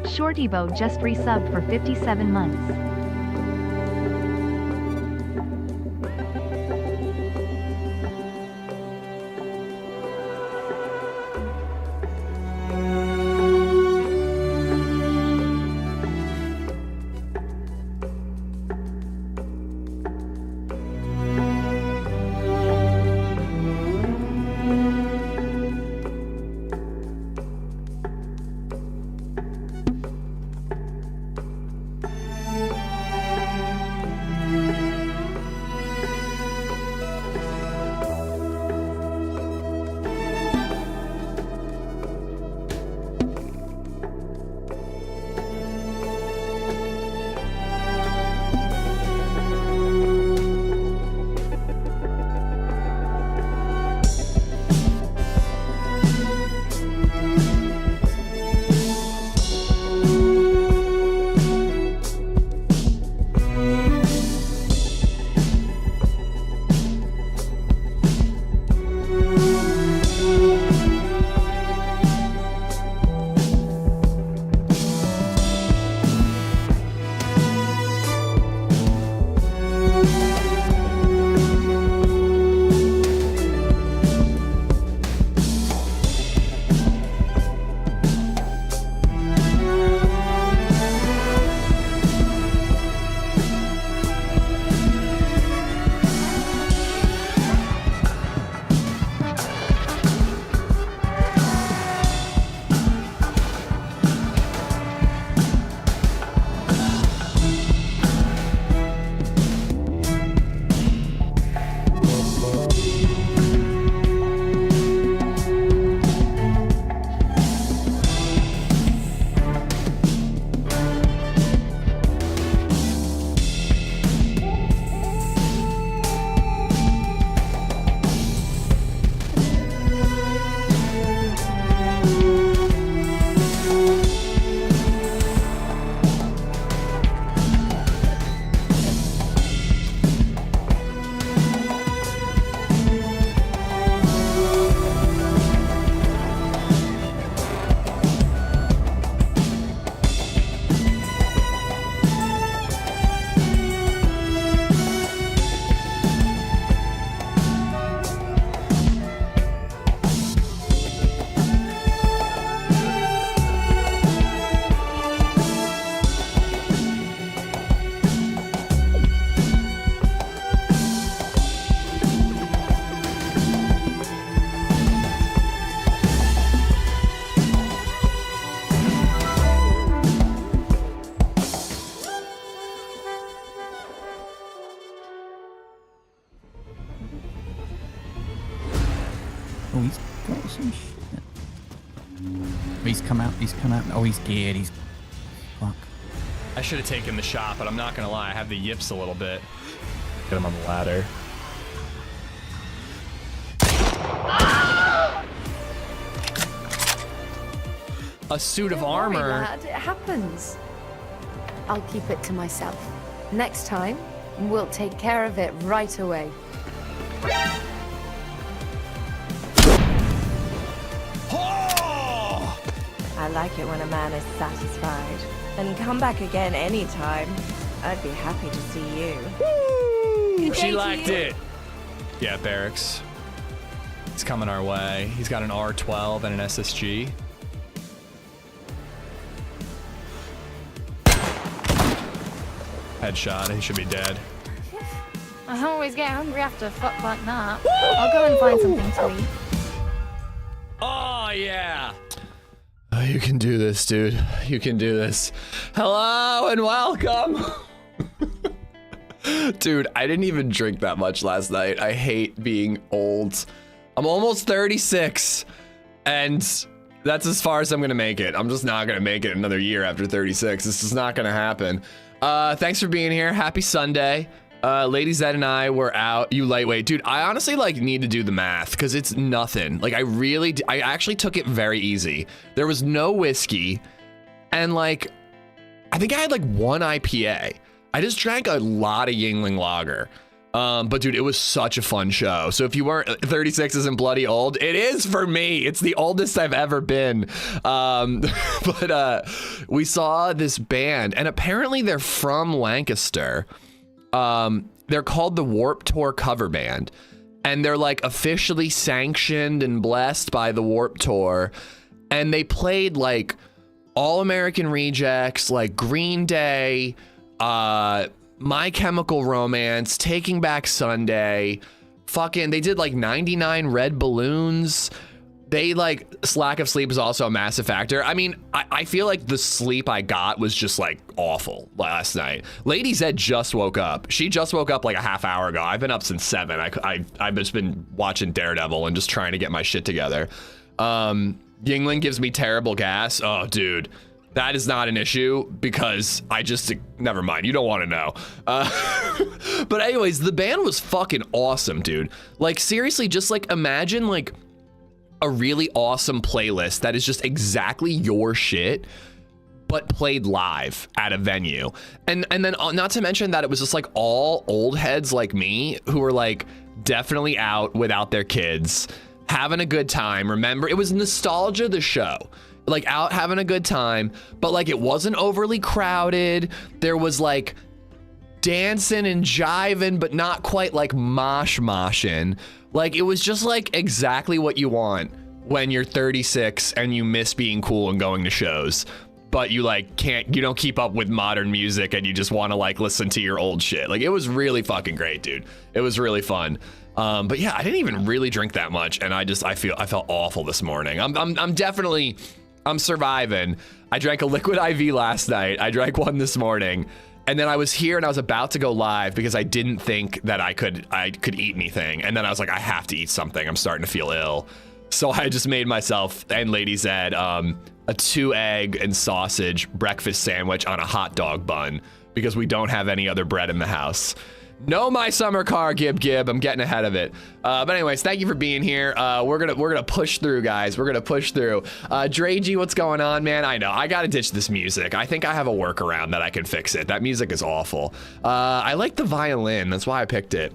Shortybo just resubbed for 57 months. Oh, he's got some shit. Oh, he's come out. Oh, he's geared. He's... Fuck. I should have taken the shot, but I'm not gonna lie, I have the yips a little bit. Get him on the ladder. A suit of armor. Don't worry, lad. It happens. I'll keep it to myself. Next time, we'll take care of it right away. Oh! I like it when a man is satisfied. And come back again anytime. I'd be happy to see you. Woo! She liked it. Yeah, Barracks. He's coming our way. He's got an R12 and an SSG. Headshot. He should be dead. I always get hungry after a fuck like that. I'll go and find something to eat. Oh, yeah. Oh, you can do this, dude. You can do this. Hello and welcome. Dude, I didn't even drink that much last night. I hate being old. I'm almost 36, and that's as far as I'm gonna make it. I'm just not gonna make it another year after 36. This is not gonna happen. Thanks for being here. Happy Sunday. LadyZed and I were out. You lightweight. Dude, I honestly like need to do the math because it's nothing. Like I actually took it very easy. There was no whiskey, and like, I think I had like one IPA. I just drank a lot of Yingling Lager. But dude, it was such a fun show. So if you weren't 36 isn't bloody old, it is for me. It's the oldest I've ever been. But we saw this band, and apparently they're from Lancaster. They're called the Warped Tour cover band, and they're like officially sanctioned and blessed by the Warped Tour. And they played like All American Rejects, like Green Day, My Chemical Romance, Taking Back Sunday, they did like 99 Red Balloons. They like, lack of sleep is also a massive factor. I mean, I feel like the sleep I got was just like awful last night. LadyZed just woke up. She just woke up like a half hour ago. I've been up since 7. I've just been watching Daredevil and just trying to get my shit together. Yingling gives me terrible gas. Oh, dude. That is not an issue because never mind. You don't want to know. But anyways, the band was fucking awesome, dude. Like seriously, just like imagine like a really awesome playlist that is just exactly your shit, but played live at a venue. And then not to mention that it was just like all old heads like me who were like definitely out without their kids, having a good time. Remember, it was nostalgia, the show. Like out having a good time, but like it wasn't overly crowded. There was like dancing and jiving, but not quite like moshing. Like it was just like exactly what you want when you're 36 and you miss being cool and going to shows, but you like you don't keep up with modern music and you just want to like listen to your old shit. Like it was really fucking great, dude. It was really fun. But yeah, I didn't even really drink that much, and I felt awful this morning. I'm surviving. I drank a liquid IV last night. I drank one this morning, and then I was here and I was about to go live because I didn't think that I could eat anything. And then I was like, I have to eat something. I'm starting to feel ill. So I just made myself and LadyZed a 2-egg and sausage breakfast sandwich on a hot dog bun because we don't have any other bread in the house. No, my summer car, Gib. I'm getting ahead of it. But anyways, thank you for being here. We're gonna push through, guys. We're gonna push through. DayZ, what's going on, man? I know I gotta ditch this music. I think I have a workaround that I can fix it. That music is awful. I like the violin. That's why I picked it.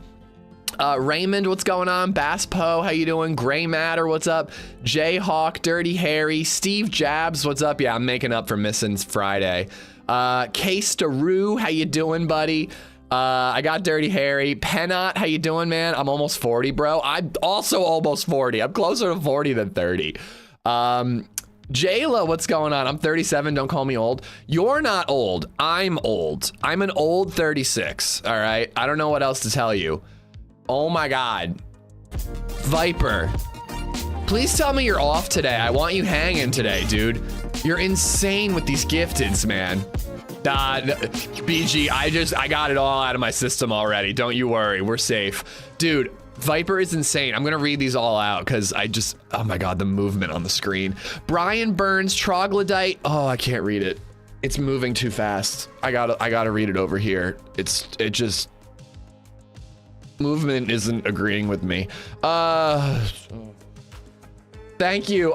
Raymond, what's going on? Bass Poe, how you doing? Gray Matter, what's up? Jayhawk, Dirty Harry, Steve Jabs, what's up? Yeah, I'm making up for missing Friday. Case Staroo, how you doing, buddy? I got Dirty Harry. Penot, how you doing, man? I'm almost 40, bro. I'm also almost 40. I'm closer to 40 than 30. Jayla, what's going on? I'm 37. Don't call me old. You're not old. I'm old. I'm an old 36. All right. I don't know what else to tell you. Oh my God. Viper, please tell me you're off today. I want you hanging today, dude. You're insane with these gifteds, man. BG, I got it all out of my system already. Don't you worry, we're safe. Dude, Viper is insane. I'm gonna read these all out because oh my God, the movement on the screen. Brian Burns, Troglodyte. Oh, I can't read it. It's moving too fast. I gotta read it over here. It just, movement isn't agreeing with me. Thank you.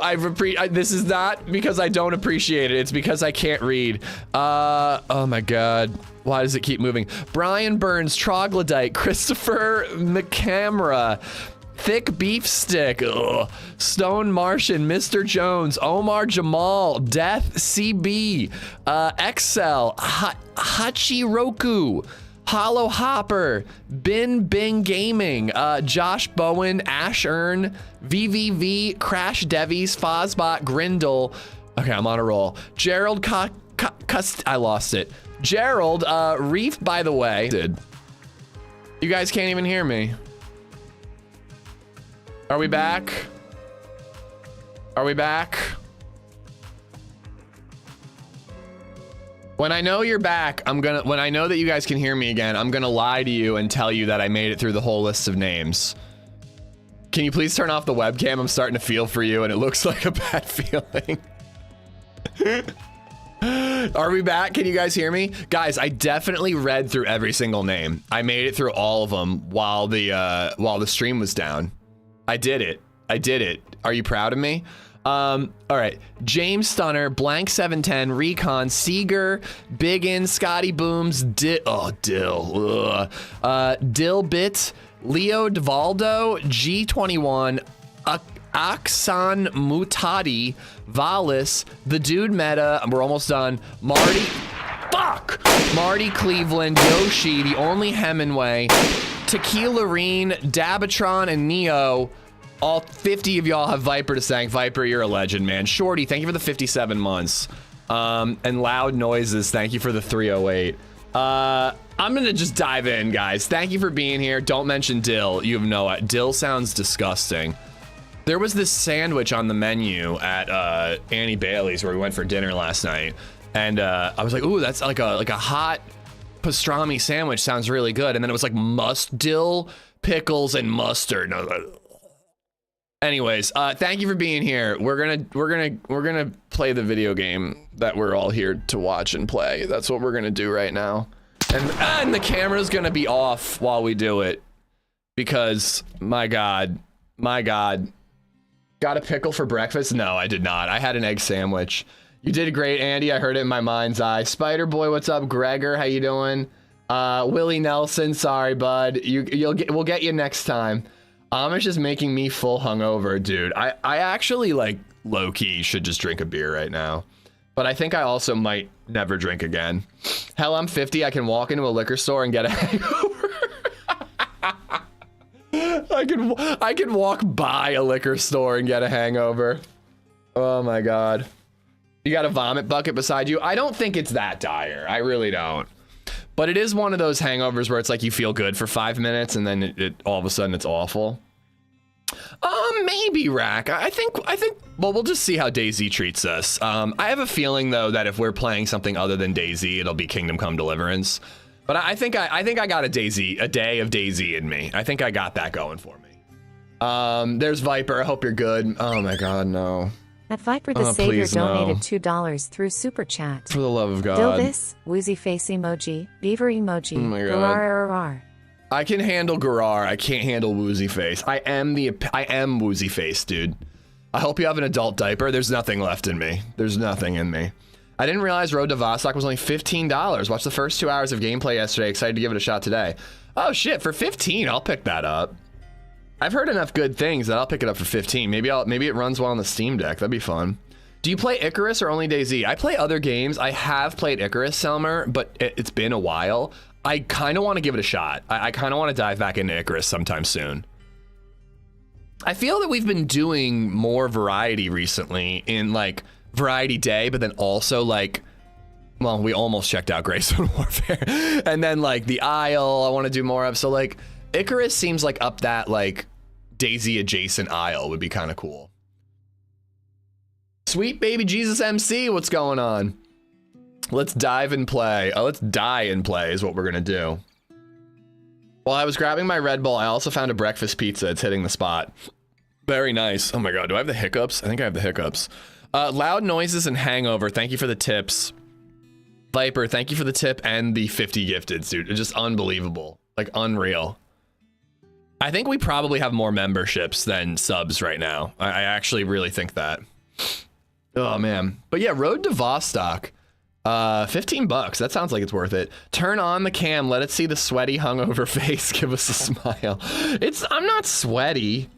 This is not because I don't appreciate it. It's because I can't read. Oh my God. Why does it keep moving? Brian Burns, Troglodyte, Christopher McCamera, Thick Beef Stick, Stone Martian, Mr. Jones, Omar Jamal, Death CB, Excel, Hachiroku, Hollow Hopper, Bing Gaming, Josh Bowen, Ash Earn, VVV, Crash Devies, Fozbot, Grindle. Okay, I'm on a roll. Gerald, I lost it. Gerald, Reef, by the way. You guys can't even hear me. Are we back? Are we back? When I know you're back, when I know that you guys can hear me again, I'm gonna lie to you and tell you that I made it through the whole list of names. Can you please turn off the webcam? I'm starting to feel for you and it looks like a bad feeling. Are we back? Can you guys hear me? Guys, I definitely read through every single name. I made it through all of them while the stream was down. I did it. Are you proud of me? All right, James Stunner, Blank 710, Recon, Seeger, Biggin, Scotty Booms, Dill, Dillbit, Leo Dvaldo, G21, Aksan Mutati, Valis, The Dude Meta, we're almost done, Marty Cleveland, Yoshi, The Only Hemingway, Tequila Reen, Dabatron, and Neo. All 50 of y'all have Viper to thank. Viper, you're a legend, man. Shorty, thank you for the 57 months. And Loud Noises, thank you for the 308. I'm gonna just dive in, guys. Thank you for being here. Don't mention dill. You have no, dill sounds disgusting. There was this sandwich on the menu at Annie Bailey's where we went for dinner last night. And I was like, ooh, that's like a hot pastrami sandwich. Sounds really good. And then it was like dill, pickles, and mustard. And I was like, anyways, thank you for being here. We're gonna play the video game that we're all here to watch and play. That's what we're gonna do right now. And the camera's gonna be off while we do it because my God. Got a pickle for breakfast? No, I did not. I had an egg sandwich. You did great, Andy. I heard it in my mind's eye. Spider Boy, what's up? Gregor, how you doing? Willie Nelson, sorry, bud. We'll get you next time. Amish is making me full hungover, dude. I actually, like, low-key should just drink a beer right now. But I think I also might never drink again. Hell, I'm 50. I can walk into a liquor store and get a hangover. I can walk by a liquor store and get a hangover. Oh my God. You got a vomit bucket beside you? I don't think it's that dire. I really don't. But it is one of those hangovers where it's like you feel good for 5 minutes and then it all of a sudden it's awful. Maybe, Rack. I think, well, we'll just see how DayZ treats us. I have a feeling though that if we're playing something other than DayZ, it'll be Kingdom Come Deliverance. But I think I got a day of DayZ in me. I think I got that going for me. There's Viper. I hope you're good. Oh my God, no. At Viper the Savior donated $2 through Super Chat. For the love of God. Dilvis, woozy face emoji, beaver emoji, oh my God. Garar. I can handle Garar. I can't handle woozy face. I am woozy face, dude. I hope you have an adult diaper. There's nothing left in me. There's nothing in me. I didn't realize Road to Vostok was only $15. Watched the first 2 hours of gameplay yesterday. Excited to give it a shot today. Oh shit, for 15, I'll pick that up. I've heard enough good things that I'll pick it up for 15. Maybe it runs well on the Steam Deck. That'd be fun. Do you play Icarus or only DayZ? I play other games. I have played Icarus, Selmer, but it's been a while. I kind of want to give it a shot. I kind of want to dive back into Icarus sometime soon. I feel that we've been doing more variety recently in like Variety Day, but then also like, well, we almost checked out Greystone Warfare. And then like the Isle, I want to do more of. So like Icarus seems like up that like DayZ adjacent aisle would be kind of cool. Sweet baby Jesus MC, what's going on? Let's dive and play. Let's die and play is what we're gonna do. While I was grabbing my Red Bull, I also found a breakfast pizza. It's hitting the spot. Very nice. Oh my God, do I have the hiccups? I think I have the hiccups. Loud Noises and Hangover, thank you for the tips. Viper, thank you for the tip and the 50 gifted, dude. It's just unbelievable. Like unreal. I think we probably have more memberships than subs right now. I actually really think that. Oh man. But yeah, Road to Vostok. 15 bucks. That sounds like it's worth it. Turn on the cam. Let it see the sweaty hungover face. Give us a smile. I'm not sweaty.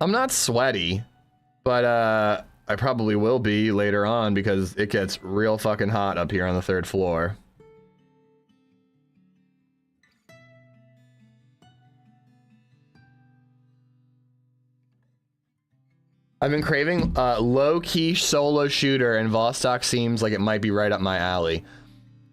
I'm not sweaty. But I probably will be later on because it gets real fucking hot up here on the 3rd floor. I've been craving low-key solo shooter, and Vostok seems like it might be right up my alley.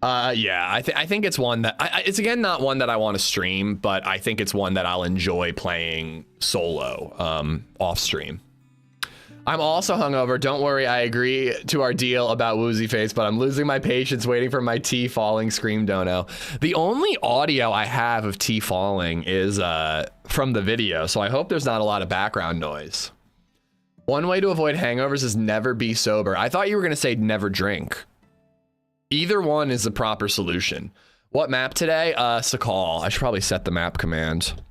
Yeah, I think it's one that it's again not one that I want to stream, but I think it's one that I'll enjoy playing solo off stream. I'm also hungover. Don't worry, I agree to our deal about Woozy Face, but I'm losing my patience waiting for my tea falling. Scream dono. The only audio I have of tea falling is from the video, so I hope there's not a lot of background noise. One way to avoid hangovers is never be sober. I thought you were going to say never drink. Either one is the proper solution. What map today? Sakhal. I should probably set the map command.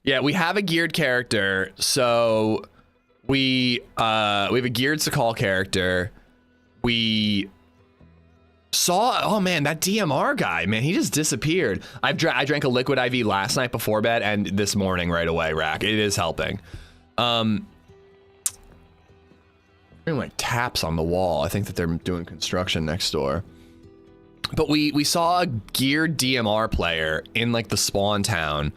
Yeah, we have a geared character, so We have a geared Sakhal character. We saw, oh man, that DMR guy, man, he just disappeared. I drank a liquid IV last night before bed and this morning right away, Rack. It is helping. Like taps on the wall. I think that they're doing construction next door. But we saw a geared DMR player in like the spawn town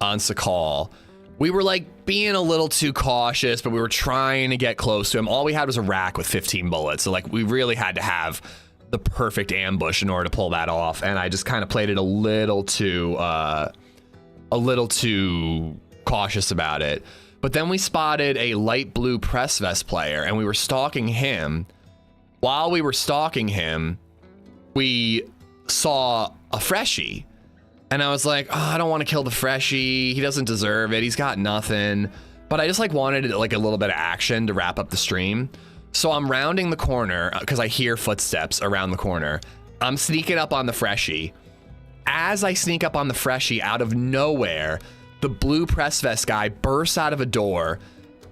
on Sakhal. We were like being a little too cautious, but we were trying to get close to him. All we had was a rack with 15 bullets. So like we really had to have the perfect ambush in order to pull that off. And I just kind of played it a little too cautious about it. But then we spotted a light blue press vest player and we were stalking him. While we were stalking him, we saw a freshie. And I was like, oh, I don't want to kill the freshie. He doesn't deserve it. He's got nothing. But I just like wanted like a little bit of action to wrap up the stream. So I'm rounding the corner because I hear footsteps around the corner. I'm sneaking up on the freshie. As I sneak up on the freshie, out of nowhere, the blue press vest guy bursts out of a door,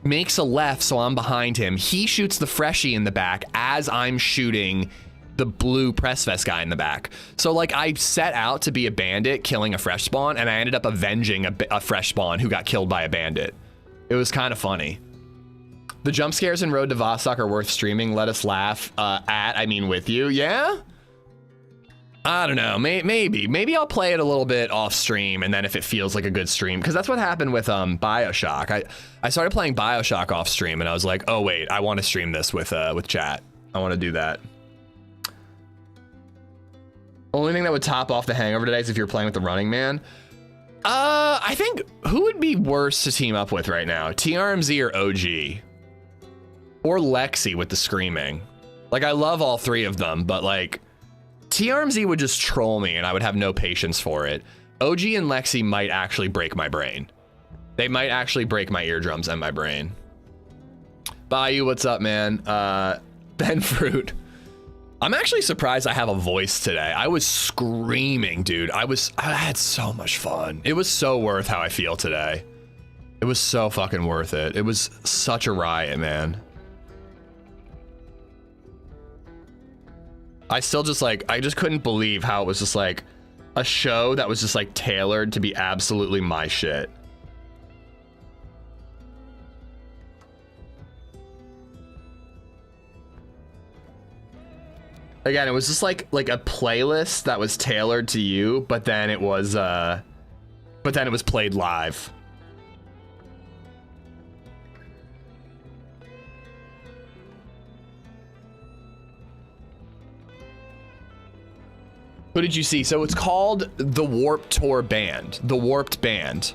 makes a left, so I'm behind him. He shoots the freshie in the back as I'm shooting the blue press vest guy in the back. So like I set out to be a bandit killing a fresh spawn, and I ended up avenging a fresh spawn who got killed by a bandit. It was kind of funny. The jump scares in Road to Vostok are worth streaming. Let us laugh with you. Yeah? I don't know. Maybe I'll play it a little bit off stream, and then if it feels like a good stream, because that's what happened with BioShock. I started playing BioShock off stream, and I was like, oh wait, I want to stream this with chat. I want to do that. Only thing that would top off the hangover today is if you're playing with the Running Man. I think who would be worse to team up with right now? TRMZ or OG? Or Lexi with the screaming. Like, I love all three of them, but like TRMZ would just troll me and I would have no patience for it. OG and Lexi might actually break my brain. They might actually break my eardrums and my brain. Bayou, what's up, man? Ben Fruit. I'm actually surprised I have a voice today. I was screaming, dude. I had so much fun. It was so worth how I feel today. It was so fucking worth it. It was such a riot, man. I just couldn't believe how it was just like a show that was just like tailored to be absolutely my shit. Again, it was just like a playlist that was tailored to you, but then it was played live. Who did you see? So it's called the Warped Tour Band, the Warped Band.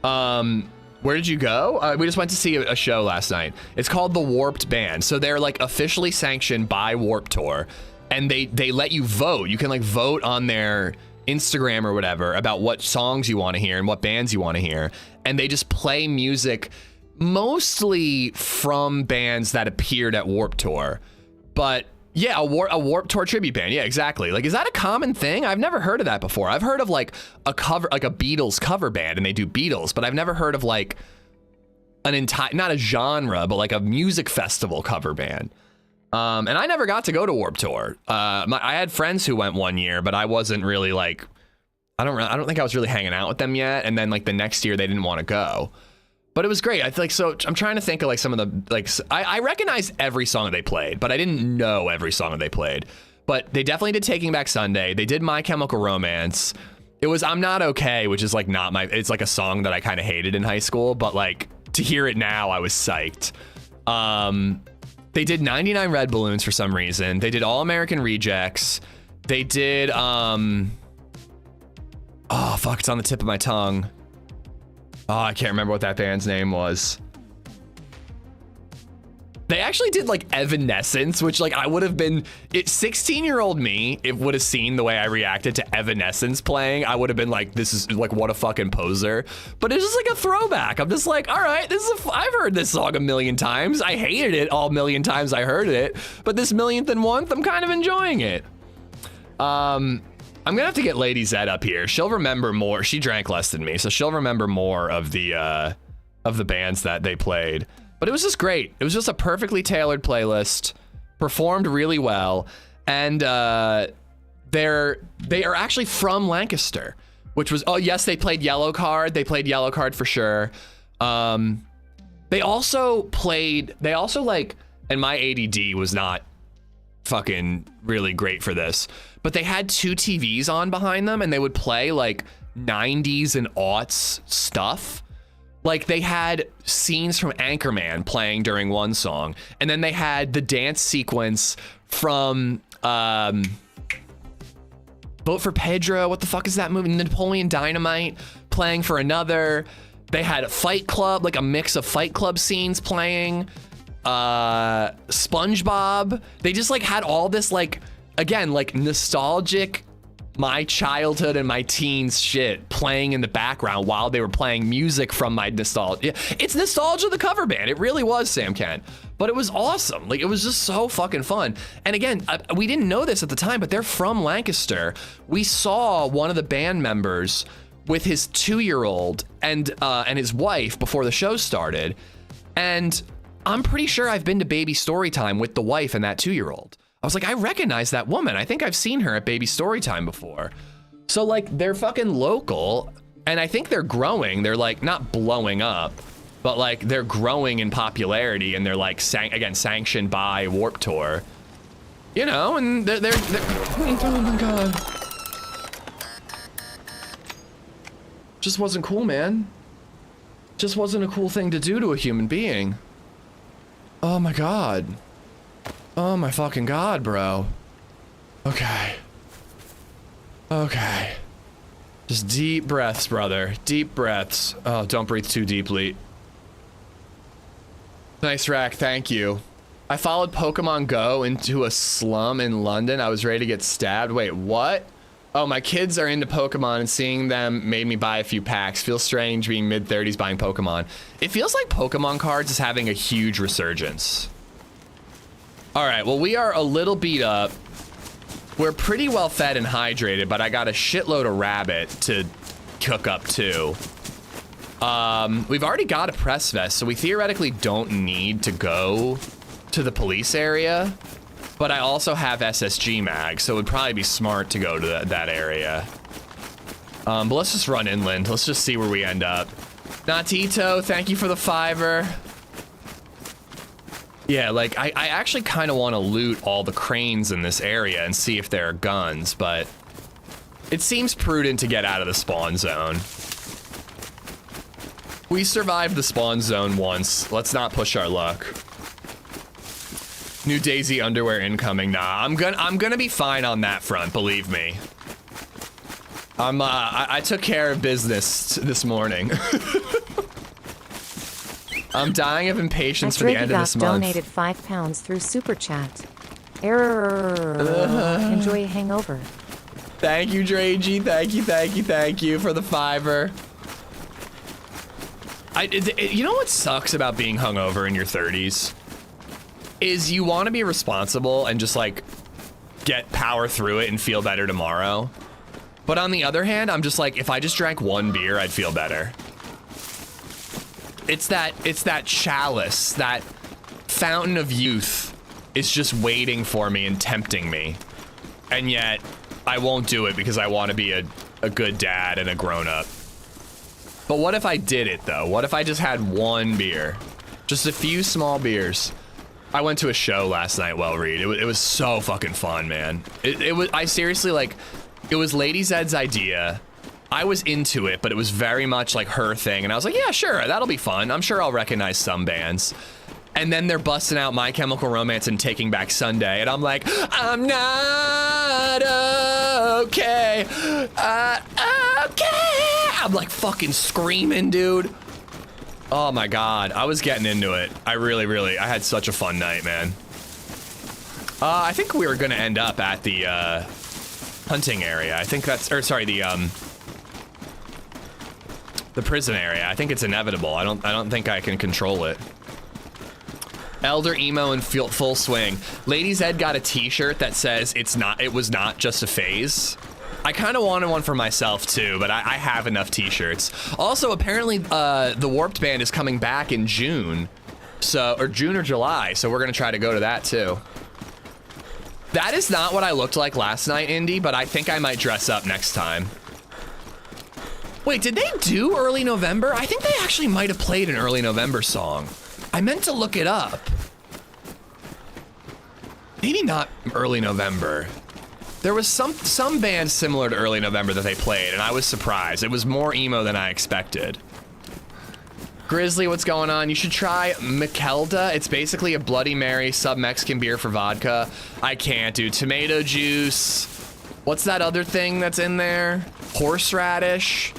Where did you go? We just went to see a show last night. It's called the Warped Band. So they're like officially sanctioned by Warped Tour, and they let you vote. You can like vote on their Instagram or whatever about what songs you want to hear and what bands you want to hear. And they just play music mostly from bands that appeared at Warped Tour. But yeah, a Warped Tour tribute band. Yeah, exactly. Like, is that a common thing? I've never heard of that before. I've heard of like a Beatles cover band and they do Beatles, but I've never heard of like an entire, not a genre, but like a music festival cover band. And I never got to go to Warped Tour. I had friends who went one year, but I wasn't really like, I don't think I was really hanging out with them yet. And then like the next year they didn't want to go. But it was great. I feel like, so I'm trying to think of like some of the, like, I recognized every song that they played, but I didn't know every song that they played. But they definitely did Taking Back Sunday. They did My Chemical Romance. It was I'm Not Okay, which is like not my, it's like a song that I kind of hated in high school, but like to hear it now, I was psyched. They did 99 Red Balloons for some reason. They did All American Rejects. They did, oh fuck, it's on the tip of my tongue. Oh, I can't remember what that band's name was. They actually did like Evanescence, which like I would have been, 16-year-old me, it would have seen the way I reacted to Evanescence playing. I would have been like, this is like, what a fucking poser. But it's just like a throwback. I'm just like, all right, I've heard this song a million times. I hated it all million times I heard it, but this millionth and one, I'm kind of enjoying it. I'm gonna have to get LadyZed up here. She'll remember more. She drank less than me, so she'll remember more of the of the bands that they played. But it was just great. It was just a perfectly tailored playlist, performed really well, and they are actually from Lancaster, which was, oh yes, they played Yellow Card. They played Yellow Card for sure. They also like, and my ADD was not fucking really great for this, but they had 2 TVs on behind them, and they would play like 90s and aughts stuff. Like they had scenes from Anchorman playing during one song, and then they had the dance sequence from Vote for Pedro. What the fuck is that movie? Napoleon Dynamite playing for another. They had a Fight Club, like a mix of Fight Club scenes playing. SpongeBob. They just like had all this like, again, like nostalgic, my childhood and my teens shit playing in the background while they were playing music from my nostalgia. It's nostalgia, the cover band. It really was, Sam Kent. But it was awesome. Like, it was just so fucking fun. And again, we didn't know this at the time, but they're from Lancaster. We saw one of the band members with his 2-year-old and his wife before the show started. And I'm pretty sure I've been to Baby Storytime with the wife and that 2-year-old. I was like, I recognize that woman. I think I've seen her at Baby Storytime before. So like, they're fucking local, and I think they're growing. They're like not blowing up, but like they're growing in popularity, and they're like sanctioned by Warped Tour, you know. And they're oh my god, just wasn't cool, man. Just wasn't a cool thing to do to a human being. Oh my god. Oh my fucking god, bro. Okay. Okay. Just deep breaths, brother. Deep breaths. Oh, don't breathe too deeply. Nice rack, thank you. I followed Pokemon Go into a slum in London. I was ready to get stabbed. Wait, what? Oh, my kids are into Pokemon, and seeing them made me buy a few packs. Feels strange being mid-30s buying Pokemon. It feels like Pokemon cards is having a huge resurgence. All right, well, we are a little beat up. We're pretty well fed and hydrated, but I got a shitload of rabbit to cook up too. We've already got a press vest, so we theoretically don't need to go to the police area, but I also have SSG mag, so it would probably be smart to go to that area. But let's just run inland. Let's just see where we end up. Natito, thank you for the $5. Yeah, like, I actually kind of want to loot all the cranes in this area and see if there are guns, but it seems prudent to get out of the spawn zone. We survived the spawn zone once. Let's not push our luck. New DayZ underwear incoming. Nah, I'm gonna be fine on that front, believe me. I took care of business this morning. I'm dying of impatience for the end of this month. Donated £5 through Super Chat. Enjoy hangover. Thank you, Dragey. Thank you for the $5. You know what sucks about being hungover in your 30s? Is you want to be responsible and just like power through it and feel better tomorrow. But on the other hand, I'm just like, if I just drank 1 beer, I'd feel better. It's that chalice, that fountain of youth is just waiting for me and tempting me. And yet I won't do it because I want to be a good dad and a grown up. But what if I did it though? What if I just had 1 beer? Just a few small beers. I went to a show last night, Reed. It was so fucking fun, man. I seriously, like, it was LadyZed's idea. I was into it, but it was very much like her thing. And I was like, yeah, sure, that'll be fun. I'm sure I'll recognize some bands. And then they're busting out My Chemical Romance and Taking Back Sunday. And I'm like, I'm not okay. Okay. I'm like fucking screaming, dude. Oh my God, I was getting into it. I had such a fun night, man. I think we were gonna end up at the hunting area. I think that's, or sorry, the prison area. I think it's inevitable. I don't think I can control it. Elder emo in full swing. LadyZed got a t-shirt that says it was not just a phase. I kind of wanted one for myself too, but I have enough t-shirts. Also, apparently the Warped Band is coming back in June. So, or June or July, so we're gonna try to go to that too. That is not what I looked like last night, Indy, but I think I might dress up next time. Wait, did they do early November? I think they actually might have played an early November song. I meant to look it up. Maybe not early November. There was some band similar to early November that they played, and I was surprised. It was more emo than I expected. Grizzly, what's going on? You should try Michelda. It's basically a Bloody Mary sub-Mexican beer for vodka. I can't, dude. Tomato juice. What's that other thing that's in there? Horseradish.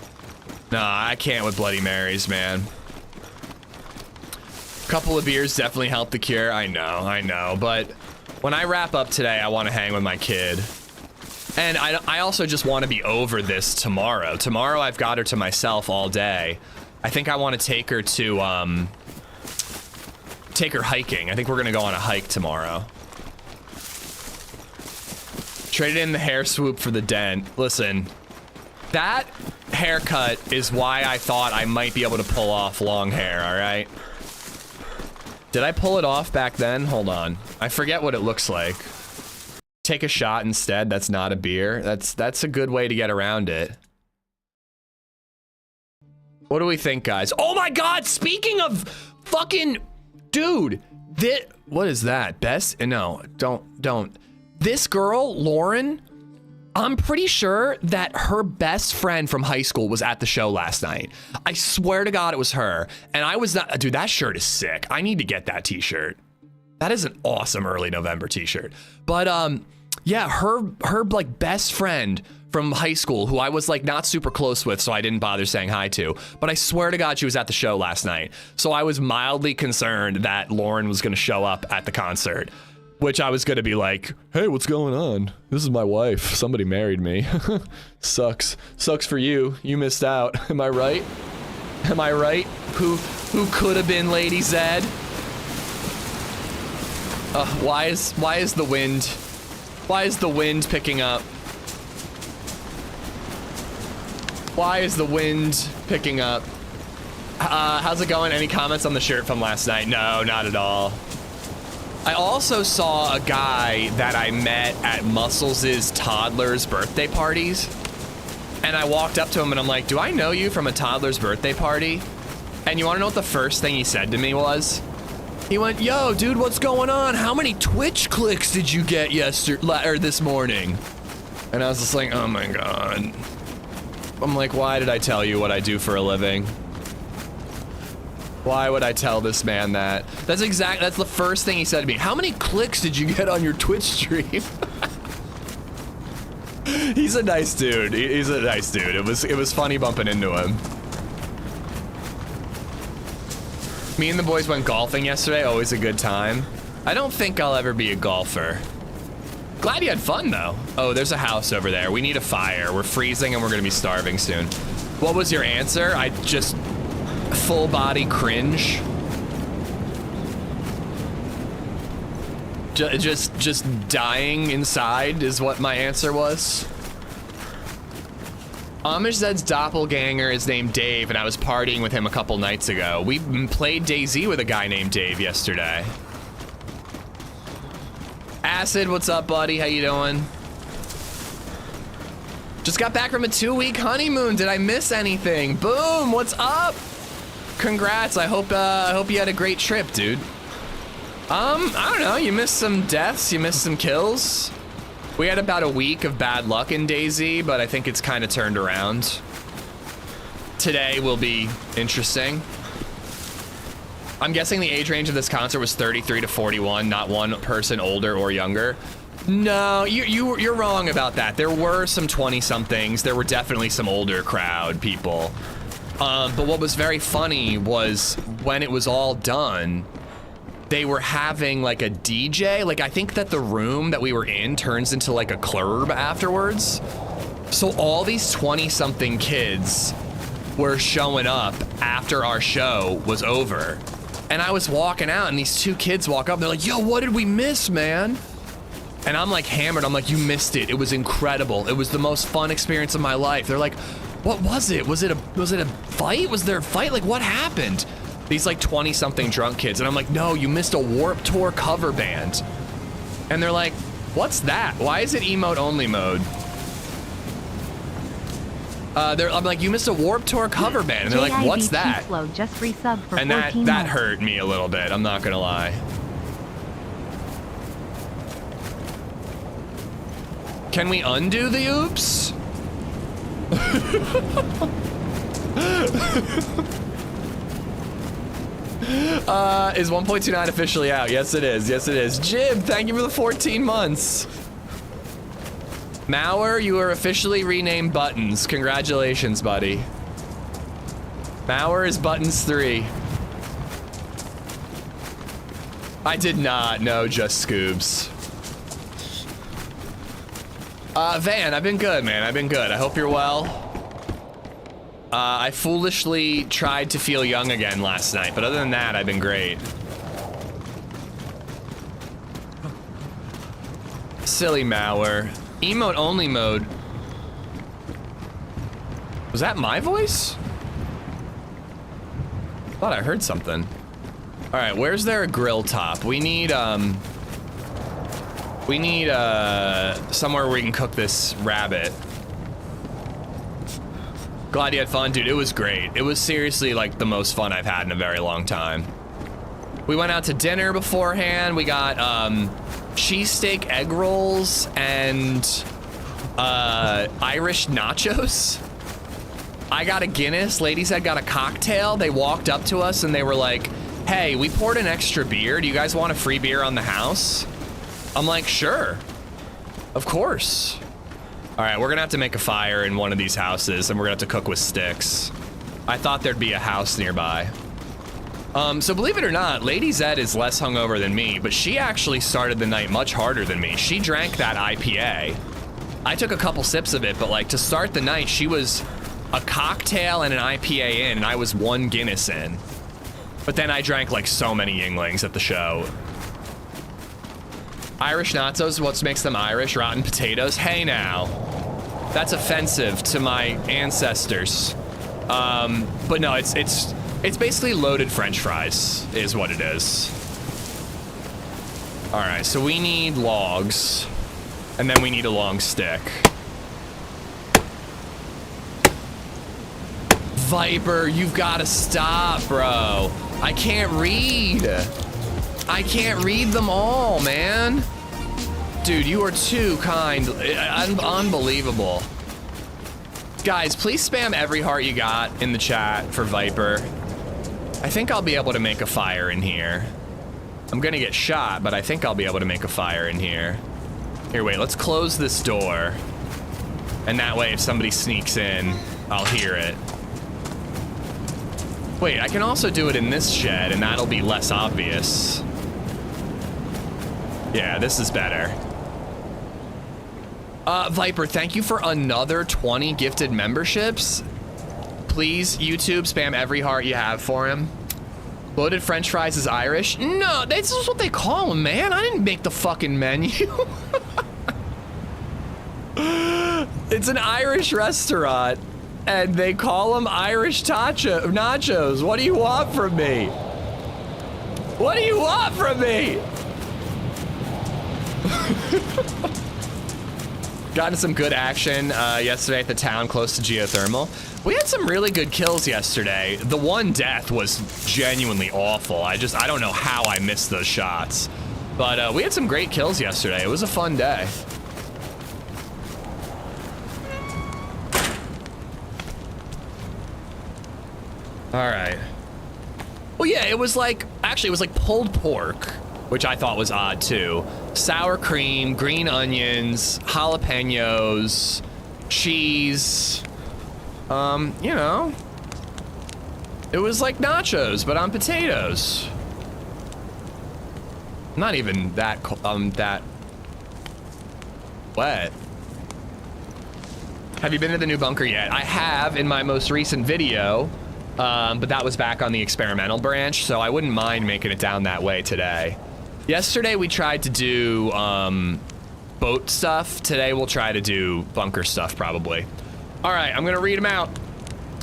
Nah, I can't with Bloody Marys, man. Couple of beers definitely help the cure. I know, but when I wrap up today, I want to hang with my kid. And I also just want to be over this tomorrow. Tomorrow I've got her to myself all day. I think I want to take her to, take her hiking. I think we're gonna go on a hike tomorrow. Traded in the hair swoop for the dent. Listen, that haircut is why I thought I might be able to pull off long hair, all right? Did I pull it off back then? Hold on. I forget what it looks like. Take a shot instead. That's not a beer. That's a good way to get around it. What do we think, guys? Oh my God, speaking of fucking, dude, what is that? Best? No, don't. This girl, Lauren, I'm pretty sure that her best friend from high school was at the show last night. I swear to God it was her. And I was not, dude, that shirt is sick. I need to get that t-shirt. That is an awesome early November t-shirt. But yeah, her like best friend from high school, who I was like not super close with, so I didn't bother saying hi to, but I swear to God she was at the show last night. So I was mildly concerned that Lauren was gonna show up at the concert, which I was gonna be like, hey, what's going on? This is my wife. Somebody married me. Sucks for you. You missed out. Am I right? Am I right? Who could have been LadyZed? Why is the wind picking up? Why is the wind picking up? How's it going? Any comments on the shirt from last night? No, not at all. I also saw a guy that I met at Muscles' toddler's birthday parties. And I walked up to him and I'm like, do I know you from a toddler's birthday party? And you wanna know what the first thing he said to me was? He went, yo, dude, what's going on? How many Twitch clicks did you get this morning? And I was just like, oh my God. I'm like, why did I tell you what I do for a living? Why would I tell this man that? That's the first thing he said to me. How many clicks did you get on your Twitch stream? He's a nice dude. He's a nice dude. It was funny bumping into him. Me and the boys went golfing yesterday. Always a good time. I don't think I'll ever be a golfer. Glad you had fun though. Oh, there's a house over there. We need a fire. We're freezing and we're gonna be starving soon. What was your answer? I just full body cringe. Just dying inside is what my answer was. AmishZed's doppelganger is named Dave, and I was partying with him a couple nights ago. We played DayZ with a guy named Dave yesterday. Acid, what's up, buddy? How you doing? Just got back from a 2-week honeymoon. Did I miss anything? Boom, what's up? Congrats, I hope you had a great trip, dude. I don't know, you missed some deaths, you missed some kills. We had about a week of bad luck in DayZ, but I think it's kind of turned around. Today will be interesting. I'm guessing the age range of this concert was 33 to 41, not one person older or younger. No, you're wrong about that. There were some 20-somethings. There were definitely some older crowd people. But what was very funny was when it was all done, they were having like a DJ. Like I think that the room that we were in turns into like a club afterwards. So all these 20-something kids were showing up after our show was over. And I was walking out and these two kids walk up and they're like, yo, what did we miss, man? And I'm like hammered. I'm like, you missed it. It was incredible. It was the most fun experience of my life. They're like, what was it? Was it a fight? Was there a fight? Like, what happened? These like 20-something drunk kids. And I'm like, no, you missed a Warped Tour cover band. And they're like, what's that? Why is it emote only mode? I'm like, you missed a Warped Tour cover band. And they're like, what's that? Just resub for and that hurt me a little bit. I'm not gonna lie. Can we undo the oops? Is 1.29 officially out? Yes, it is. Yes, it is. Jib, thank you for the 14 months. Mauer, you are officially renamed Buttons. Congratulations, buddy. Mauer is Buttons 3. I did not know, just Scoobs. Van, I've been good, man. I've been good. I hope you're well. I foolishly tried to feel young again last night, but other than that, I've been great. Silly Mauer. Emote only mode. Was that my voice? I thought I heard something. All right, where's there a grill top? We need somewhere where we can cook this rabbit. Glad you had fun, dude. It was great. It was seriously like the most fun I've had in a very long time. We went out to dinner beforehand. We got cheesesteak egg rolls and Irish nachos. I got a Guinness. LadyZed got a cocktail. They walked up to us and they were like, hey, we poured an extra beer. Do you guys want a free beer on the house? I'm like, sure. Of course. All right, we're gonna have to make a fire in one of these houses and we're gonna have to cook with sticks. I thought there'd be a house nearby. So believe it or not, LadyZed is less hungover than me, but she actually started the night much harder than me. She drank that IPA. I took a couple sips of it, but like to start the night, she was a cocktail and an IPA in, and I was 1 Guinness in. But then I drank like so many Yinglings at the show. Irish nachos, what makes them Irish? Rotten potatoes? Hey now. That's offensive to my ancestors. But no, it's basically loaded French fries is what it is. All right, so we need logs and then we need a long stick. Viper, you've got to stop, bro. I can't read. I can't read them all, man. Dude, you are too kind. Unbelievable. Guys, please spam every heart you got in the chat for Viper. I think I'll be able to make a fire in here. I'm gonna get shot, but I think I'll be able to make a fire in here. Here, wait, let's close this door. And that way, if somebody sneaks in, I'll hear it. Wait, I can also do it in this shed, and that'll be less obvious. Yeah, this is better. Viper, thank you for another 20 gifted memberships. Please, YouTube, spam every heart you have for him. Loaded French fries is Irish? No, that's just what they call them, man. I didn't make the fucking menu. It's an Irish restaurant, and they call them Irish nachos. What do you want from me? What do you want from me? Gotten some good action yesterday at the town close to geothermal. We had some really good kills yesterday. The one death was genuinely awful. I don't know how I missed those shots. But we had some great kills yesterday. It was a fun day. All right. Well, yeah, it was like, actually it was like pulled pork, which I thought was odd too. Sour cream, green onions, jalapenos, cheese. You know, it was like nachos, but on potatoes. Not even that, that wet. Have you been to the new bunker yet? I have in my most recent video, but that was back on the experimental branch, so I wouldn't mind making it down that way today. Yesterday we tried to do boat stuff. Today we'll try to do bunker stuff probably. All right, I'm gonna read them out.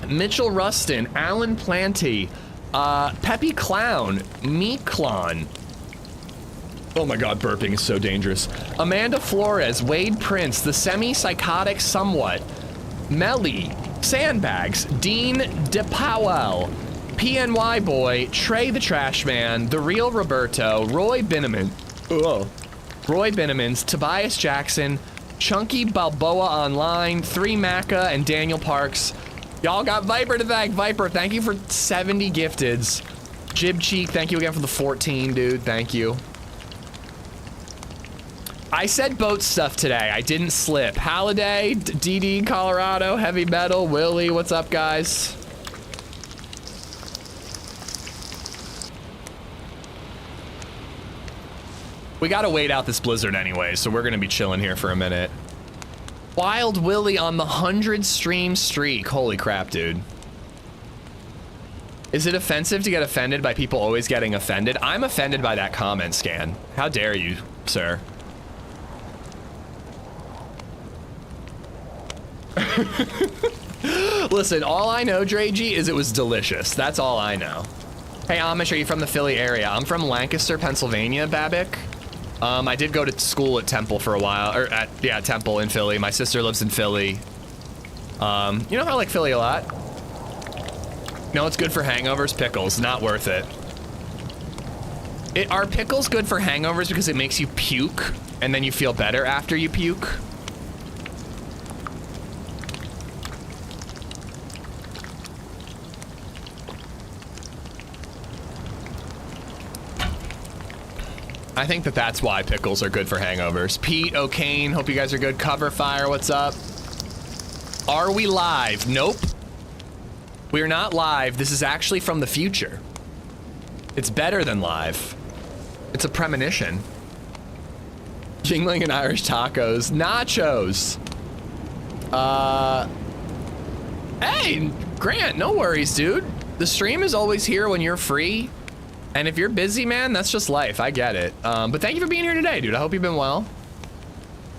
Mitchell Rustin, Alan Planty, Peppy Clown, Meeklon. Oh my God, burping is so dangerous. Amanda Flores, Wade Prince, the semi-psychotic somewhat, Melly, Sandbags, Dean DePowell, PNY Boy, Trey the Trash Man, The Real Roberto, Roy Binneman, Roy Binnemans, Tobias Jackson, Chunky Balboa Online, 3 Macca, and Daniel Parks. Y'all got Viper to thank. Viper, thank you for 70 gifteds. Jib Cheek, thank you again for the 14, dude. Thank you. I said boat stuff today. I didn't slip. Halliday, DD Colorado, Heavy Metal, Willie, what's up, guys? We gotta wait out this blizzard anyway, so we're gonna be chilling here for a minute. Wild Willie on the 100 stream streak. Holy crap, dude. Is it offensive to get offended by people always getting offended? I'm offended by that comment scan. How dare you, sir? Listen, all I know, DayZ, is it was delicious. That's all I know. Hey, Amish, are you from the Philly area? I'm from Lancaster, Pennsylvania, Babbitt. I did go to school at Temple for a while, or yeah, Temple in Philly. My sister lives in Philly. You know, I like Philly a lot. No, it's good for hangovers. Pickles, not worth it. Are pickles good for hangovers because it makes you puke and then you feel better after you puke? I think that's why pickles are good for hangovers. Pete, O'Kane, hope you guys are good. Cover Fire, what's up? Are we live? Nope. We are not live. This is actually from the future. It's better than live. It's a premonition. Jingling and Irish tacos. Nachos. Hey, Grant, no worries, dude. The stream is always here when you're free. And if you're busy, man, that's just life. I get it. But thank you for being here today, dude. I hope you've been well.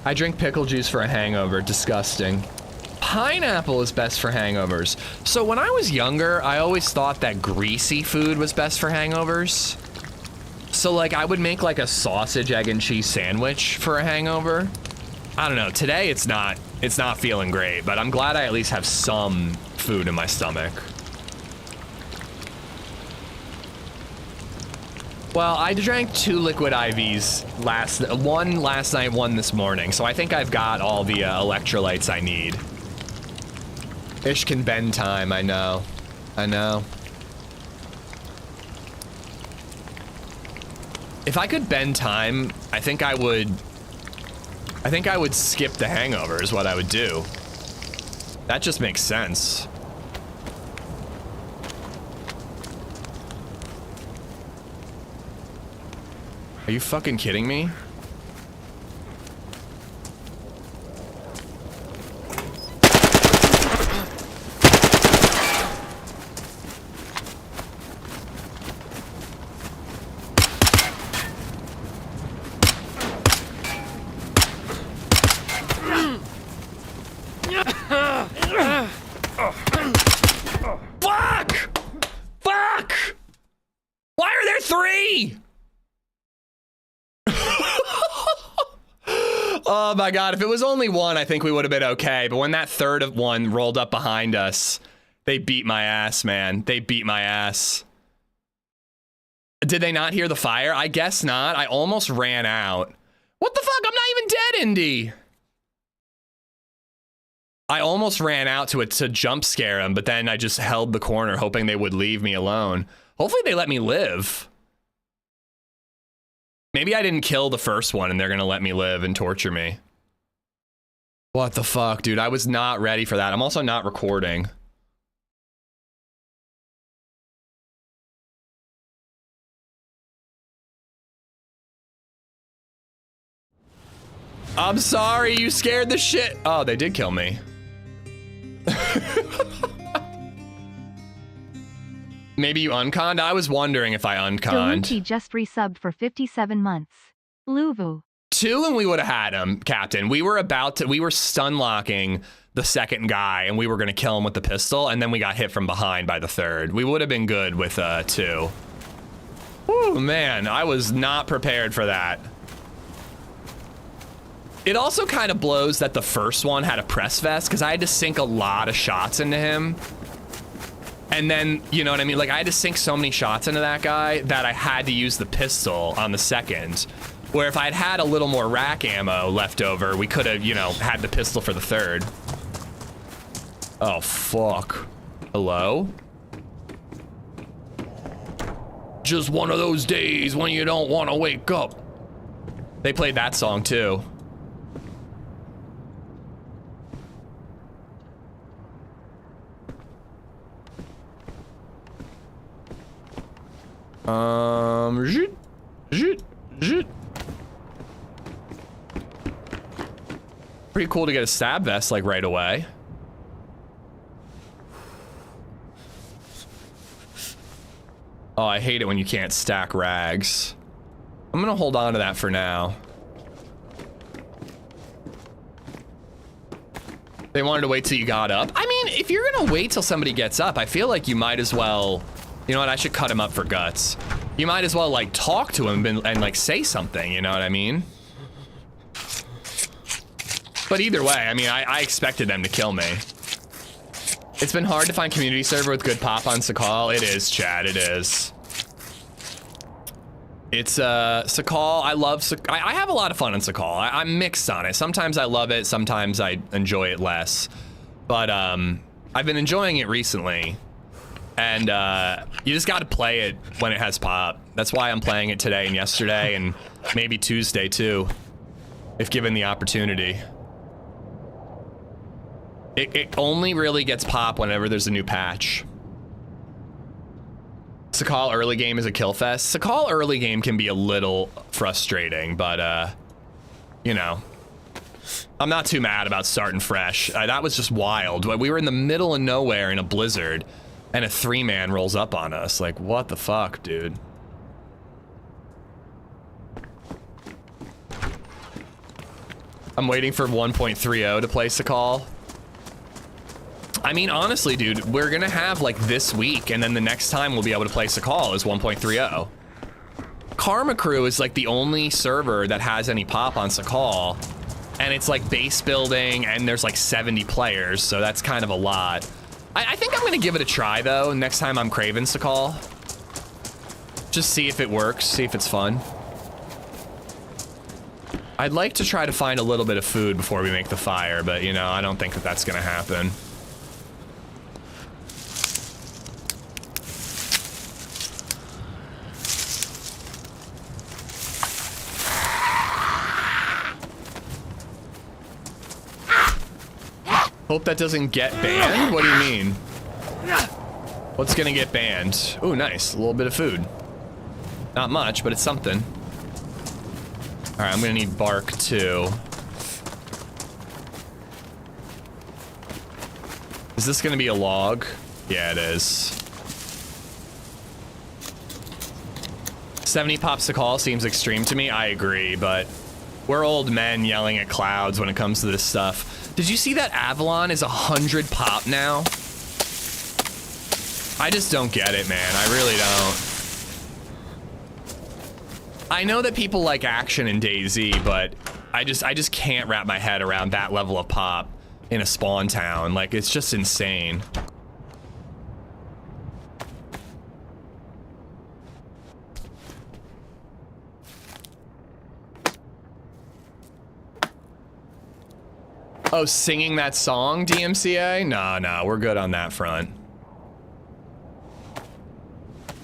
I drink pickle juice for a hangover. Disgusting. Pineapple is best for hangovers. So when I was younger, I always thought that greasy food was best for hangovers. So like I would make like a sausage, egg, and cheese sandwich for a hangover. I don't know. Today it's not feeling great, but I'm glad I at least have some food in my stomach. Well, I drank 2 liquid IVs one last night, one this morning, so I think I've got all the electrolytes I need. Ish can bend time, I know. I know. If I could bend time, I think I would skip the hangover is what I would do. That just makes sense. Are you fucking kidding me? Fuck! Fuck! Why are there 3? Oh my God, if it was only 1, I think we would have been okay. But when that third of one rolled up behind us, they beat my ass, man. They beat my ass. Did they not hear the fire? I guess not. I almost ran out. What the fuck? I'm not even dead, Indy. I almost ran out to jump scare them, but then I just held the corner hoping they would leave me alone. Hopefully they let me live. Maybe I didn't kill the first one and they're gonna let me live and torture me. What the fuck, dude? I was not ready for that. I'm also not recording. I'm sorry, you scared the shit. Oh, they did kill me. Maybe you unconned? I was wondering if I unconned. Daluchi just resubbed for 57 months. Luvu. 2 and we would have had him, Captain. We were stun locking the second guy and we were gonna kill him with the pistol, and then we got hit from behind by the third. We would have been good with 2. Woo, man, I was not prepared for that. It also kind of blows that the first one had a press vest, because I had to sink a lot of shots into him. And then, you know what I mean? Like, I had to sink so many shots into that guy that I had to use the pistol on the second. Where if I'd had a little more rack ammo left over, we could have, you know, had the pistol for the third. Oh, fuck. Hello? Just one of those days when you don't want to wake up. They played that song, too. Zhoot, zhoot, zhoot. Pretty cool to get a stab vest like right away. Oh, I hate it when you can't stack rags. I'm gonna hold on to that for now. They wanted to wait till you got up. I mean, if you're gonna wait till somebody gets up, I feel like you might as well, you know what, I should cut him up for guts. You might as well like talk to him and like say something, you know what I mean? But either way, I mean, I expected them to kill me. It's been hard to find community server with good pop on Sakhal. It is, Chad, it is. It's, Sakhal, I love, I have a lot of fun on Sakhal. I'm mixed on it. Sometimes I love it, sometimes I enjoy it less. But, I've been enjoying it recently. And, you just gotta play it when it has pop. That's why I'm playing it today and yesterday and maybe Tuesday too, if given the opportunity. It only really gets pop whenever there's a new patch. Sakhal early game is a kill fest. Sakhal early game can be a little frustrating, but you know, I'm not too mad about starting fresh. That was just wild. We were in the middle of nowhere in a blizzard, and a 3-man rolls up on us. Like, what the fuck, dude? I'm waiting for 1.30 to play Sakhal. I mean, honestly, dude, we're gonna have like this week, and then the next time we'll be able to play Sakhal is 1.30. Karma Crew is like the only server that has any pop on Sakhal, and it's like base building, and there's like 70 players, so that's kind of a lot. I think I'm gonna give it a try though next time I'm craving Sakhal. Just see if it works, see if it's fun. I'd like to try to find a little bit of food before we make the fire, but you know, I don't think that that's gonna happen. Hope that doesn't get banned? What do you mean? What's gonna get banned? Ooh, nice. A little bit of food. Not much, but it's something. Alright, I'm gonna need bark too. Is this gonna be a log? Yeah, it is. 70 popsicle seems extreme to me. I agree, but we're old men yelling at clouds when it comes to this stuff. Did you see that Avalon is 100 pop now? I just don't get it, man. I really don't. I know that people like action in DayZ, but I just can't wrap my head around that level of pop in a spawn town. Like, it's just insane. Oh, singing that song, DMCA? No, we're good on that front.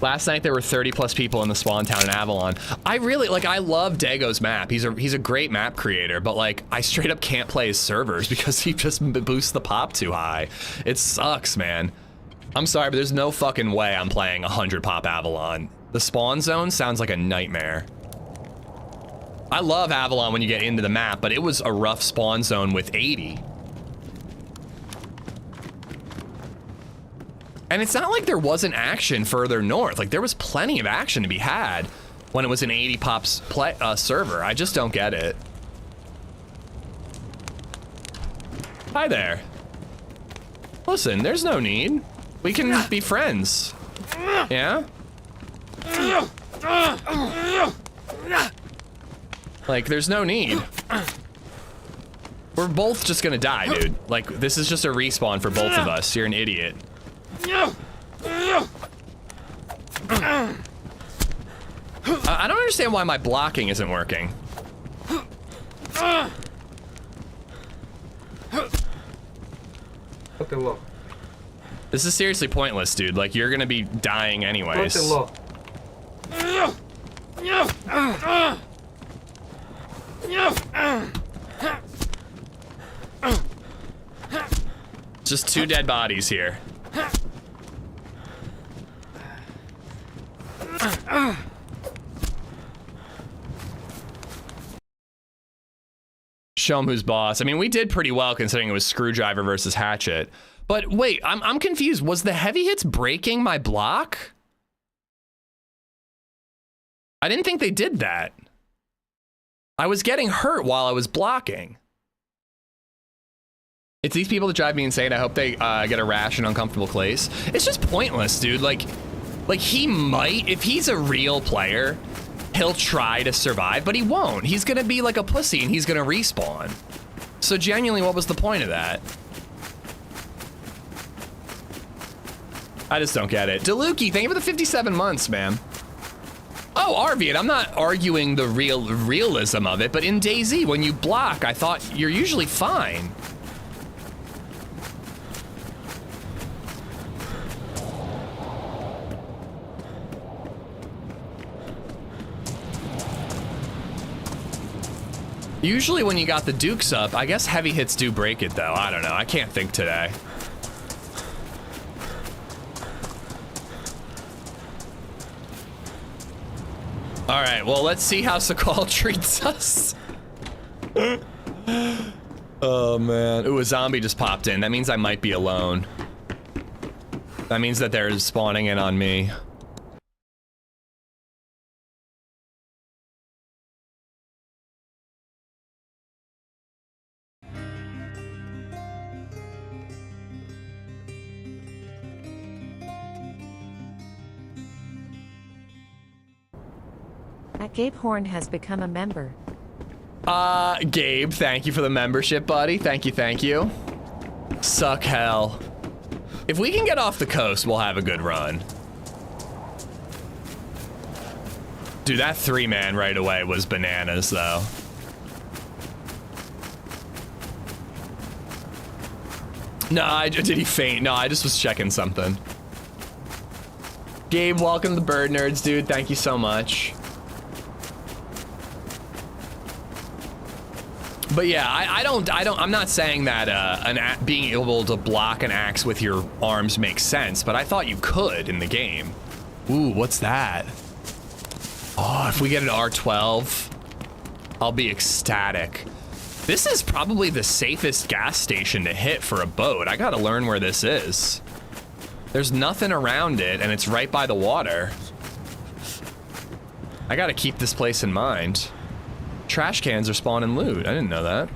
Last night there were 30 plus people in the spawn town in Avalon. I really, like, I love Dago's map. He's a great map creator, but like, I straight up can't play his servers because he just boosts the pop too high. It sucks, man. I'm sorry, but there's no fucking way I'm playing 100 pop Avalon. The spawn zone sounds like a nightmare. I love Avalon when you get into the map, but it was a rough spawn zone with 80. And it's not like there wasn't action further north. Like, there was plenty of action to be had. when it was an 80 pops server. I just don't get it. Hi there. Listen, there's no need. We can be friends. Yeah? Like, there's no need. We're both just gonna die, dude. Like, this is just a respawn for both of us. You're an idiot. I don't understand why my blocking isn't working. This is seriously pointless, dude. Like, you're gonna be dying anyways. Just 2 dead bodies here. Show him who's boss. I mean, we did pretty well considering it was Screwdriver versus Hatchet. But wait, I'm confused. Was the heavy hits breaking my block? I didn't think they did that. I was getting hurt while I was blocking. It's these people that drive me insane. I hope they get a rash in uncomfortable place. It's just pointless, dude. Like he might, if he's a real player, he'll try to survive, but he won't. He's gonna be like a pussy and he's gonna respawn. So genuinely, what was the point of that? I just don't get it. Deluki, thank you for the 57 months, man. Oh, Arviat, I'm not arguing the realism of it, but in DayZ, when you block, I thought you're usually fine. Usually when you got the dukes up, I guess heavy hits do break it though. I don't know, I can't think today. All right, well, let's see how Sakhal treats us. Oh man, ooh, a zombie just popped in. That means I might be alone. That means that they're spawning in on me. Gabe Horn has become a member. Gabe, thank you for the membership, buddy. Thank you, thank you. Sakhal. If we can get off the coast, we'll have a good run. Dude, that 3-man right away was bananas, though. No, did he faint? No, I just was checking something. Gabe, welcome to the Bird Nerds, dude. Thank you so much. But yeah, I'm not saying that being able to block an axe with your arms makes sense, but I thought you could in the game. Ooh, what's that? Oh, if we get an R12, I'll be ecstatic. This is probably the safest gas station to hit for a boat. I gotta learn where this is. There's nothing around it, and it's right by the water. I gotta keep this place in mind. Trash cans are spawning loot. I didn't know that.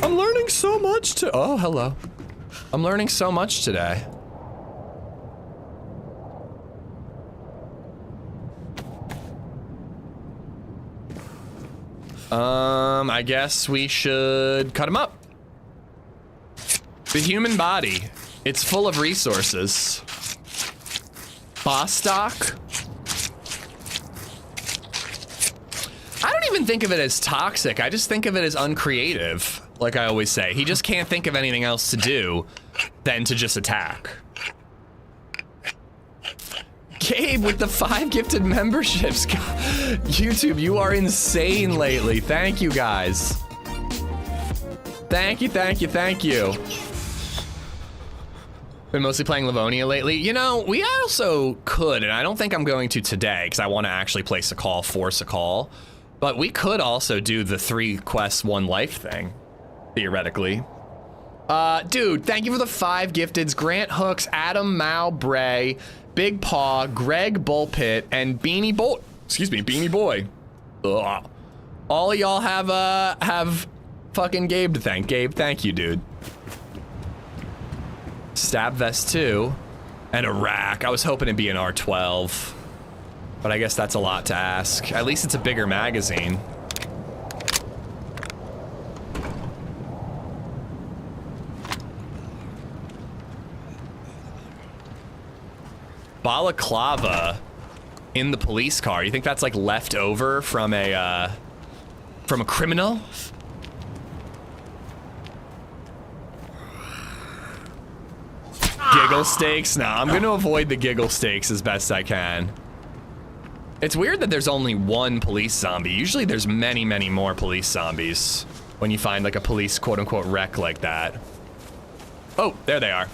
I'm learning so much oh, hello. I'm learning so much today. I guess we should cut him up. The human body. It's full of resources. Bostock. I don't even think of it as toxic. I just think of it as uncreative. Like I always say, he just can't think of anything else to do than to just attack. Gabe with the 5 gifted memberships. YouTube, you are insane lately. Thank you guys. Thank you, thank you, thank you. Been mostly playing Livonia lately. You know, we also could, and I don't think I'm going to today because I want to actually play Sakhal for Sakhal. But we could also do the 3 quests, 1 life thing, theoretically. Dude, thank you for the 5 gifteds. Grant Hooks, Adam Mao Bray, Big Paw, Greg Bullpit, and Beanie Bolt. Excuse me, Beanie Boy. Ugh. All of y'all have fucking Gabe to thank. Gabe, thank you, dude. Stab vest 2 and a rack. I was hoping it'd be an R12, but I guess that's a lot to ask. At least it's a bigger magazine. Balaclava in the police car. You think that's like left over from a criminal? Giggle stakes? Nah, I'm gonna avoid the giggle stakes as best I can. It's weird that there's only one police zombie. Usually there's many, many more police zombies when you find like a police quote-unquote wreck like that. Oh, there they are.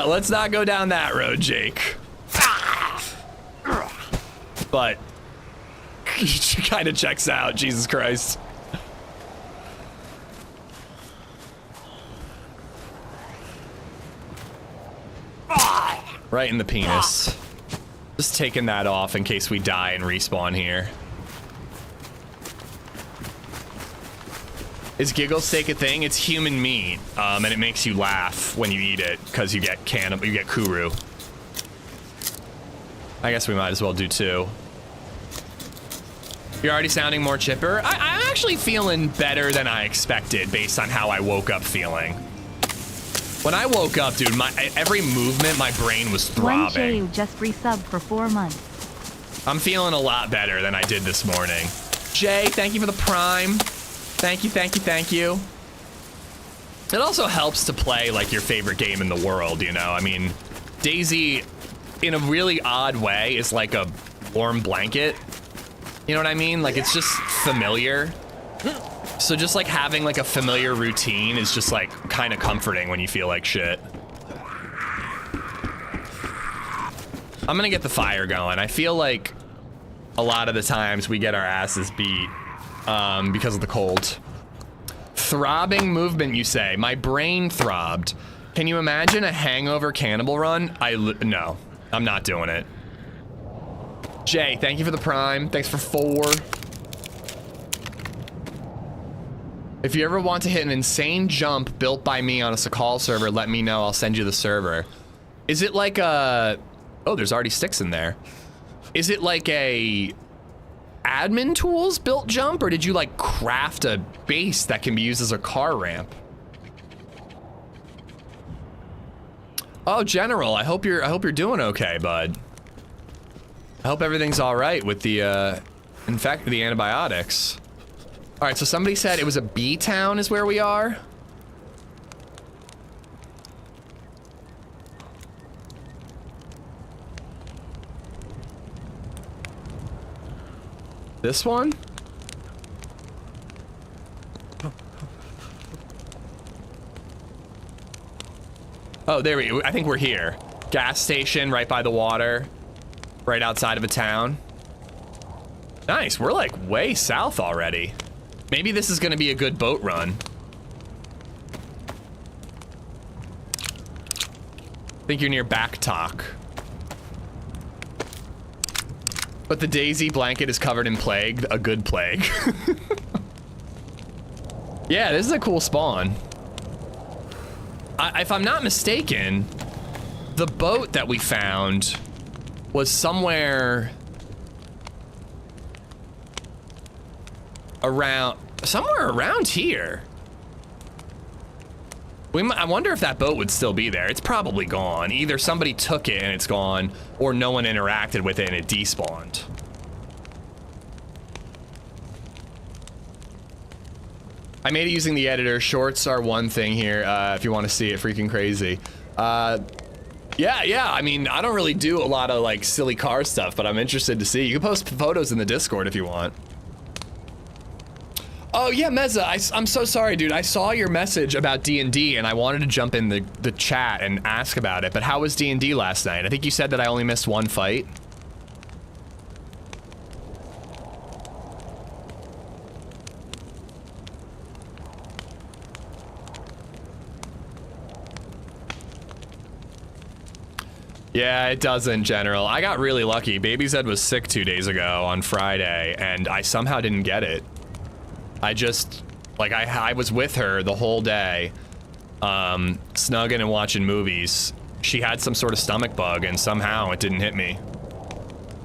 Let's not go down that road, Jake. But she kind of checks out, Jesus Christ. Right in the penis. Just taking that off in case we die and respawn here. Is giggle steak a thing? It's human meat, and it makes you laugh when you eat it because you get kuru. I guess we might as well do 2. You're already sounding more chipper. I'm actually feeling better than I expected based on how I woke up feeling. When I woke up, dude, every movement, my brain was throbbing. One just resubbed for 4 months. I'm feeling a lot better than I did this morning. Jay, thank you for the prime. Thank you, thank you, thank you. It also helps to play like your favorite game in the world, you know? I mean, DayZ, in a really odd way, is like a warm blanket. You know what I mean? Like, it's just familiar. So just like having like a familiar routine is just like kind of comforting when you feel like shit. I'm gonna get the fire going. I feel like a lot of the times we get our asses beat because of the cold. Throbbing movement, you say? My brain throbbed. Can you imagine a hangover cannibal run? No, I'm not doing it. Jay, thank you for the prime. Thanks for 4. If you ever want to hit an insane jump built by me on a Sakhal server, let me know. I'll send you the server. Is it like a... Oh, there's already sticks in there. Is it like a admin tools built jump, or did you like craft a base that can be used as a car ramp? Oh, General, I hope you're doing okay, bud. I hope everything's all right with the in fact, the antibiotics. All right, so somebody said it was a B town is where we are. This one? Oh, there we go. I think we're here. Gas station right by the water, right outside of a town. Nice, we're like way south already. Maybe this is gonna be a good boat run. I think you're near Backtalk. But the DayZ blanket is covered in plague, a good plague. Yeah, this is a cool spawn. If I'm not mistaken, the boat that we found was somewhere around here. I wonder if that boat would still be there. It's probably gone. Either somebody took it and it's gone, or no one interacted with it and it despawned. I made it using the editor. Shorts are one thing here, if you want to see it freaking crazy. Yeah, I mean, I don't really do a lot of like silly car stuff, but I'm interested to see. You can post photos in the Discord if you want. Oh yeah, Meza, I'm so sorry, dude. I saw your message about D&D and I wanted to jump in the chat and ask about it, but how was D&D last night? I think you said that I only missed one fight. Yeah, it doesn't, General. I got really lucky. BabyZed was sick 2 days ago on Friday, and I somehow didn't get it. I just, like, I was with her the whole day, snugging and watching movies. She had some sort of stomach bug, and somehow it didn't hit me.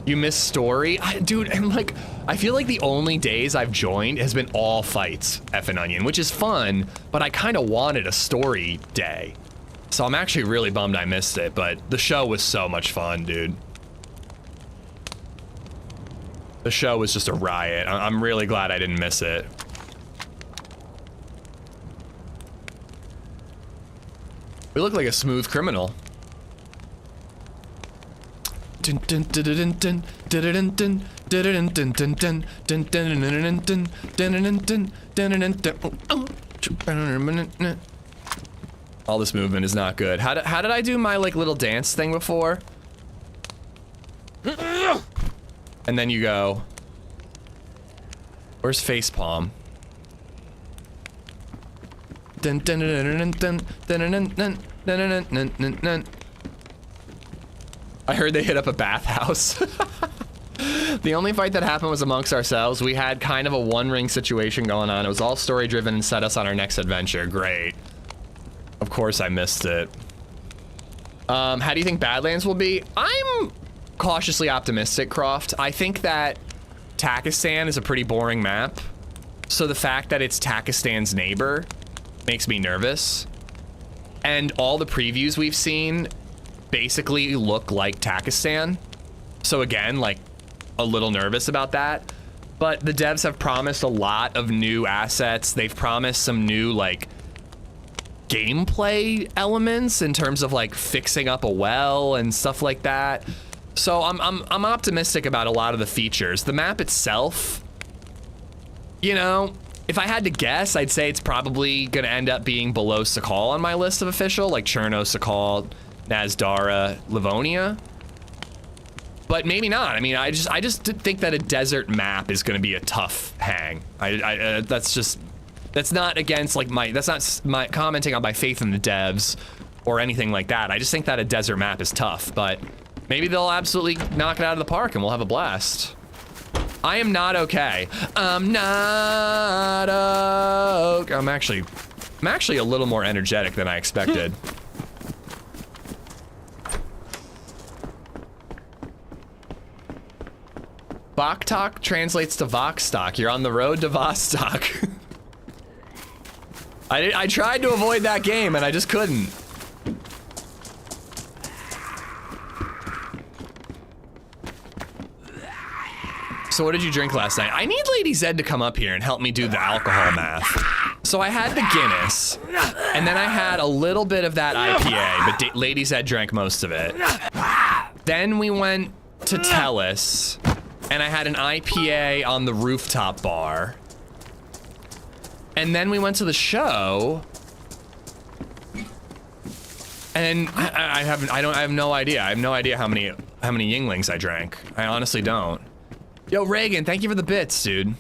You missed story? Dude, I'm like, I feel like the only days I've joined has been all fights, Effin' Onion, which is fun, but I kind of wanted a story day. So I'm actually really bummed I missed it, but the show was so much fun, dude. The show was just a riot. I'm really glad I didn't miss it. We look like a smooth criminal. All this movement is not good. How did I do my like little dance thing before? And then you go. Where's facepalm? I heard they hit up a bathhouse. The only fight that happened was amongst ourselves. We had kind of a one-ring situation going on. It was all story-driven and set us on our next adventure. Great. Of course I missed it. How do you think Badlands will be? I'm cautiously optimistic, Croft. I think that Takistan is a pretty boring map. So the fact that it's Takistan's neighbor makes me nervous. And all the previews we've seen basically look like Takistan. So again, like a little nervous about that. But the devs have promised a lot of new assets. They've promised some new like gameplay elements in terms of like fixing up a well and stuff like that. So I'm optimistic about a lot of the features. The map itself, you know, if I had to guess, I'd say it's probably gonna end up being below Sakhal on my list of official, like Cherno, Sakhal, Nazdara, Livonia. But maybe not. I mean, I just think that a desert map is gonna be a tough hang. That's not against like that's not my commenting on my faith in the devs or anything like that. I just think that a desert map is tough, but maybe they'll absolutely knock it out of the park and we'll have a blast. I am not okay. I'm not okay. I'm actually a little more energetic than I expected. Voktok translates to Voxstock. You're on the road to Vostok. I tried to avoid that game and I just couldn't. So what did you drink last night? I need LadyZed to come up here and help me do the alcohol math. So I had the Guinness, and then I had a little bit of that IPA, but LadyZed drank most of it. Then we went to Tellus, and I had an IPA on the rooftop bar. And then we went to the show, and I have no idea. I have no idea how many Yinglings I drank. I honestly don't. Yo, Reagan, thank you for the bits, dude.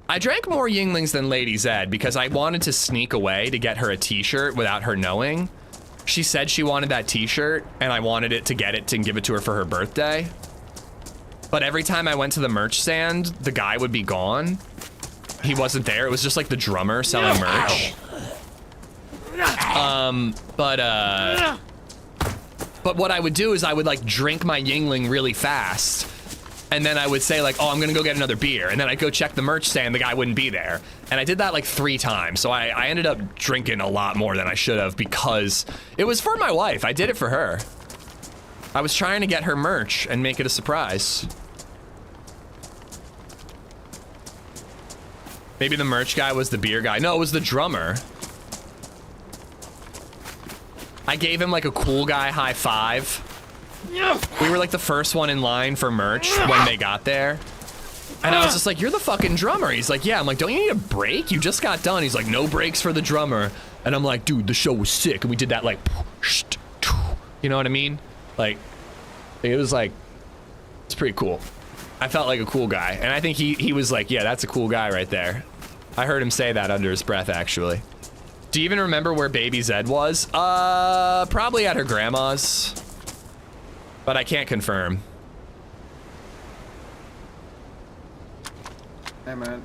I drank more Yinglings than LadyZed because I wanted to sneak away to get her a t-shirt without her knowing. She said she wanted that t-shirt, and I wanted to get it and give it to her for her birthday. But every time I went to the merch stand, the guy would be gone. He wasn't there. It was just like the drummer selling merch. But what I would do is I would like drink my Yingling really fast. And then I would say like, oh, I'm gonna go get another beer. And then I'd go check the merch stand, the guy wouldn't be there. And I did that like 3 times. So I ended up drinking a lot more than I should have because it was for my wife. I did it for her. I was trying to get her merch and make it a surprise. Maybe the merch guy was the beer guy. No, it was the drummer. I gave him like a cool guy high five. We were like the first one in line for merch when they got there. And I was just like, you're the fucking drummer. He's like, yeah. I'm like, don't you need a break? You just got done. He's like, no breaks for the drummer. And I'm like, dude, the show was sick. And we did that like, you know what I mean? Like, it was like, it's pretty cool. I felt like a cool guy. And I think he was like, yeah, that's a cool guy right there. I heard him say that under his breath, actually. Do you even remember where BabyZed was? Probably at her grandma's. but I can't confirm. Hey, man.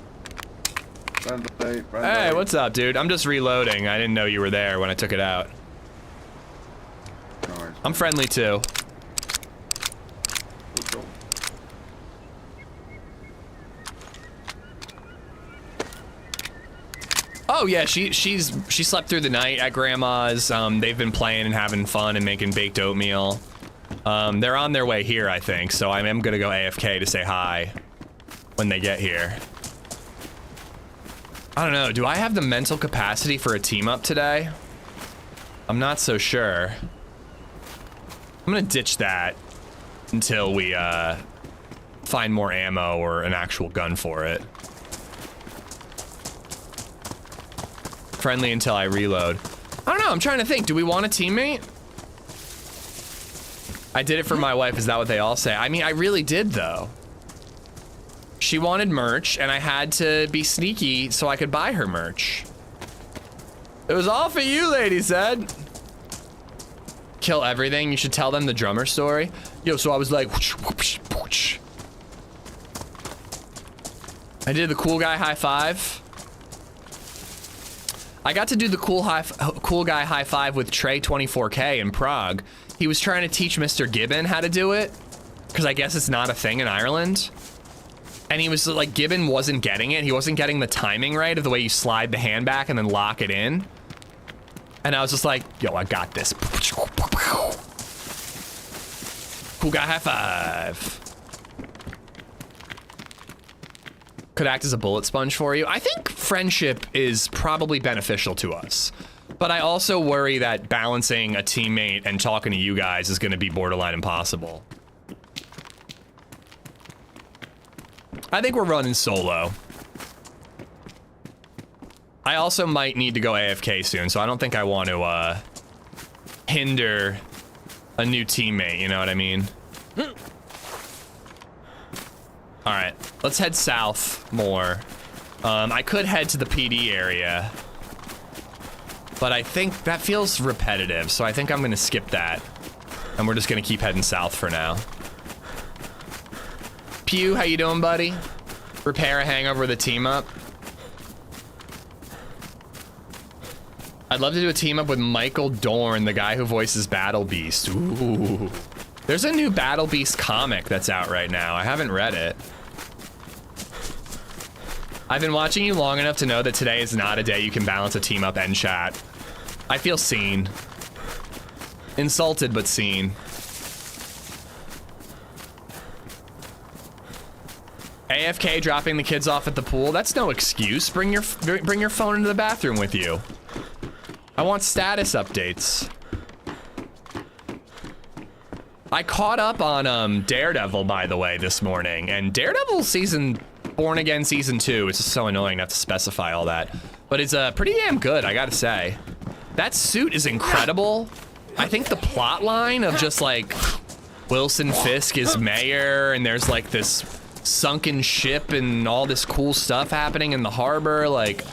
Run late, run Hey, late. what's up, dude? I'm just reloading. I didn't know you were there when I took it out. No worries. I'm friendly too. Cool. Oh yeah, she slept through the night at grandma's. They've been playing and having fun and making baked oatmeal. They're on their way here, I think, so I am gonna go AFK to say hi when they get here. I don't know, do I have the mental capacity for a team up today? I'm not so sure. I'm gonna ditch that until we find more ammo or an actual gun for it. Friendly until I reload. I don't know, I'm trying to think. Do we want a teammate? I did it for my wife. Is that what they all say? I mean, I really did though. She wanted merch and I had to be sneaky so I could buy her merch. It was all for you, LadyZed. Kill everything. You should tell them the drummer story. Yo, so I was like, whoosh, whoosh, whoosh. I did the cool guy high five. I got to do the cool guy high five with Trey 24K in Prague. He was trying to teach Mr. Gibbon how to do it, because I guess it's not a thing in Ireland. And he was like, Gibbon wasn't getting it. He wasn't getting the timing right of the way you slide the hand back and then lock it in. And I was just like, yo, I got this. Cool guy high five. Could act as a bullet sponge for you. I think friendship is probably beneficial to us, but I also worry that balancing a teammate and talking to you guys is going to be borderline impossible. I think we're running solo. I also might need to go AFK soon, so I don't think I want to hinder a new teammate, you know what I mean? All right, let's head south more. I could head to the PD area, but I think that feels repetitive, so I think I'm gonna skip that. And we're just gonna keep heading south for now. Pew, how you doing, buddy? Repair a hangover with a team up. I'd love to do a team up with Michael Dorn, the guy who voices Battle Beast. Ooh. There's a new Battle Beast comic that's out right now. I haven't read it. I've been watching you long enough to know that today is not a day you can balance a team up and chat. I feel seen. Insulted, but seen. AFK dropping the kids off at the pool. That's no excuse. Bring your phone into the bathroom with you. I want status updates. I caught up on Daredevil, by the way, this morning, and Daredevil Born Again season 2. It's just so annoying to have to specify all that, but it's pretty damn good, I gotta say. That suit is incredible. I think the plot line of just like Wilson Fisk is mayor and there's like this sunken ship and all this cool stuff happening in the harbor, like,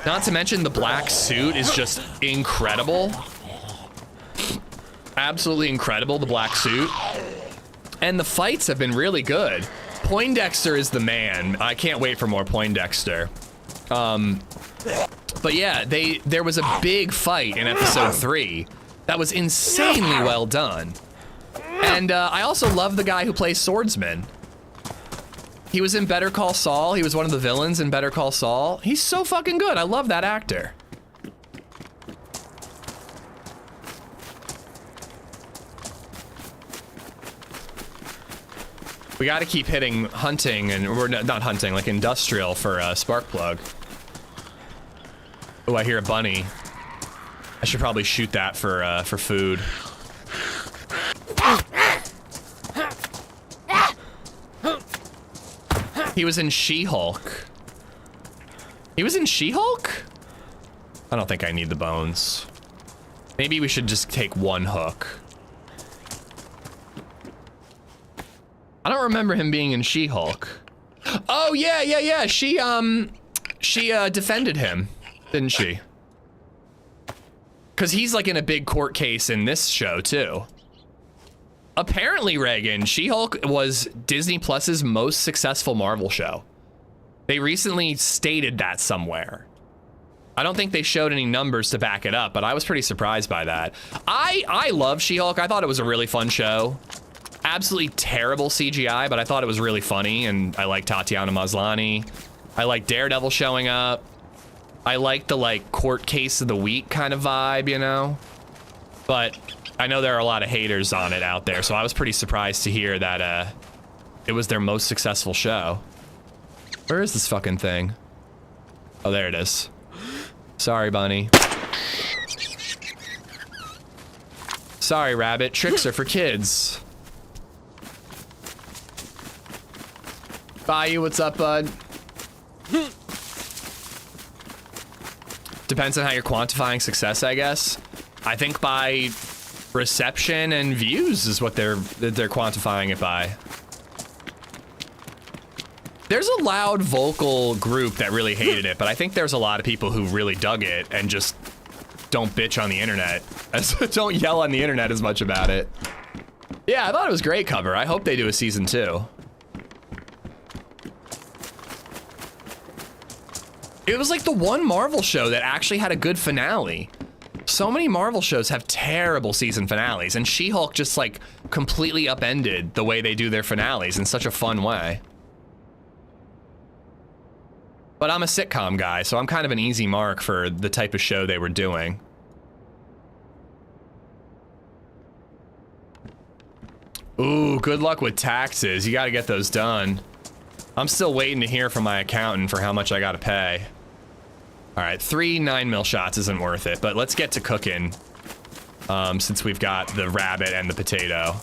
not to mention the black suit is just incredible. Absolutely incredible, the black suit. And the fights have been really good. Poindexter is the man. I can't wait for more Poindexter. But yeah, there was a big fight in episode 3 that was insanely well done. And I also love the guy who plays Swordsman. He was in Better Call Saul. He was one of the villains in Better Call Saul. He's so fucking good. I love that actor. We got to keep hitting hunting, and we're not hunting, like industrial for Sparkplug. Oh, I hear a bunny. I should probably shoot that for food. He was in She-Hulk. He was in She-Hulk? I don't think I need the bones. Maybe we should just take one hook. I don't remember him being in She-Hulk. Oh, yeah. She defended him, didn't she? Because he's like in a big court case in this show, too. apparently, Reagan, She-Hulk was Disney Plus's most successful Marvel show. They recently stated that somewhere. I don't think they showed any numbers to back it up, but I was pretty surprised by that. I love She-Hulk. I thought it was a really fun show. Absolutely terrible CGI, but I thought it was really funny, and I like Tatiana Maslany. I like Daredevil showing up. I like the like court case of the week kind of vibe, you know? But I know there are a lot of haters on it out there, so I was pretty surprised to hear that it was their most successful show. Where is this fucking thing? Oh, there it is. Sorry, Bunny. Sorry, Rabbit. Tricks are for kids. Bayou, what's up, bud? Depends on how you're quantifying success, I guess. I think by reception and views is what they're quantifying it by. There's a loud vocal group that really hated it, but I think there's a lot of people who really dug it and just don't bitch on the internet. Don't yell on the internet as much about it. Yeah, I thought it was a great cover. I hope they do a season 2. It was like the one Marvel show that actually had a good finale. So many Marvel shows have terrible season finales, and She-Hulk just like completely upended the way they do their finales in such a fun way. But I'm a sitcom guy, so I'm kind of an easy mark for the type of show they were doing. Ooh, good luck with taxes. You gotta get those done. I'm still waiting to hear from my accountant for how much I gotta pay. All right, 3 9mm shots isn't worth it, but let's get to cooking since we've got the rabbit and the potato.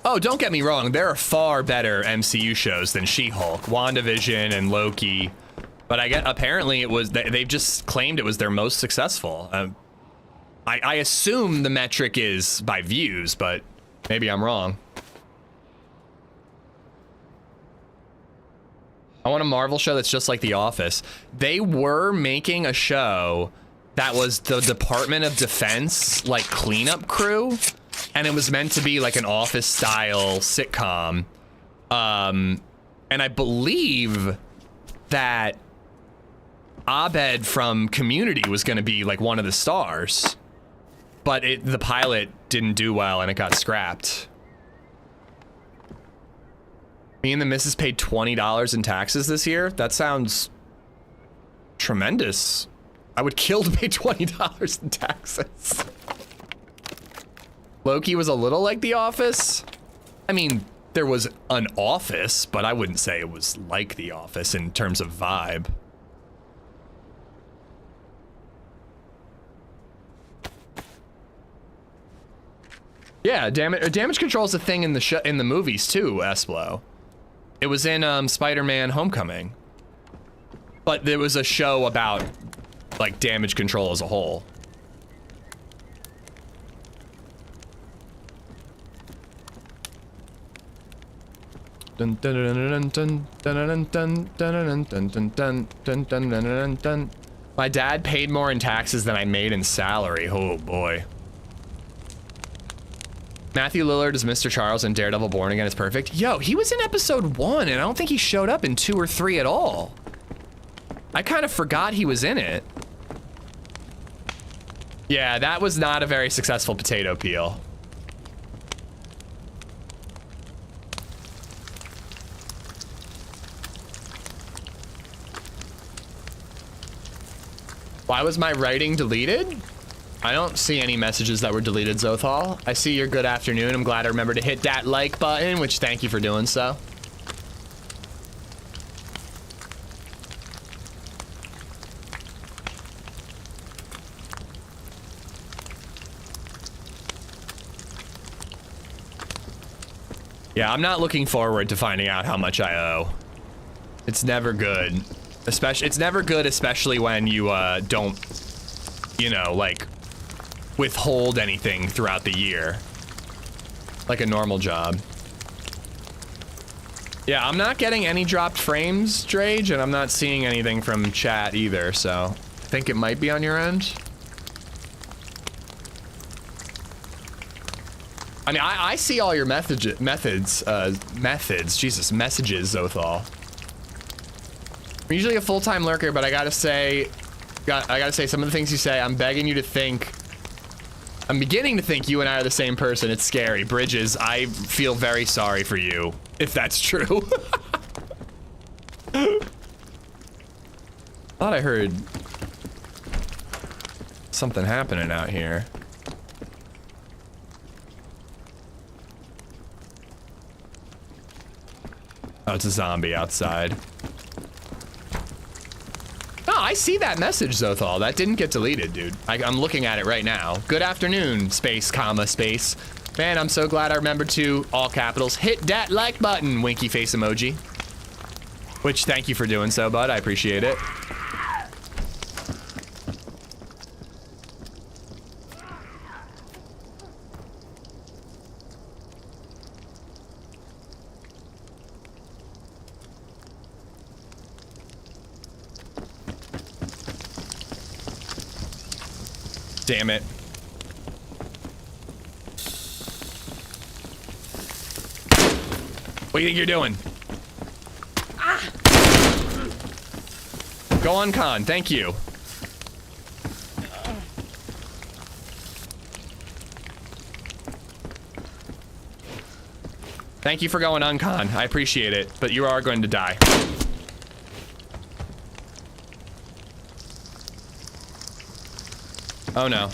Oh, don't get me wrong. There are far better MCU shows than She-Hulk, WandaVision, and Loki. But apparently it was, they've just claimed it was their most successful. I assume the metric is by views, but maybe I'm wrong. I want a Marvel show that's just like The Office. They were making a show that was the Department of Defense, like, cleanup crew. And it was meant to be like an Office-style sitcom. And I believe that Abed from Community was going to be like one of the stars. But the pilot didn't do well and it got scrapped. Me and the missus paid $20 in taxes this year? That sounds tremendous. I would kill to pay $20 in taxes. Loki was a little like The Office. I mean, there was an office, but I wouldn't say it was like The Office in terms of vibe. Yeah, damage control is a thing in the movies too, Esplo. It was in Spider-Man Homecoming. But there was a show about like damage control as a whole. My dad paid more in taxes than I made in salary. Oh boy. Matthew Lillard as Mr. Charles in Daredevil Born Again is perfect. Yo, he was in episode 1 and I don't think he showed up in 2 or 3 at all. I kind of forgot he was in it. Yeah, that was not a very successful potato peel. Why was my writing deleted? I don't see any messages that were deleted, Zothal. I see your good afternoon. I'm glad I remembered to hit that like button, which thank you for doing so. Yeah, I'm not looking forward to finding out how much I owe. It's never good. It's never good, especially when you don't, you know, like, withhold anything throughout the year. Like a normal job. Yeah, I'm not getting any dropped frames, Drage, and I'm not seeing anything from chat either, so think it might be on your end. I mean, I see all your messages, Zothal. I'm usually a full-time lurker, but I gotta say some of the things you say, I'm begging you to think. I'm beginning to think you and I are the same person. It's scary. Bridges, I feel very sorry for you, if that's true. Thought I heard something happening out here. Oh, it's a zombie outside. Oh, I see that message, Zothal. That didn't get deleted, dude. I'm looking at it right now. Good afternoon, space, comma, space. Man, I'm so glad I remembered to, all capitals, hit that like button, winky face emoji. Which, thank you for doing so, bud. I appreciate it. Damn it. What do you think you're doing? Ah. Go on con, thank you. Thank you for going on con, I appreciate it, but you are going to die. Oh no.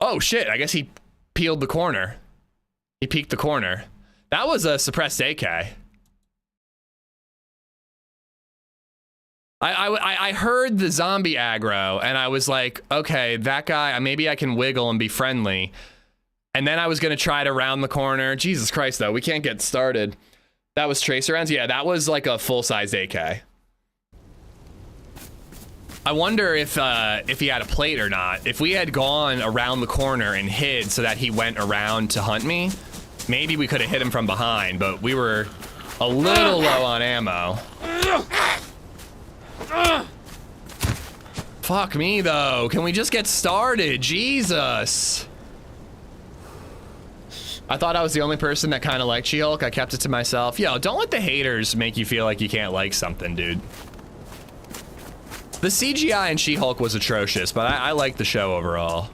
Oh shit, I guess he peeled the corner. He peeked the corner. That was a suppressed AK. I heard the zombie aggro and I was like, okay, that guy, maybe I can wiggle and be friendly. And then I was gonna try to round the corner. Jesus Christ though, we can't get started. That was tracer rounds? Yeah, that was like a full-sized AK. I wonder if he had a plate or not. If we had gone around the corner and hid so that he went around to hunt me, maybe we could have hit him from behind, but we were a little low on ammo. Fuck me though, can we just get started? Jesus. I thought I was the only person that kind of liked She-Hulk. I kept it to myself. Yo, don't let the haters make you feel like you can't like something, dude. The CGI in She-Hulk was atrocious, but I like the show overall.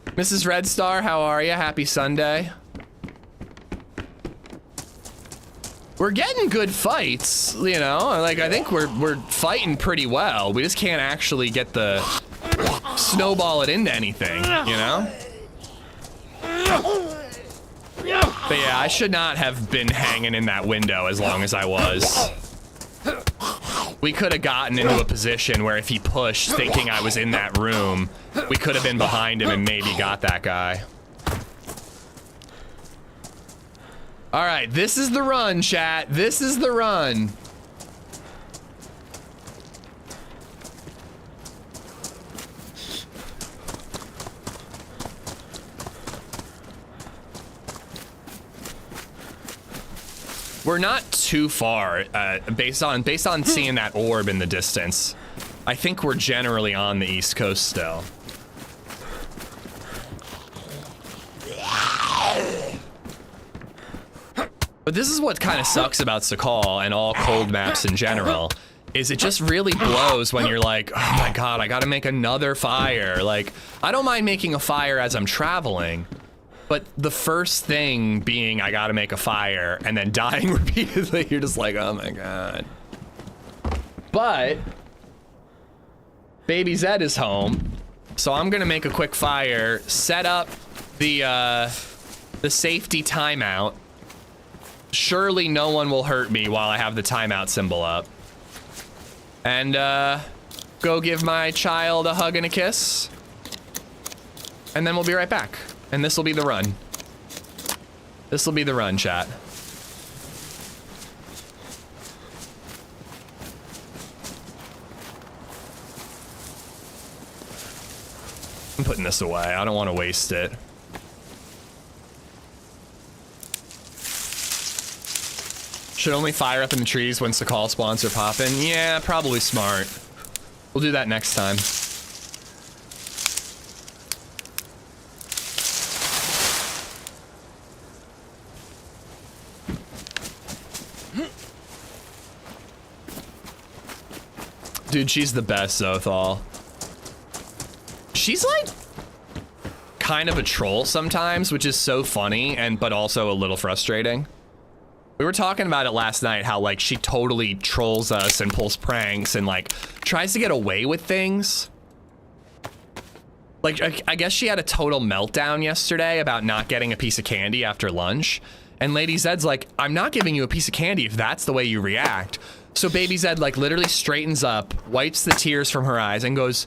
Mrs. Red Star, how are you? Happy Sunday. We're getting good fights, you know? Like, I think we're fighting pretty well. We just can't actually get the snowball it into anything, you know? But yeah, I should not have been hanging in that window as long as I was. We could have gotten into a position where if he pushed thinking I was in that room, we could have been behind him and maybe got that guy. All right, this is the run, chat. This is the run. We're not too far, based on seeing that orb in the distance. I think we're generally on the East Coast still. But this is what kind of sucks about Sakhal and all cold maps in general, is it just really blows when you're like, oh my god, I gotta make another fire. Like, I don't mind making a fire as I'm traveling, but the first thing being I gotta make a fire and then dying repeatedly, you're just like, oh my god. But BabyZed is home, so I'm gonna make a quick fire, set up the safety timeout. Surely no one will hurt me while I have the timeout symbol up. And go give my child a hug and a kiss. And then we'll be right back. And this will be the run. This will be the run, chat. I'm putting this away. I don't want to waste it. Should only fire up in the trees when Sakhal spawns are popping. Yeah, probably smart. We'll do that next time. Dude, she's the best, Zothal. She's like kind of a troll sometimes, which is so funny but also a little frustrating. We were talking about it last night, how like she totally trolls us and pulls pranks and like tries to get away with things. Like I guess she had a total meltdown yesterday about not getting a piece of candy after lunch. And LadyZed's like, I'm not giving you a piece of candy if that's the way you react. So BabyZed like literally straightens up, wipes the tears from her eyes and goes,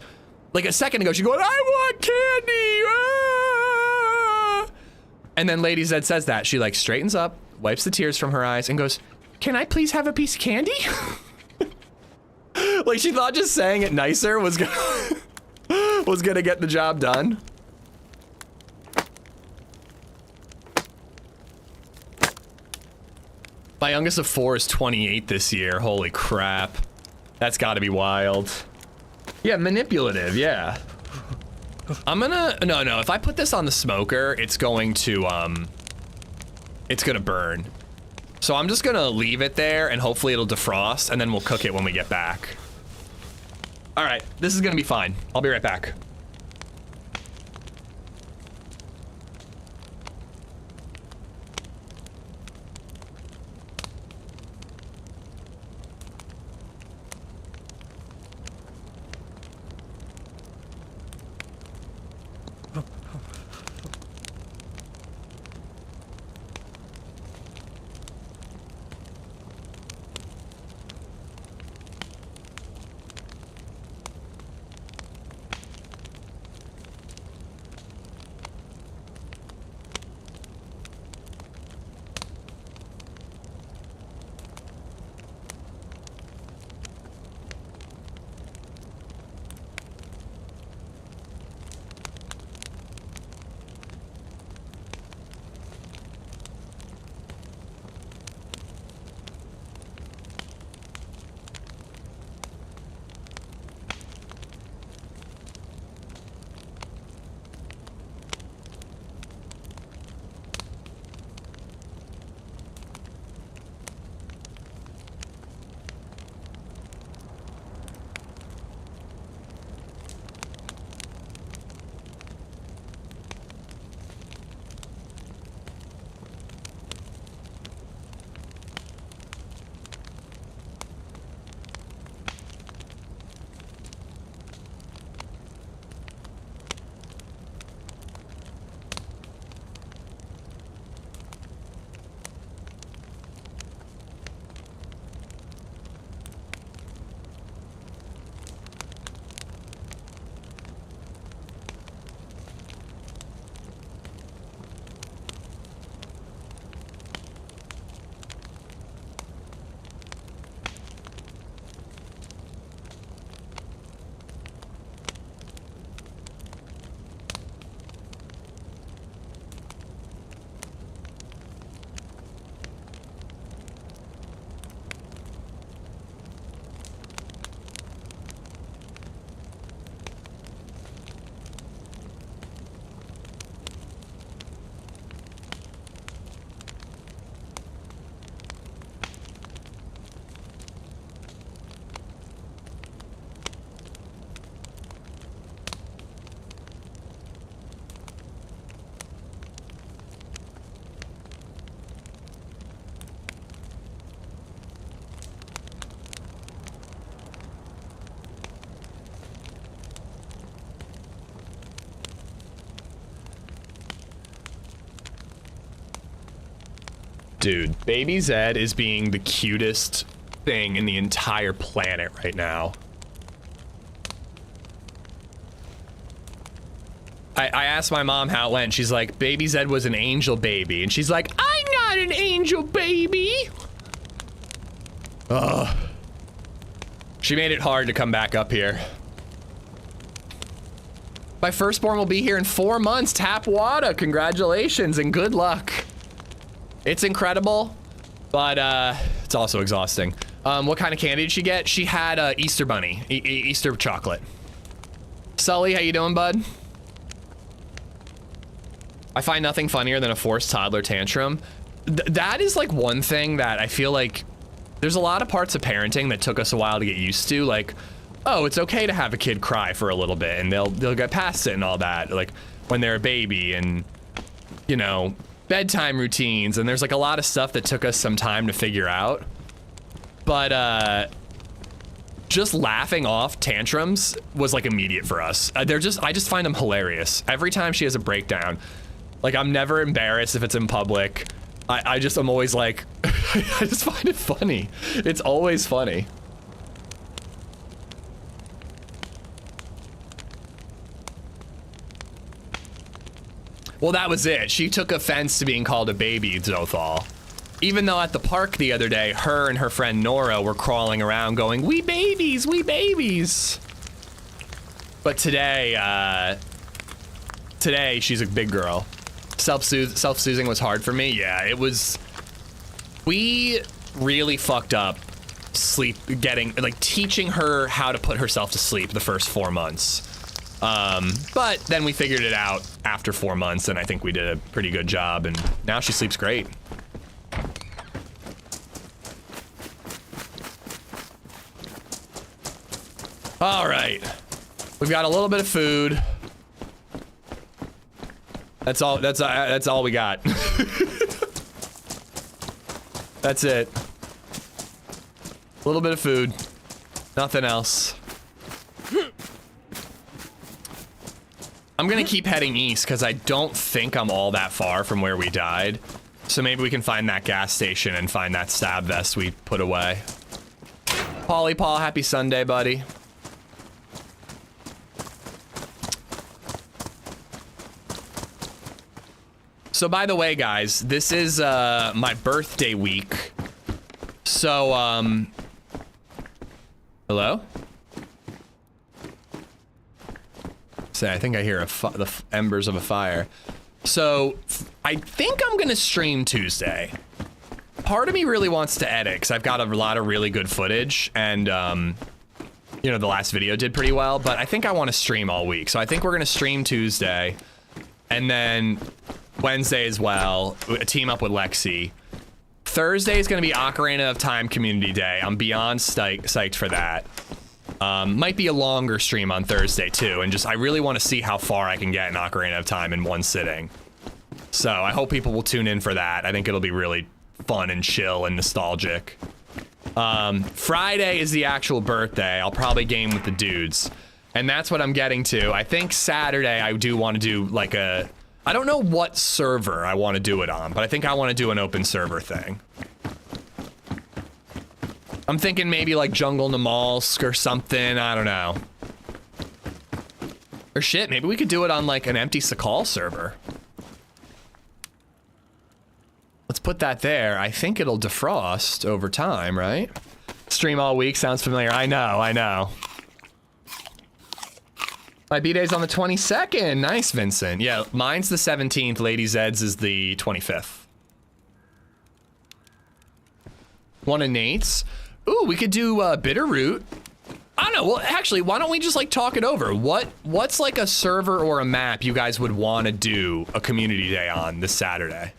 like a second ago, she goes, I want candy! Ah! And then LadyZed says that. She like straightens up, wipes the tears from her eyes and goes, can I please have a piece of candy? Like she thought just saying it nicer was gonna get the job done. My youngest of 4 is 28 this year. Holy crap. That's gotta be wild. Yeah, manipulative, yeah. I'm gonna, no, if I put this on the smoker, it's going to burn. So I'm just gonna leave it there and hopefully it'll defrost and then we'll cook it when we get back. All right, this is gonna be fine. I'll be right back. Dude, BabyZed is being the cutest thing in the entire planet right now. I asked my mom how it went. She's like, BabyZed was an angel baby. And she's like, I'm not an angel baby. Ugh. She made it hard to come back up here. My firstborn will be here in 4 months. Tapwada, congratulations and good luck. It's incredible, but it's also exhausting. What kind of candy did she get? She had Easter bunny, Easter chocolate. Sully, how you doing, bud? I find nothing funnier than a forced toddler tantrum. That is like one thing that I feel like there's a lot of parts of parenting that took us a while to get used to. Like, oh, it's okay to have a kid cry for a little bit and they'll get past it and all that. Like when they're a baby and, you know, bedtime routines. And there's like a lot of stuff that took us some time to figure out. But just laughing off tantrums was like immediate for us. I just find them hilarious. Every time she has a breakdown, like I'm never embarrassed if it's in public. I'm always like, I just find it funny. It's always funny. Well, that was it. She took offense to being called a baby, Zothal. Even though at the park the other day, her and her friend Nora were crawling around going, we babies, we babies. But today she's a big girl. Self-soothing was hard for me. Yeah, it was. We really fucked up teaching her how to put herself to sleep the first 4 months. But then we figured it out after 4 months, and I think we did a pretty good job, and now she sleeps great. All right, we've got a little bit of food. That's all we got. That's it. A little bit of food, nothing else. I'm gonna keep heading east because I don't think I'm all that far from where we died. So maybe we can find that gas station and find that stab vest we put away. Polly Paul, happy Sunday, buddy. So by the way, guys, this is my birthday week. So hello? Say, I think I hear the embers of a fire. So I think I'm gonna stream Tuesday. Part of me really wants to edit because I've got a lot of really good footage, and you know, the last video did pretty well, but I think I want to stream all week. So I think we're gonna stream Tuesday, and then Wednesday as well, team up with Lexi. Thursday is gonna be Ocarina of Time Community Day. I'm beyond psyched for that. Might be a longer stream on Thursday too, and I really want to see how far I can get in Ocarina of Time in one sitting. So I hope people will tune in for that. I think it'll be really fun and chill and nostalgic. Friday is the actual birthday. I'll probably game with the dudes, and that's what I'm getting to. I think Saturday I do want to do like I don't know what server I want to do it on, but I think I want to do an open server thing. I'm thinking maybe like Jungle Namalsk or something, I don't know. Or shit, maybe we could do it on like an empty Sakhal server. Let's put that there. I think it'll defrost over time, right? Stream all week, sounds familiar. I know. My B-day's on the 22nd. Nice, Vincent. Yeah, mine's the 17th. LadyZed's is the 25th. One of Nate's. Ooh, we could do Bitterroot. I don't know. Well, actually, why don't we just like talk it over? What's like a server or a map you guys would want to do a community day on this Saturday?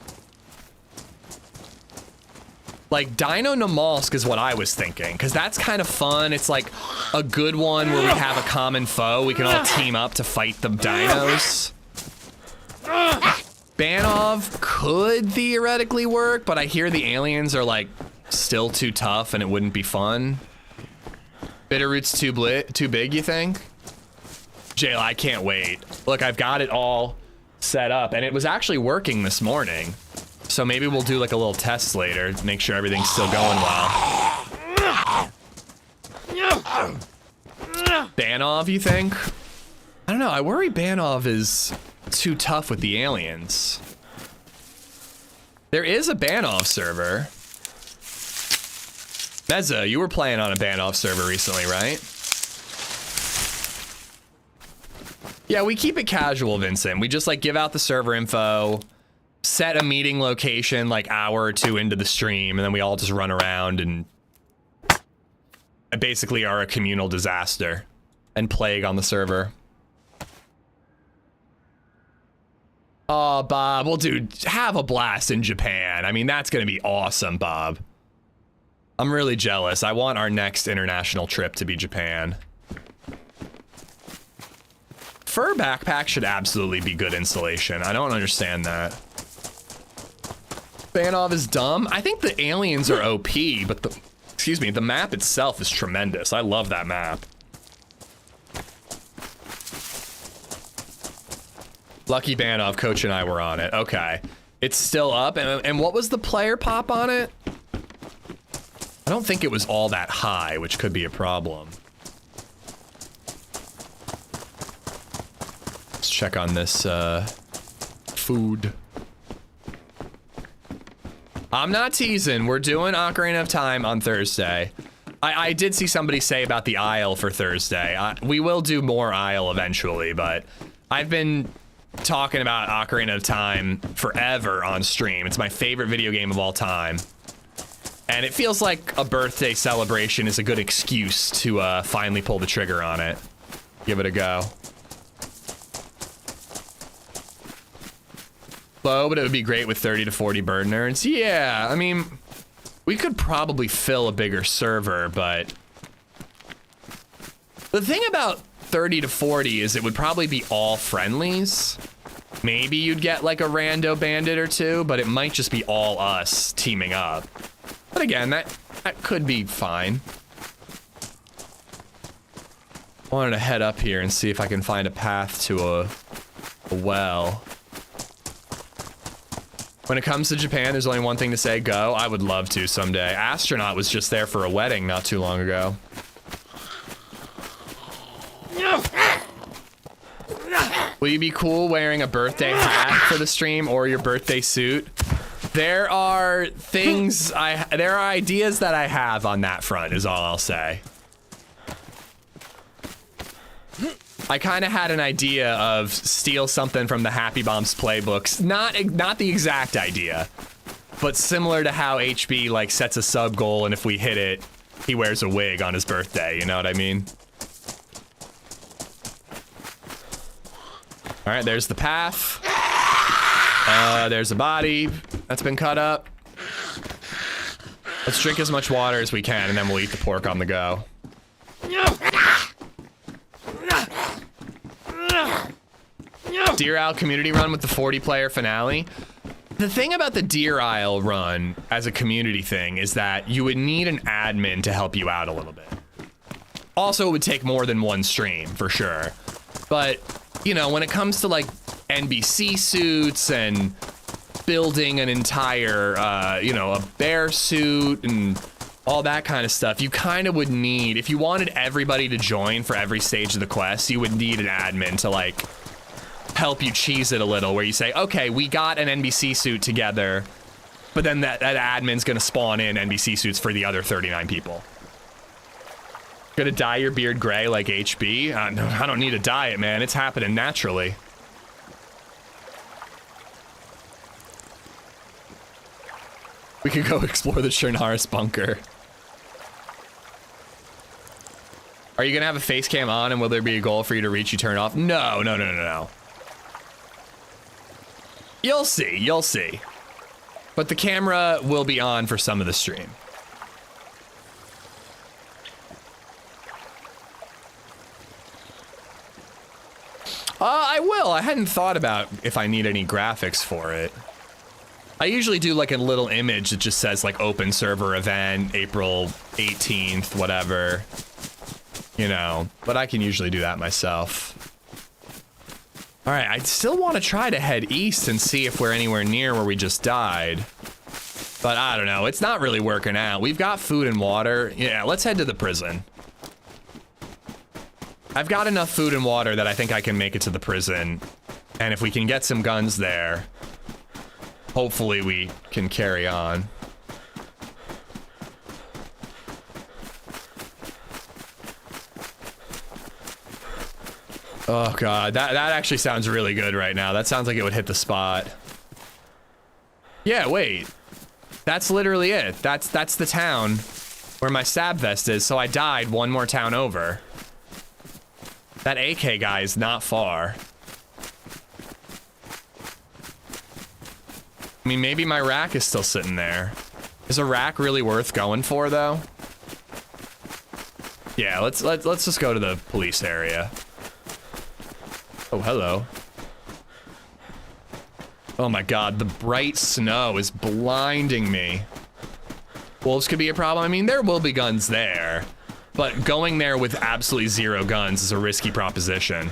Like Dino Namalsk is what I was thinking, because that's kind of fun. It's like a good one where we have a common foe. We can all team up to fight the dinos. Banov could theoretically work, but I hear the aliens are like still too tough and it wouldn't be fun. Bitterroot's too big, you think? Jail, I can't wait. Look, I've got it all set up, and it was actually working this morning. So maybe we'll do like a little test later to make sure everything's still going well. Banov, you think? I don't know, I worry Banov is too tough with the aliens. There is a Banov server. Meza, you were playing on a Banov server recently, right? Yeah, we keep it casual, Vincent. We just like give out the server info, set a meeting location like hour or two into the stream, and then we all just run around and basically are a communal disaster and plague on the server. Oh, Bob, well, dude, have a blast in Japan. I mean, that's gonna be awesome, Bob. I'm really jealous. I want our next international trip to be Japan. Fur backpack should absolutely be good insulation. I don't understand that. Banov is dumb. I think the aliens are OP, but the map itself is tremendous. I love that map. Lucky Banov, Coach and I were on it. Okay. It's still up. And what was the player pop on it? I don't think it was all that high, which could be a problem. Let's check on this food. I'm not teasing. We're doing Ocarina of Time on Thursday. I did see somebody say about the Isle for Thursday. We will do more Isle eventually, but I've been talking about Ocarina of Time forever on stream. It's my favorite video game of all time. And it feels like a birthday celebration is a good excuse to finally pull the trigger on it. Give it a go. Low, but it would be great with 30 to 40 bird nerds. Yeah, I mean, we could probably fill a bigger server, but the thing about 30 to 40 is it would probably be all friendlies. Maybe you'd get like a rando bandit or two, but it might just be all us teaming up. But again, that could be fine. I wanted to head up here and see if I can find a path to a well. When it comes to Japan, there's only one thing to say, go. I would love to someday. Astronaut was just there for a wedding not too long ago. Will you be cool wearing a birthday hat for the stream or your birthday suit? There are things there are ideas that I have on that front is all I'll say. I kind of had an idea of steal something from the Happy Bombs playbooks. Not the exact idea, but similar to how HB like sets a sub goal and if we hit it, he wears a wig on his birthday, you know what I mean? All right, there's the path. There's a body that's been cut up. Let's drink as much water as we can and then we'll eat the pork on the go. Deer Isle community run with the 40-player finale. The thing about the Deer Isle run as a community thing is that you would need an admin to help you out a little bit. Also, it would take more than one stream, for sure. But, you know, when it comes to, like, NBC suits and building an entire, you know, a bear suit and all that kind of stuff, you kind of would need, if you wanted everybody to join for every stage of the quest, you would need an admin to, like, help you cheese it a little, where you say, okay, we got an NBC suit together, but then that admin's gonna spawn in NBC suits for the other 39 people. Gonna dye your beard gray like HB? No, I don't need to dye it, man. It's happening naturally. We could go explore the Chernharis bunker. Are you gonna have a face cam on and will there be a goal for you to reach you turn off? No, no, no, no, no. You'll see, you'll see. But the camera will be on for some of the stream. I will. I hadn't thought about if I need any graphics for it. I usually do like a little image that just says like open server event, April 18th, whatever. You know, but I can usually do that myself. All right, I still want to try to head east and see if we're anywhere near where we just died. But I don't know, it's not really working out. We've got food and water. Yeah, let's head to the prison. I've got enough food and water that I think I can make it to the prison. And if we can get some guns there, hopefully we can carry on. Oh God, that actually sounds really good right now. That sounds like it would hit the spot. Yeah, wait. That's literally it. That's the town where my stab vest is, so I died one more town over. That AK guy is not far. I mean, maybe my rack is still sitting there. Is a rack really worth going for, though? Yeah, let's just go to the police area. Oh, hello. Oh my god, the bright snow is blinding me. Wolves could be a problem. I mean, there will be guns there, but going there with absolutely zero guns is a risky proposition.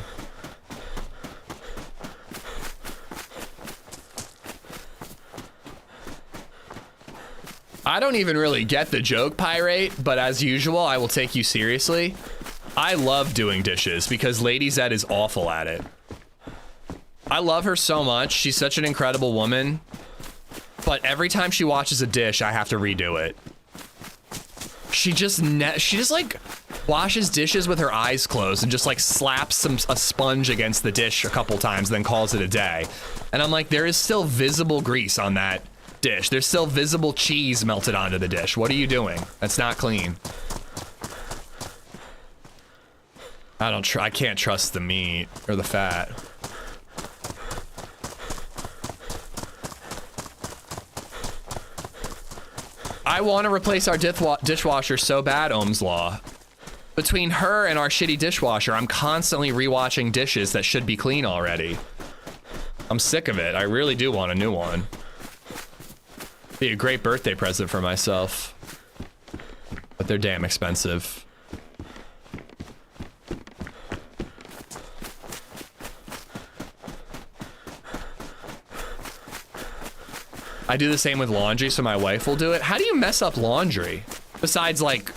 I don't even really get the joke, Pirate, but as usual, I will take you seriously. I love doing dishes because LadyZed is awful at it. I love her so much. She's such an incredible woman. But every time she watches a dish, I have to redo it. She just like washes dishes with her eyes closed and just like slaps a sponge against the dish a couple times, then calls it a day. And I'm like, there is still visible grease on that dish. There's still visible cheese melted onto the dish. What are you doing? That's not clean. I can't trust the meat or the fat. I want to replace our dishwasher so bad, Ohm's Law. Between her and our shitty dishwasher, I'm constantly rewashing dishes that should be clean already. I'm sick of it. I really do want a new one. Be a great birthday present for myself. But they're damn expensive. I do the same with laundry, so my wife will do it. How do you mess up laundry? Besides, like,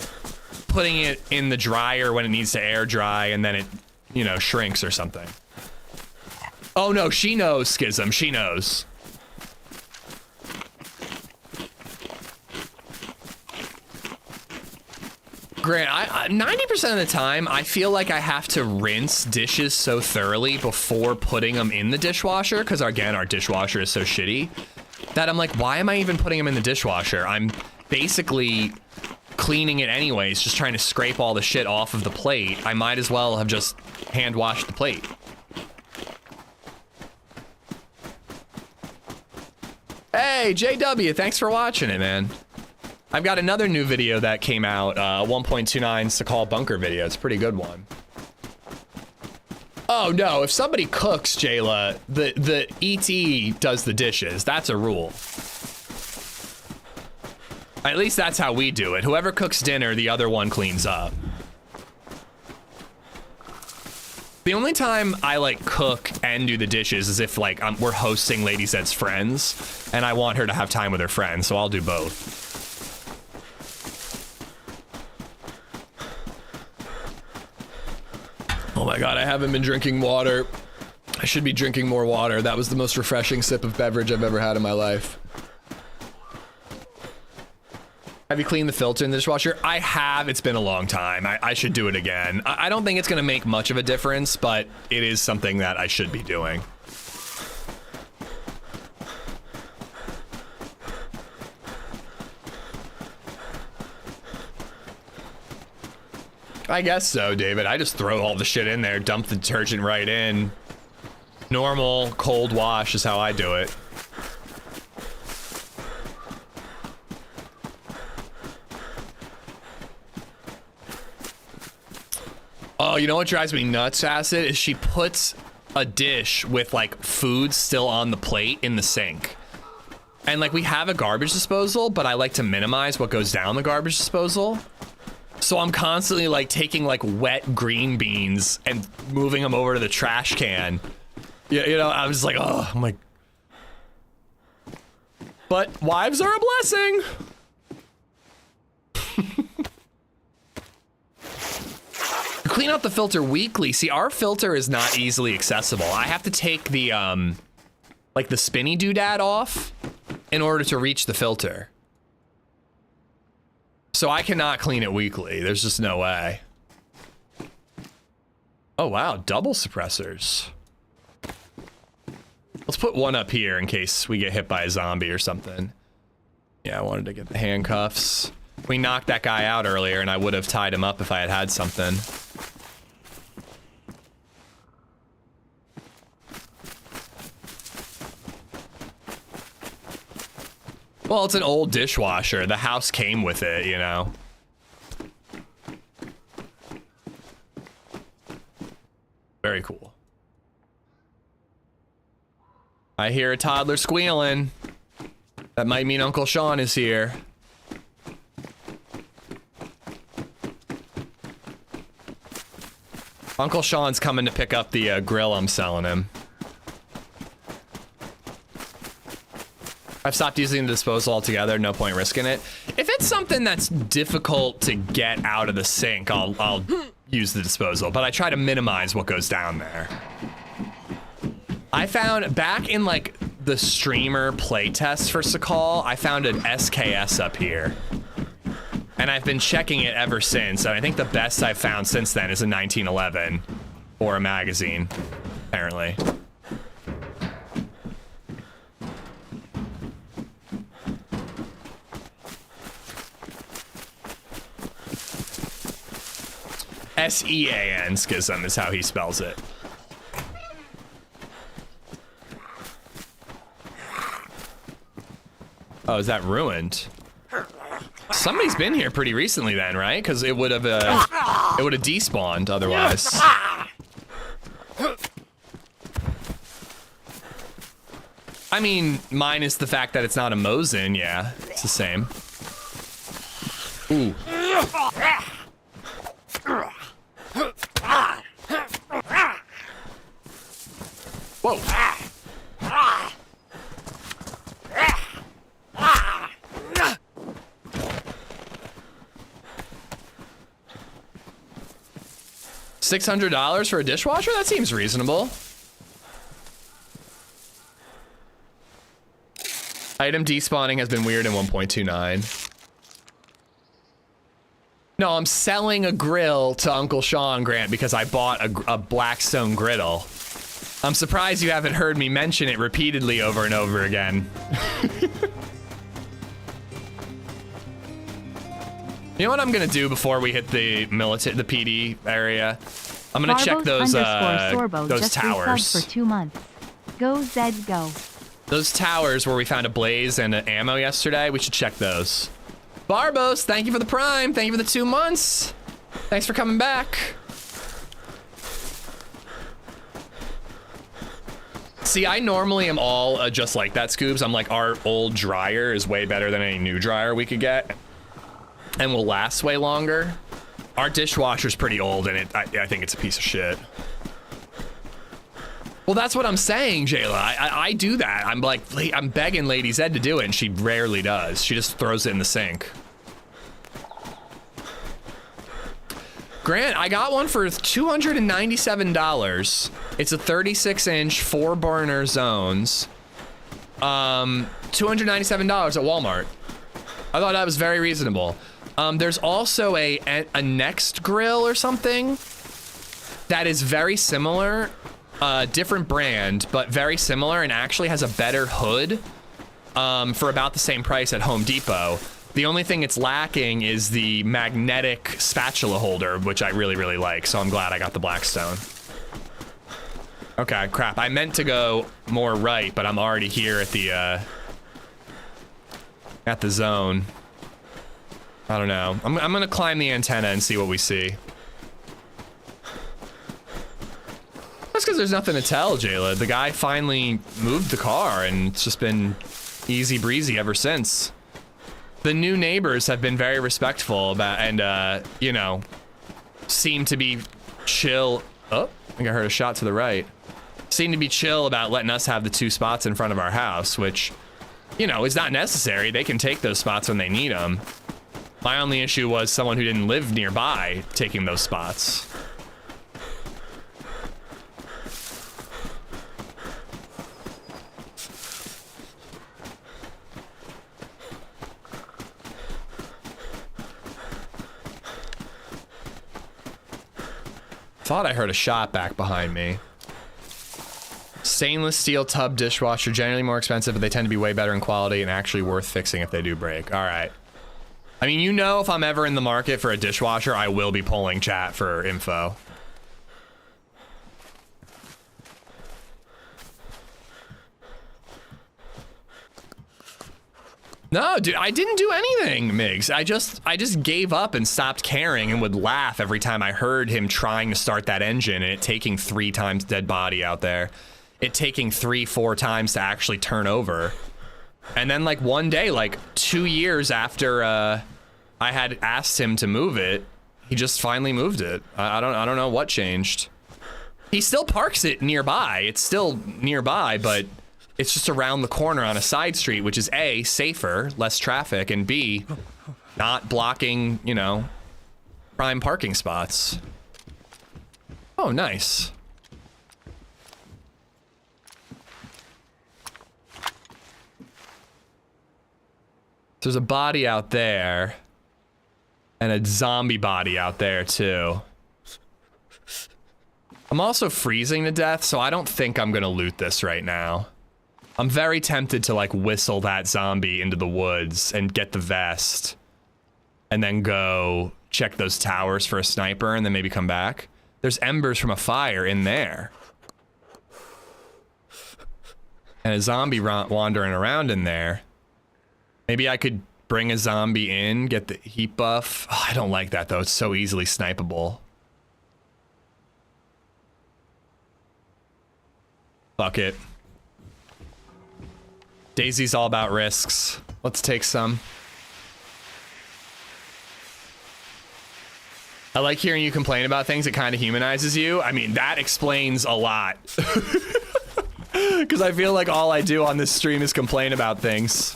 putting it in the dryer when it needs to air dry and then it, you know, shrinks or something. Oh no, she knows, Schism, she knows. Grant, 90% of the time, I feel like I have to rinse dishes so thoroughly before putting them in the dishwasher, because again, our dishwasher is so shitty, that I'm like, why am I even putting them in the dishwasher? I'm basically cleaning it anyways, just trying to scrape all the shit off of the plate. I might as well have just hand washed the plate. Hey, JW, thanks for watching it, man. I've got another new video that came out, 1.29 Sakhal bunker video. It's a pretty good one. Oh no, if somebody cooks, Jayla, the ET does the dishes. That's a rule. At least that's how we do it. Whoever cooks dinner, the other one cleans up. The only time I like cook and do the dishes is if like we're hosting LadyZed's friends and I want her to have time with her friends, so I'll do both. Oh my god, I haven't been drinking water. I should be drinking more water. That was the most refreshing sip of beverage I've ever had in my life. Have you cleaned the filter in the dishwasher? I have. It's been a long time. I should do it again. I don't think it's going to make much of a difference, but it is something that I should be doing. I guess so, David. I just throw all the shit in there, dump the detergent right in. Normal cold wash is how I do it. Oh, you know what drives me nuts, Acid? Is she puts a dish with like food still on the plate in the sink. And like we have a garbage disposal, but I like to minimize what goes down the garbage disposal. So I'm constantly like taking like wet green beans and moving them over to the trash can. Yeah, you know, I was like, oh, I'm like. But wives are a blessing. Clean out the filter weekly. See, our filter is not easily accessible. I have to take the like the spinny doodad off in order to reach the filter. So I cannot clean it weekly. There's just no way. Oh wow, double suppressors. Let's put one up here in case we get hit by a zombie or something. Yeah, I wanted to get the handcuffs. We knocked that guy out earlier, and I would have tied him up if I had had something. Well, it's an old dishwasher. The house came with it, you know. Very cool. I hear a toddler squealing. That might mean Uncle Sean is here. Uncle Sean's coming to pick up the grill I'm selling him. I've stopped using the disposal altogether. No point risking it. If it's something that's difficult to get out of the sink, I'll use the disposal, but I try to minimize what goes down there. I found back in like the streamer playtest for Sakhal, I found an SKS up here. And I've been checking it ever since, and I think the best I've found since then is a 1911 or a magazine, apparently. S-E-A-N, Schism is how he spells it. Oh, is that ruined? Somebody's been here pretty recently then, right? Because it would have despawned otherwise. I mean, minus the fact that it's not a Mosin, yeah, it's the same. Ooh. Whoa. $600 for a dishwasher? That seems reasonable. Item despawning has been weird in 1.29. No, I'm selling a grill to Uncle Sean, Grant, because I bought a Blackstone griddle. I'm surprised you haven't heard me mention it repeatedly over and over again. You know what I'm gonna do before we hit the PD area? I'm gonna check those towers. For 2 months. Go Zed go. Those towers where we found a blaze and an ammo yesterday, we should check those. Barbos, thank you for the prime. Thank you for the 2 months. Thanks for coming back. See, I normally am all just like that, Scoobs. I'm like, our old dryer is way better than any new dryer we could get and will last way longer. Our dishwasher's pretty old and I think it's a piece of shit. Well, that's what I'm saying, Jayla. I do that. I'm like, I'm begging LadyZed to do it, and she rarely does. She just throws it in the sink. Grant, I got one for $297. It's a 36-inch 4-burner zones. $297 at Walmart. I thought that was very reasonable. There's also a Next grill or something that is very similar. Different brand, but very similar, and actually has a better hood for about the same price at Home Depot. The only thing it's lacking is the magnetic spatula holder, which I really, really like, so I'm glad I got the Blackstone. Okay, crap. I meant to go more right, but I'm already here at the zone. I don't know. I'm gonna climb the antenna and see what we see. That's because there's nothing to tell, Jayla. The guy finally moved the car, and it's just been easy breezy ever since. The new neighbors have been very respectful about, and you know, seem to be chill. Oh, I think I heard a shot to the right. Seem to be chill about letting us have the 2 spots in front of our house, which, you know, is not necessary. They can take those spots when they need them. My only issue was someone who didn't live nearby taking those spots. Thought I heard a shot back behind me. Stainless steel tub dishwasher, generally more expensive, but they tend to be way better in quality and actually worth fixing if they do break. All right. I mean, you know, if I'm ever in the market for a dishwasher, I will be polling chat for info. No, dude, I didn't do anything, Migs. I just gave up and stopped caring and would laugh every time I heard him trying to start that engine and it taking 3 times dead body out there. It taking 3-4 times to actually turn over. And then like one day, like 2 years after I had asked him to move it, he just finally moved it. I don't know what changed. He still parks it nearby. It's still nearby, but it's just around the corner on a side street, which is A, safer, less traffic, and B, not blocking, you know, prime parking spots. Oh, nice. There's a body out there, and a zombie body out there, too. I'm also freezing to death, so I don't think I'm gonna loot this right now. I'm very tempted to like whistle that zombie into the woods and get the vest and then go check those towers for a sniper and then maybe come back. There's embers from a fire in there. And a zombie wandering around in there. Maybe I could bring a zombie in, get the heat buff. Oh, I don't like that though, it's so easily snipeable. Fuck it. DayZ's all about risks. Let's take some. I like hearing you complain about things. It kind of humanizes you. I mean, that explains a lot. Because I feel like all I do on this stream is complain about things.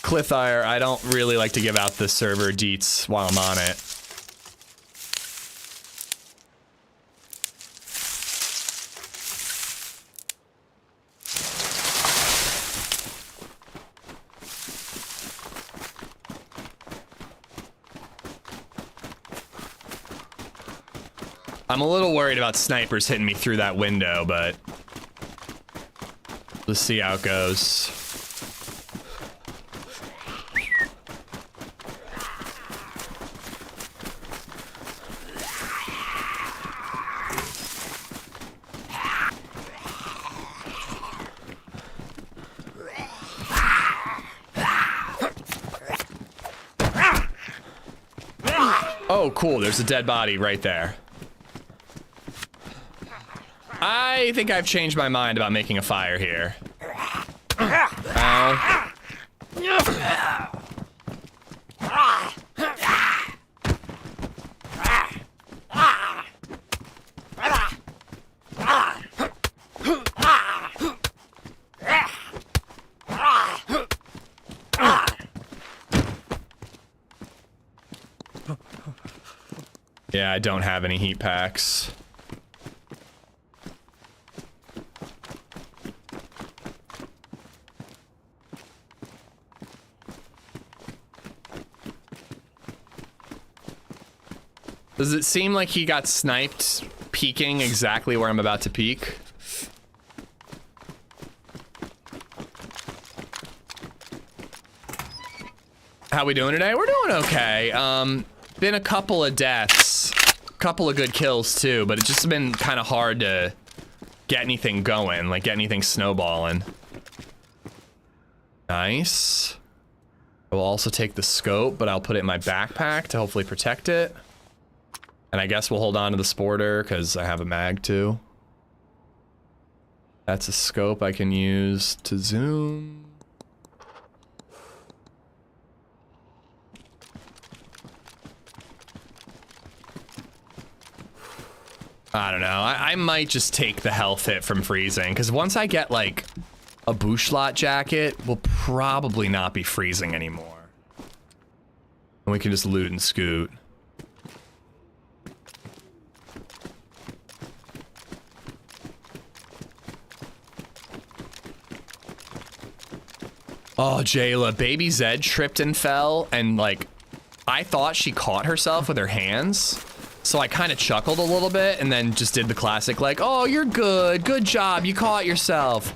Cliffire, I don't really like to give out the server deets while I'm on it. I'm a little worried about snipers hitting me through that window, but let's see how it goes. Oh, cool. There's a dead body right there. I think I've changed my mind about making a fire here. Ow. Yeah, I don't have any heat packs. Does it seem like he got sniped peeking exactly where I'm about to peek? How we doing today? We're doing okay. Been a couple of deaths, couple of good kills too, but it's just been kind of hard to get anything going, like get anything snowballing. Nice. I will also take the scope, but I'll put it in my backpack to hopefully protect it. And I guess we'll hold on to the sporter because I have a mag too. That's a scope I can use to zoom. I don't know. I might just take the health hit from freezing because once I get like a Bushlat jacket, we'll probably not be freezing anymore. And we can just loot and scoot. Oh, Jayla, BabyZed tripped and fell, and like, I thought she caught herself with her hands, So I kind of chuckled a little bit and then just did the classic like, oh, you're good. Good job. You caught yourself.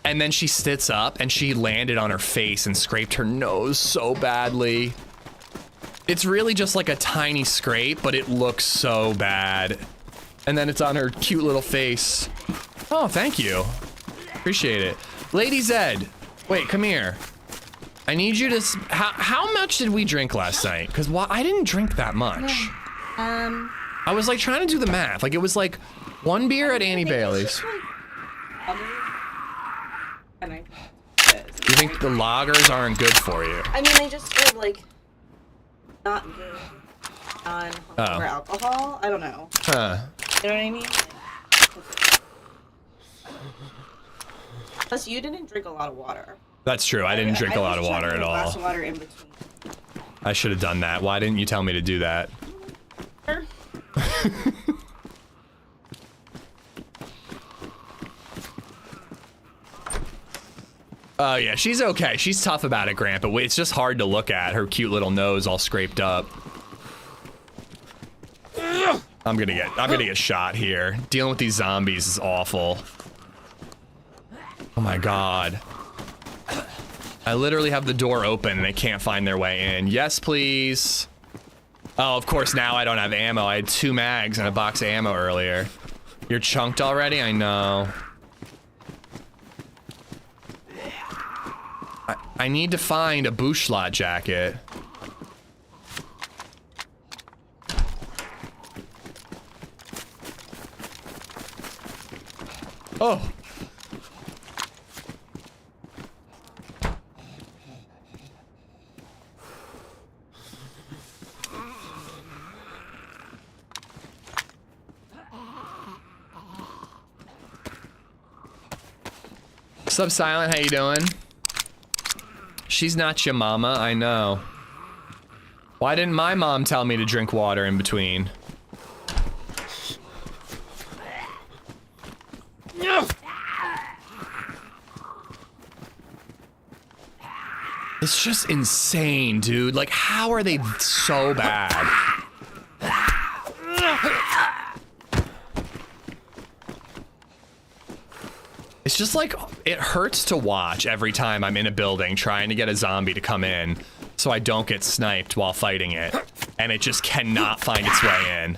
And then she sits up and she landed on her face and scraped her nose so badly. It's really just like a tiny scrape, but it looks so bad. And then it's on her cute little face. Oh, thank you. Appreciate it. LadyZed, wait, come here. I need you to, how much did we drink last night? Because I didn't drink that much. I was like trying to do the math. Like it was like 1 beer at Annie Bailey's. You think the lagers aren't good for you? I mean, they just feel like not good on hungover alcohol. I don't know. Huh. You know what I mean? Plus, you didn't drink a lot of water. That's true. I didn't drink a lot of water at all. Glass of water in between. I should have done that. Why didn't you tell me to do that? Sure. Oh yeah, she's okay. She's tough about it, Grandpa. It's just hard to look at her cute little nose all scraped up. I'm gonna get shot here. Dealing with these zombies is awful. Oh my god. I literally have the door open and they can't find their way in. Yes, please. Oh, of course now I don't have ammo. I had 2 mags and a box of ammo earlier. You're chunked already? I know. I need to find a Bushlat jacket. Oh. What's up, Silent? How you doing? She's not your mama, I know. Why didn't my mom tell me to drink water in between? It's just insane, dude. Like, how are they so bad? It's just like, it hurts to watch every time I'm in a building trying to get a zombie to come in so I don't get sniped while fighting it. And it just cannot find its way in.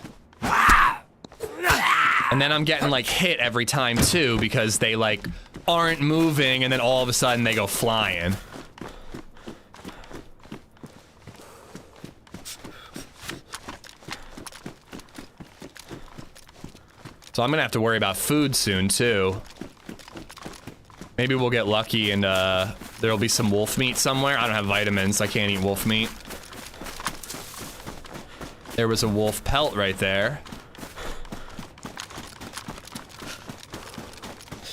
And then I'm getting like hit every time too because they like aren't moving and then all of a sudden they go flying. So I'm gonna have to worry about food soon too. Maybe we'll get lucky and there'll be some wolf meat somewhere. I don't have vitamins, I can't eat wolf meat. There was a wolf pelt right there.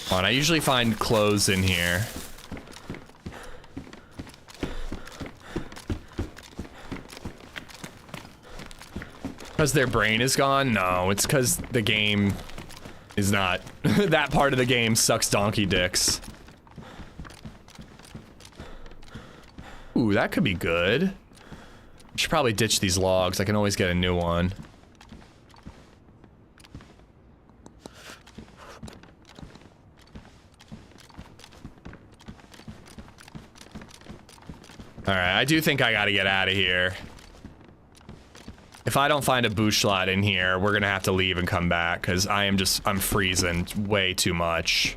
Come on, I usually find clothes in here. Because their brain is gone? No, it's because the game is not. That part of the game sucks donkey dicks. Ooh, that could be good. Should probably ditch these logs. I can always get a new one. Alright, I do think I gotta get out of here. If I don't find a Bushlat in here, we're gonna have to leave and come back, because I'm freezing way too much.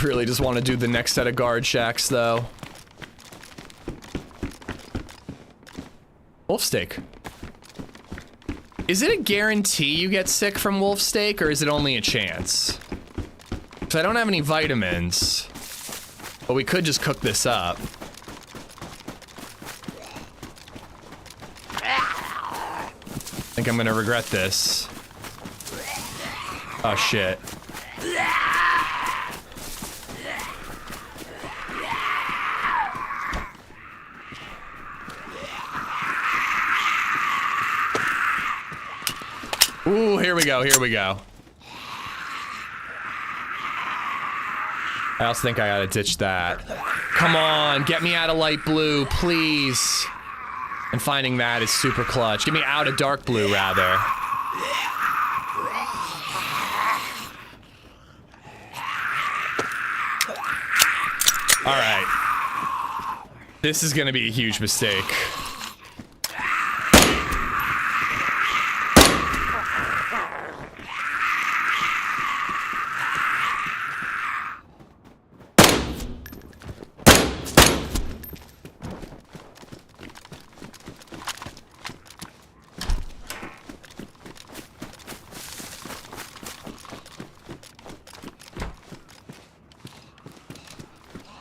Really just want to do the next set of guard shacks, though. Wolf steak. Is it a guarantee you get sick from wolf steak, or is it only a chance? Because I don't have any vitamins. But we could just cook this up. I think I'm gonna regret this. Oh shit. Ooh, here we go, here we go. I also think I gotta ditch that. Come on, get me out of light blue, please. And finding that is super clutch. Get me out of dark blue, rather. All right. This is gonna be a huge mistake.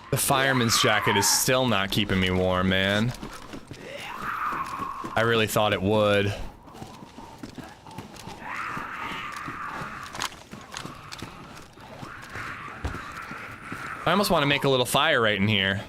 The fireman's jacket is still not keeping me warm, man. I really thought it would. I almost want to make a little fire right in here.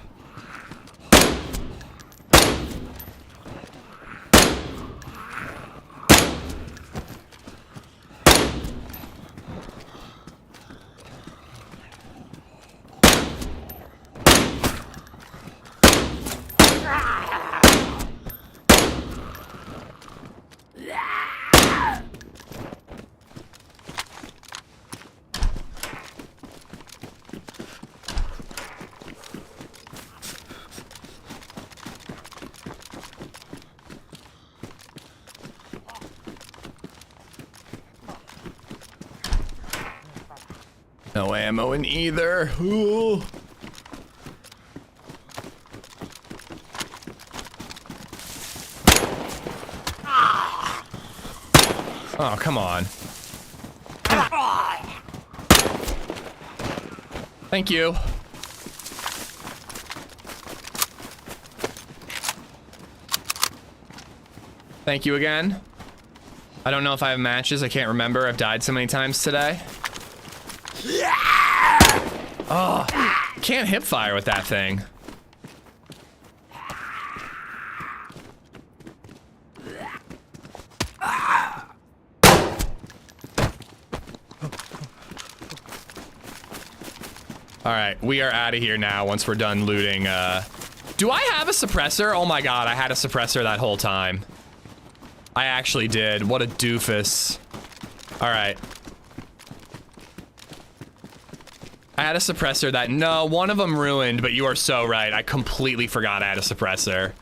No ammo in either. Ooh. Oh, come on. Thank you. Thank you again. I don't know if I have matches. I can't remember. I've died so many times today. Oh, can't hip fire with that thing. All right, we are out of here now once we're done looting. Do I have a suppressor? Oh my god, I had a suppressor that whole time. I actually did. What a doofus. All right. I had a suppressor that, no, one of them ruined, but you are so right. I completely forgot I had a suppressor.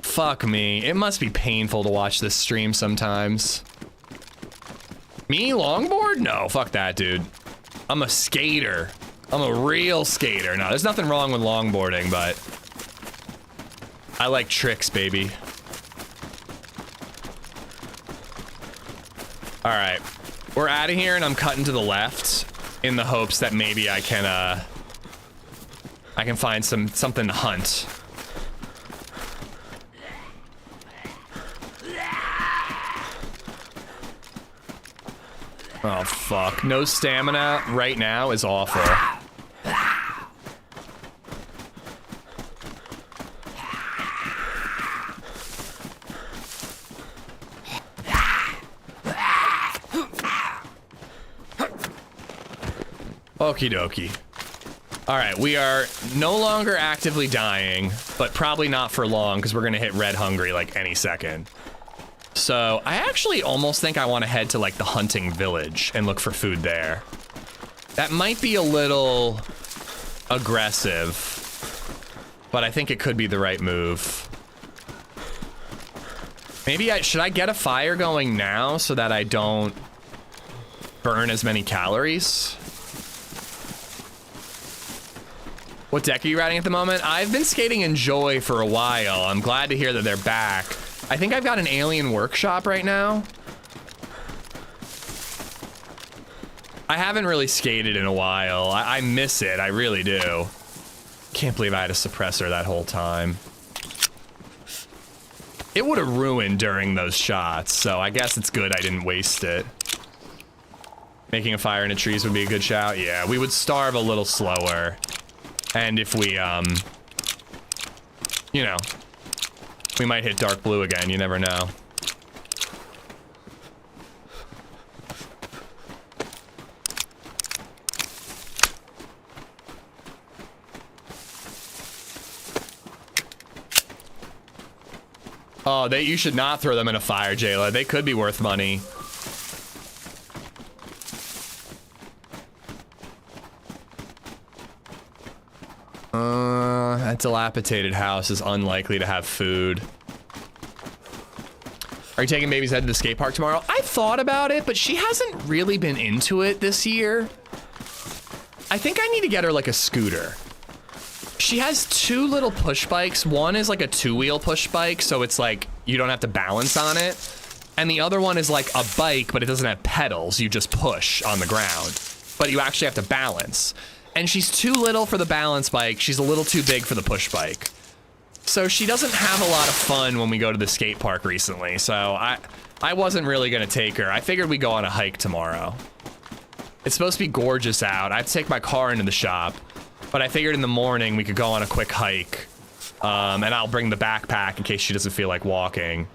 Fuck me. It must be painful to watch this stream sometimes. Me, longboard? No, fuck that, dude. I'm a skater. I'm a real skater. No, there's nothing wrong with longboarding, but I like tricks, baby. All right, we're out of here and I'm cutting to the left in the hopes that maybe I can find something to hunt. Oh, fuck. No stamina right now is awful. Okie dokie. Alright, we are no longer actively dying, but probably not for long because we're gonna hit red hungry like any second. So I actually almost think I want to head to like the hunting village and look for food there. That might be a little aggressive, but I think it could be the right move. Maybe should I get a fire going now so that I don't burn as many calories? What deck are you riding at the moment? I've been skating Enjoy for a while. I'm glad to hear that they're back. I think I've got an Alien Workshop right now. I haven't really skated in a while. I miss it, I really do. Can't believe I had a suppressor that whole time. It would have ruined during those shots, so I guess it's good I didn't waste it. Making a fire in the trees would be a good shout. Yeah, we would starve a little slower. And if we, you know, we might hit dark blue again, you never know. Oh, you should not throw them in a fire, Jayla. They could be worth money. That dilapidated house is unlikely to have food. Are you taking BabyZed to the skate park tomorrow? I thought about it, but she hasn't really been into it this year. I think I need to get her like a scooter. She has 2 little push bikes. One is like a 2-wheel push bike, so it's like you don't have to balance on it. And the other one is like a bike, but it doesn't have pedals. You just push on the ground, but you actually have to balance. And she's too little for the balance bike. She's a little too big for the push bike. So she doesn't have a lot of fun when we go to the skate park recently. So I wasn't really gonna take her. I figured we'd go on a hike tomorrow. It's supposed to be gorgeous out. I have to take my car into the shop, but I figured in the morning we could go on a quick hike. And I'll bring the backpack in case she doesn't feel like walking.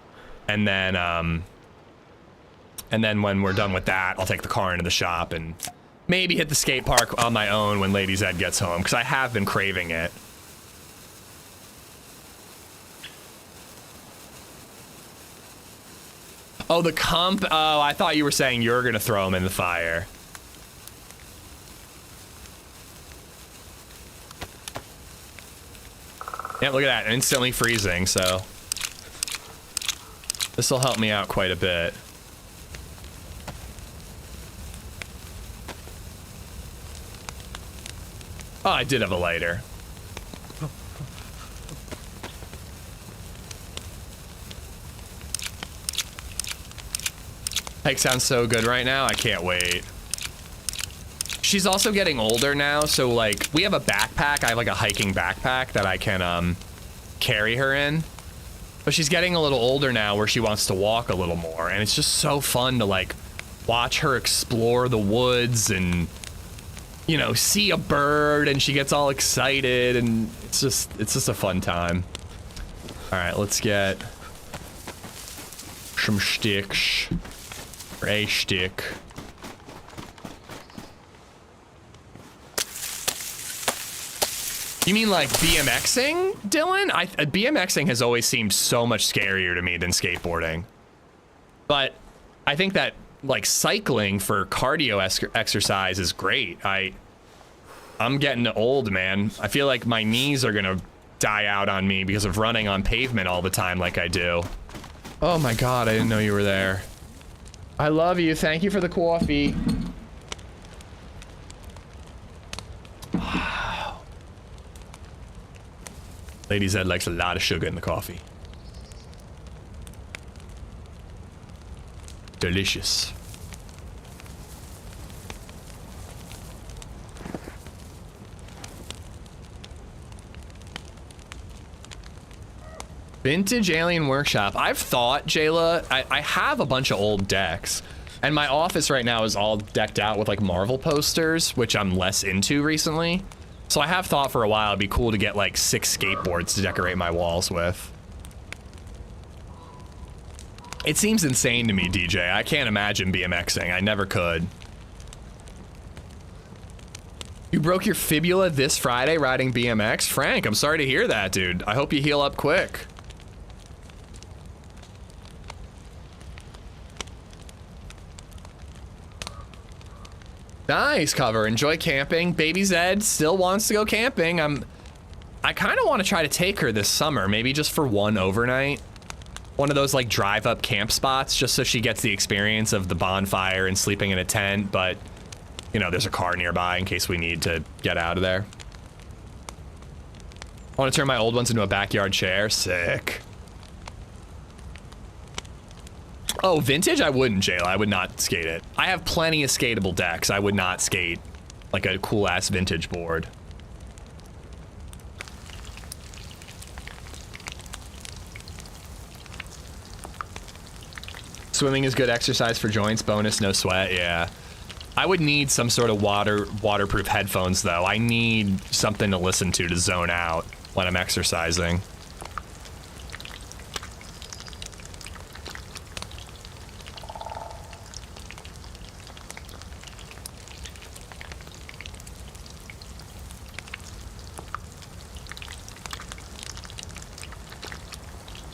And then when we're done with that, I'll take the car into the shop and maybe hit the skate park on my own when LadyZed gets home, because I have been craving it. Oh, the comp. Oh, I thought you were saying you're gonna throw them in the fire. Yeah, look at that, instantly freezing, so this will help me out quite a bit. Oh, I did have a lighter. Hike sounds so good right now. I can't wait. She's also getting older now, so like we have a backpack. I have like a hiking backpack that I can carry her in. But she's getting a little older now where she wants to walk a little more, and it's just so fun to like watch her explore the woods and, you know, see a bird and she gets all excited, and it's just a fun time. All right, let's get some sticks. Or a stick. You mean like BMXing, Dylan? BMXing has always seemed so much scarier to me than skateboarding. But I think that like cycling for cardio exercise is great. I'm getting old, man. I feel like my knees are gonna die out on me because of running on pavement all the time like I do. Oh my God, I didn't know you were there. I love you. Thank you for the coffee. Wow. LadyZed likes a lot of sugar in the coffee. Delicious. Vintage Alien Workshop. I've thought, Jayla, I have a bunch of old decks, and my office right now is all decked out with like Marvel posters, which I'm less into recently. So I have thought for a while it'd be cool to get like 6 skateboards to decorate my walls with. It seems insane to me, DJ. I can't imagine BMXing. I never could. You broke your fibula this Friday riding BMX? Frank, I'm sorry to hear that, dude. I hope you heal up quick. Nice cover. Enjoy camping. BabyZed still wants to go camping. I kind of want to try to take her this summer, maybe just for one overnight. One of those like drive up camp spots, just so she gets the experience of the bonfire and sleeping in a tent, but you know, there's a car nearby in case we need to get out of there. I want to turn my old ones into a backyard chair. Sick. Oh, vintage? I wouldn't, Jayla. I would not skate it. I have plenty of skatable decks. I would not skate like a cool ass vintage board. Swimming is good exercise for joints. Bonus, no sweat. Yeah. I would need some sort of waterproof headphones though. I need something to listen to zone out when I'm exercising.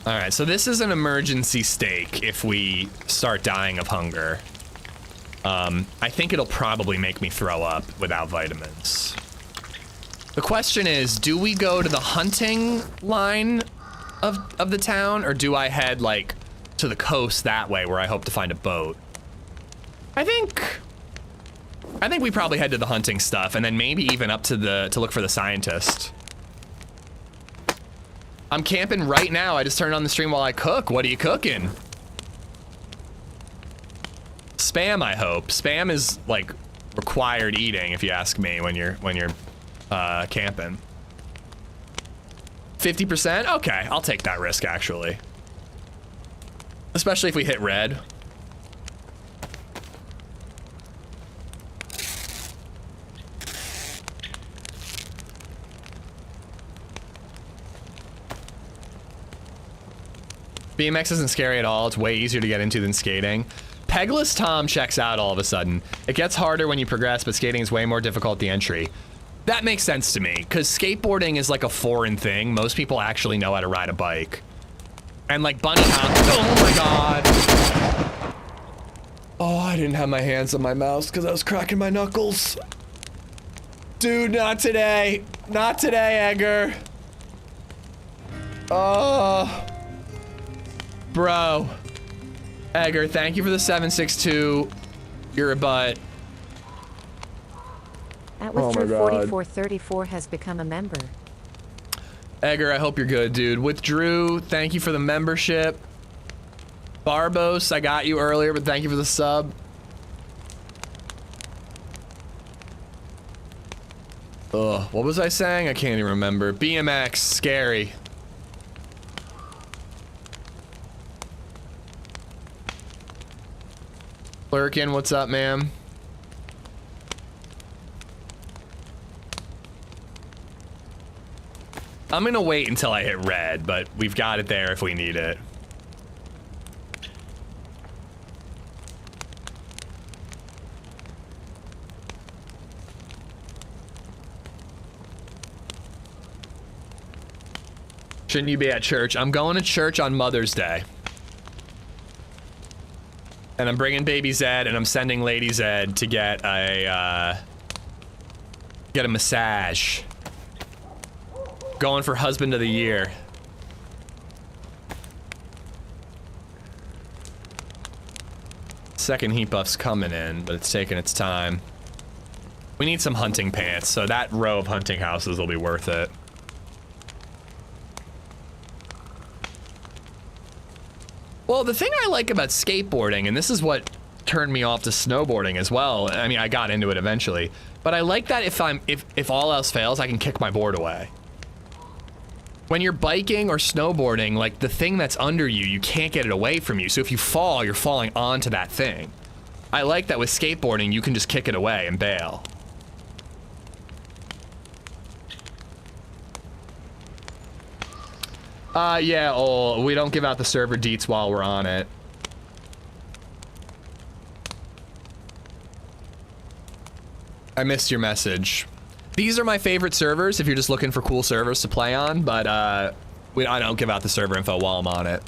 All right, so this is an emergency steak if we start dying of hunger. I think it'll probably make me throw up without vitamins. The question is, do we go to the hunting line of the town, or do I head like to the coast that way where I hope to find a boat? I think we probably head to the hunting stuff and then maybe even up to look for the scientist. I'm camping right now. I just turned on the stream while I cook. What are you cooking? Spam, I hope. Spam is like required eating, if you ask me, when you're camping. 50%? Okay, I'll take that risk actually. Especially if we hit red. BMX isn't scary at all. It's way easier to get into than skating. Pegless Tom checks out all of a sudden. It gets harder when you progress, but skating is way more difficult the entry. That makes sense to me, because skateboarding is like a foreign thing. Most people actually know how to ride a bike. And like bunny hop, oh my god. Oh, I didn't have my hands on my mouse because I was cracking my knuckles. Dude, not today. Not today, Edgar. Oh. Bro. Edgar, thank you for the 762. You're a butt. At Withdrew 4434 has become a member. Edgar, I hope you're good, dude. Withdrew, thank you for the membership. Barbos, I got you earlier, but thank you for the sub. Ugh, what was I saying? I can't even remember. BMX, scary. Lurkin, what's up, ma'am? I'm gonna wait until I hit red, but we've got it there if we need it. Shouldn't you be at church? I'm going to church on Mother's Day. And I'm bringing BabyZed and I'm sending LadyZed to get a massage. Going for husband of the year. Second heat buff's coming in, but it's taking its time. We need some hunting pants, so that row of hunting houses will be worth it. Well, the thing I like about skateboarding, and this is what turned me off to snowboarding as well. I mean, I got into it eventually, but I like that if all else fails, I can kick my board away. When you're biking or snowboarding, like the thing that's under you, you can't get it away from you. So if you fall, you're falling onto that thing. I like that with skateboarding, you can just kick it away and bail. Yeah, oh, we don't give out the server deets while we're on it. I missed your message. These are my favorite servers if you're just looking for cool servers to play on, but I don't give out the server info while I'm on it.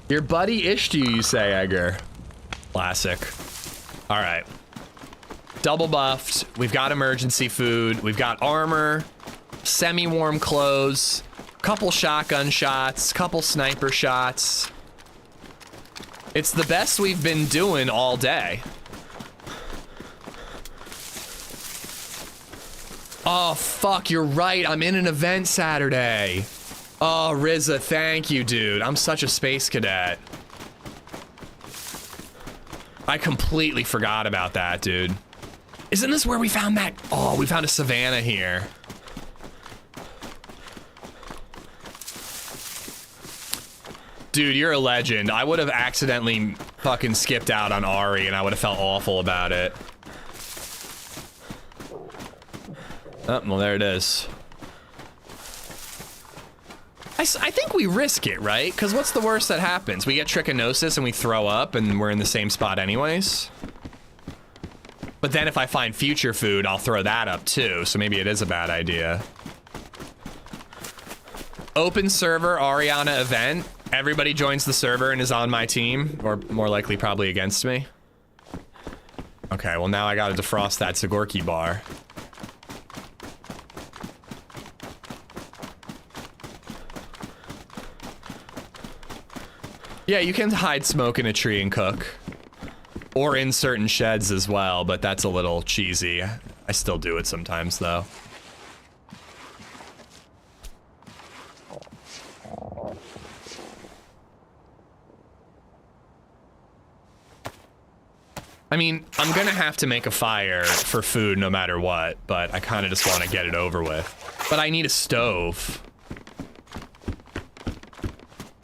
Your buddy ished you say, Edgar. Classic. All right. Double buffed. We've got emergency food. We've got armor, semi-warm clothes, couple shotgun shots, couple sniper shots. It's the best we've been doing all day. Oh, fuck, you're right. I'm in an event Saturday. Oh, Rizza, thank you, dude. I'm such a space cadet. I completely forgot about that, dude. Isn't this where we found that? Oh, we found a savannah here. Dude, you're a legend. I would have accidentally fucking skipped out on Ari and I would have felt awful about it. Oh, well, there it is. I think we risk it, right? Because what's the worst that happens? We get trichinosis and we throw up and we're in the same spot anyways. But then if I find future food, I'll throw that up too. So maybe it is a bad idea. Open server Ariana event. Everybody joins the server and is on my team, or more likely probably against me. Okay, well now I gotta defrost that Zagorki bar. Yeah, you can hide smoke in a tree and cook. Or in certain sheds as well, but that's a little cheesy. I still do it sometimes though. I mean, I'm gonna have to make a fire for food no matter what, but I kind of just want to get it over with. But I need a stove.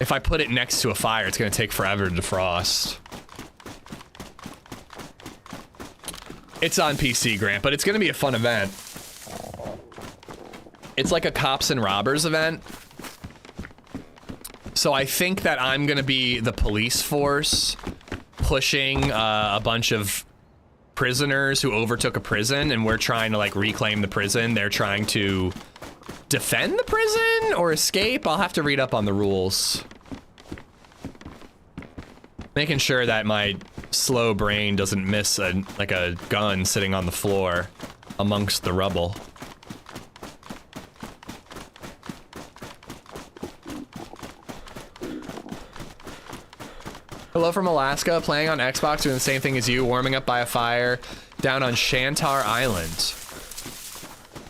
If I put it next to a fire, it's gonna take forever to defrost. It's on PC, Grant, but it's gonna be a fun event. It's like a cops and robbers event. So I think that I'm gonna be the police force pushing a bunch of prisoners who overtook a prison, and we're trying to like reclaim the prison. They're trying to defend the prison or escape. I'll have to read up on the rules. Making sure that my slow brain doesn't miss like a gun sitting on the floor amongst the rubble. Hello from Alaska, playing on Xbox, doing the same thing as you, warming up by a fire down on Shantar Island.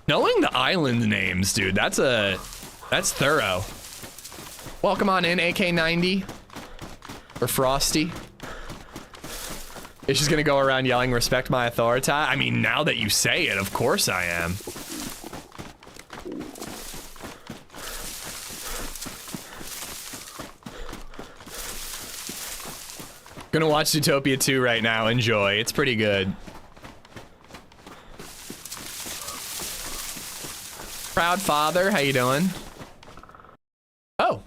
Knowing the island names, dude, that's thorough. Welcome on in, AK-90. Or Frosty. Is she's gonna go around yelling, respect my authority? I mean, now that you say it, of course I am. Gonna watch Zootopia 2 right now, enjoy. It's pretty good. Proud father, how you doing? Oh.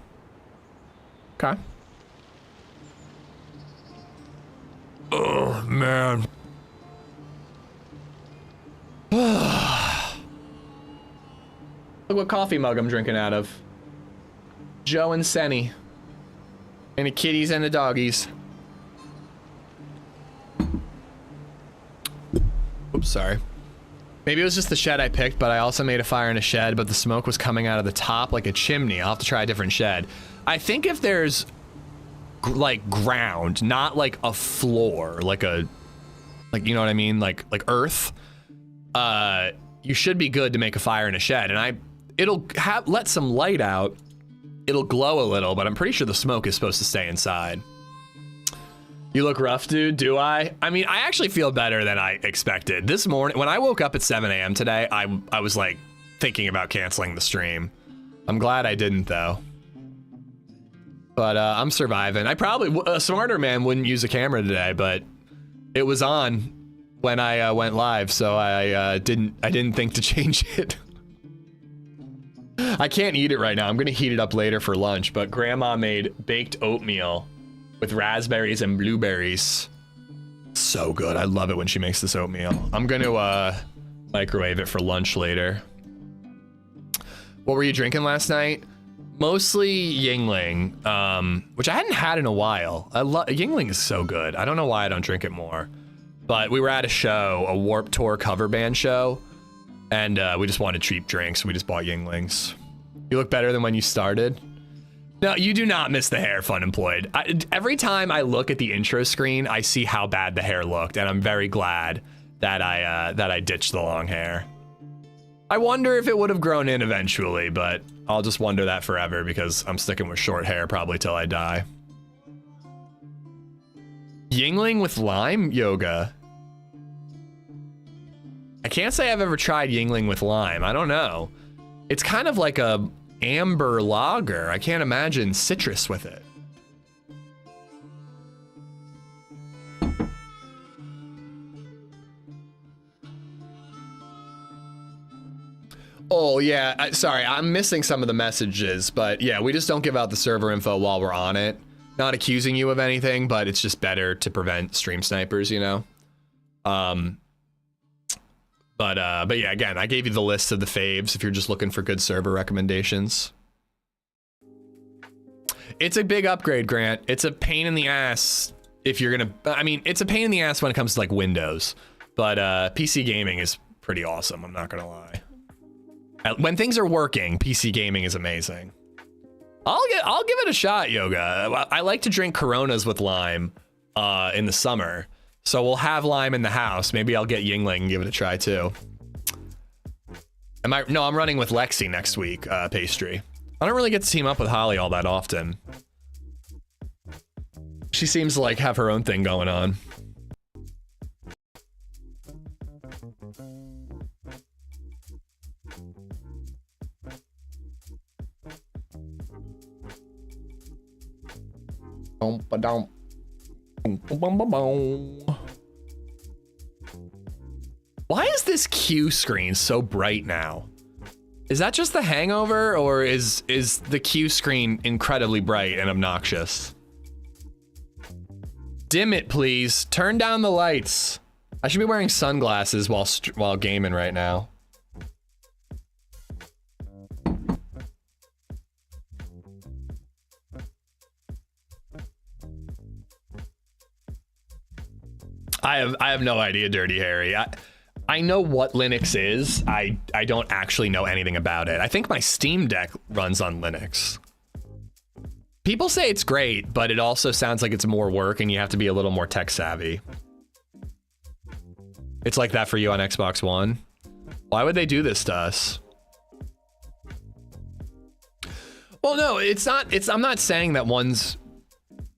Okay. Oh, man. Look what coffee mug I'm drinking out of. Joe and Senny. And the kitties and the doggies. Oops, sorry. Maybe it was just the shed I picked, but I also made a fire in a shed, but the smoke was coming out of the top like a chimney. I'll have to try a different shed. I think if there's like ground, not like a floor, like you know what I mean, like earth, you should be good to make a fire in a shed. And it'll let some light out, it'll glow a little, but I'm pretty sure the smoke is supposed to stay inside. You look rough, dude. Do I? I mean, I actually feel better than I expected. This morning, when I woke up at 7 a.m. today, I was like thinking about canceling the stream. I'm glad I didn't though. But I'm surviving. I probably, a smarter man wouldn't use a camera today, but it was on when I went live, so I didn't think to change it. I can't eat it right now. I'm gonna heat it up later for lunch, but Grandma made baked oatmeal with raspberries and blueberries. So good. I love it when she makes this oatmeal. I'm gonna microwave it for lunch later. What were you drinking last night? Mostly Yingling, which I hadn't had in a while. Yingling is so good. I don't know why I don't drink it more. But we were at a show, a Warped Tour cover band show, and we just wanted cheap drinks, so we just bought Yinglings. You look better than when you started. No, you do not miss the hair, Fun Employed. Every time I look at the intro screen, I see how bad the hair looked, and I'm very glad that I ditched the long hair. I wonder if it would have grown in eventually, but I'll just wonder that forever because I'm sticking with short hair probably till I die. Yingling with lime yoga. I can't say I've ever tried Yingling with lime. I don't know. It's kind of like a amber lager. I can't imagine citrus with it. Oh yeah, sorry, I'm missing some of the messages, but yeah, we just don't give out the server info while we're on it. Not accusing you of anything, but it's just better to prevent stream snipers, you know? But yeah, again, I gave you the list of the faves if you're just looking for good server recommendations. It's a big upgrade, Grant. It's a pain in the ass if you're gonna, I mean, it's a pain in the ass when it comes to like Windows, but PC gaming is pretty awesome, I'm not gonna lie. When things are working, PC gaming is amazing. I'll give it a shot, Yoga. I like to drink Coronas with lime in the summer. So we'll have lime in the house. Maybe I'll get Yingling and give it a try too. No, I'm running with Lexi next week, Pastry. I don't really get to team up with Holly all that often. She seems to like have her own thing going on. Why is this Q screen so bright now? Is that just the hangover, or is the Q screen incredibly bright and obnoxious? Dim it, please. Turn down the lights. I should be wearing sunglasses while gaming right now. I have no idea, Dirty Harry. I know what Linux is. I don't actually know anything about it. I think my Steam Deck runs on Linux. People say it's great, but it also sounds like it's more work and you have to be a little more tech savvy. It's like that for you on Xbox One. Why would they do this to us? Well, no, it's not. I'm not saying that one's.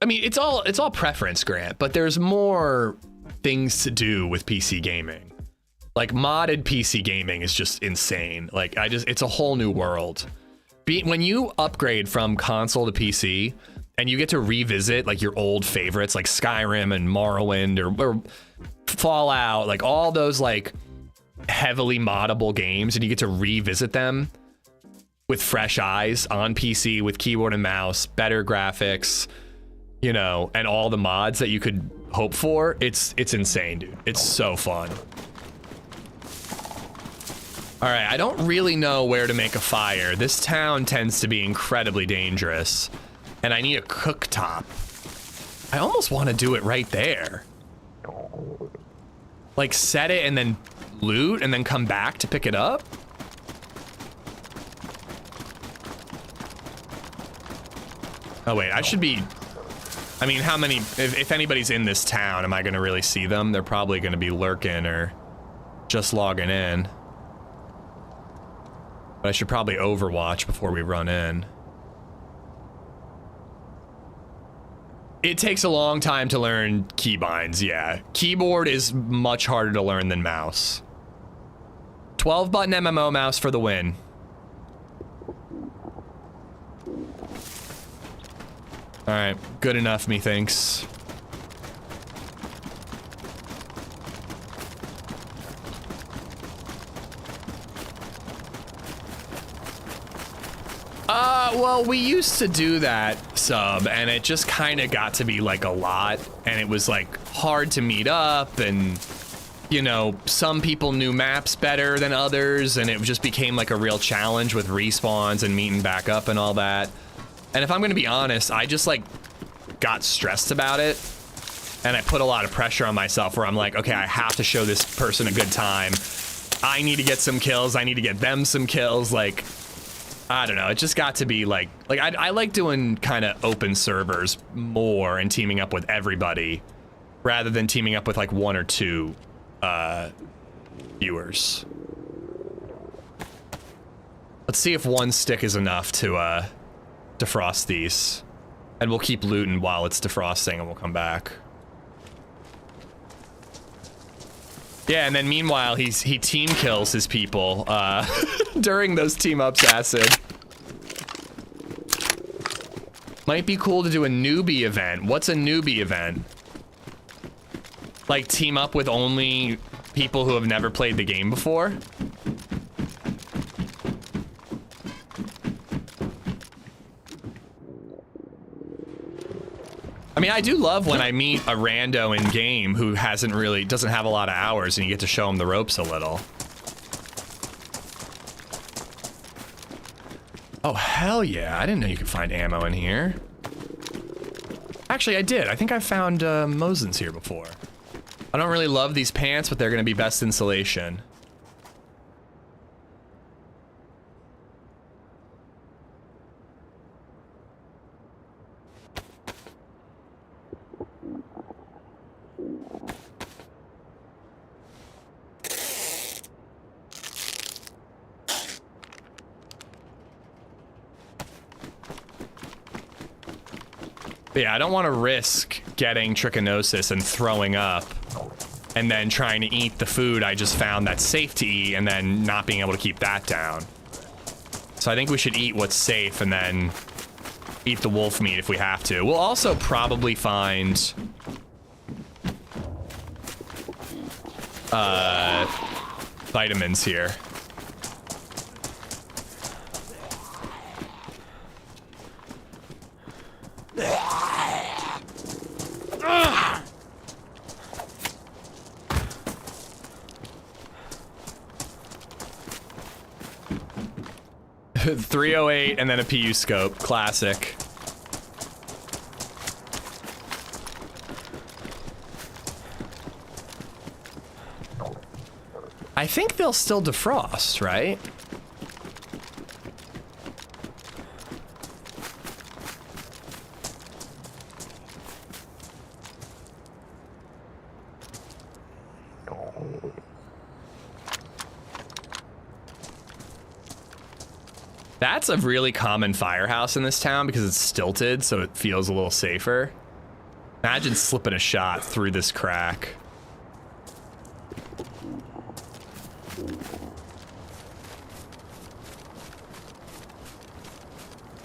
I mean, it's all preference, Grant. But there's more things to do with PC gaming. Like modded PC gaming is just insane. Like it's a whole new world. When you upgrade from console to PC and you get to revisit like your old favorites like Skyrim and Morrowind or Fallout, like all those like heavily moddable games, and you get to revisit them with fresh eyes on PC with keyboard and mouse, better graphics, you know, and all the mods that you could hope for. It's insane, dude. It's so fun. All right, I don't really know where to make a fire. This town tends to be incredibly dangerous, and I need a cooktop. I almost want to do it right there. Like set it and then loot and then come back to pick it up. Oh wait, I should be, I mean, how many, if anybody's in this town, am I gonna really see them? They're probably gonna be lurking or just logging in. But I should probably overwatch before we run in. It takes a long time to learn keybinds, yeah. Keyboard is much harder to learn than mouse. 12-button MMO mouse for the win. All right, good enough, methinks. Well, we used to do that sub, and it just kind of got to be like a lot, and it was like hard to meet up, and you know, some people knew maps better than others, and it just became like a real challenge with respawns and meeting back up and all that. And if I'm gonna be honest, I just like got stressed about it, and I put a lot of pressure on myself where I'm like, okay, I have to show this person a good time. I need to get some kills. I need to get them some kills. Like, I don't know. It just got to be like I like doing kind of open servers more and teaming up with everybody rather than teaming up with like one or two viewers. Let's see if one stick is enough to defrost these, and we'll keep looting while it's defrosting, and we'll come back. Yeah, and then meanwhile, he team kills his people during those team ups, Acid. Might be cool to do a newbie event. What's a newbie event? Like team up with only people who have never played the game before? I mean, I do love when I meet a rando in game who doesn't have a lot of hours, and you get to show them the ropes a little. Oh, hell yeah. I didn't know you could find ammo in here. Actually, I did. I think I found Mosin's here before. I don't really love these pants, but they're going to be best insulation. But yeah, I don't want to risk getting trichinosis and throwing up and then trying to eat the food I just found that's safe to eat and then not being able to keep that down. So I think we should eat what's safe and then eat the wolf meat if we have to. We'll also probably find vitamins here. .308 and then a PU scope, classic. I think they'll still defrost, right? That's a really common firehouse in this town because it's stilted, so it feels a little safer. Imagine slipping a shot through this crack.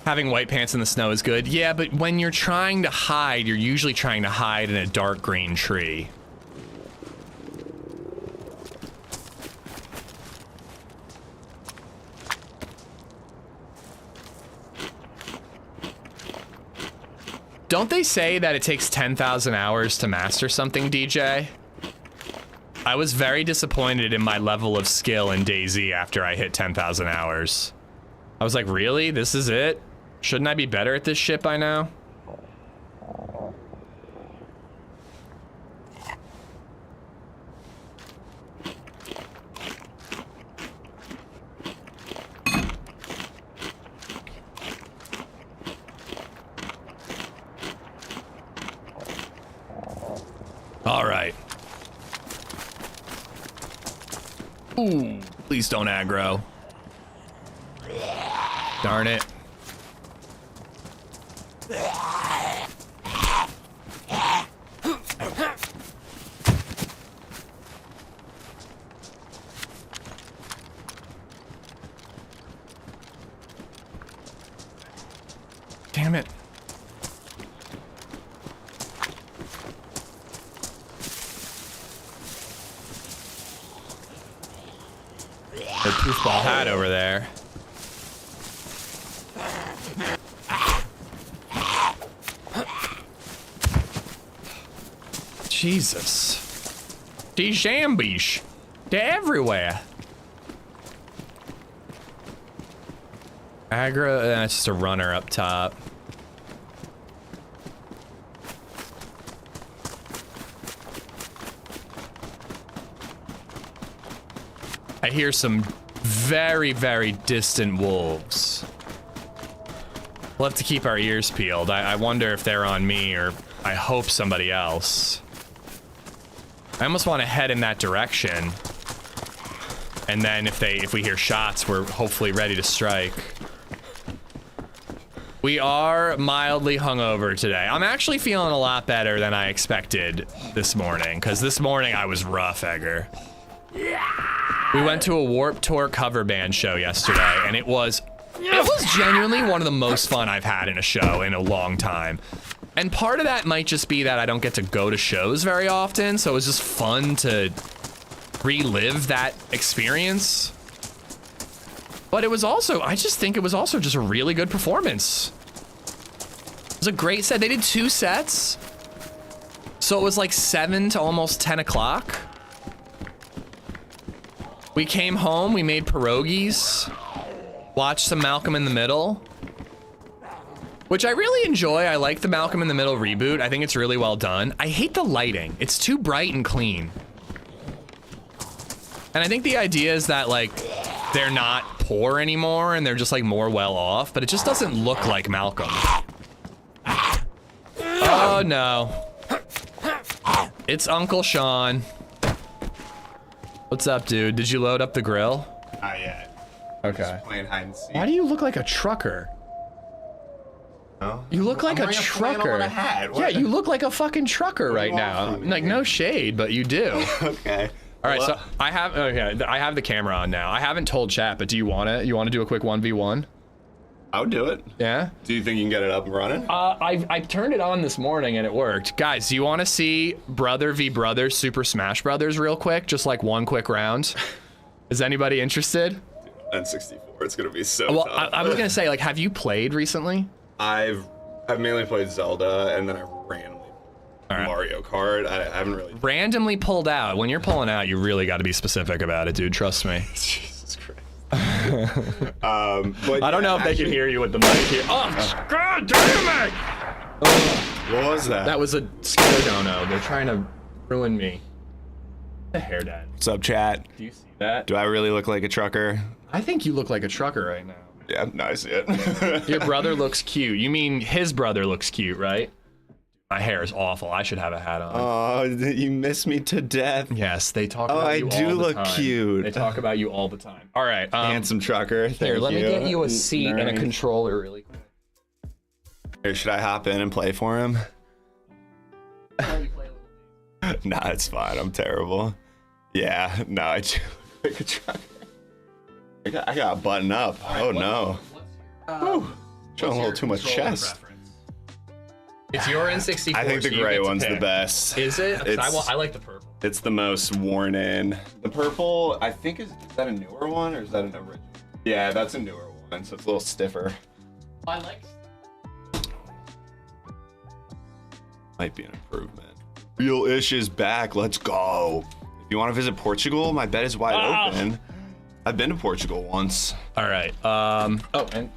Having white pants in the snow is good. Yeah, but when you're trying to hide, you're usually trying to hide in a dark green tree. Don't they say that it takes 10,000 hours to master something, DJ? I was very disappointed in my level of skill in DayZ after I hit 10,000 hours. I was like, really? This is it? Shouldn't I be better at this shit by now? All right. Ooh, please don't aggro. Darn it. Damn it. The poofball hat over there. Jesus. These zombies. They're everywhere. Aggro, that's just a runner up top. I hear some very, very distant wolves. We'll have to keep our ears peeled. I wonder if they're on me, or I hope somebody else. I almost want to head in that direction. And then if we hear shots, we're hopefully ready to strike. We are mildly hungover today. I'm actually feeling a lot better than I expected this morning, because this morning I was rough, Edgar. We went to a Warped Tour cover band show yesterday, and it was genuinely one of the most fun I've had in a show in a long time. And part of that might just be that I don't get to go to shows very often, so it was just fun to relive that experience. But it was also, I just think it was also just a really good performance. It was a great set. They did 2 sets. So it was like 7 to almost 10 o'clock. We came home, we made pierogies. watch some Malcolm in the Middle, which I really enjoy. I like the Malcolm in the Middle reboot. I think it's really well done. I hate the lighting. It's too bright and clean. And I think the idea is that like they're not poor anymore and they're just like more well off, but it just doesn't look like Malcolm. Oh no. It's Uncle Sean. What's up, dude? Did you load up the grill? Not yet. Okay. Just playing hide and seek. Why do you look like a trucker? No? You look like I'm a wearing flannel trucker. and a hat. Yeah, What? you look like a fucking trucker What do right you want now. from me, Like dude? no shade, but you do. Okay. All right, Well, so I have the camera on now. I haven't told chat, but do you want it? You want to do a quick 1v1? I would do it. Yeah? Do you think you can get it up and running? I turned it on this morning and it worked. Guys, do you want to see Brother v Brother Super Smash Brothers real quick? Just like one quick round? Is anybody interested? N64, it's gonna be so Well, tough. I was gonna say, like, have you played recently? I've mainly played Zelda, and then I randomly Mario Kart. I haven't really. Randomly pulled out. When you're pulling out, you really got to be specific about it, dude. Trust me. Jesus Christ. But I don't know if they can hear you with the mic here. Oh, God damn it! What was that? That was a scare dono. They're trying to ruin me. The hair dad. What's up, chat? Do you see that? Do I really look like a trucker? I think you look like a trucker right now. Yeah, no, I see it. Your brother looks cute. You mean his brother looks cute, right? My hair is awful. I should have a hat on. Oh, you miss me to death. Yes, they talk Oh, about I you do all the look time. cute. They talk about you all the time. All right. Handsome trucker. Here, Thank let me you. get you a seat and a Nice. controller really quick. Here, should I hop in and play for him? Nah, it's fine. I'm terrible. Yeah, no, I do look like a trucker. I got to button up. Oh, no. Whew. Showing a little too much chest. It's your N64. I think the so you gray get to one's the pick. best. Is it? 'Cause It's- I like the purple. It's the most worn in. The purple, I think, is that a newer one or is that an original? Yeah, that's a newer one, so it's a little stiffer. I like. Might be an improvement. Real Ish is back. Let's go. If you want to visit Portugal, my bed is wide open. I've been to Portugal once. All right. Oh, and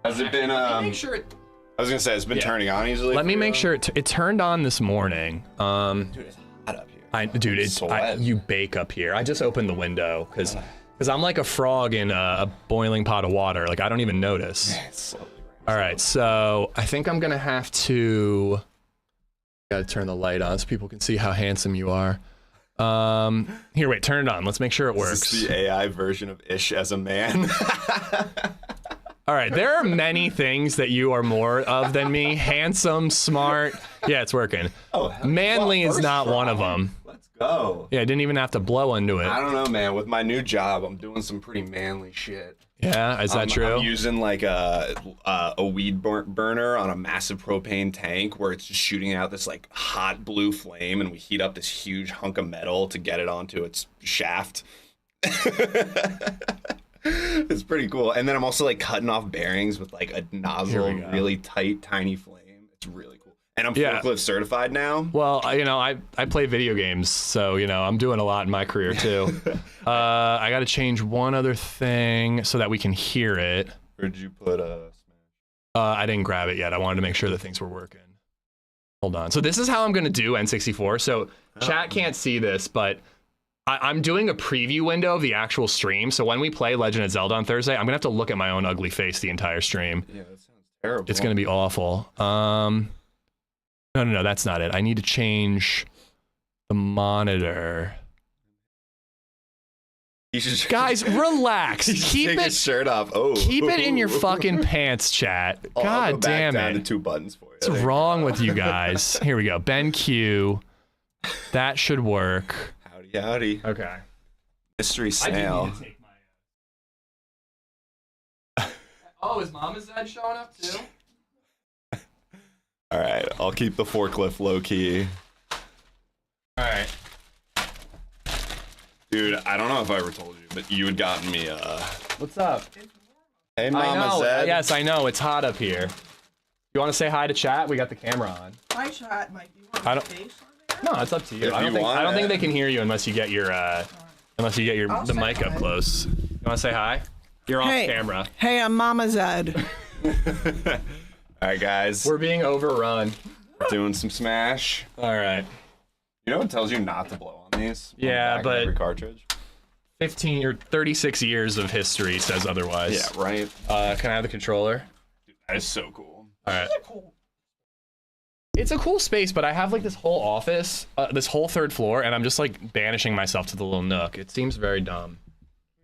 Has it been? make sure it. I was gonna say it's been turning on easily. Let me for make you? sure it turned on this morning. Dude, it's hot up here. Sweat. You bake up here. I just opened the window because I'm like a frog in a boiling pot of water. Like I don't even notice. All right, so I think I'm gonna have to. Gotta turn the light on so people can see how handsome you are. Here, wait, turn it on. Let's make sure it works. This is the AI version of Ish as a man. All right, there are many things that you are more of than me. Handsome, smart. Yeah, it's working. Manly is not one of them. Let's go. Yeah, I didn't even have to blow into it. I don't know, man. With my new job, I'm doing some pretty manly shit. Yeah, is that true? I'm using like a weed burner on a massive propane tank where it's just shooting out this like hot blue flame, and we heat up this huge hunk of metal to get it onto its shaft. It's pretty cool. And then I'm also like cutting off bearings with like a nozzle, really tight, tiny flame. It's really cool. And I'm forklift certified now. Well, I play video games, so I'm doing a lot in my career too. I got to change one other thing so that we can hear it. Where did you put a? I didn't grab it yet. I wanted to make sure that things were working. Hold on. So this is how I'm gonna do N64. So chat can't see this, but I'm doing a preview window of the actual stream. So when we play Legend of Zelda on Thursday, I'm gonna have to look at my own ugly face the entire stream. Yeah, that sounds terrible. It's gonna be awful. No, that's not it. I need to change the monitor. Guys, relax. Keep Take it. his shirt off. Oh, Keep it in your fucking pants, chat. I'll God go back damn down it. to 2 buttons for you. What's wrong with you guys? Here we go. Ben Q. That should work. Howdy, howdy. Okay. Mystery snail. Oh, is MamaZed showing up too? All right, I'll keep the forklift low key. All right. Dude, I don't know if I ever told you, but you had gotten me What's up? Hey, I know. MamaZed. Yes, I know. It's hot up here. You want to say hi to chat? We got the camera on. Hi, chat. Mike, you want I don't- face on there? No, it's up to you. If I don't you think want they it. can hear you unless you get your Unless you get the mic up close. You want to say hi? You're off camera. Hey, I'm MamaZed. All right, guys. We're being overrun. Doing some Smash. All right. You know it tells you not to blow on these? Yeah, but every cartridge. 15 or 36 years of history says otherwise. Yeah, right. Can I have the controller? Dude, that is so cool. All right. It's a cool space, but I have like this whole office, this whole 3rd floor, and I'm just like banishing myself to the little nook. It seems very dumb.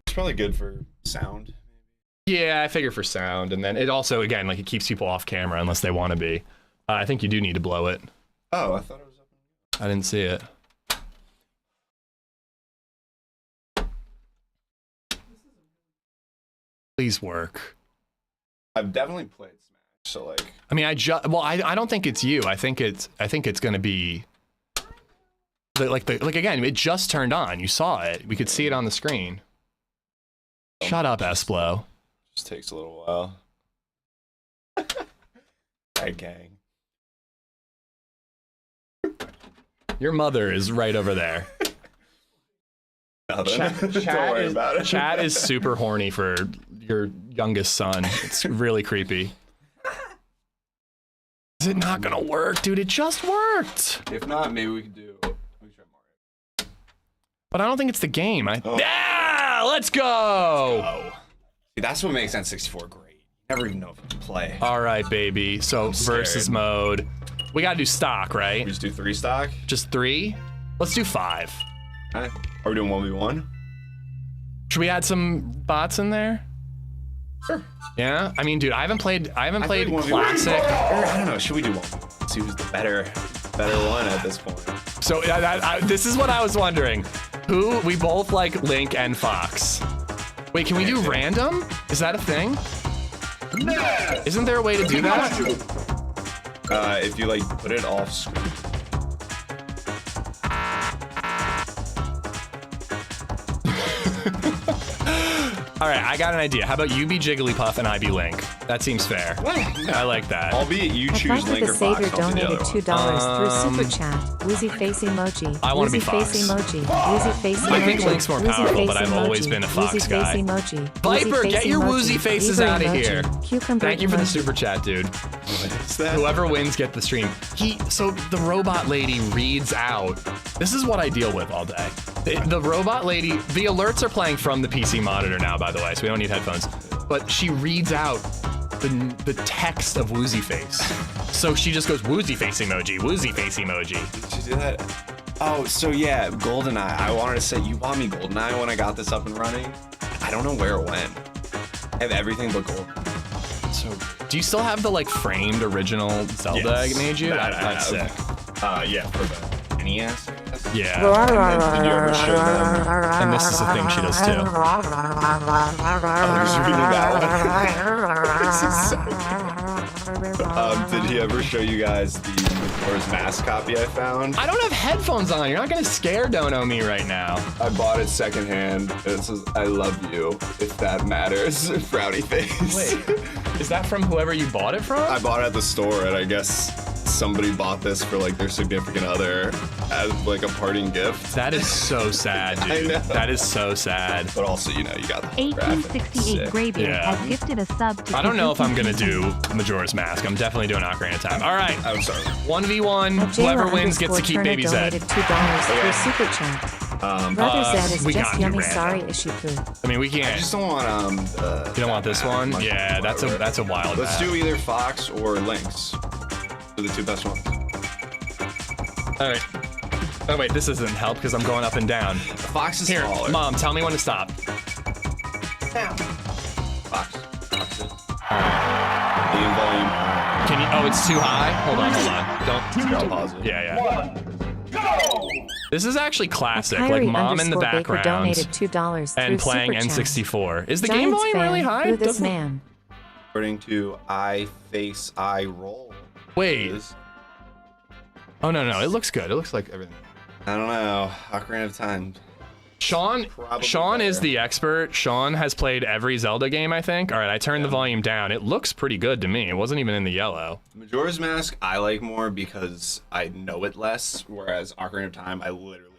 It's probably good for sound. Yeah, I figure for sound, and then it also, again, like it keeps people off camera unless they want to be. I think you do need to blow it. Oh, I thought it was up. I didn't see it. Please work. I've definitely played Smash, so like. I mean, I don't think it's you. I think it's gonna be like again, it just turned on. You saw it. We could see it on the screen. Shut up, Esplo. Just takes a little while. Hey, gang. Your mother is right over there. Don't worry about it. Chat is super horny for your youngest son. It's really creepy. Is it not gonna work, dude? It just worked. If not, maybe we could do. We can try Mario. But I don't think it's the game. Yeah, let's go. Oh, see, that's what makes N64 great. You never even know if you can play. All right, baby. So versus mode. We gotta do stock, right? We just do 3 stock. Just 3? Let's do 5. All right. Are we doing 1v1? Should we add some bots in there? Sure. Yeah. I mean, dude, I haven't played classic. I don't know. Should we do one? See who's the better one at this point. So this is what I was wondering. Who we both like Link and Fox. Wait, can we do random? Is that a thing? No. Isn't there a way to do that? If you like put it off screen. All right, I got an idea. How about you be Jigglypuff and I be Link? That seems fair. I like that. Albeit you choose Link or Fox. Savior donated $2 through super chat. Woozy face emoji. I want to be Fox. Face emoji. Woozy face emoji. I think Link's more powerful, but I've always been a Fox guy. Viper, get your woozy faces out of here. Thank you for the super chat, dude. Whoever wins, get the stream. So the robot lady reads out. This is what I deal with all day. The robot lady, the alerts are playing from the PC monitor now, by the way, so we don't need headphones. But she reads out the text of Woozy Face. So she just goes, Woozy Face emoji, Woozy Face emoji. Did you do that? Oh, so yeah, GoldenEye. I wanted to say, you bought me GoldenEye when I got this up and running. I don't know where it went. I have everything but GoldenEye. So, do you still have the like framed original Zelda I made you? That's sick. Yeah, for the NES. Yeah. Did you ever show them? And this is a thing she does too. Did he ever show you guys the Majora's Mask copy I found? I don't have headphones on. You're not gonna scare Dono me right now. I bought it secondhand. It says, I love you, if that matters. Frowny face. Wait, is that from whoever you bought it from? I bought it at the store, and I guess somebody bought this for like their significant other as like a parting gift. That is so sad, dude. I know. That is so sad. But also, you know, you got the 1868 Graybeard has gifted a sub to I don't know if I'm gonna do Majora's Mask. I'm definitely doing Ocarina of Time. All right. I'm sorry. 1v1. Whoever wins gets to keep BabyZed. $2 through super chat. Brother Zed is just yummy. Sorry, issue poo. I mean, we can't. I just don't want you don't want this one? Yeah, that's a wild. Let's do either Fox or Lynx. They're the 2 best ones. All right. Oh wait, this doesn't help because I'm going up and down. Fox is Here, smaller. Mom, tell me when to stop. Now. Fox. Volume, volume. Can you? Oh, it's too high. Hold on. I'll pause it. Yeah. This is actually classic. Like Mom in the background donated $2 and playing N64. Is the game volume really high? This man. According to I face I roll. Wait. Oh no, it looks good. It looks like everything. I don't know. Ocarina of Time. Sean is the expert. Sean has played every Zelda game, I think. All right, I turned the volume down. It looks pretty good to me. It wasn't even in the yellow. Majora's Mask I like more because I know it less, whereas Ocarina of Time I literally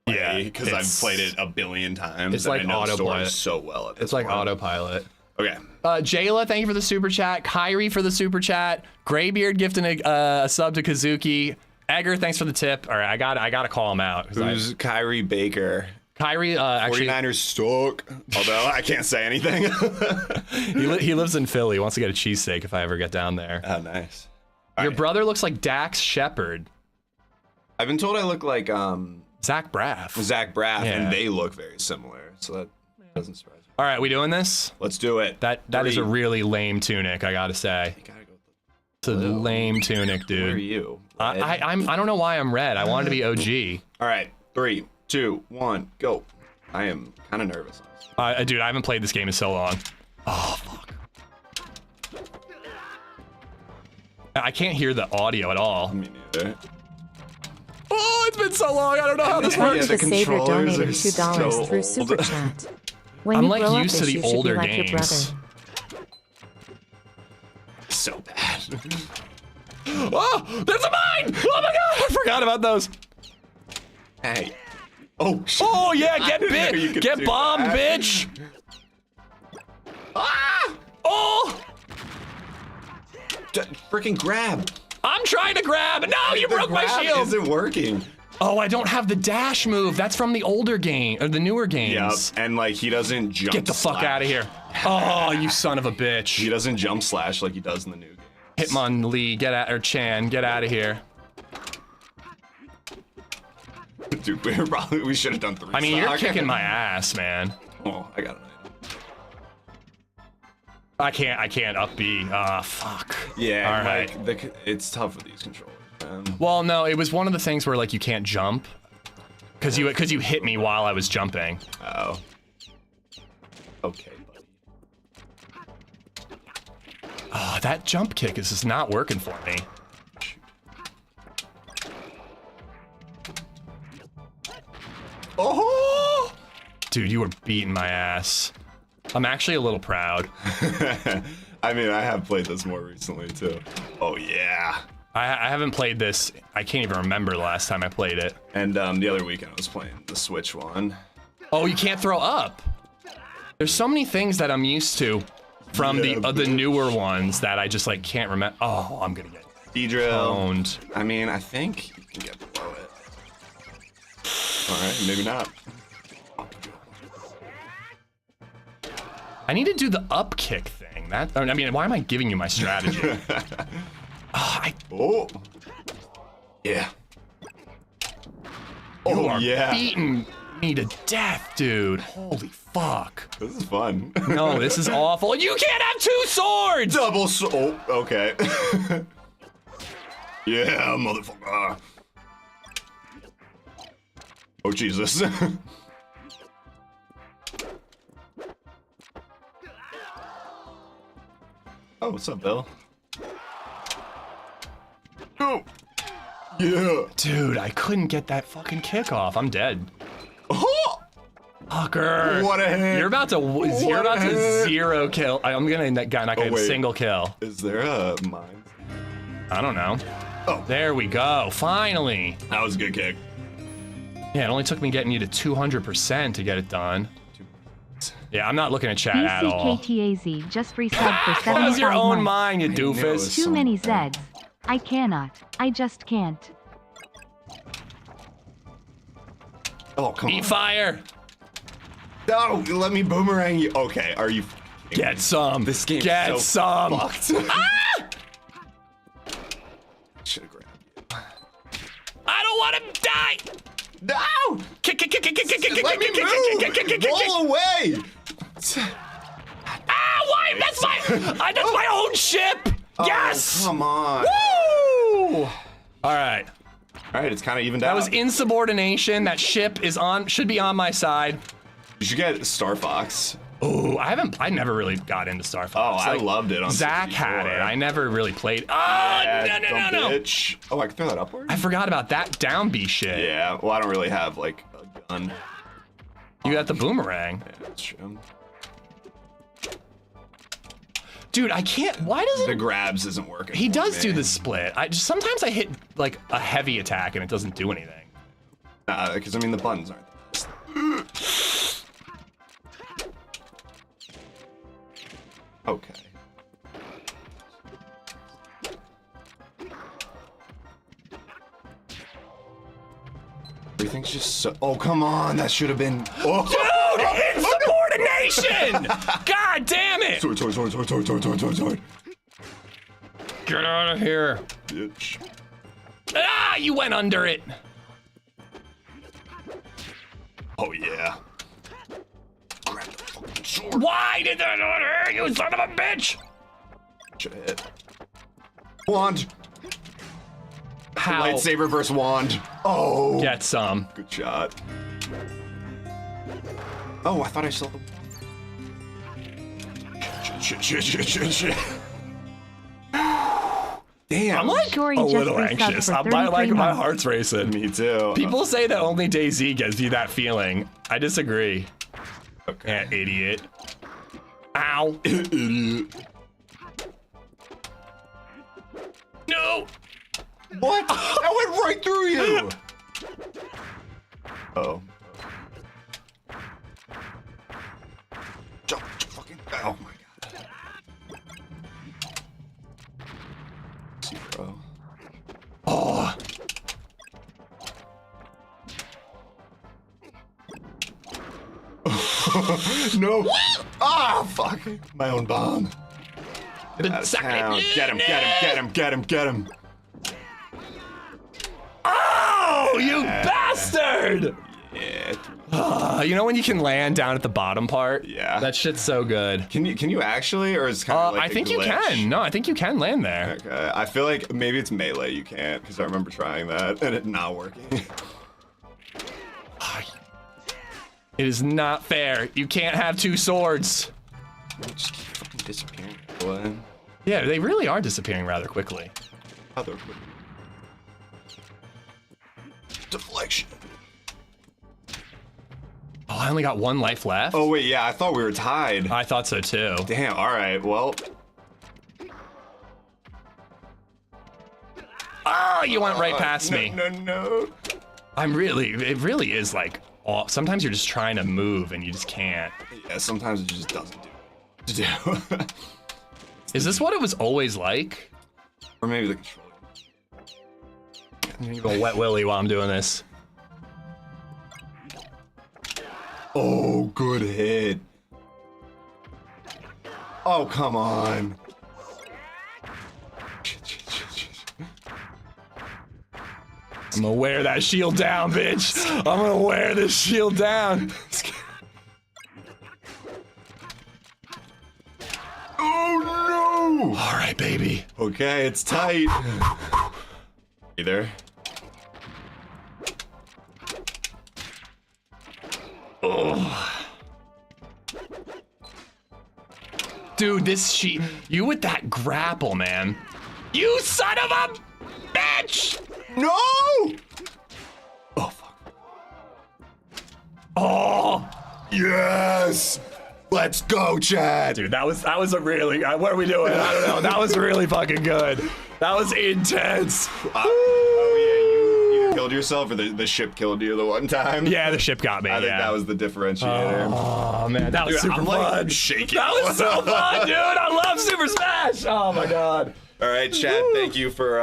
just play because I've played it a billion times. It's like I know the story autopilot. so well. At this It's like point. autopilot. Okay. Jayla, thank you for the super chat. Kyrie for the super chat. Graybeard gifting a sub to Kazuki. Egger, thanks for the tip. All right, I gotta call him out. Who's Kyrie Baker? Kyrie, actually, 49ers stock. Although I can't say anything. he lives in Philly. He wants to get a cheesesteak if I ever get down there. Oh, nice. Your brother looks like Dax Shepard. I've been told I look like Zach Braff. Zach Braff, Yeah. and they look very similar. So that doesn't surprise me. All right, we doing this? Let's do it. That is a really lame tunic, I gotta say. You gotta go with It's a lame tunic, dude. Where are you? I don't know why I'm red. I wanted to be OG. All right, 3, 2, 1, go. I am kind of nervous. Dude, I haven't played this game in so long. Oh, fuck. I can't hear the audio at all. Me neither. Oh, it's been so long. I don't know how this Trying works. to Saver controllers donated are $2 so through old. Super Chat. When I'm you like grow used up, to the you should older be like your games. brother. So bad. Oh, there's a mine! Oh my god, I forgot about those. Hey. Oh, shit. Oh yeah, get I didn't know you bit, could get do bombed, that. bitch. Ah! Oh! Freaking grab. I'm trying to grab. No, you broke my grab shield. isn't working. Oh, I don't have the dash move. That's from the older game, or the newer Yep, games. and like he doesn't jump. Get the fuck slash. out of here. Oh, you son of a bitch. He doesn't jump slash like he does in the new game. Hitmonlee, Chan, get out of here. Dude, we should have done 3. I mean, you're stock. kicking my ass, man. Oh, I got an item. I can't up B. Ah, fuck. Yeah, All right. like it's tough with these controllers, man. Well, no, it was one of the things where like you can't jump, cause you hit me while I was jumping. Oh. Okay, buddy. Oh, that jump kick is just not working for me. Oh! Dude, you were beating my ass. I'm actually a little proud. I mean, I have played this more recently too. Oh yeah. I haven't played this. I can't even remember the last time I played it. And the other weekend I was playing the Switch one. Oh, you can't throw up. There's so many things that I'm used to from the newer ones that I just like can't remember. Oh, I'm gonna get Dedrill. owned. I mean, I think you can get below it. All right, maybe not. I need to do the up kick thing. I mean, why am I giving you my strategy? Oh. Yeah. You Oh are yeah. beating me to death, dude. Holy fuck. This is fun. No, this is awful. You can't have 2 swords! Double oh, okay. Yeah, motherfucker. Oh, Jesus. Oh, what's up, Bill? Oh. Yeah. Dude, I couldn't get that fucking kick off. I'm dead. Oh! Fucker. What a hit. You're about to 0 kill. I'm gonna not get a wait. single kill. Is there a mine? I don't know. Oh. There we go. Finally. That was a good kick. Yeah, it only took me getting you to 200% to get it done. Yeah, I'm not looking at chat at all. BCKTAZ just resub for 75 That was your own months. mind, you doofus. Too many Zeds. I cannot. I just can't. Oh, come Eat on. fire. No, let me boomerang you. Okay, are you... Get some. This game's Get so some. fucked. Ah! Should've grabbed you. I don't want to die. No! Kick. Let me move! Roll away! Ah, why? That's my own ship. Yes. Oh, come on. Woo! All right. All right, it's kind of evened out. That was insubordination. That ship should be on my side. You should get Star Fox. Oh, I never really got into Star Oh, Fox. I loved it on Zach 64. had it. I never really played. Oh, Yeah, no. Bitch. Oh, I can throw that upward? I forgot about that down B shit. Yeah, well, I don't really have, like, a gun. You got the boomerang. Yeah, that's true. Dude, I can't. Why does The it? grabs isn't working. He for does me. do the split. Sometimes I hit like a heavy attack and it doesn't do anything. Nah, because I mean the buttons aren't the best. Okay. Everything's just so. Oh, come on. That should have been. Oh. Dude, insubordination! God damn it! Sword. Get out of here. Bitch. Ah, you went under it. Oh, yeah. Grab the fucking sword. Why did that not hurt, you son of a bitch? Should have hit. Wand. How? Lightsaber versus wand. Oh. Get some. Good shot. Oh, I thought I saw the. Shit. Damn. I'm like Story a just little resubbed anxious. for I'm 33 like my months. heart's racing. Me too. People say that only DayZ gives you that feeling. I disagree. Okay. Yeah, idiot. Ow. Idiot. No. What? That went right through you. Oh. Jump, fucking. Oh my god. See, bro. Oh. No. Ah, fuck. My own bomb. Out of town. Get him. Oh, you bastard! Yeah. You know when you can land down at the bottom part? Yeah. That shit's so good. Can you actually, or is it kind of like I think a you glitch? can. No, I think you can land there. Okay. I feel like maybe it's melee you can't, because I remember trying that and it not working. It is not fair. You can't have two swords. Just keep fucking disappearing. What? Yeah, they really are disappearing rather quickly. Other quick. Deflection. Oh, I only got one life left. Oh wait, yeah, I thought we were tied. I thought so too. Damn. All right. Well. Oh, you went right past me. No. It really is like, sometimes you're just trying to move and you just can't. Yeah, sometimes it just doesn't do what to do. Is this what it was always like? Or maybe the controller. I'm gonna go wet willy while I'm doing this. Oh, good hit. Oh, come on. I'm gonna wear that shield down, bitch. I'm gonna wear this shield down. Oh no! All right, baby. Okay, it's tight. Either. Oh. Dude, you with that grapple, man. You son of a bitch! No! Oh fuck. Oh, Yes! Let's go, Chad! dude, that was a really. What are we doing? I don't know. That was really fucking good. That was intense. Oh yeah, you killed yourself, or the ship killed you the one time? Yeah, the ship got me. I think that was the differentiator. Oh man, that was Dude, super I'm, like, fun. shaking. That was so fun, dude. I love Super Smash. Oh my god. All right, Chad, thank you for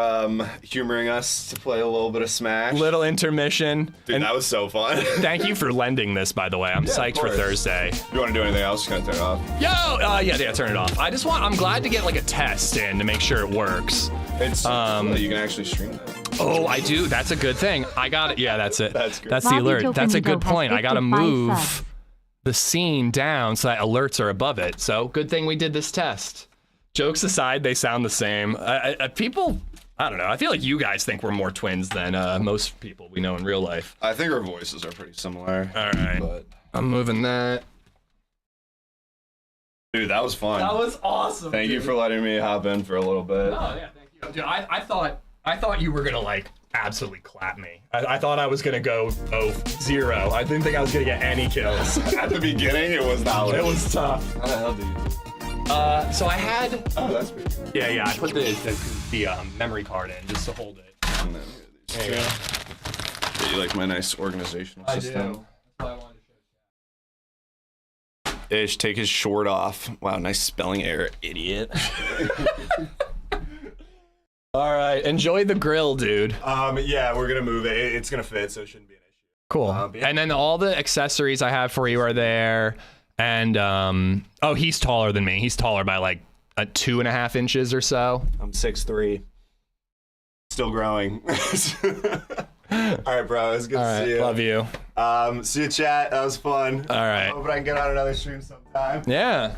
humoring us to play a little bit of Smash. Little intermission. Dude, And that was so fun. thank you for lending this, by the way. I'm psyched for course. Thursday. You want to do anything else? Just gonna turn it off. Yo, yeah, turn it off. I'm glad to get like a test in to make sure it works. It's you can actually stream that. Oh, I do. That's a good thing. I got it. Yeah, that's it. That's good. That's the Bobby alert. That's a Tokenigo good has point. I gotta 55 move subs. the scene down so that alerts are above it. So good thing we did this test. Jokes aside, they sound the same. People, I don't know. I feel like you guys think we're more twins than most people we know in real life. I think our voices are pretty similar. All right. But I'm moving that. dude, that was fun. That was awesome. Thank you for letting me hop in for a little bit. Oh yeah, thank you. Dude, I thought you were gonna like absolutely clap me. I thought I was gonna go 0. I didn't think I was gonna get any kills. At the beginning, it was not. It was tough. How the hell do you? So I had. Oh, that's pretty cool. Yeah. I put the memory card in just to hold it. And then There you go. You like my nice organizational system? Ish, take his short off. Wow, nice spelling error, idiot. All right, enjoy the grill, dude. Yeah, we're gonna move it. It's gonna fit, so it shouldn't be an issue. Cool. Yeah. And then all the accessories I have for you are there. And oh, he's taller than me. He's taller by like 2.5 inches or so. I'm 6'3". Still growing. All right, bro. It was good to see you. Love you. See you, chat. That was fun. All right. Hope I can get on another stream sometime. Yeah.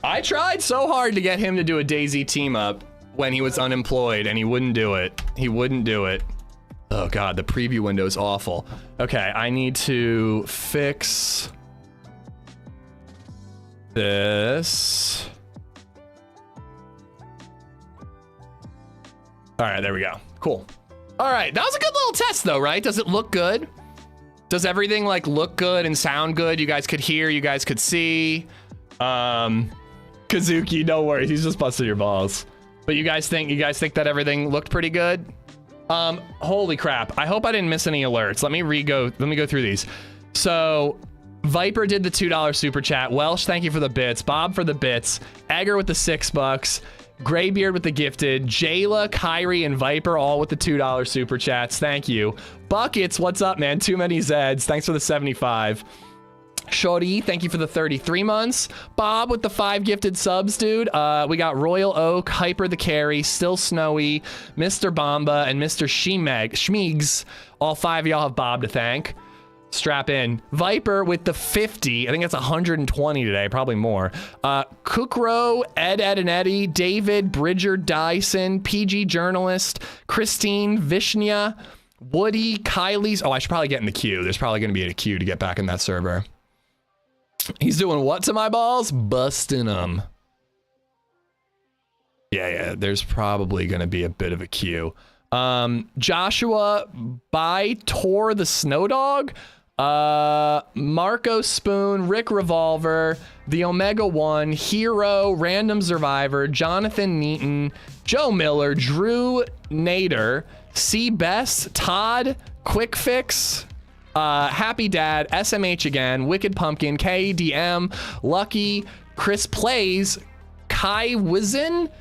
I tried so hard to get him to do a DayZ team up when he was unemployed, and he wouldn't do it. He wouldn't do it. Oh God, the preview window is awful. Okay, I need to fix this. All right, there we go. Cool. All right, that was a good little test though, right? Does it look good? Does everything like look good and sound good? You guys could hear, you guys could see. Kazuki, no worries, he's just busting your balls. But you guys think that everything looked pretty good? Holy crap. I hope I didn't miss any alerts. Let me go through these. So Viper did the $2 super chat. Welsh, thank you for the bits. Bob for the bits. Egger with the $6. Graybeard with the gifted. Jayla, Kyrie, and Viper all with the $2 super chats. Thank you. Buckets, what's up, man? Too many Zeds. Thanks for the 75. Shorty, thank you for the 33 months. Bob with the 5 gifted subs, dude. We got Royal Oak, Hyper the Carry, Still Snowy, Mr. Bomba, and Mr. Schmeegs. All 5 of y'all have Bob to thank. Strap in. Viper with the 50. I think that's 120 today, probably more. Cookrow, Ed and Eddie, David, Bridger, Dyson, PG Journalist, Christine, Vishnya, Woody, Kylie's. Oh, I should probably get in the queue. There's probably going to be a queue to get back in that server. He's doing what to my balls? Busting them. Yeah, there's probably going to be a bit of a queue. Joshua by Tor the Snow Dog, Marco Spoon, Rick Revolver, the Omega One, Hero, Random Survivor, Jonathan Neaton, Joe Miller, Drew Nader, C Best, Todd, Quick Fix, Happy Dad, SMH again, Wicked Pumpkin, KDM, Lucky, Chris Plays, Kai Wizen,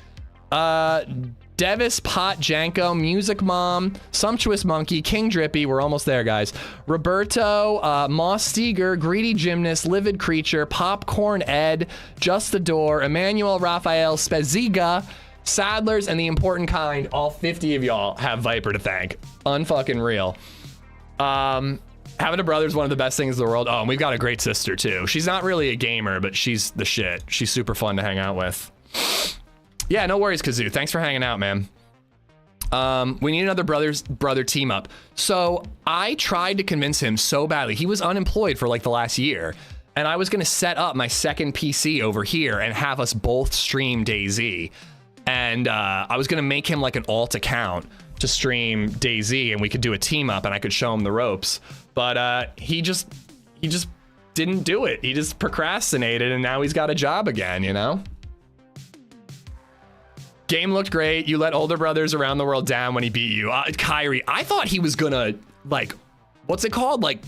Devis, Pot, Janko, Music Mom, Sumptuous Monkey, King Drippy, we're almost there, guys. Roberto, Moss Steger, Greedy Gymnast, Livid Creature, Popcorn Ed, Just the Door, Emmanuel, Raphael, Speziga, Sadlers, and the important kind. All 50 of y'all have Viper to thank. Unfucking real. Having a brother is one of the best things in the world. Oh, and we've got a great sister too. She's not really a gamer, but she's the shit. She's super fun to hang out with. Yeah, no worries, Kazoo. Thanks for hanging out, man. We need another brother team up. So I tried to convince him so badly. He was unemployed for like the last year. And I was going to set up my second PC over here and have us both stream DayZ. And I was going to make him like an alt account to stream DayZ, and we could do a team up and I could show him the ropes. But he just didn't do it. He just procrastinated, and now he's got a job again, you know? Game looked great. You let older brothers around the world down when he beat you. Kyrie, I thought he was gonna, like, what's it called? Like,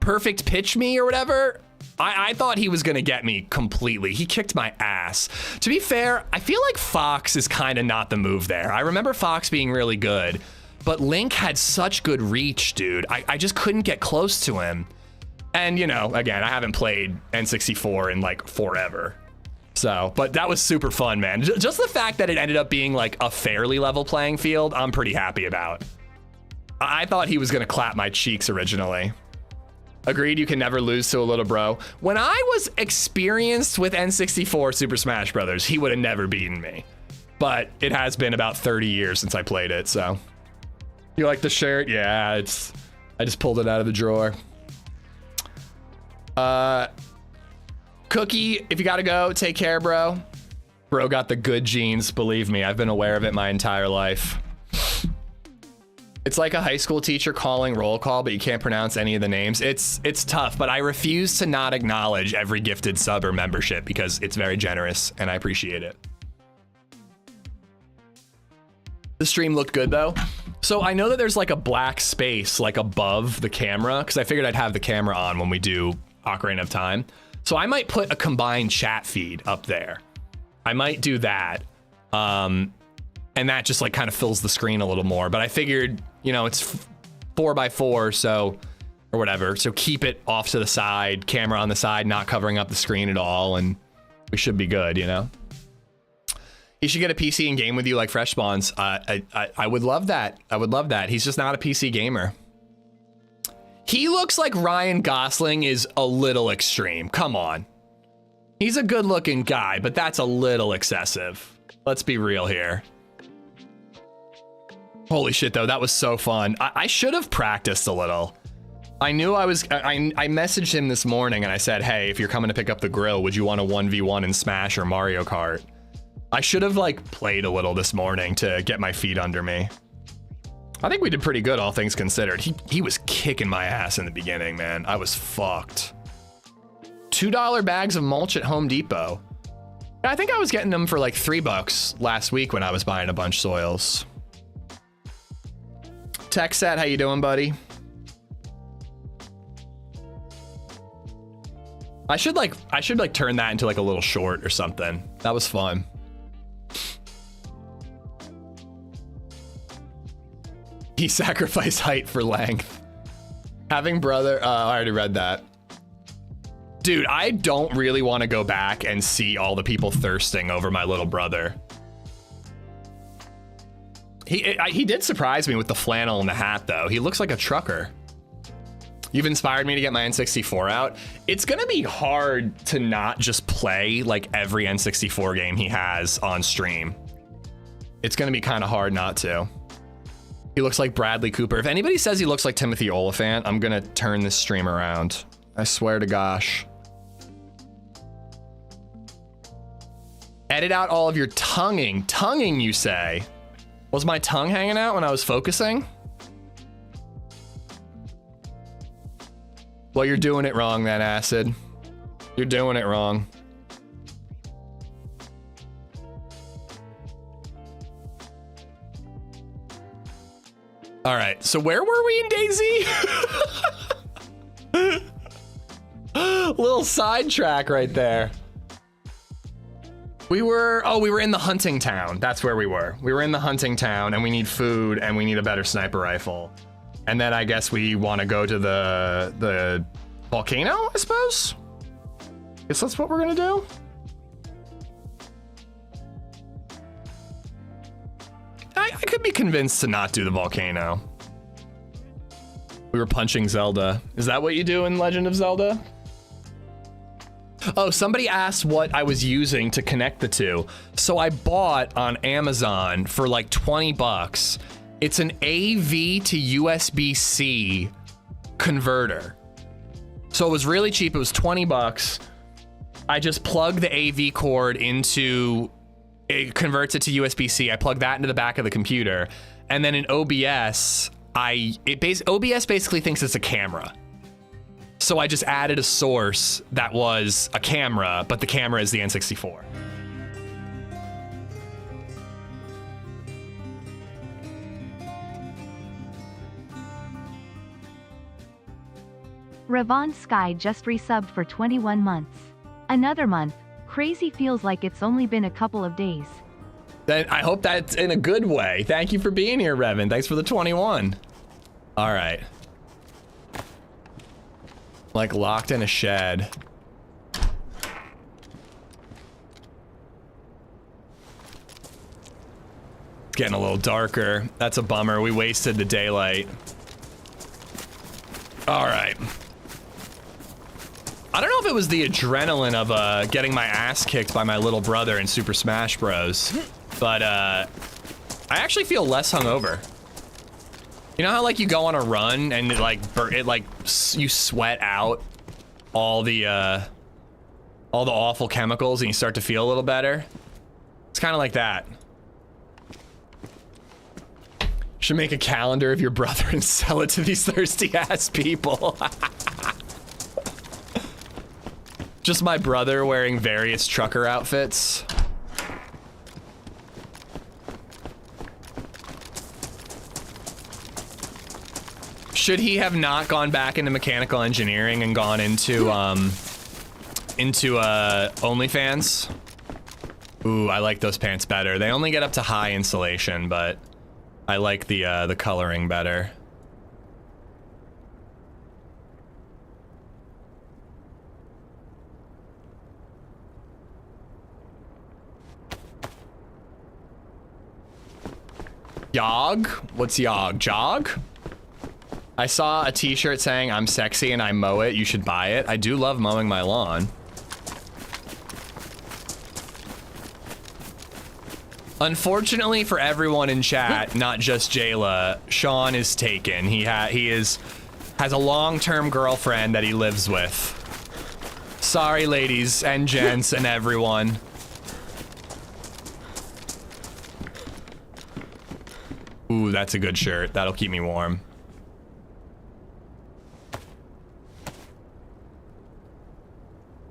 perfect pitch me or whatever? I thought he was gonna get me completely. He kicked my ass. To be fair, I feel like Fox is kind of not the move there. I remember Fox being really good, but Link had such good reach, dude. I just couldn't get close to him. And, you know, again, I haven't played N64 in, like, forever. So, but that was super fun, man. Just the fact that it ended up being like a fairly level playing field, I'm pretty happy about. I thought he was gonna clap my cheeks originally. Agreed, you can never lose to a little bro. When I was experienced with N64 Super Smash Brothers, he would have never beaten me. But it has been about 30 years since I played it, so. You like the shirt? Yeah, I just pulled it out of the drawer. Cookie, if you gotta go, take care, bro. Bro got the good genes, believe me. I've been aware of it my entire life. It's like a high school teacher calling roll call, but you can't pronounce any of the names. It's tough, but I refuse to not acknowledge every gifted sub or membership because it's very generous and I appreciate it. The stream looked good though. So I know that there's like a black space like above the camera because I figured I'd have the camera on when we do Ocarina of Time. So I might put a combined chat feed up there. I might do that. And that just like kind of fills the screen a little more. But I figured, you know, it's 4x4, so, or whatever. So keep it off to the side, camera on the side, not covering up the screen at all. And we should be good, you know? He should get a PC and game with you like Fresh Spawns. I would love that. I would love that. He's just not a PC gamer. He looks like Ryan Gosling is a little extreme. Come on. He's a good looking guy, but that's a little excessive. Let's be real here. Holy shit though, that was so fun. I should have practiced a little. I knew I messaged him this morning and I said, hey, if you're coming to pick up the grill, would you want a 1v1 in Smash or Mario Kart? I should have like played a little this morning to get my feet under me. I think we did pretty good, all things considered. He was kicking my ass in the beginning, man. I was fucked. $2 bags of mulch at Home Depot. I think I was getting them for like $3 last week when I was buying a bunch soils. TechSet, how you doing, buddy? I should like turn that into like a little short or something. That was fun. He sacrificed height for length. Having brother, I already read that. Dude, I don't really want to go back and see all the people thirsting over my little brother. He did surprise me with the flannel and the hat though. He looks like a trucker. You've inspired me to get my N64 out. It's gonna be hard to not just play like every N64 game he has on stream. It's gonna be kind of hard not to. He looks like Bradley Cooper. If anybody says he looks like Timothy Oliphant, I'm gonna turn this stream around. I swear to gosh. Edit out all of your tonguing. Tonguing, you say? Was my tongue hanging out when I was focusing? Well, you're doing it wrong then, Acid. You're doing it wrong. All right, so where were we in DayZ? Little sidetrack right there. We were in the hunting town. That's where we were. We were in the hunting town and we need food and we need a better sniper rifle. And then I guess we want to go to the volcano, I suppose? Guess that's what we're gonna do. I could be convinced to not do the volcano. We were punching Zelda. Is that what you do in Legend of Zelda? Oh, somebody asked what I was using to connect the two. So I bought on Amazon for like 20 bucks. It's an AV to USB-C converter. So it was really cheap. It was 20 bucks. I just plug the AV cord into, it converts it to USB-C. I plug that into the back of the computer. And then in OBS, OBS basically thinks it's a camera. So I just added a source that was a camera, but the camera is the N64. Ravon Sky just resubbed for 21 months. Another month. Crazy feels like it's only been a couple of days. Then I hope that's in a good way. Thank you for being here, Revan. Thanks for the 21. All right. Like locked in a shed. It's getting a little darker. That's a bummer. We wasted the daylight. All right. I don't know if it was the adrenaline of getting my ass kicked by my little brother in Super Smash Bros. But I actually feel less hungover. You know how like you go on a run and you sweat out all the awful chemicals and you start to feel a little better? It's kind of like that. Should make a calendar of your brother and sell it to these thirsty ass people. Just my brother wearing various trucker outfits. Should he have not gone back into mechanical engineering and gone into OnlyFans? Ooh, I like those pants better. They only get up to high insulation, but I like the coloring better. Yog? What's yog? Jog? I saw a t-shirt saying I'm sexy and I mow it. You should buy it. I do love mowing my lawn. Unfortunately for everyone in chat, not just Jayla, Sean is taken. He has a long-term girlfriend that he lives with. Sorry, ladies and gents and everyone. Ooh, that's a good shirt. That'll keep me warm.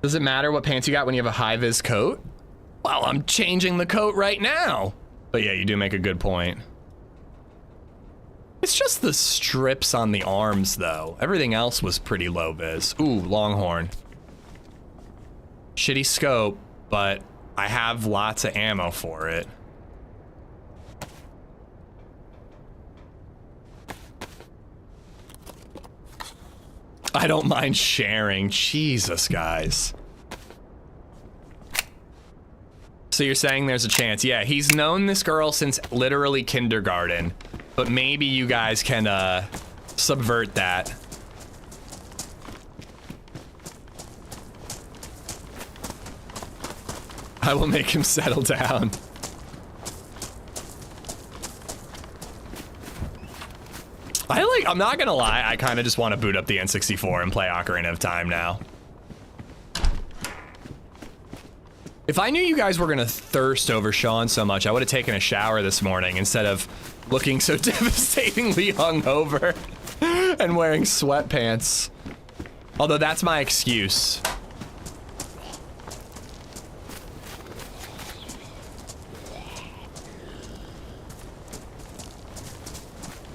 Does it matter what pants you got when you have a high-vis coat? Well, I'm changing the coat right now. But yeah, you do make a good point. It's just the strips on the arms, though. Everything else was pretty low-vis. Ooh, Longhorn. Shitty scope, but I have lots of ammo for it. I don't mind sharing. Jesus, guys. So you're saying there's a chance. Yeah, he's known this girl since literally kindergarten. But maybe you guys can subvert that. I will make him settle down. I'm not gonna lie, I kind of just want to boot up the N64 and play Ocarina of Time now. If I knew you guys were gonna thirst over Sean so much, I would have taken a shower this morning instead of looking so devastatingly hungover and wearing sweatpants. Although that's my excuse.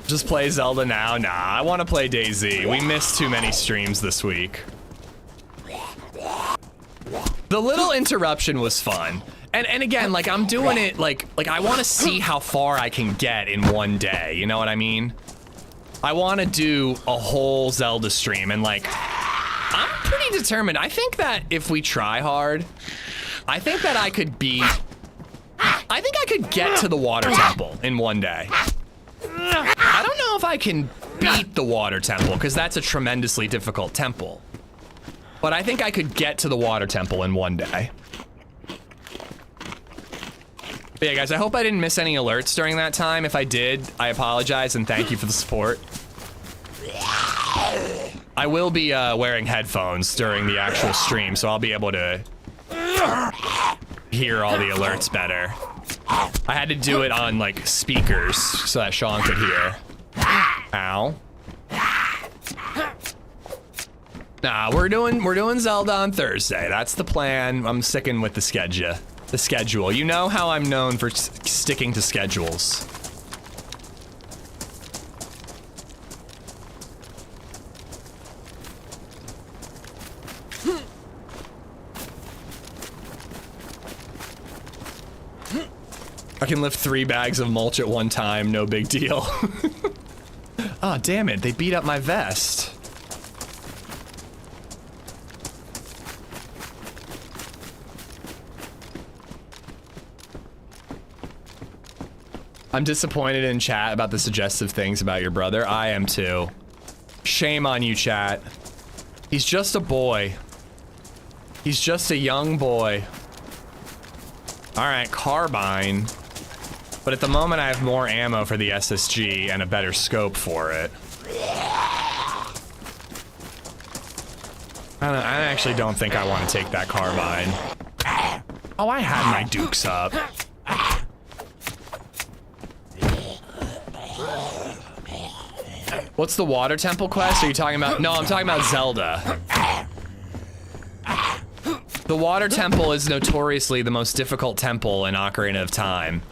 Just play Zelda now? Nah, I want to play DayZ. We missed too many streams this week. The little interruption was fun. And again, like, I'm doing it, like I want to see how far I can get in one day, you know what I mean? I want to do a whole Zelda stream, and like, I'm pretty determined. I think that if we try hard, I think that I could get to the water temple in one day. I don't know if I can beat the water temple, because that's a tremendously difficult temple. But I think I could get to the water temple in one day. But yeah, guys, I hope I didn't miss any alerts during that time. If I did, I apologize and thank you for the support. I will be wearing headphones during the actual stream, so I'll be able to hear all the alerts better. I had to do it on, like, speakers so that Sean could hear. Ow. Nah, we're doing Zelda on Thursday. That's the plan. I'm sticking with the schedule. You know how I'm known for sticking to schedules. I can lift 3 bags of mulch at one time, no big deal. Oh, damn it, they beat up my vest. I'm disappointed in chat about the suggestive things about your brother. I am too. Shame on you, chat. He's just a boy. He's just a young boy. All right, carbine. But at the moment, I have more ammo for the SSG and a better scope for it. I actually don't think I want to take that carbine. Oh, I had my dukes up. What's the water temple quest? Are you talking about? No, I'm talking about Zelda. The water temple is notoriously the most difficult temple in Ocarina of Time.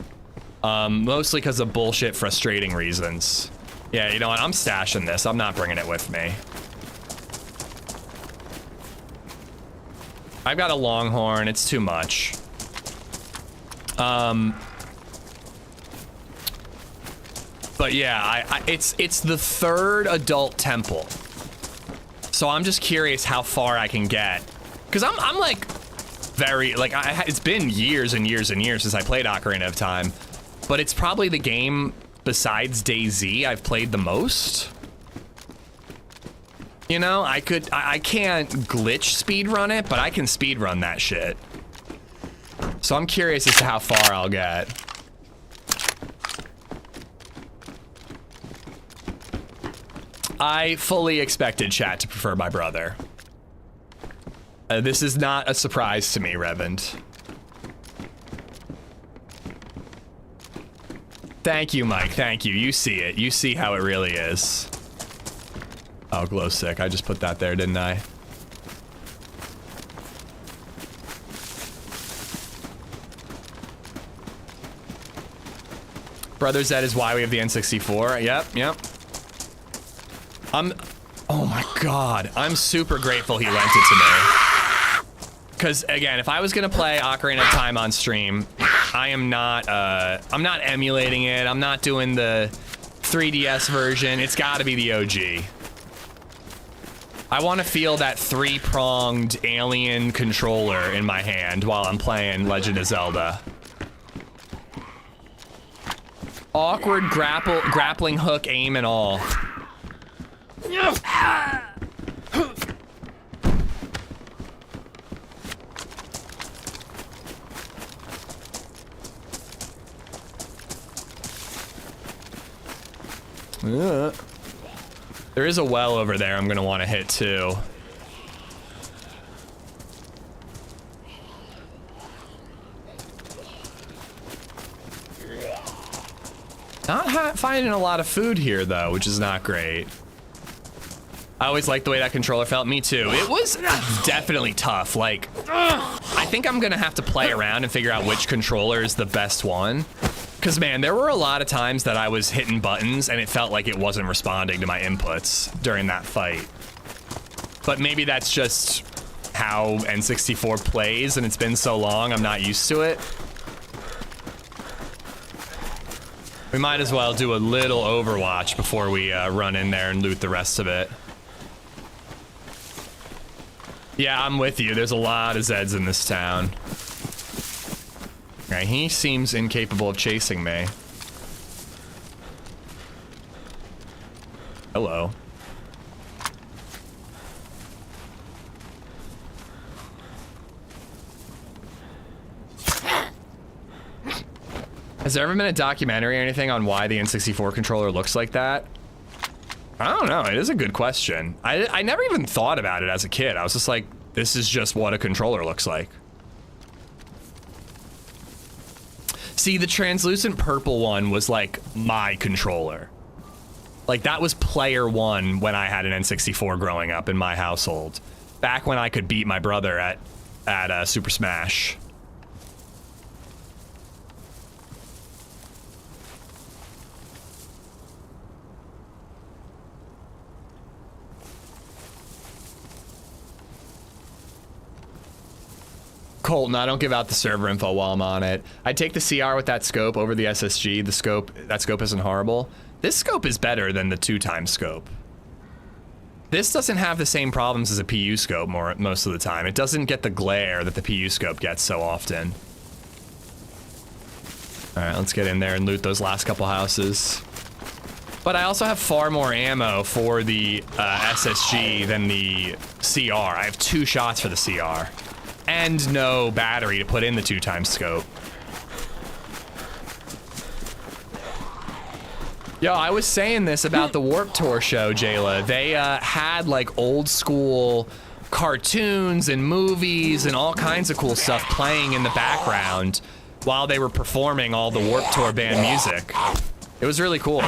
Mostly because of bullshit, frustrating reasons. Yeah, you know what? I'm stashing this. I'm not bringing it with me. I've got a Longhorn. It's too much. But yeah, it's the 3rd adult temple. So I'm just curious how far I can get. Cause I'm like very, like it's been years and years and years since I played Ocarina of Time, but it's probably the game besides DayZ I've played the most. You know, I can't glitch speedrun it, but I can speedrun that shit. So I'm curious as to how far I'll get. I fully expected chat to prefer my brother. This is not a surprise to me, Revend. Thank you, Mike. Thank you. You see it. You see how it really is. Oh, glow stick. I just put that there, didn't I? BrotherZed is why we have the N64. Yep. Oh my god, I'm super grateful he lent it to me. Because again, if I was gonna play Ocarina of Time on stream, I'm not emulating it. I'm not doing the 3DS version. It's gotta be the OG. I want to feel that 3-pronged alien controller in my hand while I'm playing Legend of Zelda. Awkward grappling hook aim and all. There is a well over there I'm gonna want to hit too. Not finding a lot of food here though, which is not great. I always liked the way that controller felt. Me too. It was definitely tough. Like, I think I'm gonna have to play around and figure out which controller is the best one. Cause man, there were a lot of times that I was hitting buttons and it felt like it wasn't responding to my inputs during that fight. But maybe that's just how N64 plays and it's been so long, I'm not used to it. We might as well do a little Overwatch before we run in there and loot the rest of it. Yeah, I'm with you. There's a lot of Zeds in this town. Alright, he seems incapable of chasing me. Hello. Has there ever been a documentary or anything on why the N64 controller looks like that? I don't know. It is a good question. I never even thought about it as a kid. I was just like, this is just what a controller looks like. See, the translucent purple one was like my controller. Like that was player one when I had an N64 growing up in my household. Back when I could beat my brother at Super Smash. Colton, I don't give out the server info while I'm on it. I'd take the CR with that scope over the SSG. That scope isn't horrible. This scope is better than the 2x scope. This doesn't have the same problems as a PU scope most of the time. It doesn't get the glare that the PU scope gets so often. All right, let's get in there and loot those last couple houses. But I also have far more ammo for the SSG than the CR. I have 2 shots for the CR. And no battery to put in the 2x scope. Yo, I was saying this about the Warped Tour show, Jayla. They had like old school cartoons and movies and all kinds of cool stuff playing in the background while they were performing all the Warped Tour band music. It was really cool.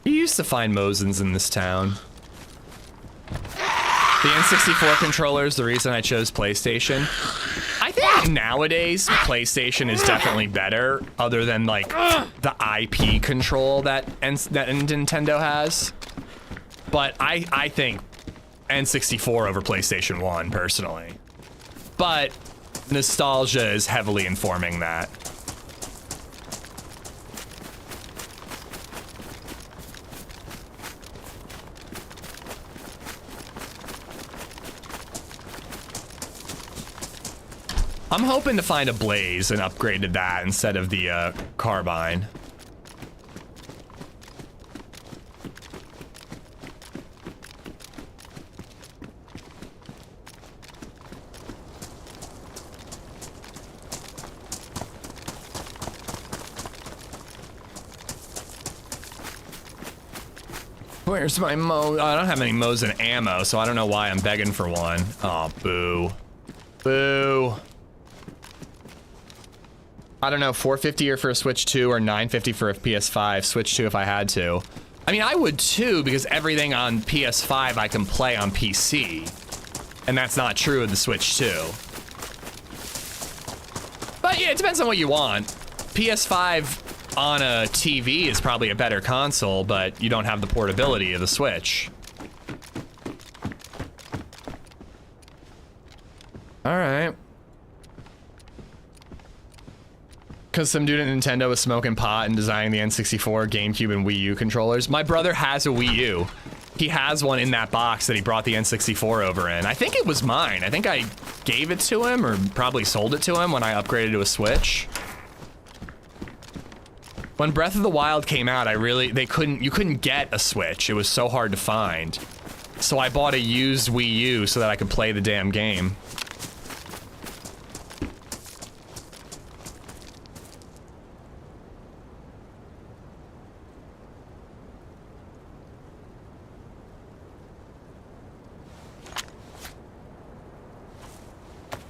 You used to find Mosins in this town. The N64 controller is the reason I chose PlayStation. I think nowadays PlayStation is definitely better, other than like the IP control that Nintendo has. But I think N64 over PlayStation 1 personally. But nostalgia is heavily informing that. I'm hoping to find a BlazeZ and upgrade to that instead of the carbine. Where's my Mo? I don't have any Mo's and ammo, so I don't know why I'm begging for one. Oh, boo. Boo. I don't know, 450 or for a Switch 2 or 950 for a PS5. Switch 2 if I had to. I mean, I would too, because everything on PS5 I can play on PC. And that's not true of the Switch 2. But yeah, it depends on what you want. PS5 on a TV is probably a better console, but you don't have the portability of the Switch. All right. Because some dude at Nintendo was smoking pot and designing the N64, GameCube, and Wii U controllers. My brother has a Wii U. He has one in that box that he brought the N64 over in. I think it was mine. I think I gave it to him or probably sold it to him when I upgraded to a Switch. When Breath of the Wild came out, you couldn't get a Switch. It was so hard to find. So I bought a used Wii U so that I could play the damn game.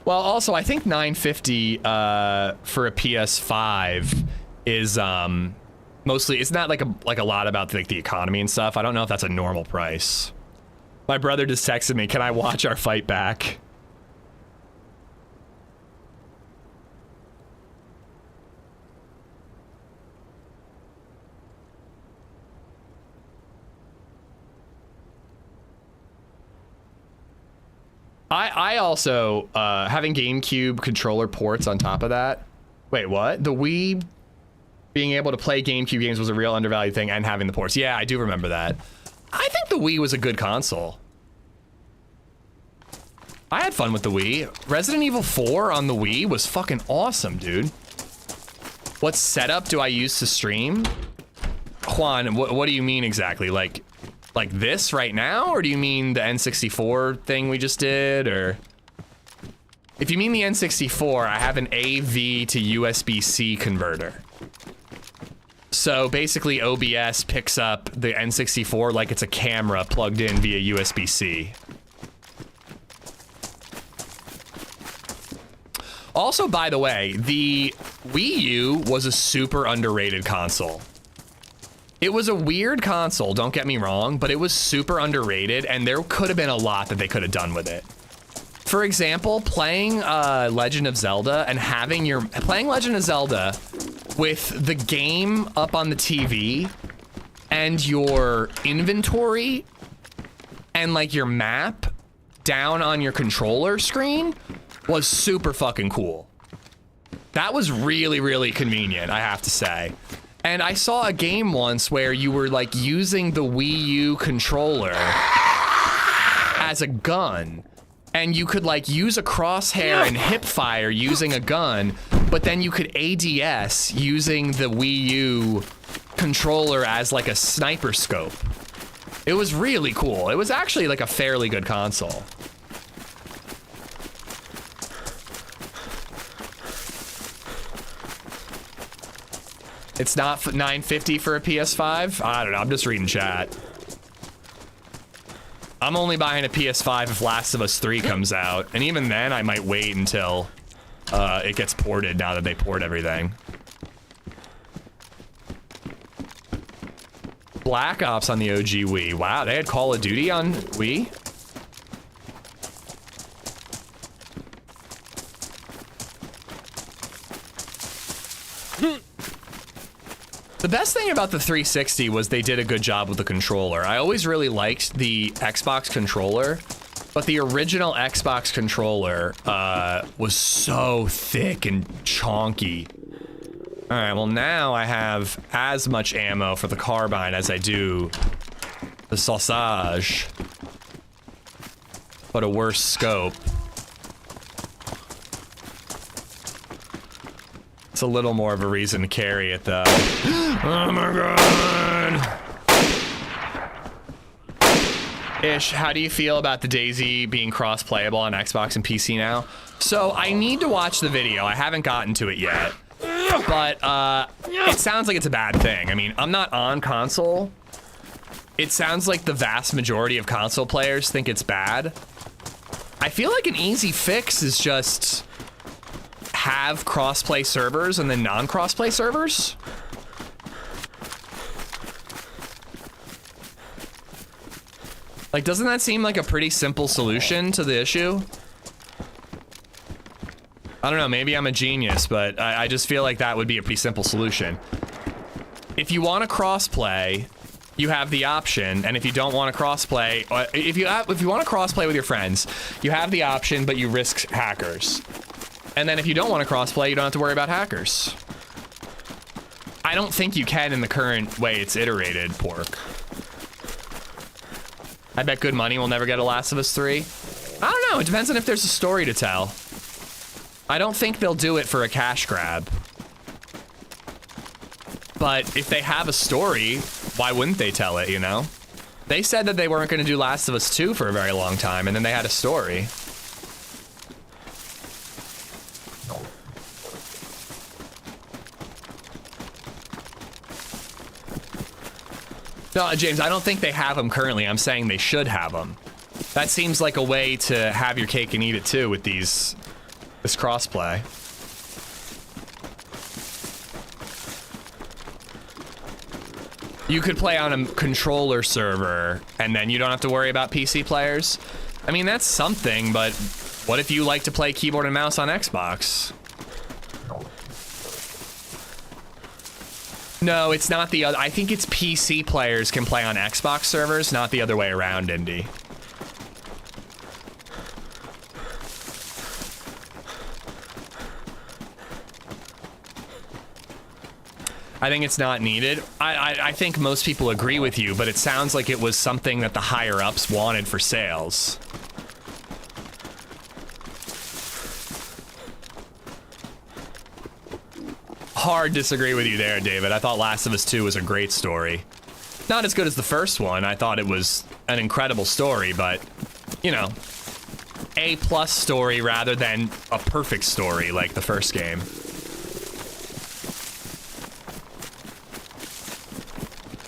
Well, also, I think $950 for a PS5 is mostly, it's not like a lot about like the economy and stuff. I don't know if that's a normal price. My brother just texted me, can I watch our fight back? I also, having GameCube controller ports on top of that. Wait, what? The Wii being able to play GameCube games was a real undervalued thing, and having the ports. Yeah, I do remember that. I think the Wii was a good console. I had fun with the Wii. Resident Evil 4 on the Wii was fucking awesome, dude. What setup do I use to stream? Juan, what do you mean exactly? Like this right now, or do you mean the N64 thing we just did, or? If you mean the N64, I have an AV to USB-C converter. So basically OBS picks up the N64 like it's a camera plugged in via USB-C. Also, by the way, the Wii U was a super underrated console. It was a weird console, don't get me wrong, but it was super underrated, and there could have been a lot that they could have done with it. For example, playing Legend of Zelda and playing Legend of Zelda with the game up on the TV and your inventory and like your map down on your controller screen was super fucking cool. That was really, really convenient, I have to say. And I saw a game once where you were like using the Wii U controller as a gun, and you could like use a crosshair and hip fire using a gun, but then you could ADS using the Wii U controller as like a sniper scope. It was really cool. It was actually like a fairly good console. It's not $950 for a PS5? I don't know, I'm just reading chat. I'm only buying a PS5 if Last of Us 3 comes out, and even then I might wait until it gets ported now that they port everything. Black Ops on the OG Wii. Wow, they had Call of Duty on Wii? The best thing about the 360 was they did a good job with the controller. I always really liked the Xbox controller, but the original Xbox controller was so thick and chonky. All right, well now I have as much ammo for the carbine as I do the sausage, but a worse scope. It's a little more of a reason to carry it though. Oh my god! Ish, how do you feel about the DayZ being cross-playable on Xbox and PC now? So I need to watch the video. I haven't gotten to it yet. But it sounds like it's a bad thing. I mean, I'm not on console. It sounds like the vast majority of console players think it's bad. I feel like an easy fix is just have cross-play servers and then non-cross-play servers. Like, doesn't that seem like a pretty simple solution to the issue? I don't know, maybe I'm a genius, but I just feel like that would be a pretty simple solution. If you want to crossplay, you have the option, and if you don't want to crossplay, if you want to crossplay with your friends, you have the option, but you risk hackers. And then if you don't want to crossplay, you don't have to worry about hackers. I don't think you can in the current way it's iterated, Pork. I bet good money we'll never get a Last of Us 3. I don't know, it depends on if there's a story to tell. I don't think they'll do it for a cash grab. But if they have a story, why wouldn't they tell it, you know? They said that they weren't going to do Last of Us 2 for a very long time, and then they had a story. No, James, I don't think they have them currently. I'm saying they should have them. That seems like a way to have your cake and eat it too with this crossplay. You could play on a controller server and then you don't have to worry about PC players. I mean, that's something, but what if you like to play keyboard and mouse on Xbox? No, it's not the other. I think it's PC players can play on Xbox servers, not the other way around, Indy. I think it's not needed. I think most people agree with you, but it sounds like it was something that the higher-ups wanted for sales. Hard disagree with you there, David. I thought Last of Us 2 was a great story. Not as good as the first one. I thought it was an incredible story, but, you know, A+ story rather than a perfect story like the first game.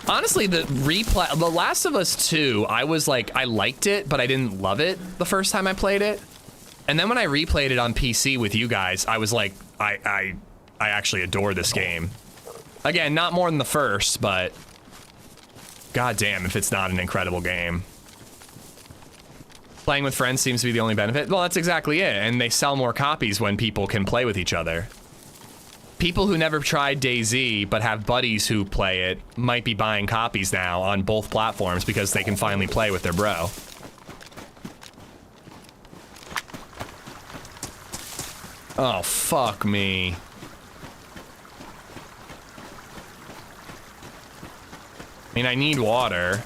Honestly, the Last of Us 2, I was like, I liked it, but I didn't love it the first time I played it. And then when I replayed it on PC with you guys, I was like, I actually adore this game. Again, not more than the first, but goddamn if it's not an incredible game. Playing with friends seems to be the only benefit. Well, that's exactly it, and they sell more copies when people can play with each other. People who never tried DayZ but have buddies who play it might be buying copies now on both platforms because they can finally play with their bro. Oh, fuck me. I mean, I need water.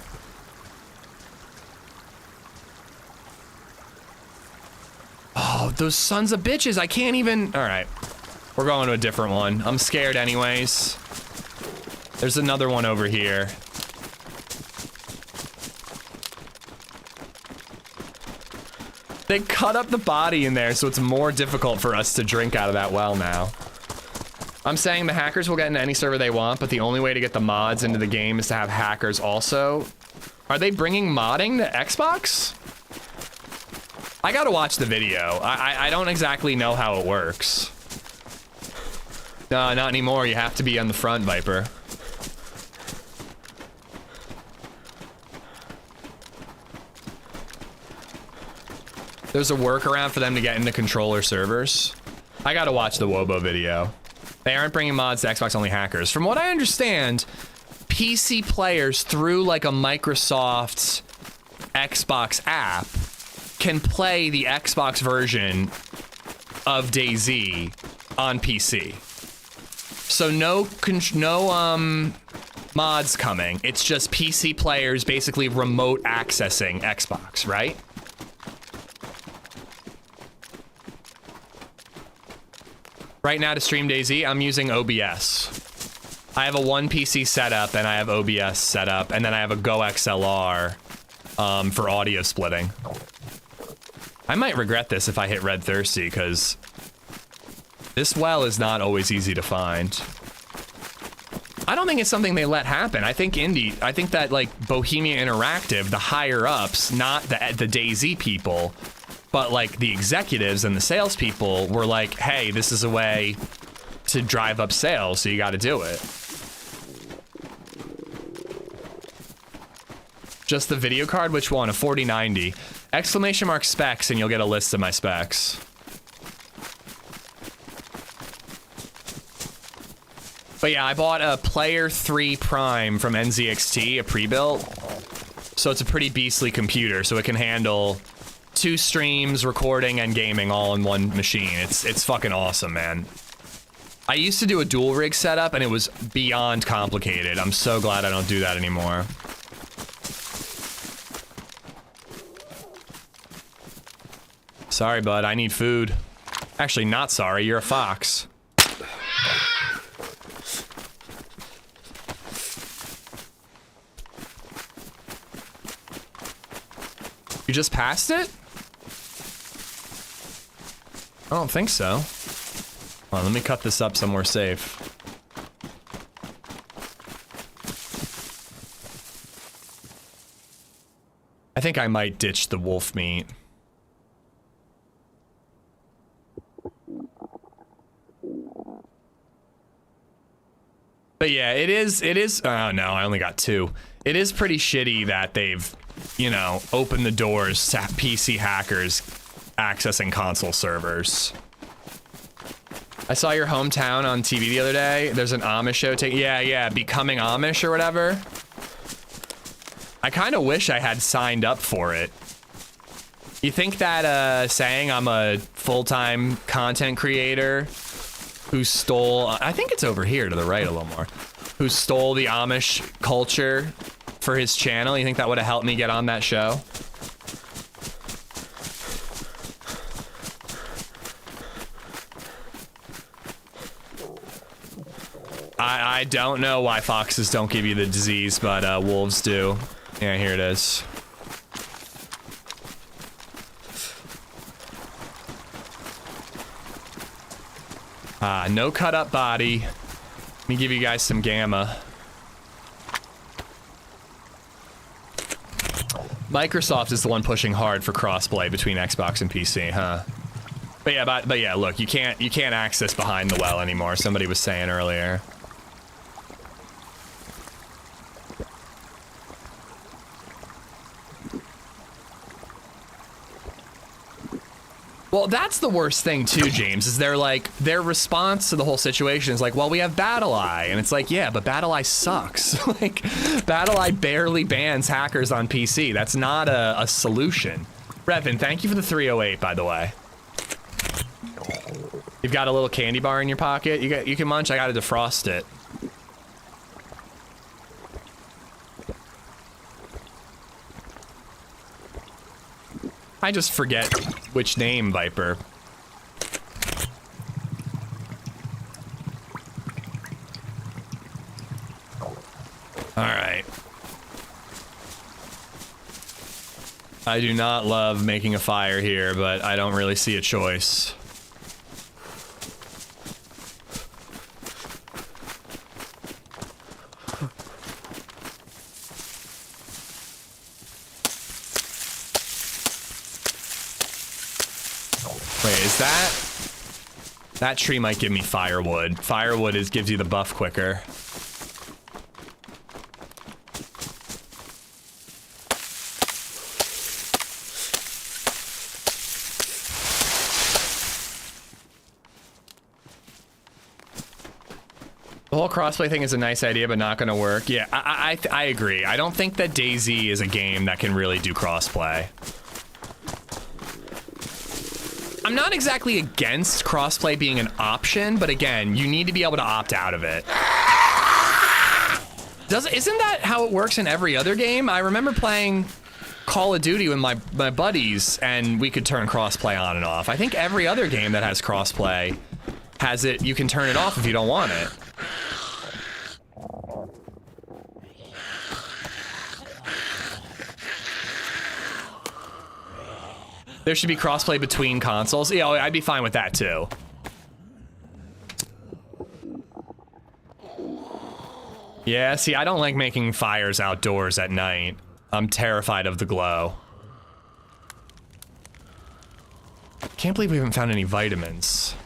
Oh, those sons of bitches, I can't even... All right. We're going to a different one. I'm scared anyways. There's another one over here. They cut up the body in there, so it's more difficult for us to drink out of that well now. I'm saying the hackers will get into any server they want, but the only way to get the mods into the game is to have hackers also. Are they bringing modding to Xbox? I gotta watch the video. I don't exactly know how it works. No, not anymore. You have to be on the front, Viper. There's a workaround for them to get into controller servers. I gotta watch the Wobo video. They aren't bringing mods to Xbox only hackers. From what I understand, PC players through like a Microsoft Xbox app can play the Xbox version of DayZ on PC. So no mods coming. It's just PC players basically remote accessing Xbox, right? Right now to stream DayZ, I'm using OBS. I have a one PC setup and I have OBS set up, and then I have a Go XLR for audio splitting. I might regret this if I hit Red Thirsty, because this well is not always easy to find. I don't think it's something they let happen. I think that like Bohemia Interactive, the higher ups, not the DayZ people, but like the executives and the salespeople were like, hey, this is a way to drive up sales, so you got to do it. Just the video card? Which one? A 4090. Exclamation mark specs and you'll get a list of my specs. But yeah, I bought a Player 3 Prime from NZXT, a pre-built. So it's a pretty beastly computer, so it can handle 2 streams, recording, and gaming all in one machine. It's fucking awesome, man. I used to do a dual rig setup and it was beyond complicated. I'm so glad I don't do that anymore. Sorry, bud, I need food. Actually, not sorry, you're a fox. You just passed it? I don't think so. Hold on, let me cut this up somewhere safe. I think I might ditch the wolf meat. But yeah, it is, oh no, I only got 2. It is pretty shitty that they've, you know, opened the doors to PC hackers accessing console servers. I saw your hometown on TV the other day. There's an Amish show yeah, Becoming Amish or whatever. I kind of wish I had signed up for it. You think that saying I'm a full-time content creator who stole, I think it's over here to the right a little more, who stole the Amish culture for his channel, you think that would have helped me get on that show? I don't know why foxes don't give you the disease, but wolves do. Yeah, here it is. No cut up body. Let me give you guys some gamma. Microsoft is the one pushing hard for crossplay between Xbox and PC, huh? But yeah, look, you can't access behind the well anymore. Somebody was saying earlier. Well, that's the worst thing too, James, is their response to the whole situation is like, well, we have BattlEye. And it's like, yeah, but BattlEye sucks. Like, BattlEye barely bans hackers on PC. That's not a solution. Revin, thank you for the 308, by the way. You've got a little candy bar in your pocket? You can munch? I gotta defrost it. I just forget which name, Viper. All right. I do not love making a fire here, but I don't really see a choice. Wait, is that tree might give me firewood. Firewood gives you the buff quicker. The whole crossplay thing is a nice idea, but not gonna work. Yeah, I agree. I don't think that DayZ is a game that can really do crossplay. I'm not exactly against crossplay being an option, but again, you need to be able to opt out of it. Isn't that how it works in every other game? I remember playing Call of Duty with my buddies, and we could turn crossplay on and off. I think every other game that has crossplay has it, you can turn it off if you don't want it. There should be crossplay between consoles. Yeah, I'd be fine with that too. Yeah, see, I don't like making fires outdoors at night. I'm terrified of the glow. Can't believe we haven't found any vitamins.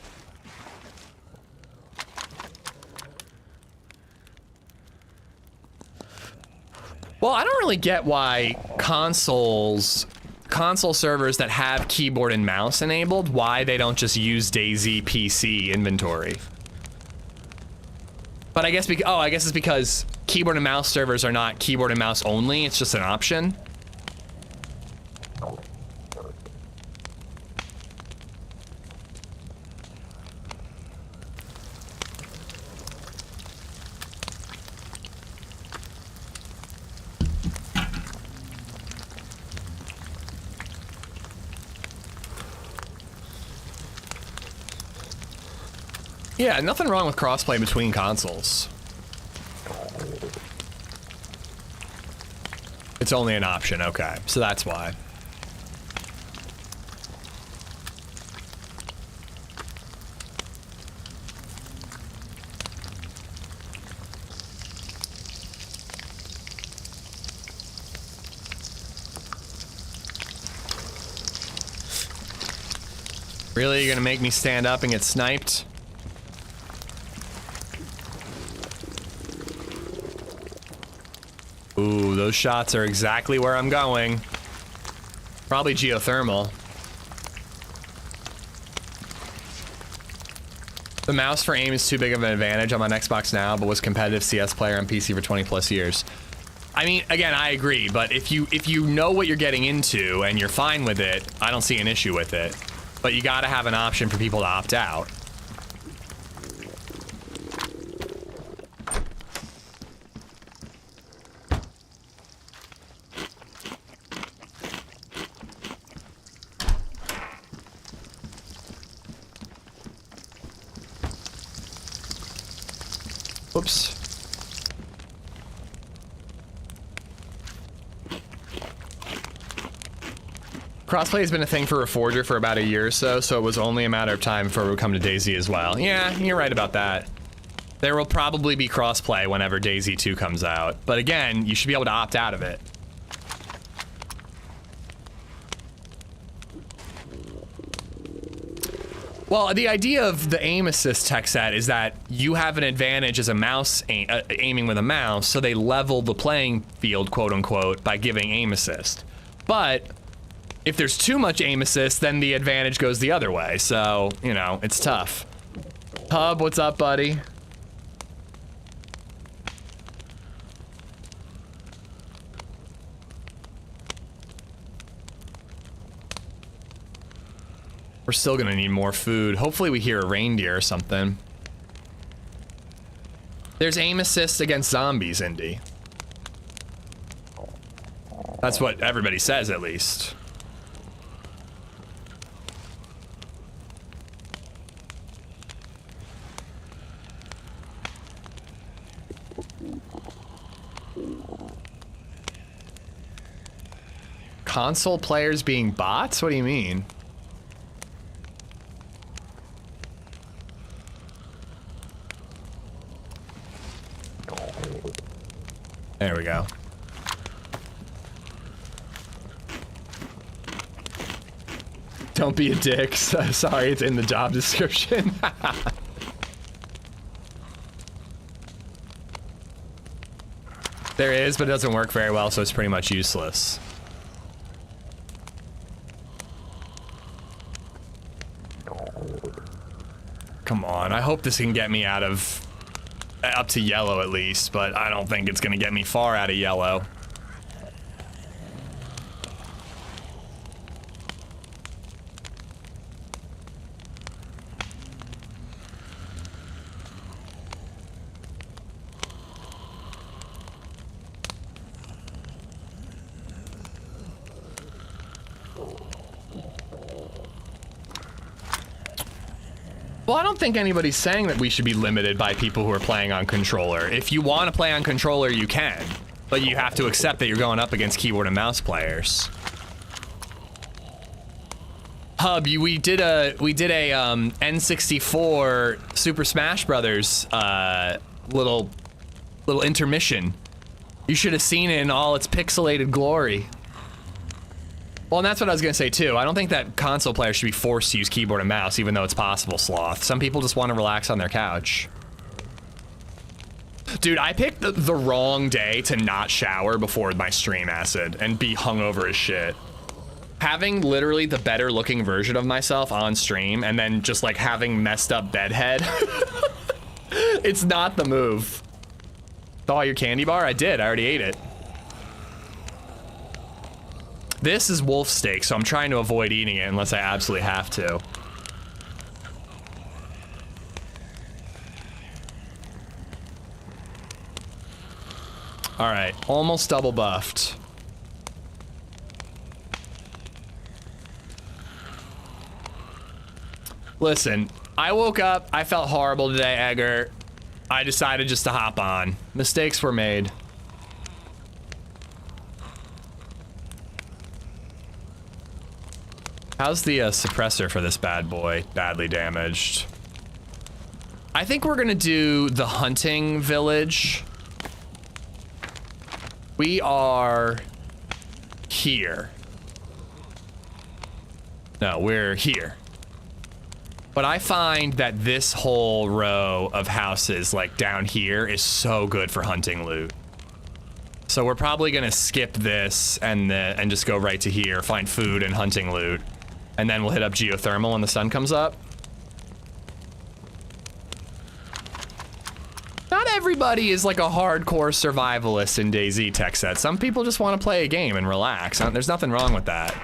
Well, I don't really get why console servers that have keyboard and mouse enabled, why they don't just use DayZ PC inventory. But I guess I guess it's because keyboard and mouse servers are not keyboard and mouse only, it's just an option. Yeah, nothing wrong with crossplay between consoles. It's only an option, okay. So that's why. Really? You're gonna make me stand up and get sniped? Ooh, those shots are exactly where I'm going. Probably geothermal. The mouse for aim is too big of an advantage. I'm on Xbox now, but was competitive CS player on PC for 20 plus years. I mean, again, I agree, but if you know what you're getting into and you're fine with it, I don't see an issue with it. But you gotta have an option for people to opt out. Oops. Crossplay has been a thing for Reforger for about a year or so, so it was only a matter of time before it would come to DayZ as well. Yeah, you're right about that. There will probably be crossplay whenever DayZ 2 comes out, but again, you should be able to opt out of it. Well, the idea of the aim assist tech set is that you have an advantage as a mouse aiming with a mouse, so they level the playing field, quote unquote, by giving aim assist. But if there's too much aim assist, then the advantage goes the other way. So, you know, it's tough. Hub, what's up, buddy? We're still gonna need more food. Hopefully we hear a reindeer or something. There's aim assist against zombies, Indy. That's what everybody says, at least. Console players being bots? What do you mean? There we go. Don't be a dick. Sorry, it's in the job description. There is, but it doesn't work very well, so it's pretty much useless. Come on, I hope this can get me out of up to yellow at least, but I don't think it's gonna get me far out of yellow. Well, I don't think anybody's saying that we should be limited by people who are playing on controller. If you want to play on controller, you can, but you have to accept that you're going up against keyboard and mouse players. Hub, we did a N64 Super Smash Brothers little intermission. You should have seen it in all its pixelated glory. Well, and that's what I was gonna say too. I don't think that console players should be forced to use keyboard and mouse, even though it's possible, Sloth. Some people just want to relax on their couch. Dude, I picked the wrong day to not shower before my stream, Acid, and be hungover as shit. Having literally the better looking version of myself on stream and then just like having messed up bedhead, it's not the move. Thaw your candy bar? I did, I already ate it. This is wolf steak, so I'm trying to avoid eating it unless I absolutely have to. All right, almost double buffed. Listen, I woke up, I felt horrible today, Edgar. I decided just to hop on. Mistakes were made. How's the suppressor for this bad boy? Badly damaged. I think we're gonna do the hunting village. We are here. No, we're here. But I find that this whole row of houses, like down here, is so good for hunting loot. So we're probably gonna skip this and just go right to here, find food and hunting loot. And then we'll hit up geothermal when the sun comes up. Not everybody is like a hardcore survivalist in DayZ tech set. Some people just want to play a game and relax. There's nothing wrong with that.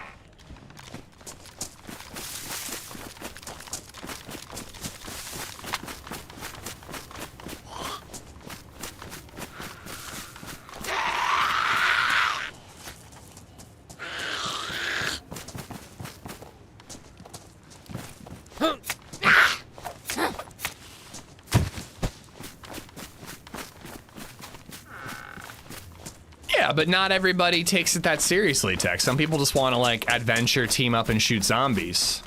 But not everybody takes it that seriously, Tech. Some people just want to like adventure, team up, and shoot zombies.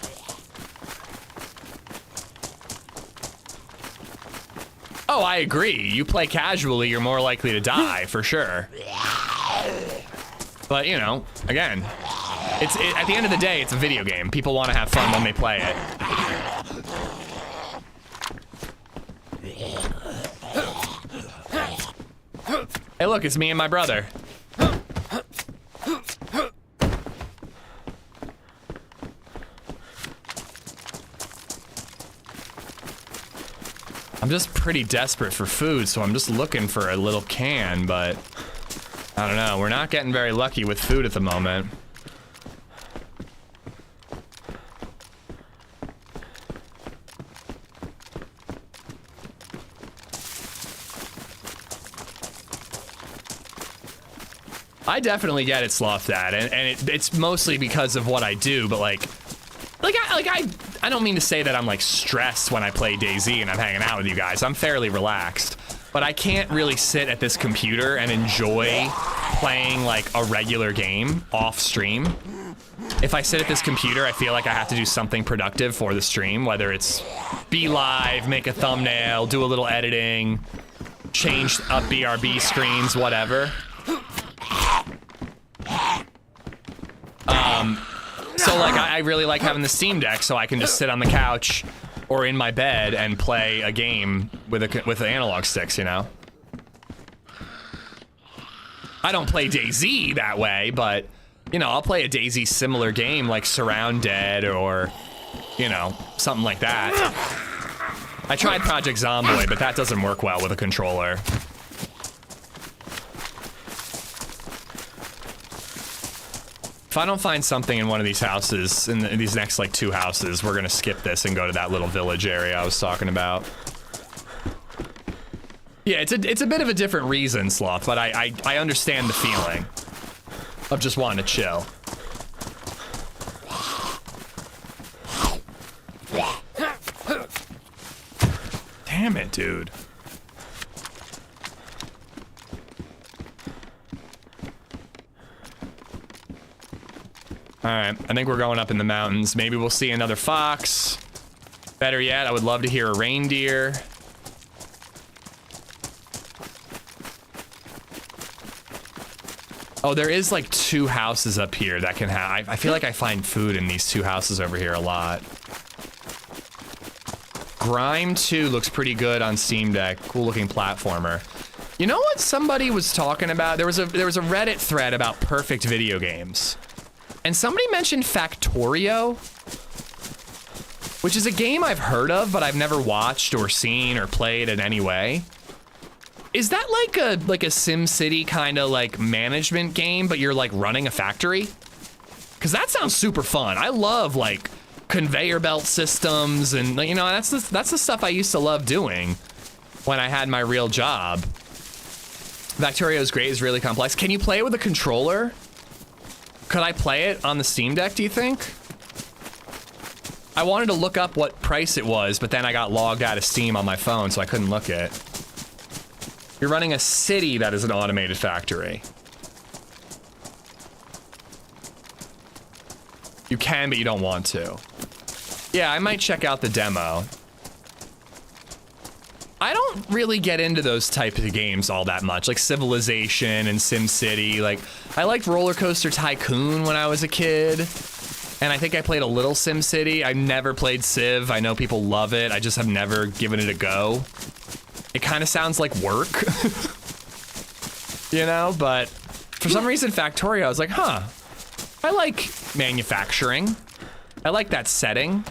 Oh, I agree. You play casually, you're more likely to die, for sure. But, you know, again, at the end of the day, it's a video game. People want to have fun when they play it. Hey, look, it's me and my brother. I'm just pretty desperate for food, so I'm just looking for a little can, but I don't know. We're not getting very lucky with food at the moment. I definitely get it, Sloth Dad, and it's mostly because of what I do, but I don't mean to say that I'm like stressed when I play DayZ and I'm hanging out with you guys. I'm fairly relaxed, but I can't really sit at this computer and enjoy playing like a regular game off stream. If I sit at this computer, I feel like I have to do something productive for the stream, whether it's be live, make a thumbnail, do a little editing, change up BRB screens, whatever. So like I really like having the Steam Deck so I can just sit on the couch or in my bed and play a game with the analog sticks, you know? I don't play DayZ that way, but you know, I'll play a DayZ similar game like Surround Dead or, you know, something like that. I tried Project Zomboid, but that doesn't work well with a controller. If I don't find something in one of these houses, in these next like 2 houses, we're gonna skip this and go to that little village area I was talking about. Yeah, it's a bit of a different reason, Sloth, but I understand the feeling of just wanting to chill. Damn it, dude. All right, I think we're going up in the mountains. Maybe we'll see another fox. Better yet, I would love to hear a reindeer. Oh, there is like 2 houses up here that can have. I feel like I find food in these 2 houses over here a lot. Grime 2 looks pretty good on Steam Deck. Cool looking platformer. You know what somebody was talking about? There was a Reddit thread about perfect video games. And somebody mentioned Factorio, which is a game I've heard of, but I've never watched or seen or played in any way. Is that like a SimCity kind of like management game, but you're like running a factory? Because that sounds super fun. I love like conveyor belt systems, and you know, that's the stuff I used to love doing when I had my real job. Factorio is great. It's really complex. Can you play it with a controller? Could I play it on the Steam Deck, do you think? I wanted to look up what price it was, but then I got logged out of Steam on my phone, so I couldn't look it. You're running a city that is an automated factory. You can, but you don't want to. Yeah, I might check out the demo. I don't really get into those types of games all that much, like Civilization and SimCity. Like, I liked Roller Coaster Tycoon when I was a kid, and I think I played a little SimCity. I've never played Civ. I know people love it. I just have never given it a go. It kind of sounds like work, you know, but for some reason Factorio, I was like, huh, I like manufacturing. I like that setting.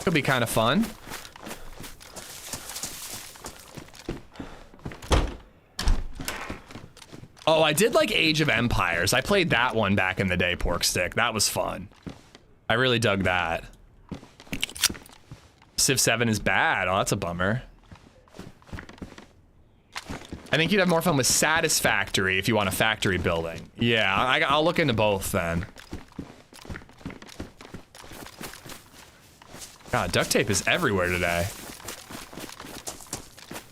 Could be kind of fun. Oh, I did like Age of Empires. I played that one back in the day, Porkstick. That was fun. I really dug that. Civ 7 is bad. Oh, that's a bummer. I think you'd have more fun with Satisfactory if you want a factory building. Yeah, I'll look into both then. God, duct tape is everywhere today.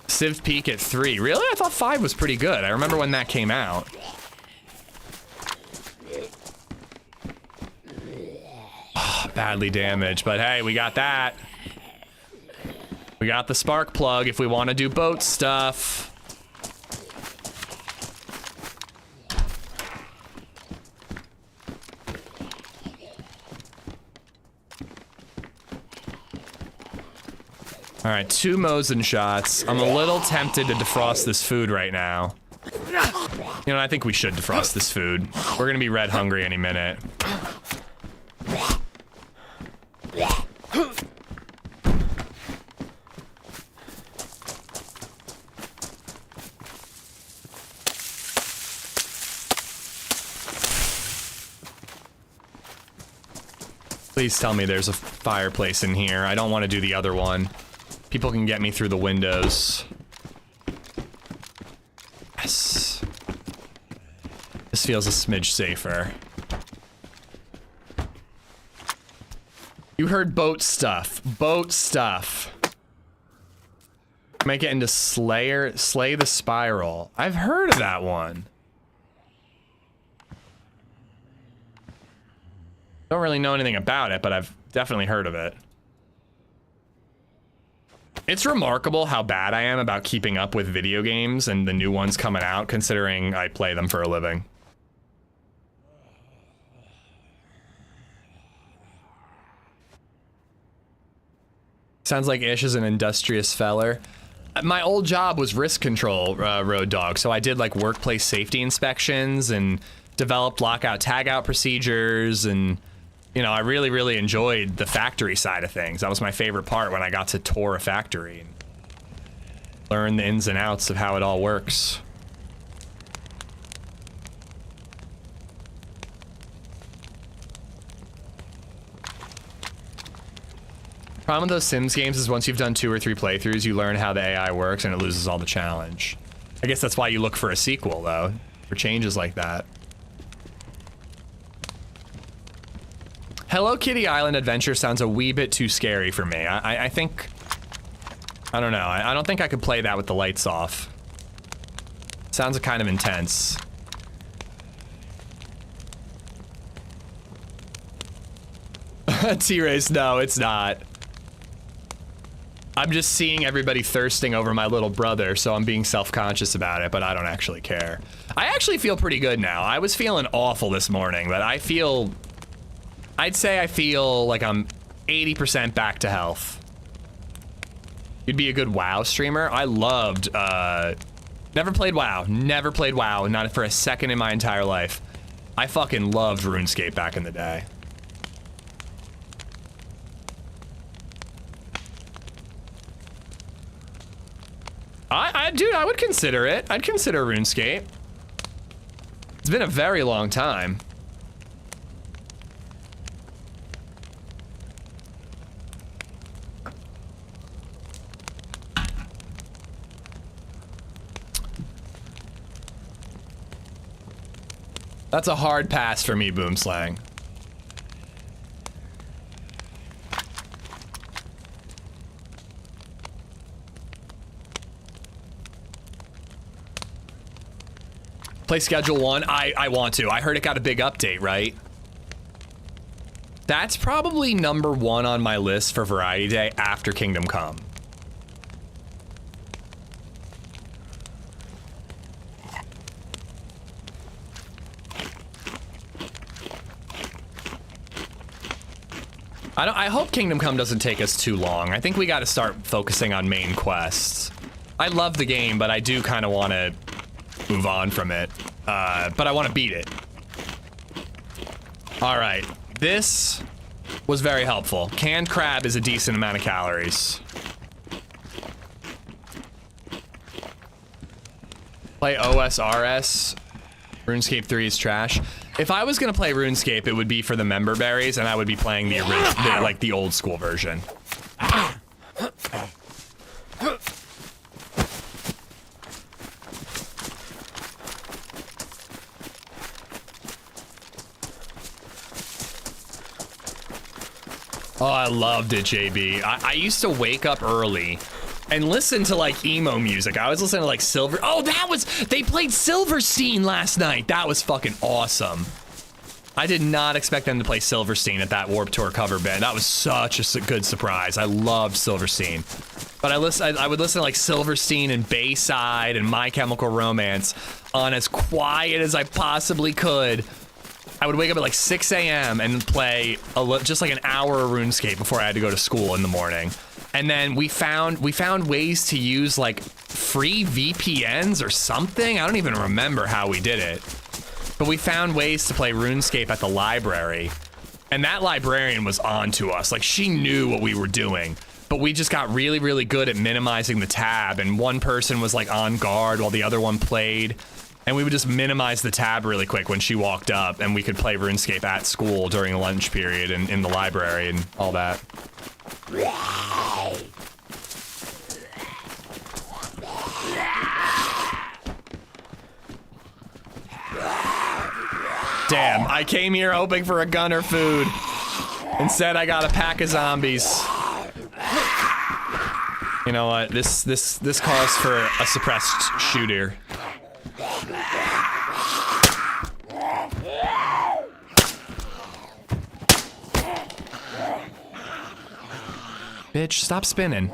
Civ Peak at 3. Really? I thought 5 was pretty good. I remember when that came out. Oh, badly damaged, but hey, we got that. We got the spark plug if we want to do boat stuff. All right, 2 Mosin shots. I'm a little tempted to defrost this food right now. You know, I think we should defrost this food. We're gonna be red hungry any minute. Please tell me there's a fireplace in here. I don't want to do the other one. People can get me through the windows. Yes. This feels a smidge safer. You heard boat stuff. Boat stuff. Might get into Slay the Spiral. I've heard of that one. Don't really know anything about it, but I've definitely heard of it. It's remarkable how bad I am about keeping up with video games and the new ones coming out, considering I play them for a living. Sounds like Ish is an industrious feller. My old job was risk control, Road Dog, so I did like workplace safety inspections and developed lockout tagout procedures and you know, I really, really enjoyed the factory side of things. That was my favorite part when I got to tour a factory and learn the ins and outs of how it all works. Problem with those Sims games is once you've done 2 or 3 playthroughs, you learn how the AI works and it loses all the challenge. I guess that's why you look for a sequel, though, for changes like that. Hello Kitty Island Adventure sounds a wee bit too scary for me. I think... I don't know. I don't think I could play that with the lights off. Sounds kind of intense. T-Race, no, it's not. I'm just seeing everybody thirsting over my little brother, so I'm being self-conscious about it, but I don't actually care. I actually feel pretty good now. I was feeling awful this morning, but I feel... I'd say I feel like I'm 80% back to health. You'd be a good WoW streamer. I loved, never played WoW. Never played WoW, not for a second in my entire life. I fucking loved RuneScape back in the day. Dude, I would consider it. I'd consider RuneScape. It's been a very long time. That's a hard pass for me, Boomslang. Play Schedule 1? I want to. I heard it got a big update, right? That's probably #1 on my list for Variety Day after Kingdom Come. I hope Kingdom Come doesn't take us too long. I think we got to start focusing on main quests. I love the game, but I do kind of want to move on from it. But I want to beat it. All right, this was very helpful. Canned crab is a decent amount of calories. Play OSRS. RuneScape 3 is trash. If I was gonna play RuneScape, it would be for the member berries, and I would be playing the original, like the old school version. Oh, I loved it, JB. I used to wake up early and listen to like emo music. I was listening to like Silver. Oh, they played Silverstein last night. That was fucking awesome. I did not expect them to play Silverstein at that Warped Tour cover band. That was such a good surprise. I loved Silverstein. But I would listen to like Silverstein and Bayside and My Chemical Romance on as quiet as I possibly could. I would wake up at like 6 a.m. and play just like an hour of RuneScape before I had to go to school in the morning. And then we found ways to use like free VPNs or something. I don't even remember how we did it. But we found ways to play RuneScape at the library. And that librarian was on to us. Like, she knew what we were doing. But we just got really, really good at minimizing the tab. And one person was like on guard while the other one played. And we would just minimize the tab really quick when she walked up, and we could play RuneScape at school during the lunch period and in the library and all that. Damn, I came here hoping for a gun or food. Instead, I got a pack of zombies. You know what? This calls for a suppressed shooter. Bitch, stop spinning.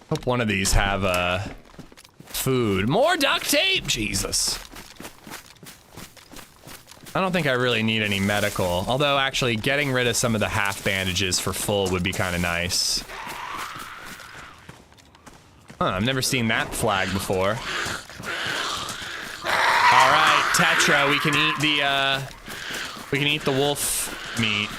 Hope one of these have food. More duct tape? Jesus. I don't think I really need any medical. Although, actually, getting rid of some of the half bandages for full would be kind of nice. Huh, I've never seen that flag before. All right, Tetra, we can eat the wolf meat.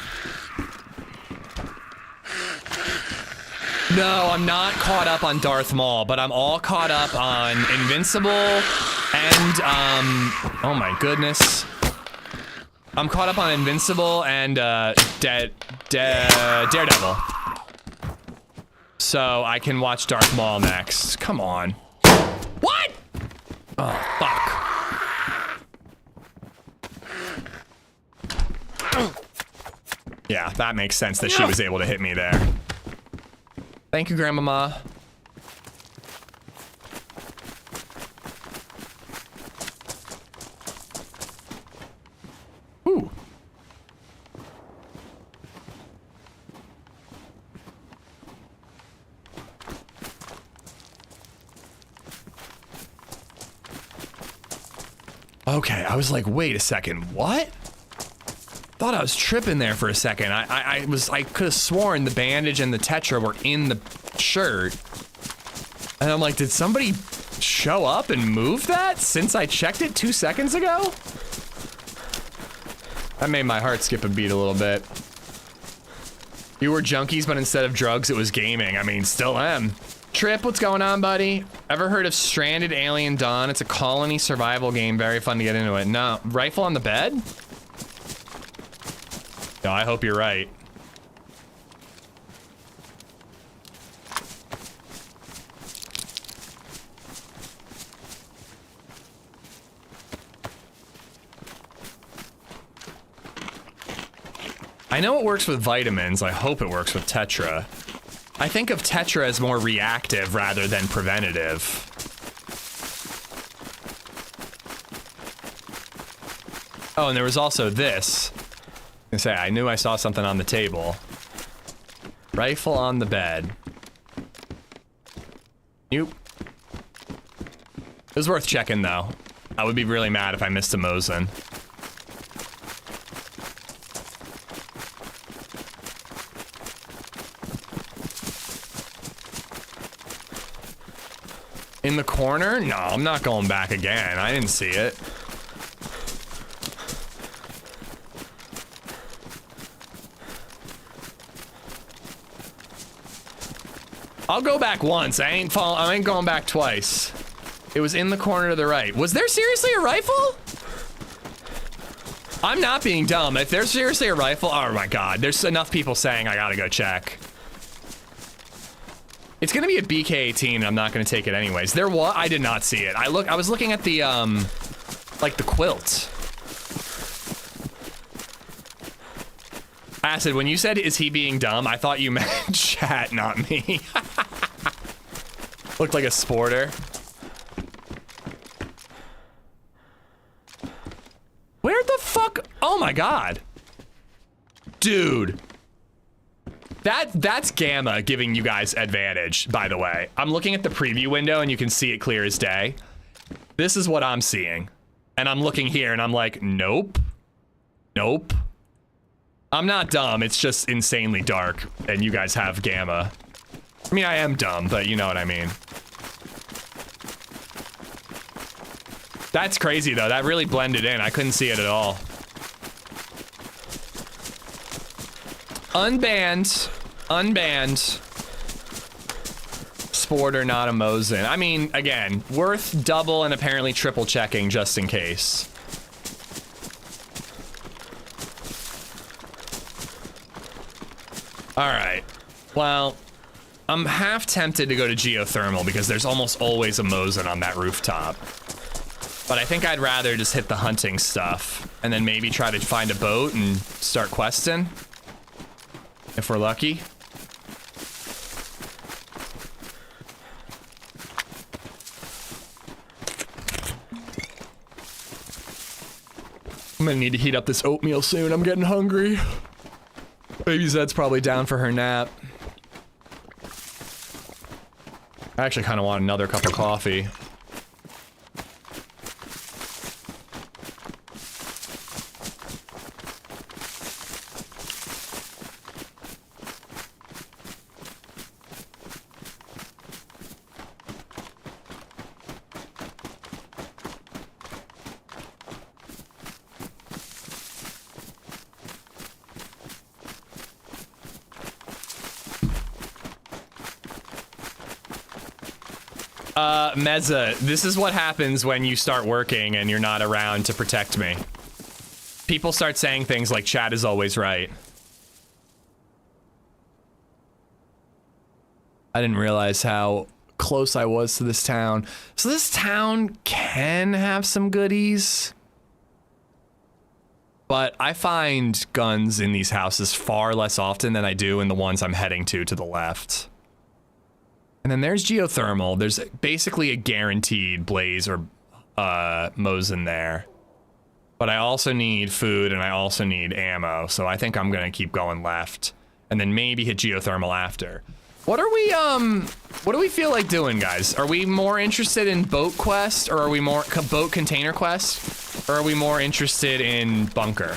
No, I'm not caught up on Darth Maul, but I'm all caught up on Invincible and, oh my goodness. I'm caught up on Invincible and, Daredevil. So I can watch Darth Maul next. Come on. What? Oh, fuck. Yeah, that makes sense that she was able to hit me there. Thank you, Grandmama. Ooh. Okay, I was like, wait a second, what? Thought I was tripping there for a second. I could have sworn the bandage and the Tetra were in the shirt. And I'm like, did somebody show up and move that since I checked it 2 seconds ago? That made my heart skip a beat a little bit. You were junkies, but instead of drugs, it was gaming. I mean, still am. Trip, what's going on, buddy? Ever heard of Stranded Alien Dawn? It's a colony survival game, very fun to get into it. No, rifle on the bed? No, I hope you're right. I know it works with vitamins. I hope it works with Tetra. I think of Tetra as more reactive rather than preventative. Oh, and there was also this. I knew I saw something on the table. Rifle on the bed. Nope. It was worth checking, though. I would be really mad if I missed a Mosin. In the corner? No, I'm not going back again. I didn't see it. I'll go back once. I ain't going back twice. It was in the corner to the right. Was there seriously a rifle? I'm not being dumb. If there's seriously a rifle, oh my god. There's enough people saying I gotta go check. It's gonna be a BK-18 and I'm not gonna take it anyways. There was, I did not see it. I was looking at the, like the quilt. Acid, when you said, is he being dumb? I thought you meant chat, not me. Looked like a sporter. Where the fuck? Oh my god. Dude. That's Gamma giving you guys advantage, by the way. I'm looking at the preview window and you can see it clear as day. This is what I'm seeing. And I'm looking here and I'm like, nope. Nope. I'm not dumb, it's just insanely dark, and you guys have Gamma. I mean, I am dumb, but you know what I mean. That's crazy, though. That really blended in. I couldn't see it at all. Unbanned. Unbanned. Sporter, not a Mosin. I mean, again, worth double and apparently triple checking just in case. Alright, well, I'm half tempted to go to geothermal because there's almost always a Mosin on that rooftop. But I think I'd rather just hit the hunting stuff and then maybe try to find a boat and start questing. If we're lucky. I'm gonna need to heat up this oatmeal soon, I'm getting hungry. BabyZed's probably down for her nap. I actually kind of want another cup of coffee. Mezza, this is what happens when you start working and you're not around to protect me. People start saying things like chat is always right. I didn't realize how close I was to this town. So this town can have some goodies. But I find guns in these houses far less often than I do in the ones I'm heading to the left. And then there's geothermal. There's basically a guaranteed blaze or Mosin there. But I also need food and I also need ammo. So I think I'm gonna keep going left and then maybe hit geothermal after. What do we feel like doing, guys? Are we more interested in boat quest or are we more boat container quest? Or are we more interested in bunker?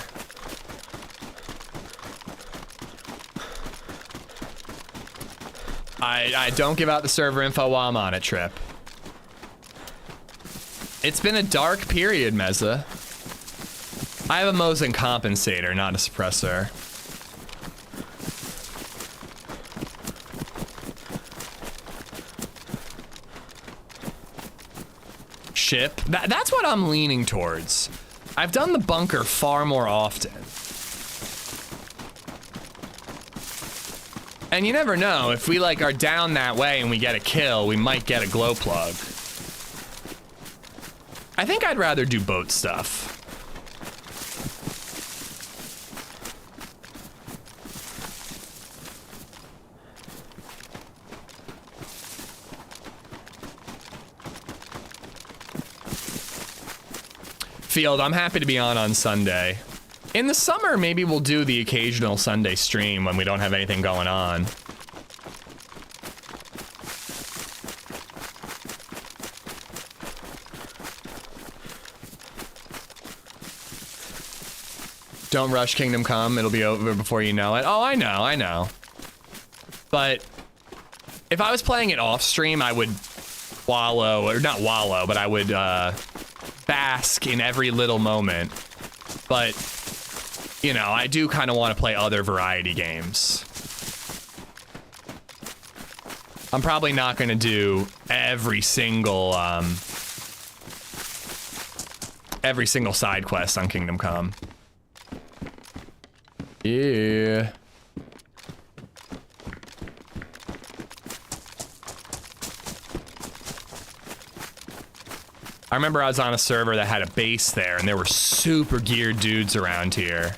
I don't give out the server info while I'm on a trip. It's been a dark period, Mezza. I have a Mosin compensator, not a suppressor. Ship. That's what I'm leaning towards. I've done the bunker far more often. And you never know, if we like are down that way and we get a kill, we might get a glow plug. I think I'd rather do boat stuff. Field, I'm happy to be on Sunday. In the summer, maybe we'll do the occasional Sunday stream when we don't have anything going on. Don't rush Kingdom Come, it'll be over before you know it. Oh, I know. But if I was playing it off stream, I would wallow, or not wallow, but I would bask in every little moment. But, you know, I do kind of want to play other variety games. I'm probably not going to do every single side quest on Kingdom Come. Yeah. I remember I was on a server that had a base there, and there were super geared dudes around here.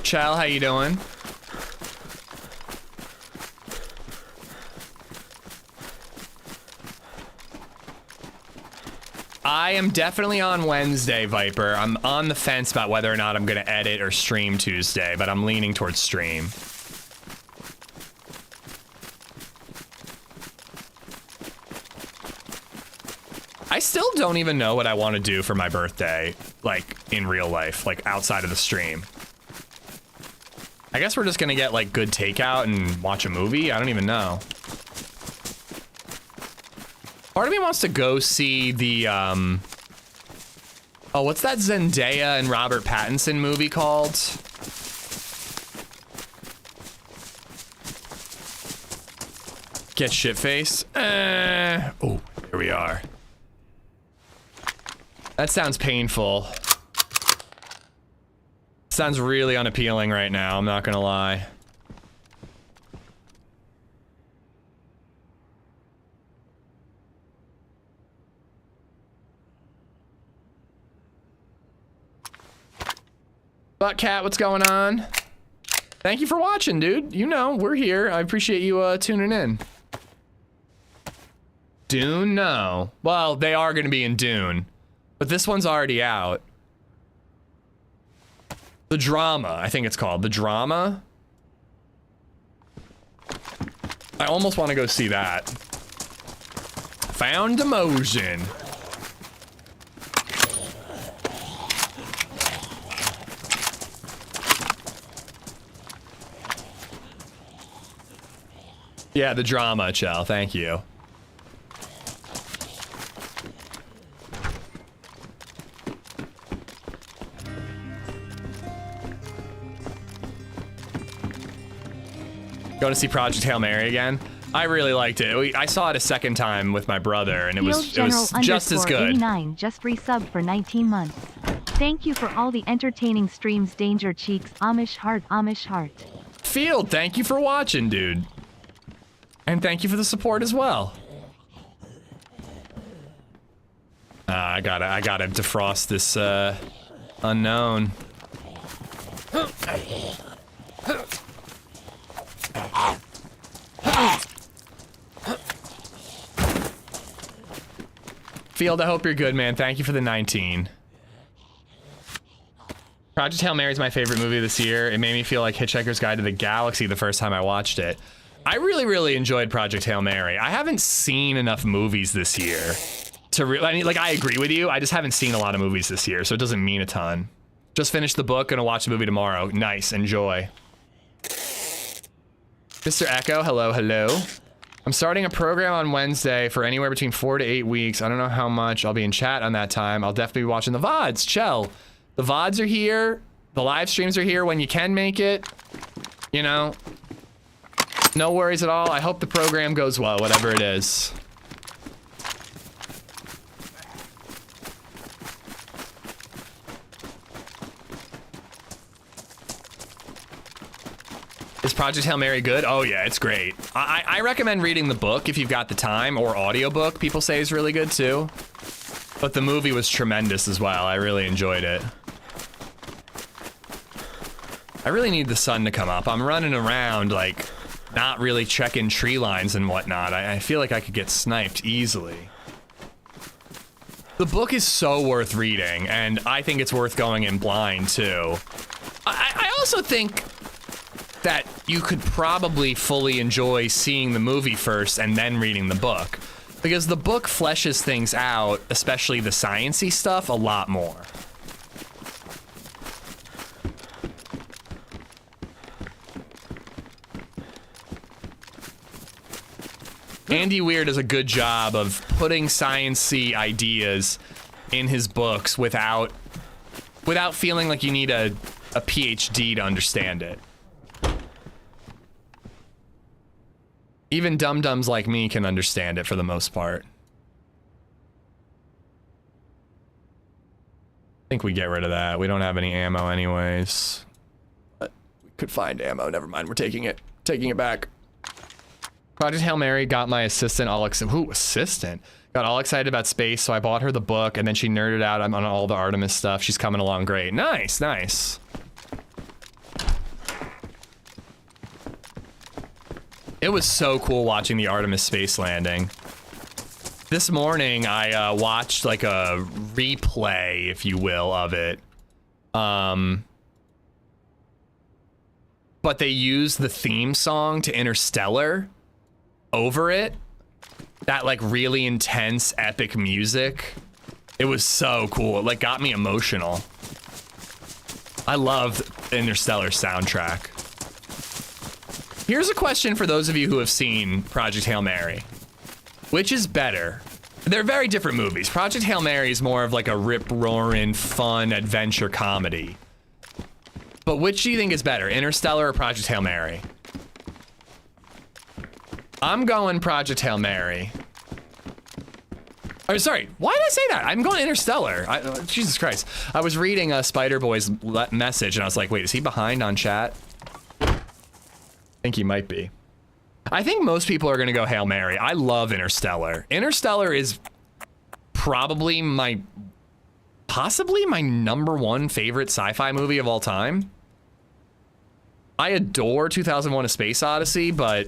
Chal, how you doing? I am definitely on Wednesday, Viper. I'm on the fence about whether or not I'm gonna edit or stream Tuesday, but I'm leaning towards stream. I still don't even know what I want to do for my birthday, like in real life, like outside of the stream. I guess we're just gonna get like good takeout and watch a movie. I don't even know. Part of me wants to go see the, oh, what's that Zendaya and Robert Pattinson movie called? Get shit-faced? Oh, here we are. That sounds painful. Sounds really unappealing right now, I'm not gonna lie. Butt Cat, what's going on? Thank you for watching, dude. You know, we're here. I appreciate you tuning in. Dune? No. Well, they are going to be in Dune. But this one's already out. The Drama, I think it's called. The Drama? I almost want to go see that. Found Emotion. Yeah, The Drama, Chell. Thank you. Going to see Project Hail Mary again. I really liked it. I saw it a second time with my brother, and it was just as good. 89 just resubbed for 19 months. Thank you for all the entertaining streams, Danger Cheeks, Amish Heart, Amish Heart. Field, thank you for watching, dude. And thank you for the support as well. I gotta defrost this unknown. Field, I hope you're good, man. Thank you for the 19. Project Hail Mary is my favorite movie this year. It made me feel like Hitchhiker's Guide to the Galaxy the first time I watched it. I really enjoyed Project Hail Mary. I haven't seen enough movies this year to I mean, like, I agree with you. I just haven't seen a lot of movies this year, so it doesn't mean a ton. Just finished the book, gonna watch the movie tomorrow. Nice, enjoy. Mr. Echo, hello, hello. I'm starting a program on Wednesday for anywhere between 4 to 8 weeks. I don't know how much. I'll be in chat on that time. I'll definitely be watching the VODs. Chell. The VODs are here. The live streams are here when you can make it. You know, no worries at all. I hope the program goes well, whatever it is. Is Project Hail Mary good? Oh yeah, it's great. I recommend reading the book if you've got the time, or audiobook people say is really good too. But the movie was tremendous as well. I really enjoyed it. I really need the sun to come up. I'm running around like not really checking tree lines and whatnot. I feel like I could get sniped easily. The book is so worth reading, and I think it's worth going in blind too. I also think that you could probably fully enjoy seeing the movie first and then reading the book, because the book fleshes things out, especially the science-y stuff, a lot more. Andy Weir does a good job of putting science-y ideas in his books without feeling like you need a PhD to understand it. Even dum-dums like me can understand it for the most part. I think we get rid of that. We don't have any ammo anyways. But we could find ammo. Never mind. We're taking it. Taking it back. Project Hail Mary got my assistant all excited. Who? Assistant? Got all excited about space, so I bought her the book, and then she nerded out on all the Artemis stuff. She's coming along great. Nice, nice. It was so cool watching the Artemis space landing. This morning, I watched like a replay, if you will, of it. But they used the theme song to Interstellar over it. That like really intense, epic music. It was so cool. It like got me emotional. I love the Interstellar soundtrack. Here's a question for those of you who have seen Project Hail Mary. Which is better? They're very different movies. Project Hail Mary is more of like a rip-roaring, fun adventure comedy. But which do you think is better, Interstellar or Project Hail Mary? I'm going Project Hail Mary. Oh, sorry, why did I say that? I'm going Interstellar. Jesus Christ. I was reading Spider Boy's message and I was like, wait, is he behind on chat? I think he might be. I think most people are gonna go Hail Mary. I love Interstellar. Interstellar is probably possibly my #1 favorite sci-fi movie of all time. I adore 2001: A Space Odyssey, but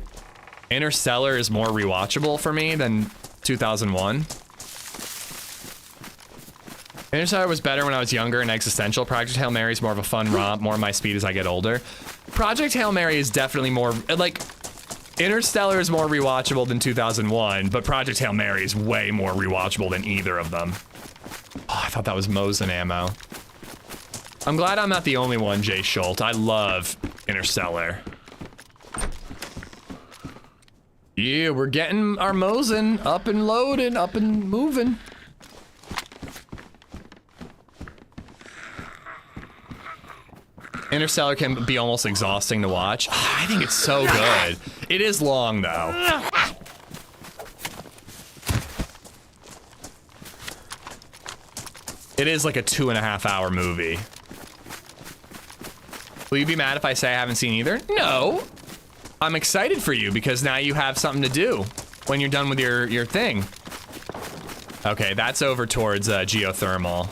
Interstellar is more rewatchable for me than 2001. Interstellar was better when I was younger and existential. Project Hail Mary is more of a fun romp, more my speed as I get older. Project Hail Mary is definitely more, like, Interstellar is more rewatchable than 2001, but Project Hail Mary is way more rewatchable than either of them. Oh, I thought that was Mosin ammo. I'm glad I'm not the only one, Jay Schultz. I love Interstellar. Yeah, we're getting our Mosin up and loaded, up and moving. Interstellar can be almost exhausting to watch. I think it's so good. It is long though. It is like a 2.5 hour movie. Will you be mad if I say I haven't seen either? No. I'm excited for you because now you have something to do when you're done with your thing. Okay, that's over towards geothermal.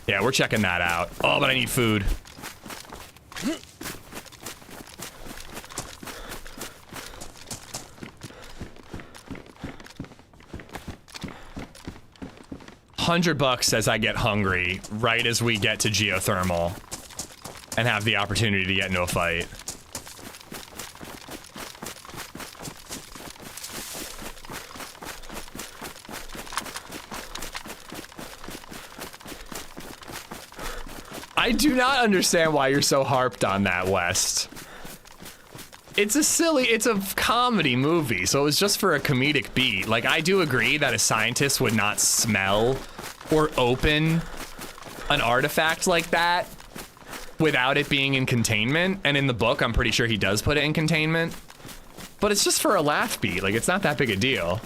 Yeah, we're checking that out. Oh, but I need food. $100 says I get hungry right as we get to geothermal and have the opportunity to get into a fight. I do not understand why you're so harped on that, West. It's a comedy movie, so it was just for a comedic beat. Like, I do agree that a scientist would not smell or open an artifact like that without it being in containment. And in the book, I'm pretty sure he does put it in containment. But it's just for a laugh beat. Like, it's not that big a deal.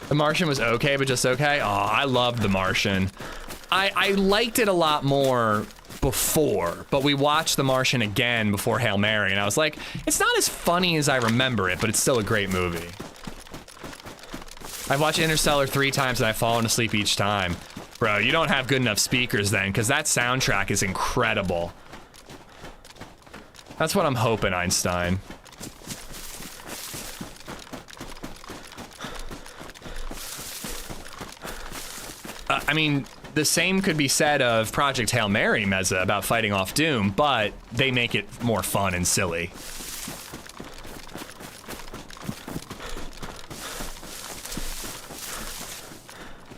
The Martian was okay, but just okay. Oh, I loved The Martian. I liked it a lot more before, but we watched The Martian again before Hail Mary, and I was like, it's not as funny as I remember it, but it's still a great movie. I've watched Interstellar 3 times and I've fallen asleep each time. Bro, you don't have good enough speakers then, because that soundtrack is incredible. That's what I'm hoping, Einstein. I mean, the same could be said of Project Hail Mary, Meza, about fighting off Doom, but they make it more fun and silly.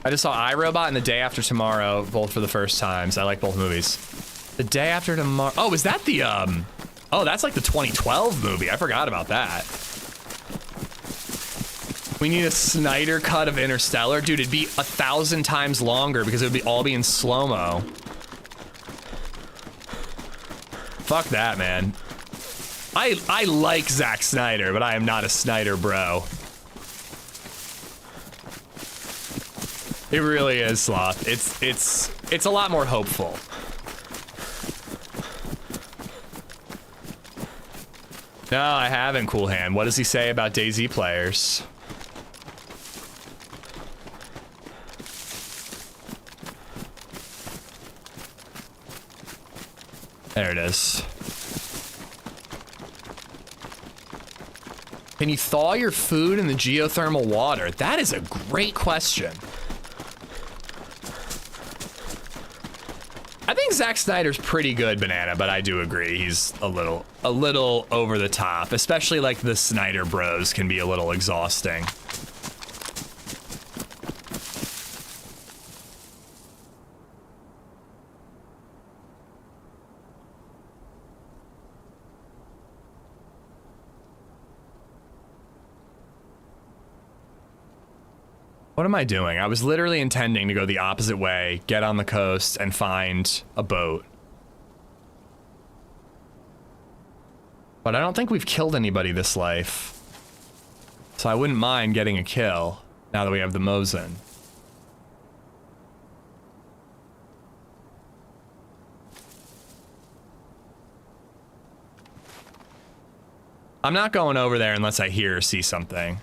I just saw iRobot and The Day After Tomorrow, both for the first times. I like both movies. The Day After Tomorrow. Oh, is that the, oh, that's like the 2012 movie. I forgot about that. We need a Snyder cut of Interstellar. Dude, it'd be 1,000 times longer because it would all be in slow-mo. Fuck that, man. I like Zack Snyder, but I am not a Snyder bro. It really is, Sloth. It's a lot more hopeful. No, I haven't, Cool Hand. What does he say about DayZ players? There it is. Can you thaw your food in the geothermal water? That is a great question. I think Zack Snyder's pretty good, Banana, but I do agree he's a little over the top, especially like the Snyder bros can be a little exhausting. What am I doing? I was literally intending to go the opposite way, get on the coast, and find a boat. But I don't think we've killed anybody this life. So I wouldn't mind getting a kill, now that we have the Mosin. I'm not going over there unless I hear or see something.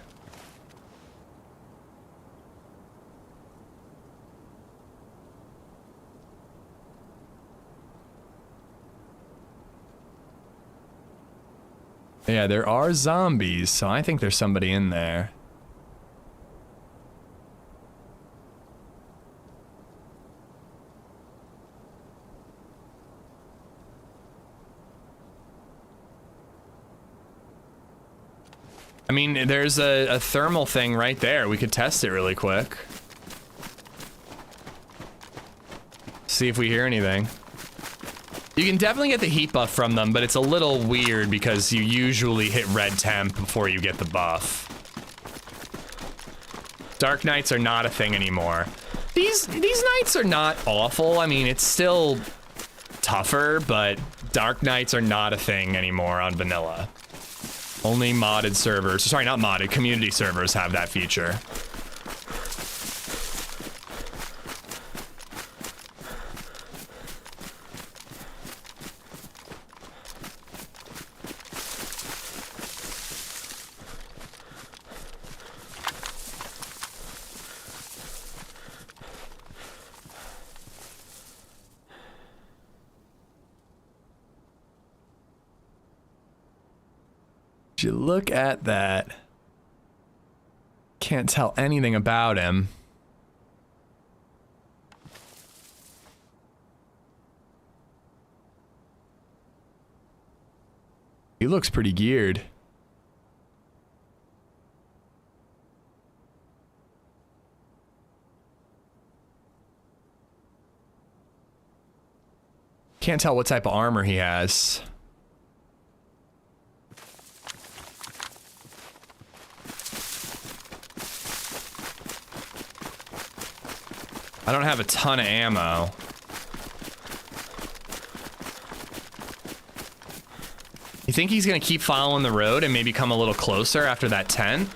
Yeah, there are zombies, so I think there's somebody in there. I mean, there's a thermal thing right there. We could test it really quick. See if we hear anything. You can definitely get the heat buff from them, but it's a little weird because you usually hit red temp before you get the buff. Dark nights are not a thing anymore. These nights are not awful. I mean, it's still tougher, but Dark Knights are not a thing anymore on vanilla. Only modded servers, sorry, not modded, community servers have that feature. You look at that. Can't tell anything about him. He looks pretty geared. Can't tell what type of armor he has. I don't have a ton of ammo. You think he's gonna keep following the road and maybe come a little closer after that tent?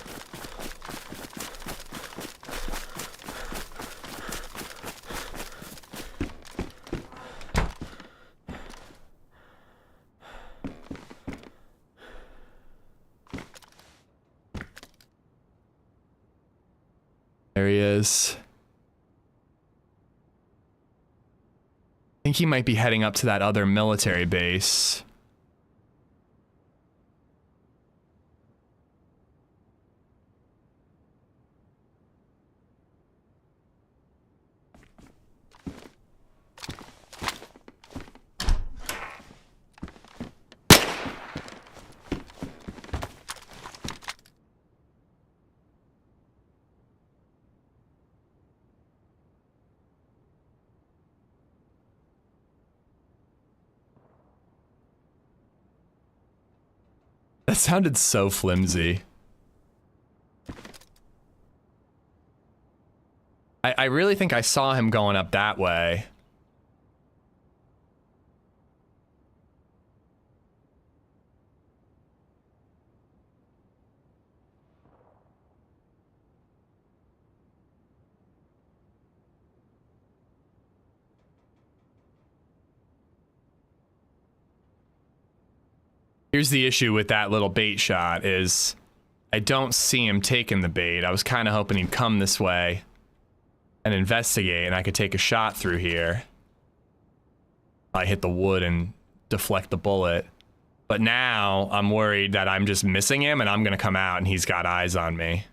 There he is. I think he might be heading up to that other military base. That sounded so flimsy. I really think I saw him going up that way. Here's the issue with that little bait shot is I don't see him taking the bait. I was kind of hoping he'd come this way and investigate and I could take a shot through here. I hit the wood and deflect the bullet. But now I'm worried that I'm just missing him and I'm gonna come out and he's got eyes on me.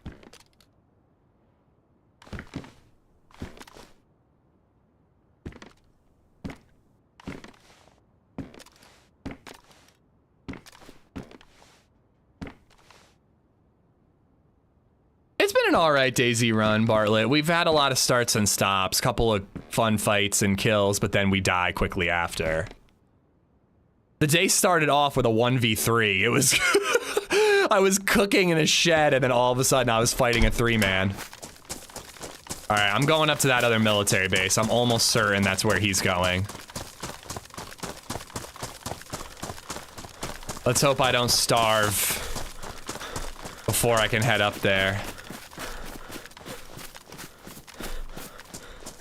It's been an alright DayZ run, Bartlett. We've had a lot of starts and stops, couple of fun fights and kills, but then we die quickly after. The day started off with a 1v3. It was... I was cooking in a shed and then all of a sudden I was fighting a 3-man. Alright, I'm going up to that other military base. I'm almost certain that's where he's going. Let's hope I don't starve before I can head up there.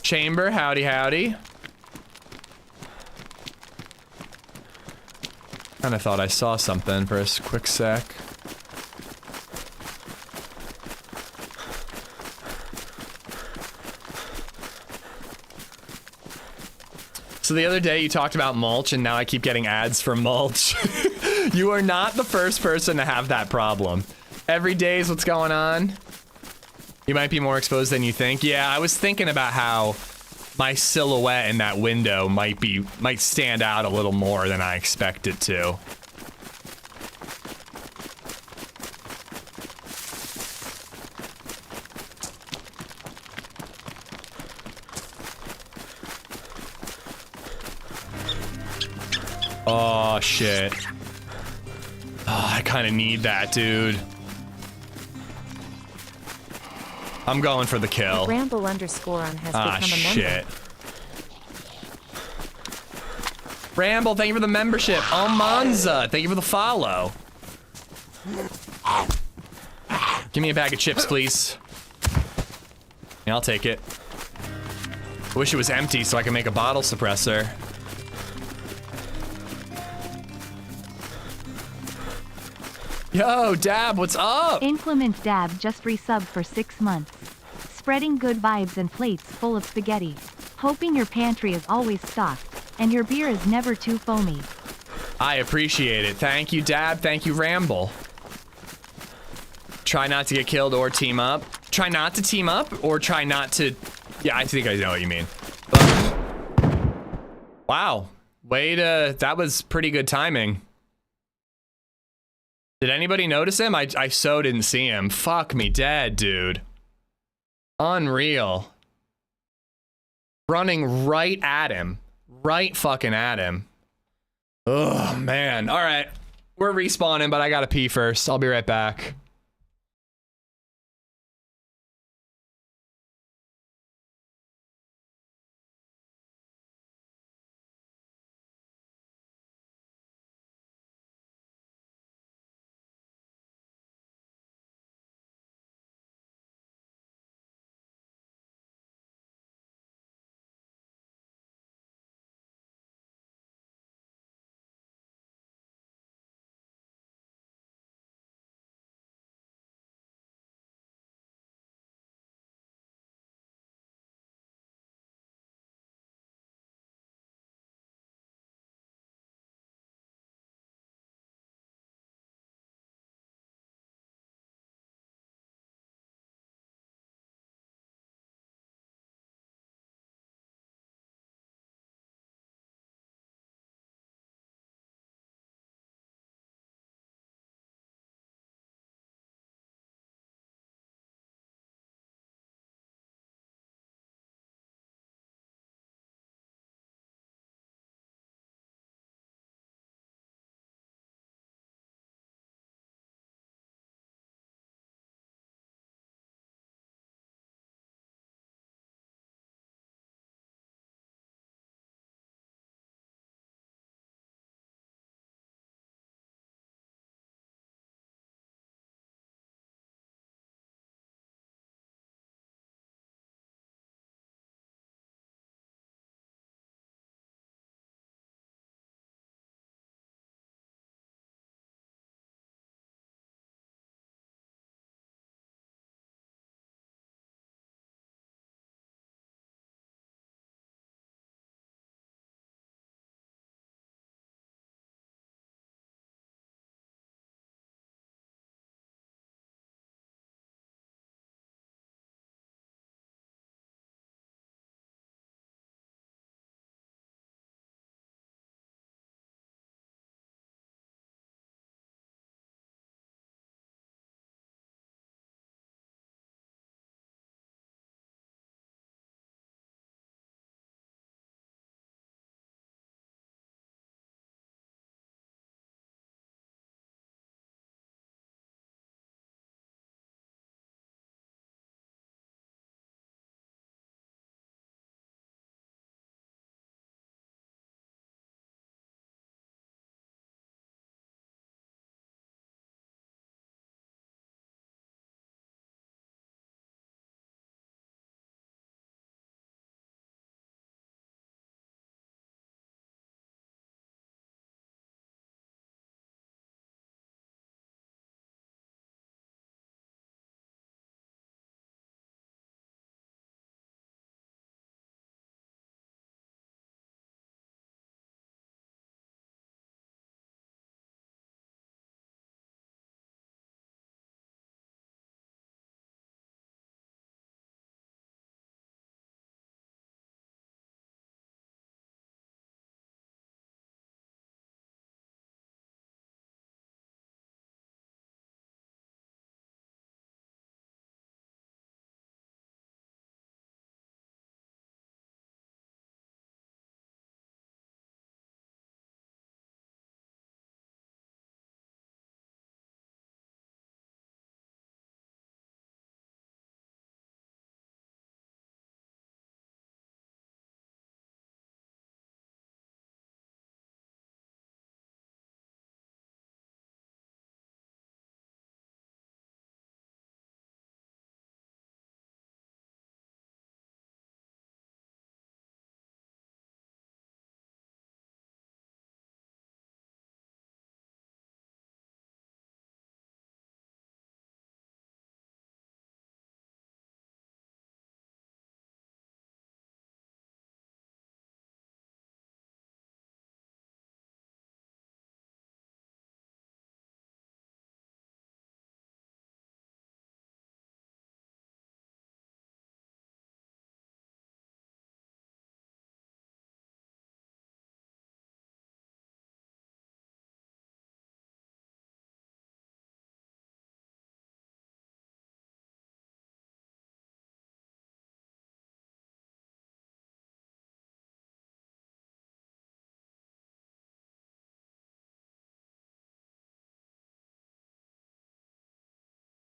Chamber, howdy howdy. Kinda thought I saw something for a quick sec. So the other day you talked about mulch and now I keep getting ads for mulch. You are not the first person to have that problem. Every day is what's going on. You might be more exposed than you think. Yeah, I was thinking about how my silhouette in that window might stand out a little more than I expect it to. Oh shit. Oh, I kind of need that, dude. I'm going for the kill. Ramble_on has become a member. Shit. Ramble, thank you for the membership. Almanza, thank you for the follow. Give me a bag of chips, please. Yeah, I'll take it. I wish it was empty so I can make a bottle suppressor. Yo, Dab, what's up? Inclement Dab just resubbed for 6 months. Spreading good vibes and plates full of spaghetti. Hoping your pantry is always stocked, and your beer is never too foamy. I appreciate it. Thank you, Dab. Thank you, Ramble. Try not to get killed or team up. Try not to team up or try not to... Yeah, I think I know what you mean. But... Wow. Way to... That was pretty good timing. Did anybody notice him? I so didn't see him. Fuck me dead, dude. Unreal. Running right at him. Right fucking at him. Oh, man. All right. We're respawning, but I gotta pee first. I'll be right back.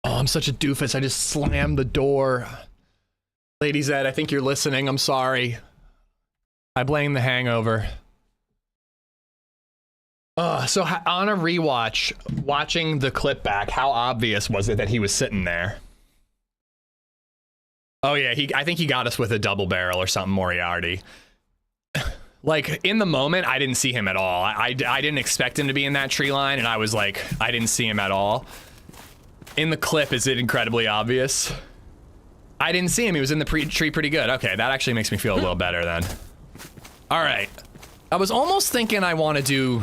Oh, I'm such a doofus. I just slammed the door. LadyZed, I think you're listening. I'm sorry. I blame the hangover. So on a rewatch, watching the clip back, how obvious was it that he was sitting there? Oh yeah, I think he got us with a double barrel or something, Moriarty. Like, in the moment, I didn't see him at all. I didn't expect him to be in that tree line, and I was like, I didn't see him at all. In the clip, is it incredibly obvious? I didn't see him. He was in the tree pretty good. Okay, that actually makes me feel a little better then. All right. I was almost thinking I want to do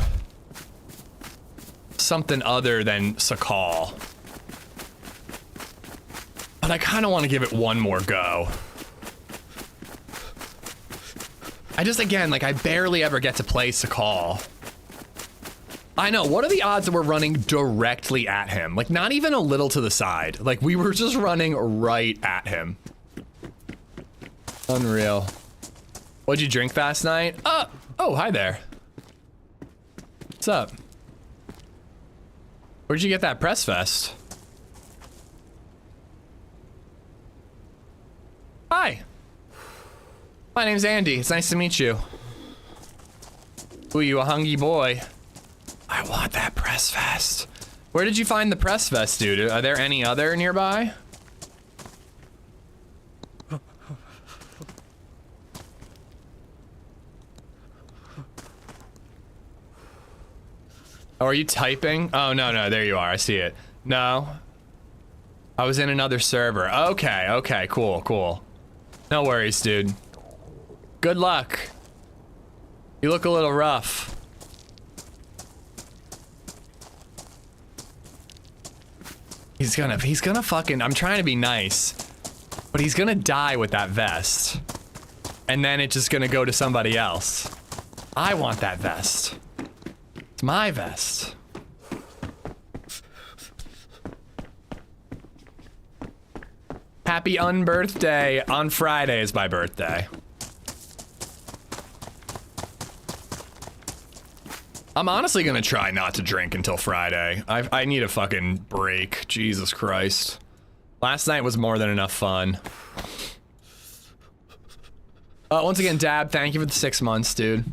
something other than Sakhal. But I kind of want to give it one more go. I just, again, like, I barely ever get to play Sakhal. I know, what are the odds that we're running directly at him? Like, not even a little to the side. Like, we were just running right at him. Unreal. What'd you drink last night? Oh, hi there. What's up? Where'd you get that press vest? Hi. My name's Andy. It's nice to meet you. Ooh, you a hungry boy. I want that press vest. Where did you find the press vest, dude? Are there any other nearby? Oh, are you typing? Oh, no, there you are. I see it. No. I was in another server. Okay, cool. No worries, dude. Good luck. You look a little rough. He's gonna fucking, I'm trying to be nice, but he's gonna die with that vest. And then it's just gonna go to somebody else. I want that vest. It's my vest. Happy unbirthday. On Friday is my birthday. I'm honestly gonna try not to drink until Friday. I need a fucking break. Jesus Christ. Last night was more than enough fun. Once again, Dab, thank you for the 6 months, dude.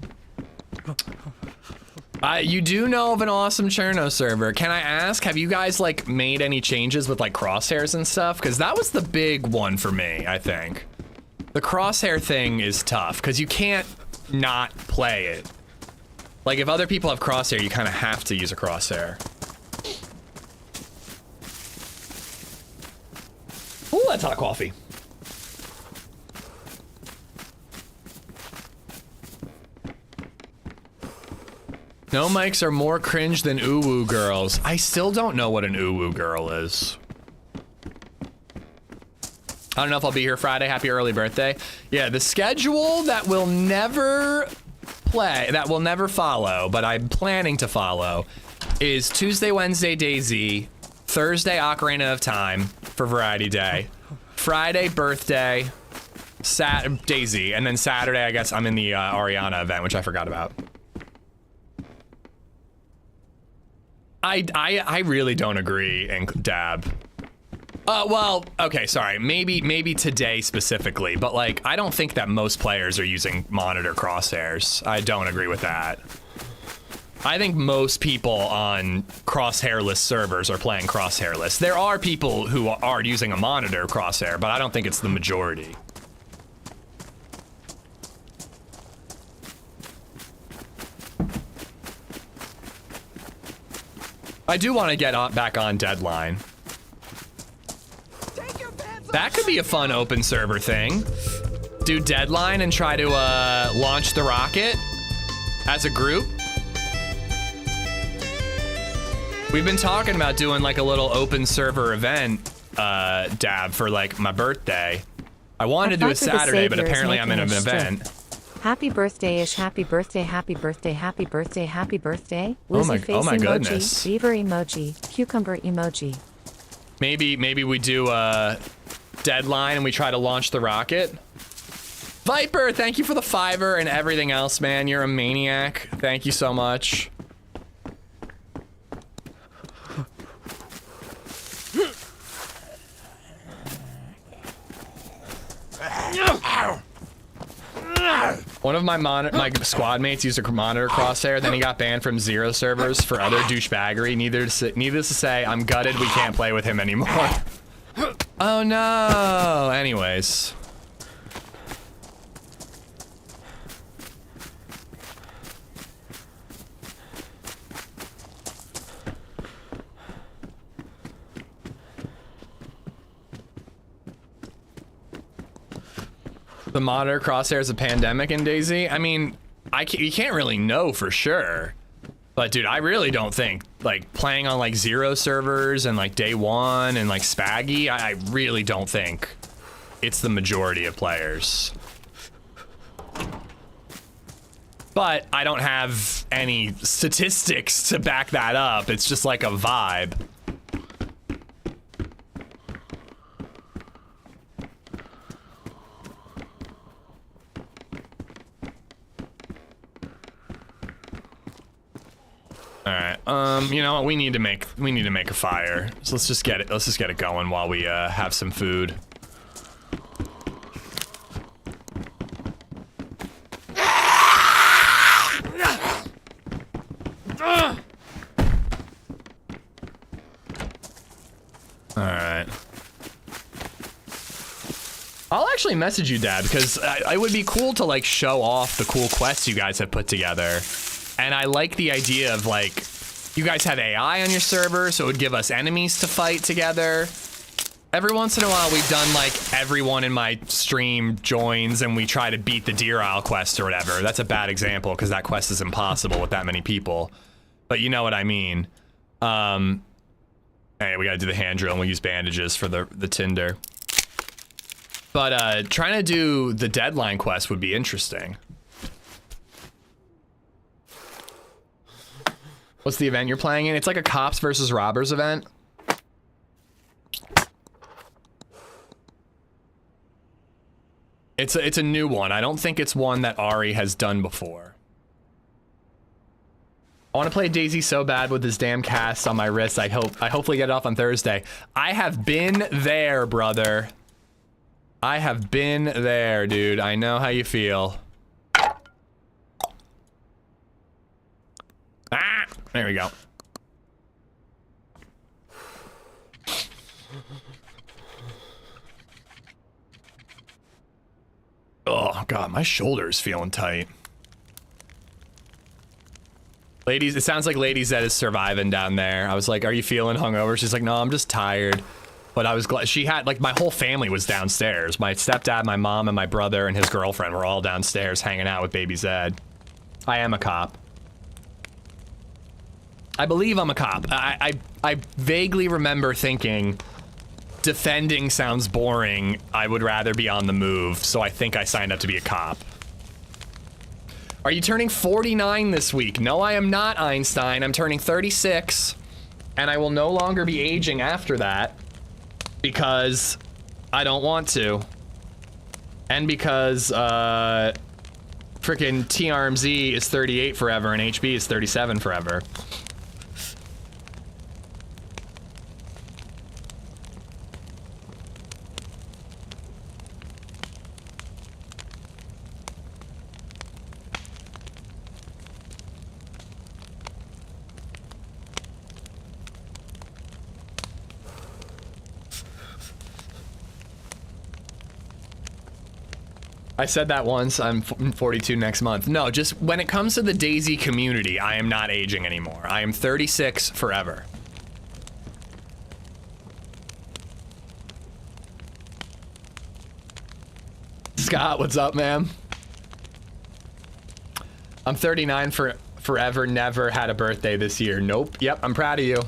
You do know of an awesome Cherno server. Can I ask, have you guys like made any changes with like crosshairs and stuff? Because that was the big one for me, I think. The crosshair thing is tough because you can't not play it. Like, if other people have crosshair, you kind of have to use a crosshair. Ooh, that's hot coffee. No mics are more cringe than uwu girls. I still don't know what an uwu girl is. I don't know if I'll be here Friday. Happy early birthday. Yeah, the schedule that will never follow, but I'm planning to follow, is Tuesday, Wednesday, DayZ, Thursday, Ocarina of Time for Variety Day, Friday, birthday, DayZ, and then Saturday, I guess I'm in the Ariana event, which I forgot about. I really don't agree, Dab. Well, okay, sorry. Maybe today specifically, but like, I don't think that most players are using monitor crosshairs. I don't agree with that. I think most people on crosshairless servers are playing crosshairless. There are people who are using a monitor crosshair, but I don't think it's the majority. I do want to get back on Deadline. That could be a fun open server thing. Do Deadline and try to launch the rocket as a group. We've been talking about doing like a little open server event, Dab, for like my birthday. I wanted to do it Saturday, but apparently I'm in an event. Happy birthday-ish, happy birthday, happy birthday, happy birthday, happy birthday. Oh my emoji, goodness. Beaver emoji, cucumber emoji. Maybe we do a Deadline and we try to launch the rocket. Viper, thank you for the $5 and everything else, man. You're a maniac. Thank you so much. One of my squad mates used a monitor crosshair, then he got banned from 0 servers for other douchebaggery. Needless to say, I'm gutted we can't play with him anymore. Oh no! Anyways. The monitor crosshair is a pandemic in DayZ? I mean, you can't really know for sure. But dude, I really don't think, like, playing on like 0 servers and like day 1 and like Spaggy, I really don't think it's the majority of players. But I don't have any statistics to back that up. It's just like a vibe. All right. You know what? We need to make a fire. So let's just get it going while we have some food. All right. I'll actually message you, Dad, because it would be cool to like show off the cool quests you guys have put together. And I like the idea of like, you guys have AI on your server, so it would give us enemies to fight together. Every once in a while, we've done like everyone in my stream joins and we try to beat the Deer Isle quest or whatever. That's a bad example because that quest is impossible with that many people. But you know what I mean. Hey, we gotta do the hand drill and we'll use bandages for the tinder. But trying to do the deadline quest would be interesting. What's the event you're playing in? It's like a cops versus robbers event. It's a new one. I don't think it's one that Ari has done before. I want to play DayZ so bad with this damn cast on my wrist. I hopefully get it off on Thursday. I have been there, brother. I have been there, dude. I know how you feel. Ah, there we go. Oh God, my shoulder's feeling tight. Ladies, it sounds like LadyZed is surviving down there. I was like, are you feeling hungover? She's like, no, I'm just tired. But I was glad she had, like, my whole family was downstairs. My stepdad, my mom, and my brother and his girlfriend were all downstairs hanging out with BabyZed. I am a cop. I believe I'm a cop. I vaguely remember thinking defending sounds boring. I would rather be on the move, so I think I signed up to be a cop. Are you turning 49 this week? No, I am not, Einstein. I'm turning 36, and I will no longer be aging after that because I don't want to. And because frickin' TRMZ is 38 forever and HB is 37 forever. I said that once. I'm 42 next month. No, just when it comes to the DayZ community, I am not aging anymore. I am 36 forever. Scott, what's up, man? I'm 39 forever, never had a birthday this year. Nope. Yep, I'm proud of you.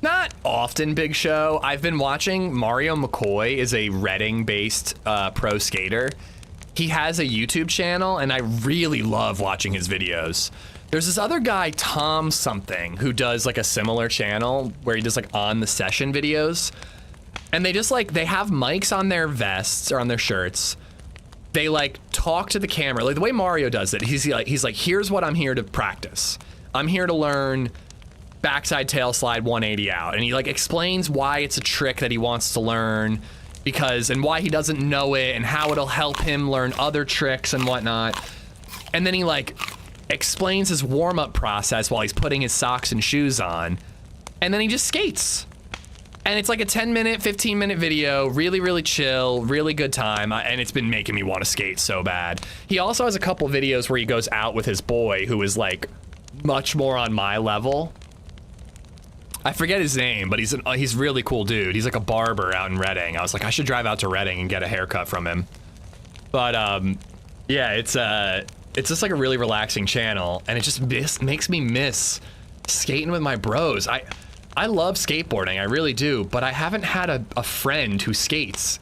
Not often, Big Show. I've been watching Mario McCoy is a Reading-based pro skater. He has a YouTube channel, and I really love watching his videos. There's this other guy, Tom something, who does like a similar channel where he does like on the session videos. And they just like, they have mics on their vests or on their shirts. They like talk to the camera, like the way Mario does it. He's like, here's what I'm here to practice. I'm here to learn backside tail slide 180 out, and he like explains why it's a trick that he wants to learn, because and why he doesn't know it, and how it'll help him learn other tricks and whatnot. And then he like explains his warm-up process while he's putting his socks and shoes on, and then he just skates. And it's like a 10-minute, 15-minute video, really, really chill, really good time, and it's been making me want to skate so bad. He also has a couple videos where he goes out with his boy, who is like much more on my level. I forget his name, but he's a really cool dude. He's like a barber out in Reading. I was like, I should drive out to Reading and get a haircut from him. But yeah, it's just like a really relaxing channel, and it just makes me miss skating with my bros. I love skateboarding, I really do, but I haven't had a friend who skates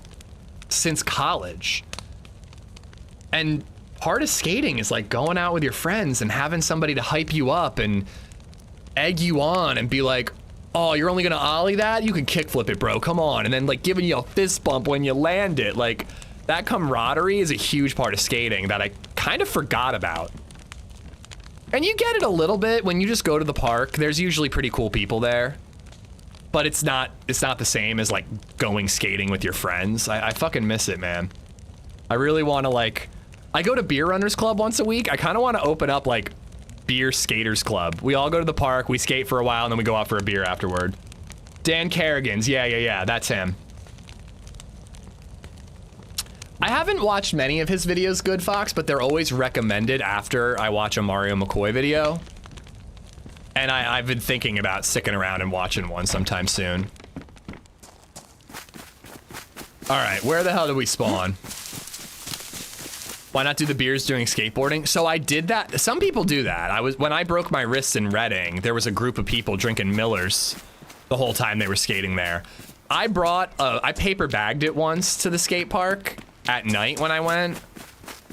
since college. And part of skating is like going out with your friends and having somebody to hype you up and egg you on and be like, oh, you're only gonna ollie that? You can kickflip it, bro, come on. And then like giving you a fist bump when you land it. Like, that camaraderie is a huge part of skating that I kind of forgot about. And you get it a little bit when you just go to the park. There's usually pretty cool people there. But it's not the same as like going skating with your friends. I fucking miss it, man. I really wanna like, I go to Beer Runners Club once a week. I kinda wanna open up like Beer Skaters Club. We all go to the park, we skate for a while, and then we go out for a beer afterward. Dan Kerrigan's, yeah, that's him. I haven't watched many of his videos, Good Fox, but they're always recommended after I watch a Mario McCoy video. And I've been thinking about sticking around and watching one sometime soon. All right, where the hell did we spawn? Why not do the beers doing skateboarding? So I did that. Some people do that. When I broke my wrists in Reading, there was a group of people drinking Millers the whole time they were skating there. I paper bagged it once to the skate park at night when I went,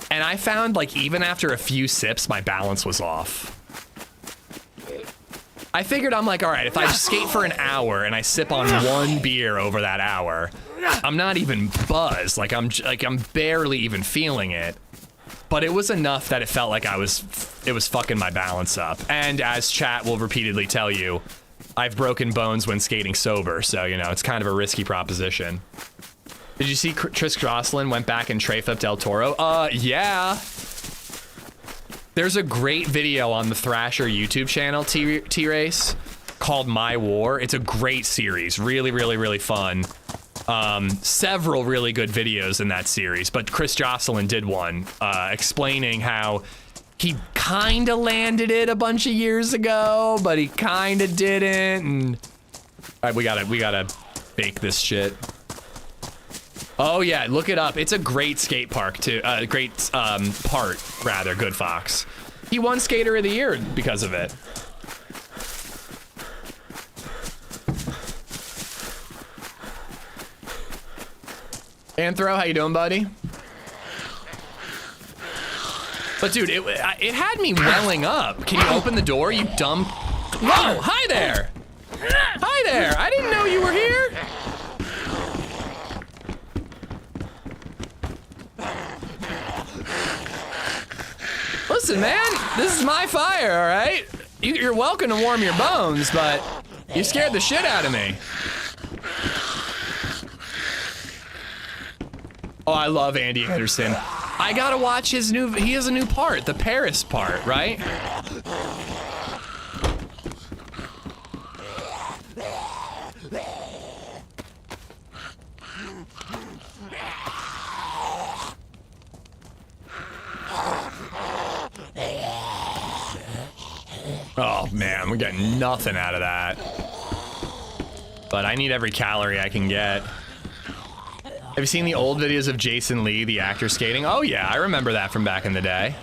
and I found like even after a few sips, my balance was off. I figured, I'm like, all right, if I skate for an hour and I sip on one beer over that hour, I'm not even buzzed. Like I'm barely even feeling it. But it was enough that it felt like it was fucking my balance up. And as chat will repeatedly tell you, I've broken bones when skating sober, so you know, it's kind of a risky proposition. Did you see Tris Jocelyn went back and tray-flipped Del Toro? Yeah. There's a great video on the Thrasher YouTube channel, T-Race, called My War. It's a great series, really, really, really fun. Several really good videos in that series, but Chris Jocelyn did one explaining how he kind of landed it a bunch of years ago, but he kind of didn't. And all right, we gotta fake this shit. Oh yeah, look it up. It's a great skate park too. Part rather. Good Fox. He won Skater of the Year because of it. Anthro, how you doing, buddy? But dude, it had me welling up. Can you open the door, you dumb? Whoa! Hi there! Hi there! I didn't know you were here. Listen, man, this is my fire, all right? You're welcome to warm your bones, but you scared the shit out of me. Oh, I love Andy Anderson. I gotta watch his he has a new part, the Paris part, right? Oh man, we're getting nothing out of that. But I need every calorie I can get. Have you seen the old videos of Jason Lee, the actor, skating? Oh yeah, I remember that from back in the day.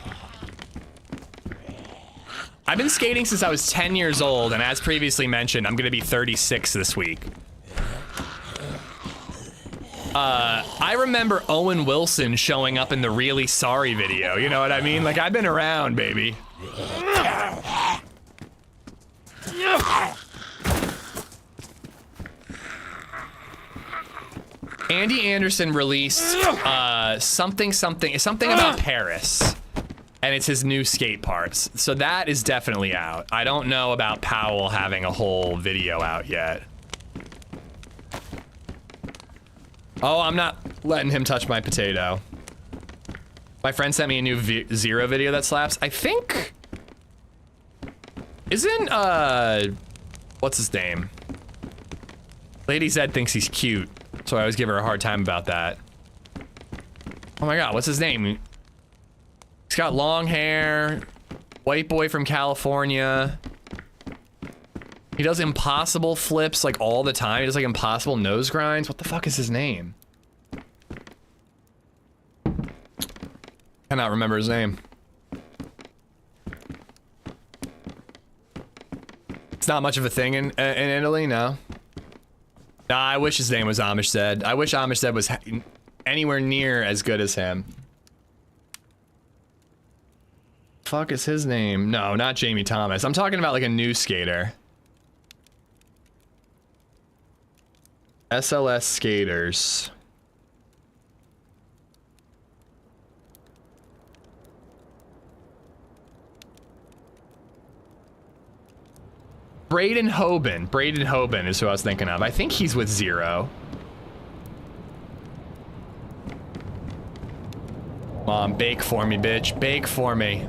I've been skating since I was 10 years old, and as previously mentioned, I'm gonna be 36 this week. I remember Owen Wilson showing up in the Really Sorry video, you know what I mean? Like, I've been around, baby. Andy Anderson released something about Paris. And it's his new skate parts. So that is definitely out. I don't know about Powell having a whole video out yet. Oh, I'm not letting him touch my potato. My friend sent me a new Zero video that slaps. I think... Isn't, what's his name? LadyZed thinks he's cute, so I always give her a hard time about that. Oh my god, what's his name? He's got long hair, white boy from California. He does impossible flips like all the time. He does like impossible nose grinds. What the fuck is his name? Cannot remember his name. It's not much of a thing in Italy, no. Nah, I wish his name was AmishZed. I wish AmishZed was anywhere near as good as him. Fuck is his name? No, not Jamie Thomas. I'm talking about like a new skater. SLS skaters. Braden Hoban. Braden Hoban is who I was thinking of. I think he's with Zero. Mom, bake for me, bitch. Bake for me.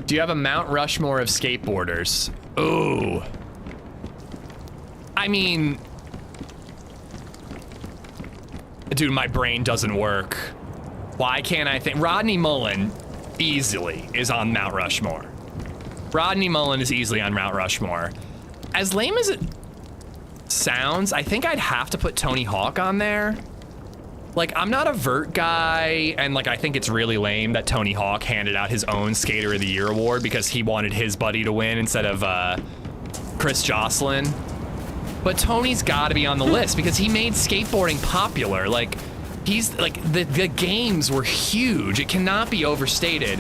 Do you have a Mount Rushmore of skateboarders? Ooh. I mean... Dude, my brain doesn't work. Why can't I think? Rodney Mullen easily is on Mount Rushmore. Rodney Mullen is easily on Mount Rushmore. As lame as it sounds, I think I'd have to put Tony Hawk on there. Like, I'm not a vert guy, and like, I think it's really lame that Tony Hawk handed out his own Skater of the Year award because he wanted his buddy to win instead of Chris Jocelyn. But Tony's gotta be on the list because he made skateboarding popular. Like, he's like, the games were huge. It cannot be overstated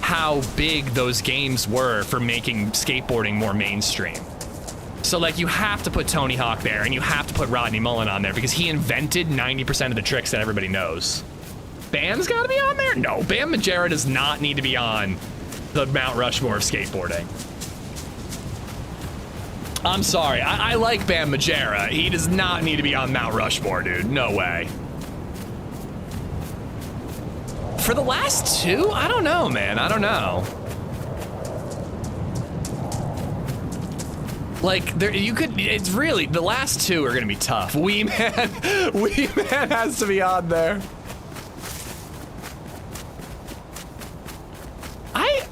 how big those games were for making skateboarding more mainstream. So like, you have to put Tony Hawk there, and you have to put Rodney Mullen on there because he invented 90% of the tricks that everybody knows. Bam's gotta be on there? No, Bam Margera does not need to be on the Mount Rushmore of skateboarding. I'm sorry, I like Bam Margera. He does not need to be on Mount Rushmore, dude. No way. For the last two? I don't know, man. I don't know. Like, there, you could, it's really, the last two are gonna be tough. Wee Man has to be on there. I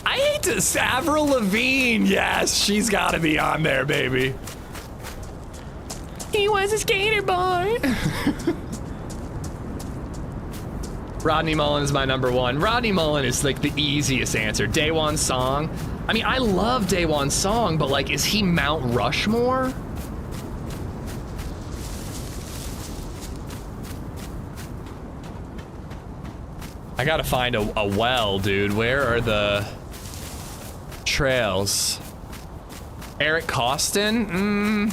hate to, Avril Lavigne, yes, she's gotta be on there, baby. He was a skater boy. Rodney Mullen is my number one. Rodney Mullen is like the easiest answer. Day One Song. I mean, I love Day One Song, but like, is he Mount Rushmore? I gotta find a well, dude. Where are the trails? Eric Costin?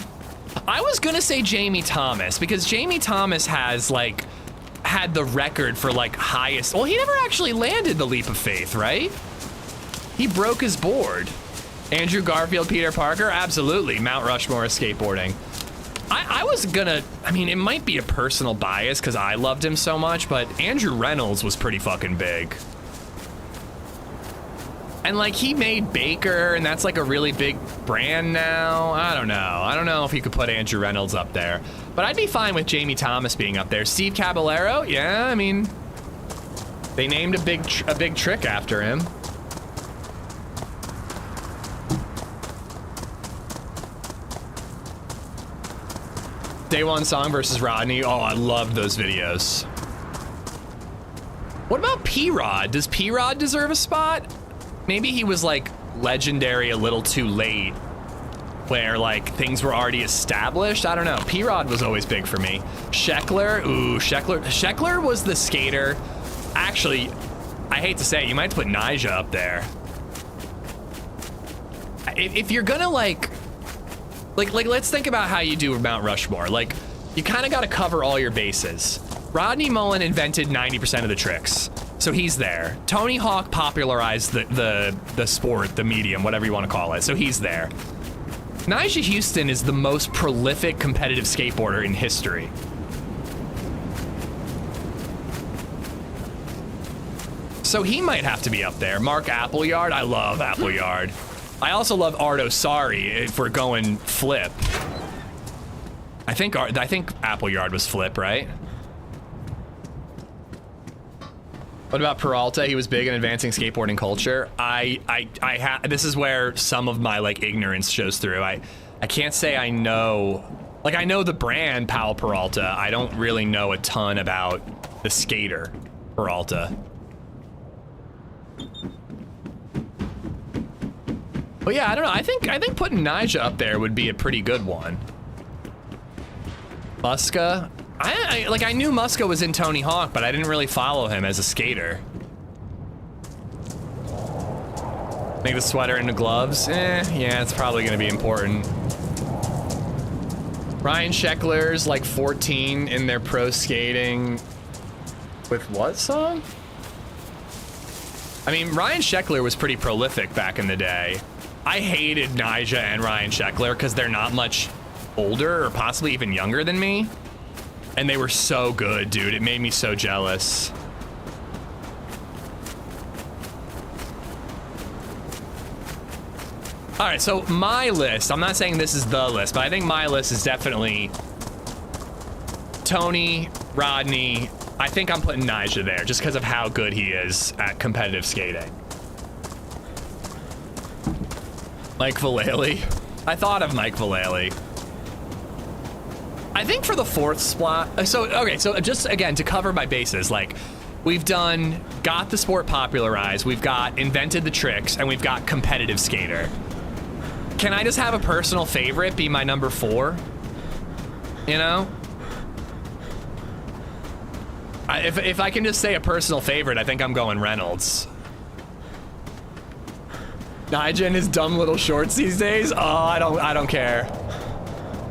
I was gonna say Jamie Thomas because Jamie Thomas has like had the record for like highest. Well, he never actually landed the leap of faith, right? He broke his board. Andrew Garfield, Peter Parker, absolutely. Mount Rushmore of skateboarding. I was gonna, I mean, it might be a personal bias because I loved him so much, but Andrew Reynolds was pretty fucking big. And like, he made Baker, and that's like a really big brand now. I don't know. I don't know if you could put Andrew Reynolds up there, but I'd be fine with Jamie Thomas being up there. Steve Caballero, yeah, I mean, they named a big trick after him. Day One Song versus Rodney. Oh, I love those videos. What about P-Rod? Does P-Rod deserve a spot? Maybe he was like legendary a little too late, where like things were already established. I don't know. P-Rod was always big for me. Sheckler, ooh, Sheckler was the skater. Actually, I hate to say it, you might put Nyjah up there. If you're gonna like, let's think about how you do Mount Rushmore. Like, you kind of got to cover all your bases. Rodney Mullen invented 90% of the tricks, so he's there. Tony Hawk popularized the sport, the medium, whatever you want to call it, so he's there. Nyjah Huston is the most prolific competitive skateboarder in history. So he might have to be up there. Mark Appleyard, I love Appleyard. I also love Art Osari if we're going flip. I think Appleyard was flip, right? What about Peralta? He was big in advancing skateboarding culture. This is where some of my like ignorance shows through. I can't say I know, like I know the brand Powell Peralta. I don't really know a ton about the skater Peralta. But yeah, I don't know. I think putting Nyjah up there would be a pretty good one. Muska. I knew Muska was in Tony Hawk, but I didn't really follow him as a skater. Make the sweater into gloves? Yeah, it's probably gonna be important. Ryan Sheckler's like 14 in their pro skating. With what song? I mean, Ryan Sheckler was pretty prolific back in the day. I hated Nyjah and Ryan Sheckler because they're not much older or possibly even younger than me. And they were so good, dude. It made me so jealous. All right, so my list, I'm not saying this is the list, but I think my list is definitely Tony, Rodney. I think I'm putting Nyjah there just because of how good he is at competitive skating. Mike Vallely. I thought of Mike Vallely. I think for the fourth spot, so just again, to cover my bases, like we've got the sport popularized, we've got invented the tricks, and we've got competitive skater. Can I just have a personal favorite be my number 4? You know? If I can just say a personal favorite, I think I'm going Reynolds. Nyjah and his dumb little shorts these days? Oh, I don't care.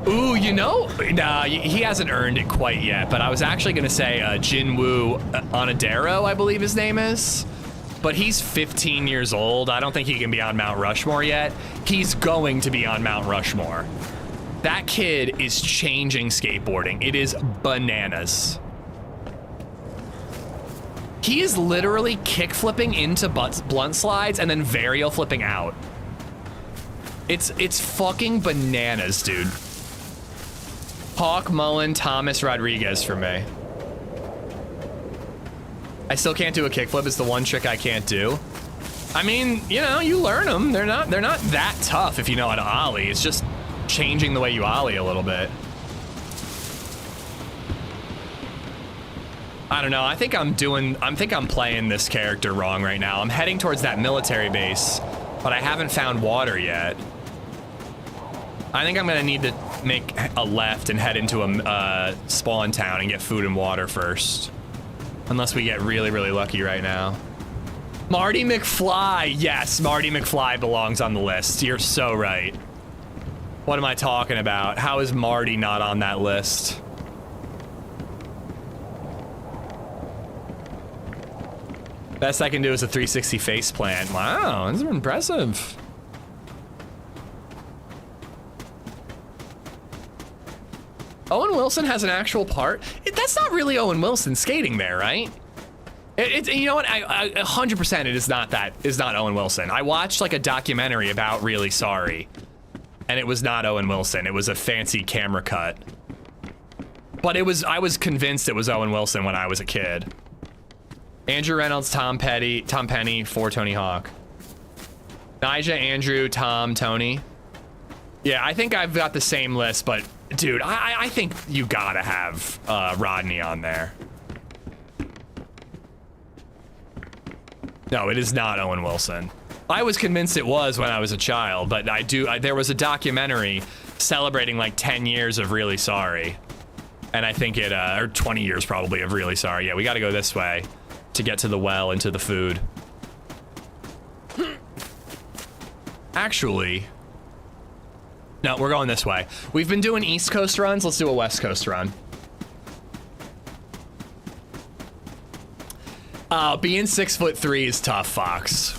Ooh, you know, nah, he hasn't earned it quite yet, but I was actually gonna say Jinwoo Onodera, I believe his name is. But he's 15 years old. I don't think he can be on Mount Rushmore yet. He's going to be on Mount Rushmore. That kid is changing skateboarding. It is bananas. He is literally kick flipping into blunt slides and then varial flipping out. It's fucking bananas, dude. Hawk, Mullen, Thomas, Rodriguez for me. I still can't do a kickflip. It's the one trick I can't do. I mean, you know, you learn them. They're not that tough if you know how to ollie. It's just changing the way you ollie a little bit. I don't know. I think I'm playing this character wrong right now. I'm heading towards that military base, but I haven't found water yet. I think I'm gonna need to make a left and head into a spawn town and get food and water first. Unless we get really, really lucky right now. Marty McFly. Yes, Marty McFly belongs on the list. You're so right. What am I talking about? How is Marty not on that list? Best I can do is a 360 face plant. Wow, this is impressive. Owen Wilson has an actual part. That's not really Owen Wilson skating there, right? You know what? I 100% it is not that. Is not Owen Wilson. I watched like a documentary about Really Sorry, and it was not Owen Wilson. It was a fancy camera cut. But I was convinced it was Owen Wilson when I was a kid. Andrew Reynolds, Tom Penny for Tony Hawk. Nyjah, Andrew, Tom, Tony. Yeah, I think I've got the same list, but dude, I think you gotta have Rodney on there. No, it is not Owen Wilson. I was convinced it was when I was a child, but there was a documentary celebrating like 10 years of Really Sorry. And I think or 20 years probably of Really Sorry. Yeah, we gotta go this way to get to the well and to the food. Actually, No, we're going this way. We've been doing East Coast runs. Let's do a West Coast run. Being 6'3" is tough, Fox.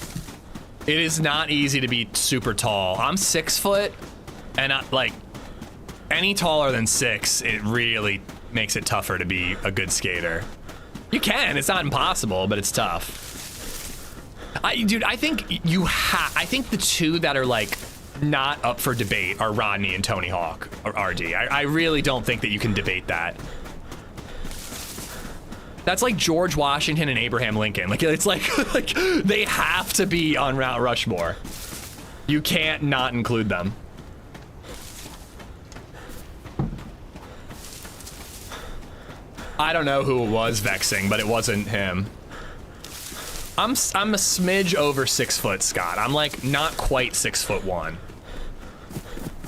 It is not easy to be super tall. I'm 6 foot, and like any taller than 6, it really makes it tougher to be a good skater. You can. It's not impossible, but it's tough. Dude, I think I think the two that are like not up for debate are Rodney and Tony Hawk or RD. I really don't think that you can debate that. That's like George Washington and Abraham Lincoln. Like it's like they have to be on Mount Rushmore. You can't not include them. I don't know who it was vexing, but it wasn't him. I'm a smidge over 6 foot, Scott. I'm like not quite 6'1".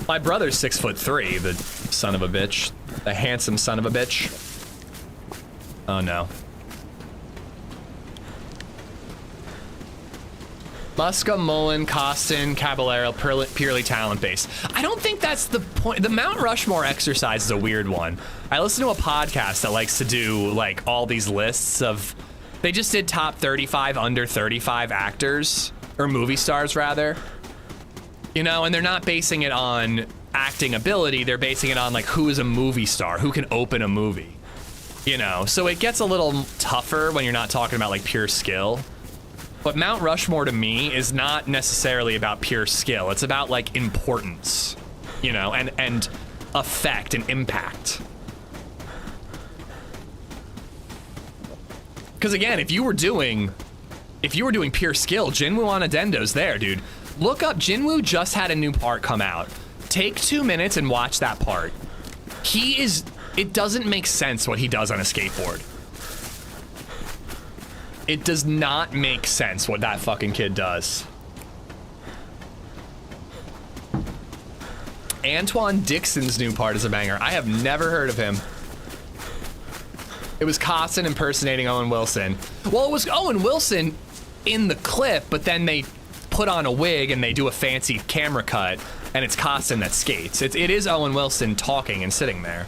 My brother's 6'3", the son of a bitch, the handsome son of a bitch. Oh no. Muska, Mullen, Costin, Caballero, purely talent-based. I don't think that's the point. The Mount Rushmore exercise is a weird one. I listen to a podcast that likes to do like all these lists of, they just did top 35 under 35 actors, or movie stars rather. You know, and they're not basing it on acting ability, they're basing it on like who is a movie star, who can open a movie. You know, so it gets a little tougher when you're not talking about like pure skill. But Mount Rushmore to me is not necessarily about pure skill. It's about like importance, you know, and effect and impact. Because again, if you were doing pure skill, Jinwoo on Addendo's there, dude. Look up, Jinwoo just had a new part come out. Take 2 minutes and watch that part. It doesn't make sense what he does on a skateboard. It does not make sense what that fucking kid does. Antoine Dixon's new part is a banger. I have never heard of him. It was Costin impersonating Owen Wilson. Well, it was Owen Wilson in the clip, but then they put on a wig and they do a fancy camera cut, and it's Costin that skates. It is Owen Wilson talking and sitting there.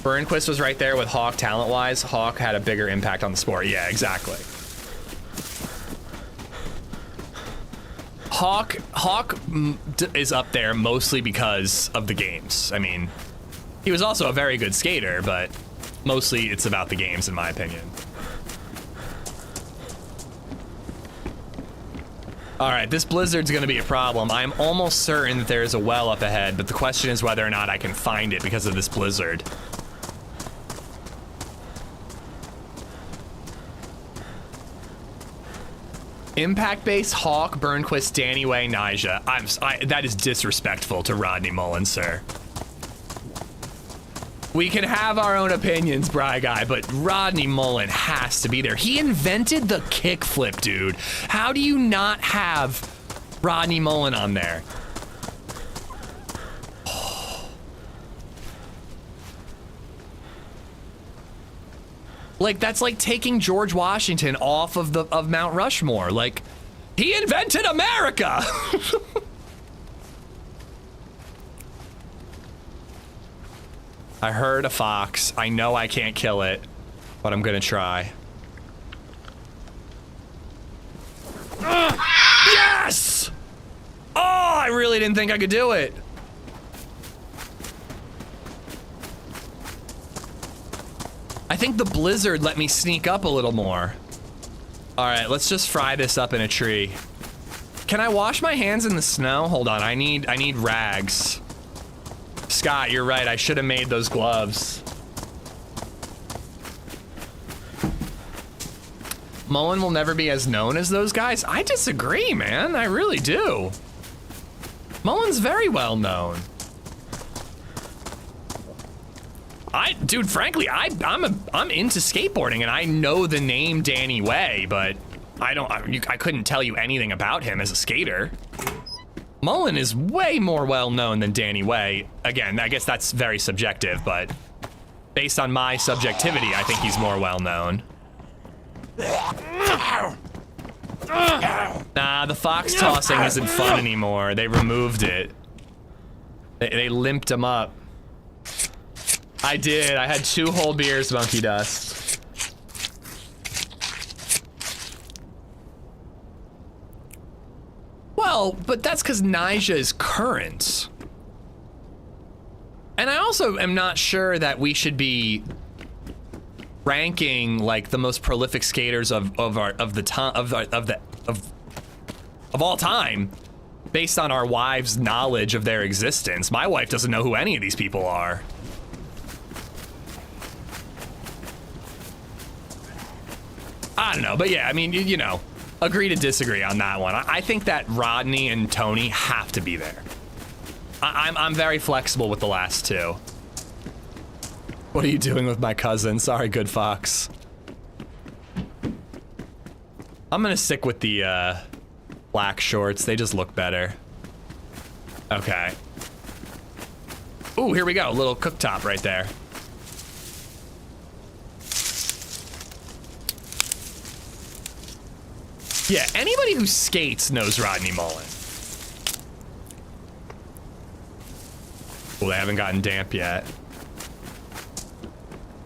Burnquist was right there with Hawk talent-wise. Hawk had a bigger impact on the sport. Yeah, exactly. Hawk is up there mostly because of the games. I mean, he was also a very good skater, but mostly it's about the games, in my opinion. All right, this blizzard's gonna be a problem. I'm almost certain that there is a well up ahead, but the question is whether or not I can find it because of this blizzard. Impact base, Hawk, Burnquist, Danny Way, Nyjah. That is disrespectful to Rodney Mullen, sir. We can have our own opinions, Bry Guy, but Rodney Mullen has to be there. He invented the kickflip, dude. How do you not have Rodney Mullen on there? Like, that's like taking George Washington off of Mount Rushmore. Like, he invented America! I heard a fox. I know I can't kill it, but I'm gonna try. Yes! Oh, I really didn't think I could do it. I think the blizzard let me sneak up a little more. All right, let's just fry this up in a tree. Can I wash my hands in the snow? Hold on, I need rags. Scott, you're right, I should have made those gloves. Mullen will never be as known as those guys? I disagree, man, I really do. Mullen's very well known. Dude, frankly, I'm into skateboarding and I know the name Danny Way, but I couldn't tell you anything about him as a skater. Mullen is way more well known than Danny Way. Again, I guess that's very subjective, but based on my subjectivity, I think he's more well known. Nah, the fox tossing isn't fun anymore. They removed it. They limped him up. I did. I had 2 whole beers, Monkey Dust. Well, but that's because Nyjah is current. And I also am not sure that we should be ranking like the most prolific skaters of all time based on our wives' knowledge of their existence. My wife doesn't know who any of these people are. I don't know, but yeah, I mean, you know, agree to disagree on that one. I think that Rodney and Tony have to be there. I'm very flexible with the last 2. What are you doing with my cousin? Sorry, Good Fox. I'm gonna stick with the black shorts. They just look better. Okay. Ooh, here we go. A little cooktop right there. Yeah, anybody who skates knows Rodney Mullen. Well, they haven't gotten damp yet.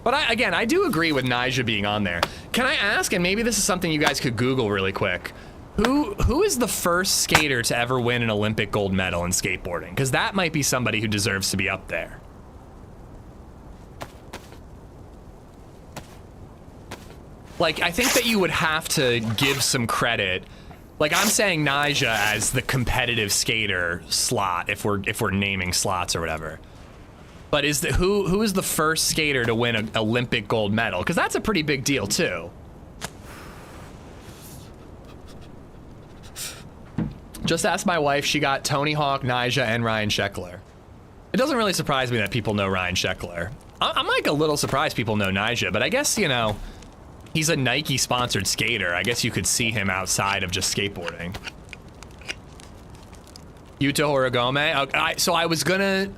But again, I do agree with Nyjah being on there. Can I ask, and maybe this is something you guys could Google really quick, who is the first skater to ever win an Olympic gold medal in skateboarding? Because that might be somebody who deserves to be up there. Like, I think that you would have to give some credit. Like, I'm saying Nyjah as the competitive skater slot if we're naming slots or whatever. But who is the first skater to win an Olympic gold medal? Because that's a pretty big deal too. Just ask my wife. She got Tony Hawk, Nyjah, and Ryan Sheckler. It doesn't really surprise me that people know Ryan Sheckler. I'm like a little surprised people know Nyjah, but I guess, you know, he's a Nike sponsored skater. I guess you could see him outside of just skateboarding. Yuto Horigome. So I was gonna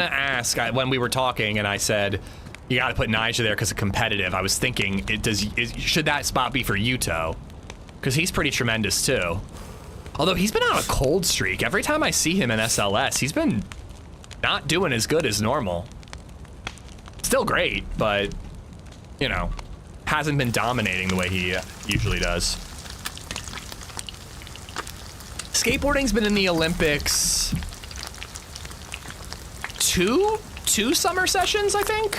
ask when we were talking, and I said you got to put Nyjah there because of competitive. I was thinking, should that spot be for Yuto? Because he's pretty tremendous too. Although he's been on a cold streak. Every time I see him in SLS, he's been not doing as good as normal. Still great, but you know, hasn't been dominating the way he usually does. Skateboarding's been in the Olympics two summer sessions, I think.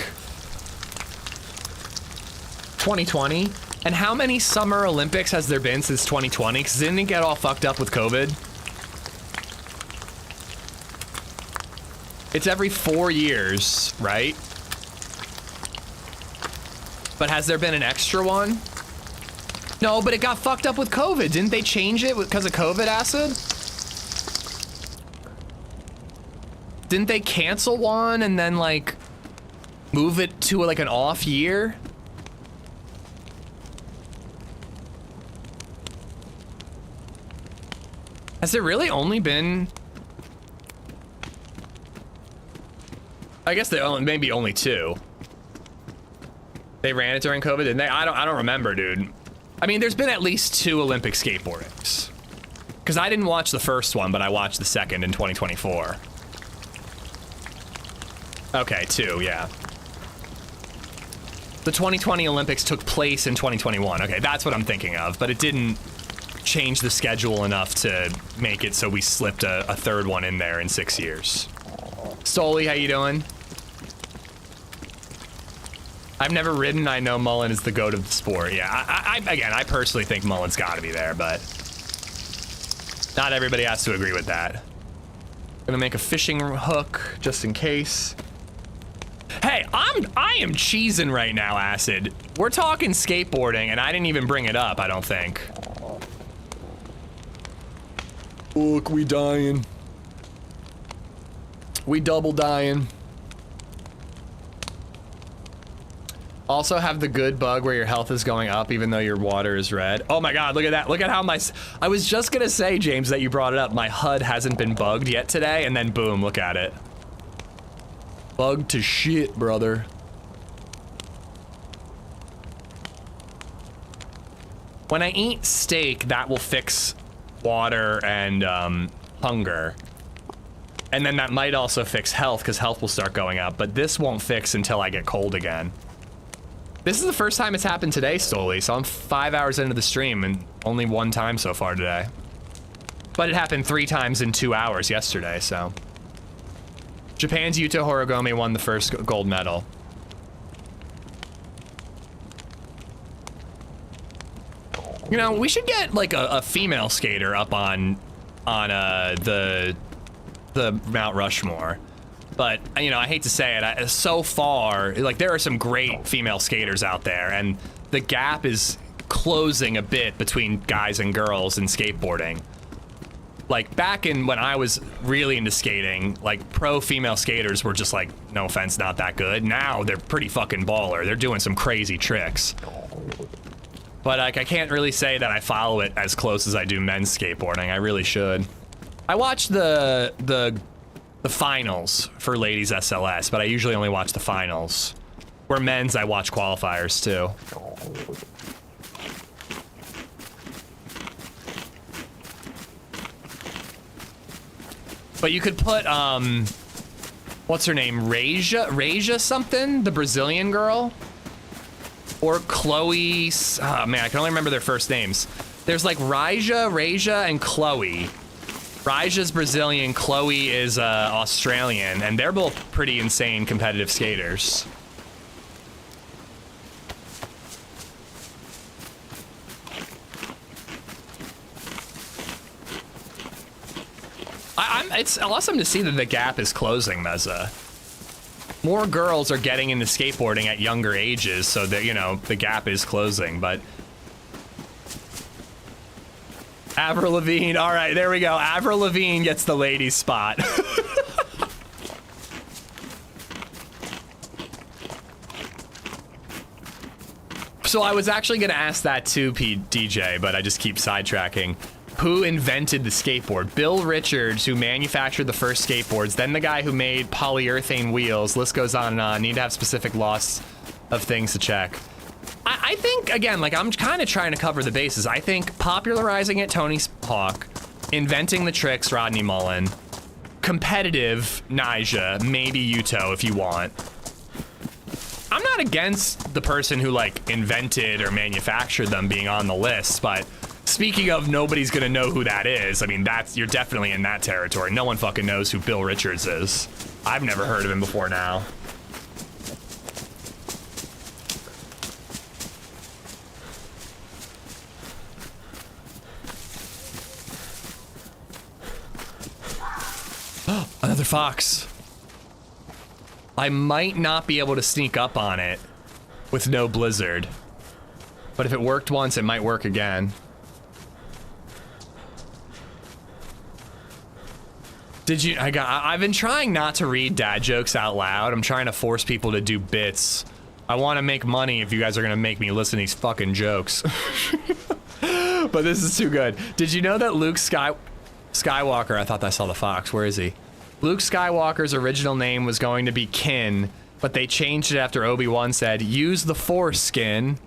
2020. And how many summer Olympics has there been since 2020? Because didn't it get all fucked up with COVID? It's every 4 years, right? But has there been an extra one? No, but it got fucked up with COVID. Didn't they change it because of COVID, Acid? Didn't they cancel one and then like move it to like an off year? Has there really only been? I guess maybe only 2. They ran it during COVID, didn't they? I don't remember, dude. I mean, there's been at least 2 Olympic skateboardings. Because I didn't watch the first one, but I watched the second in 2024. Okay, 2, yeah. The 2020 Olympics took place in 2021. Okay, that's what I'm thinking of, but it didn't change the schedule enough to make it so we slipped a 3rd one in there in 6 years. Stoli, how you doing? I've never ridden. I know Mullen is the GOAT of the sport. Yeah, again, I personally think Mullen's got to be there, but not everybody has to agree with that. Gonna make a fishing hook just in case. Hey, I am cheesing right now, Acid. We're talking skateboarding, and I didn't even bring it up, I don't think. Look, we dying. We double dying. Also have the good bug where your health is going up even though your water is red. Oh my god, look at that. Look at how I was just gonna say, James, that you brought it up. My HUD hasn't been bugged yet today, and then boom, look at it. Bugged to shit, brother. When I eat steak, that will fix water and hunger. And then that might also fix health, because health will start going up, but this won't fix until I get cold again. This is the first time it's happened today, Stoli, so I'm 5 hours into the stream and only one time so far today. But it happened 3 times in 2 hours yesterday, so. Japan's Yuto Horigome won the first gold medal. You know, we should get like a female skater up on the Mount Rushmore. But, you know, I hate to say it, so far, like, there are some great female skaters out there, and the gap is closing a bit between guys and girls in skateboarding. Like, back in when I was really into skating, like, pro female skaters were just like, no offense, not that good. Now they're pretty fucking baller. They're doing some crazy tricks. But, like, I can't really say that I follow it as close as I do men's skateboarding. I really should. I watched the finals for ladies SLS, but I usually only watch the finals. Where men's, I watch qualifiers too. But you could put, what's her name? Raja something? The Brazilian girl? Or Chloe, oh man, I can only remember their first names. There's like Raja, and Chloe. Raja's Brazilian, Chloe is Australian, and they're both pretty insane competitive skaters. It's awesome to see that the gap is closing, Meza. More girls are getting into skateboarding at younger ages, so that, you know, the gap is closing, but... Avril Lavigne, all right, there we go. Avril Lavigne gets the ladies spot. So I was actually gonna ask that too, DJ, but I just keep sidetracking. Who invented the skateboard? Bill Richards, who manufactured the first skateboards, then the guy who made polyurethane wheels. List goes on and on. Need to have specific loss of things to check. I think, again, like, I'm kind of trying to cover the bases. I think popularizing it, Tony Hawk, inventing the tricks, Rodney Mullen, competitive, Nyjah, maybe Yuto if you want. I'm not against the person who, like, invented or manufactured them being on the list, but speaking of nobody's gonna know who that is, I mean, you're definitely in that territory. No one fucking knows who Bill Richards is. I've never heard of him before now. Another fox. I might not be able to sneak up on it with no blizzard, but if it worked once, it might work again. I've been trying not to read dad jokes out loud. I'm trying to force people to do bits. I want to make money if you guys are gonna make me listen to these fucking jokes. But this is too good. Did you know that Luke Skywalker, I thought I saw the fox, where is he? Luke Skywalker's original name was going to be Kin, but they changed it after Obi-Wan said, use the Force, Skin.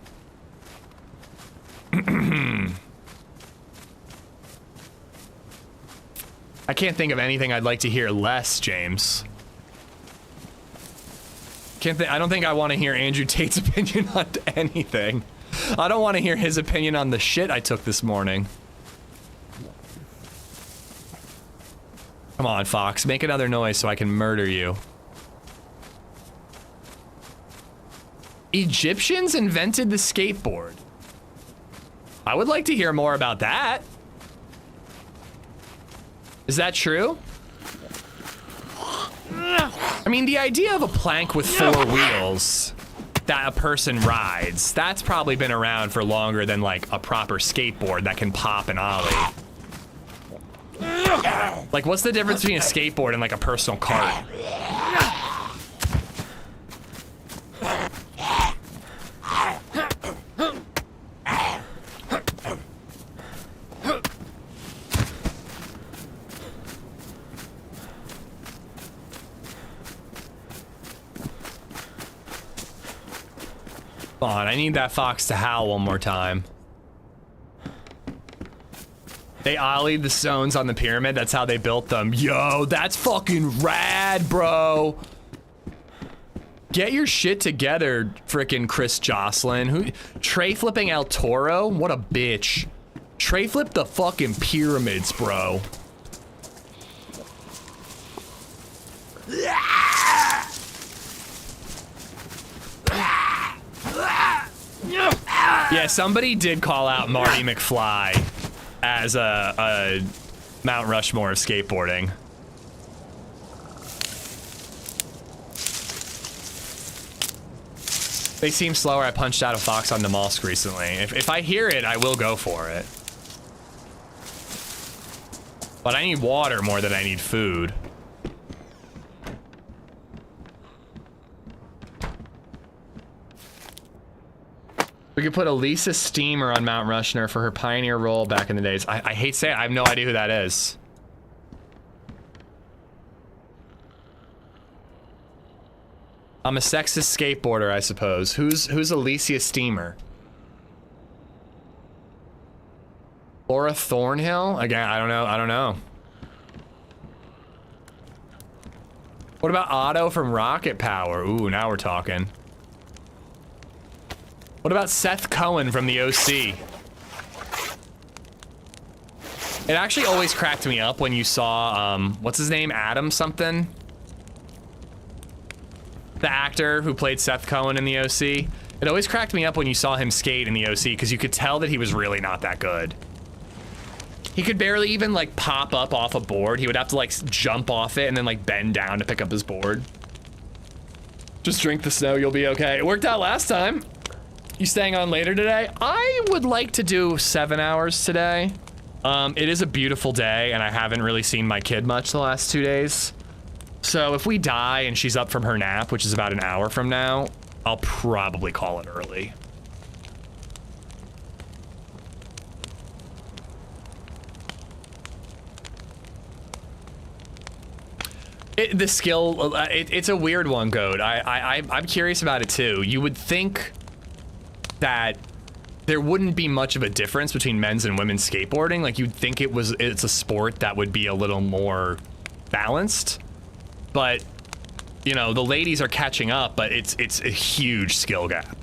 I can't think of anything I'd like to hear less, James. I don't think I want to hear Andrew Tate's opinion on anything. I don't want to hear his opinion on the shit I took this morning. Come on, Fox, make another noise so I can murder you. Egyptians invented the skateboard. I would like to hear more about that. Is that true? I mean, the idea of a plank with 4 wheels that a person rides, that's probably been around for longer than like a proper skateboard that can pop and ollie. Like, what's the difference between a skateboard and like a personal cart? Come on, I need that fox to howl one more time. They ollied the stones on the pyramid. That's how they built them. Yo, that's fucking rad, bro. Get your shit together, frickin' Chris Jocelyn. Who? Tray flipping El Toro? What a bitch. Tray flip the fucking pyramids, bro. Yeah, somebody did call out Marty McFly as a Mount Rushmore of skateboarding. They seem slower. I punched out a fox on the mosque recently. If I hear it, I will go for it. But I need water more than I need food. We could put Elisa Steamer on Mount Rushmore for her pioneer role back in the days. I hate to say it, I have no idea who that is. I'm a sexist skateboarder, I suppose. Who's Alicia Steamer? Laura Thornhill? Again, I don't know. What about Otto from Rocket Power? Ooh, now we're talking. What about Seth Cohen from the OC? It actually always cracked me up when you saw, what's his name? Adam something? The actor who played Seth Cohen in the OC. It always cracked me up when you saw him skate in the OC because you could tell that he was really not that good. He could barely even like pop up off a board. He would have to like jump off it and then like bend down to pick up his board. Just drink the snow, you'll be okay. It worked out last time. You staying on later today? I would like to do 7 hours today. It is a beautiful day and I haven't really seen my kid much the last 2 days. So if we die and she's up from her nap, which is about an hour from now, I'll probably call it early. The skill, it's a weird one, Goat. I'm curious about it too. You would think that there wouldn't be much of a difference between men's and women's skateboarding. Like you'd think it's a sport that would be a little more balanced. But, you know, the ladies are catching up, but it's a huge skill gap.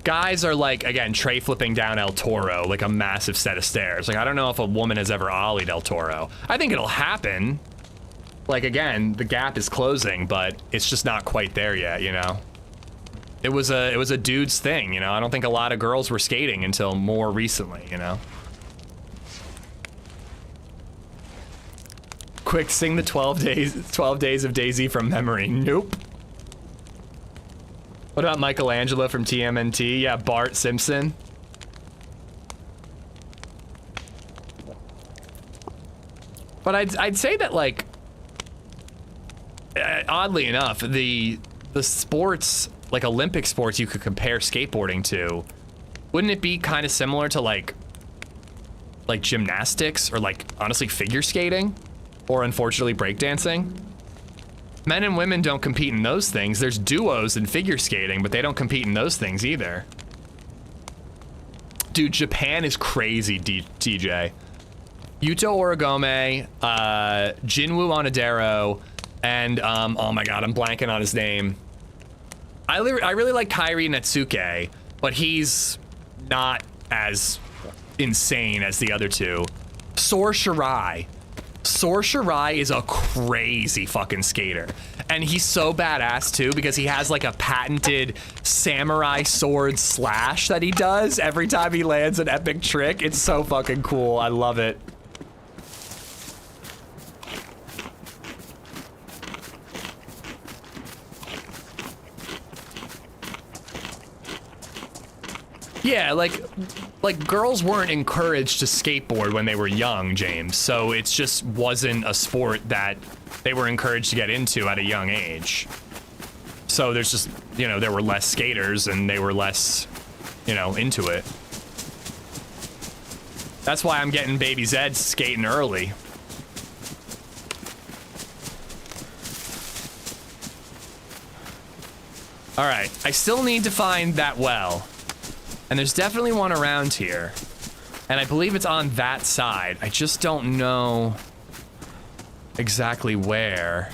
Guys are like, again, tray flipping down El Toro, like a massive set of stairs. Like, I don't know if a woman has ever ollied El Toro. I think it'll happen. Like, again, the gap is closing, but it's just not quite there yet, you know? It was a dude's thing, you know? I don't think a lot of girls were skating until more recently, you know? Quick, sing the 12 days of DayZ from memory. Nope. What about Michelangelo from TMNT? Yeah, Bart Simpson. But I'd say that, like, oddly enough, the sports, like Olympic sports you could compare skateboarding to, wouldn't it be kind of similar to like gymnastics or like honestly figure skating? Or unfortunately breakdancing. Men and women don't compete in those things. There's duos in figure skating, but they don't compete in those things either. Dude, Japan is crazy, TJ. Yuto Origome, Jinwoo Onodero, and oh my god, I'm blanking on his name. I really like Kairi Natsuke, but he's not as insane as the other two. Sor Shirai. Sor Shirai is a crazy fucking skater. And he's so badass too because he has like a patented samurai sword slash that he does every time he lands an epic trick. It's so fucking cool. I love it. Yeah, like girls weren't encouraged to skateboard when they were young, James. So it just wasn't a sport that they were encouraged to get into at a young age. So there's just, you know, there were less skaters and they were less, you know, into it. That's why I'm getting BabyZed skating early. All right, I still need to find that well. And there's definitely one around here. And I believe it's on that side. I just don't know exactly where.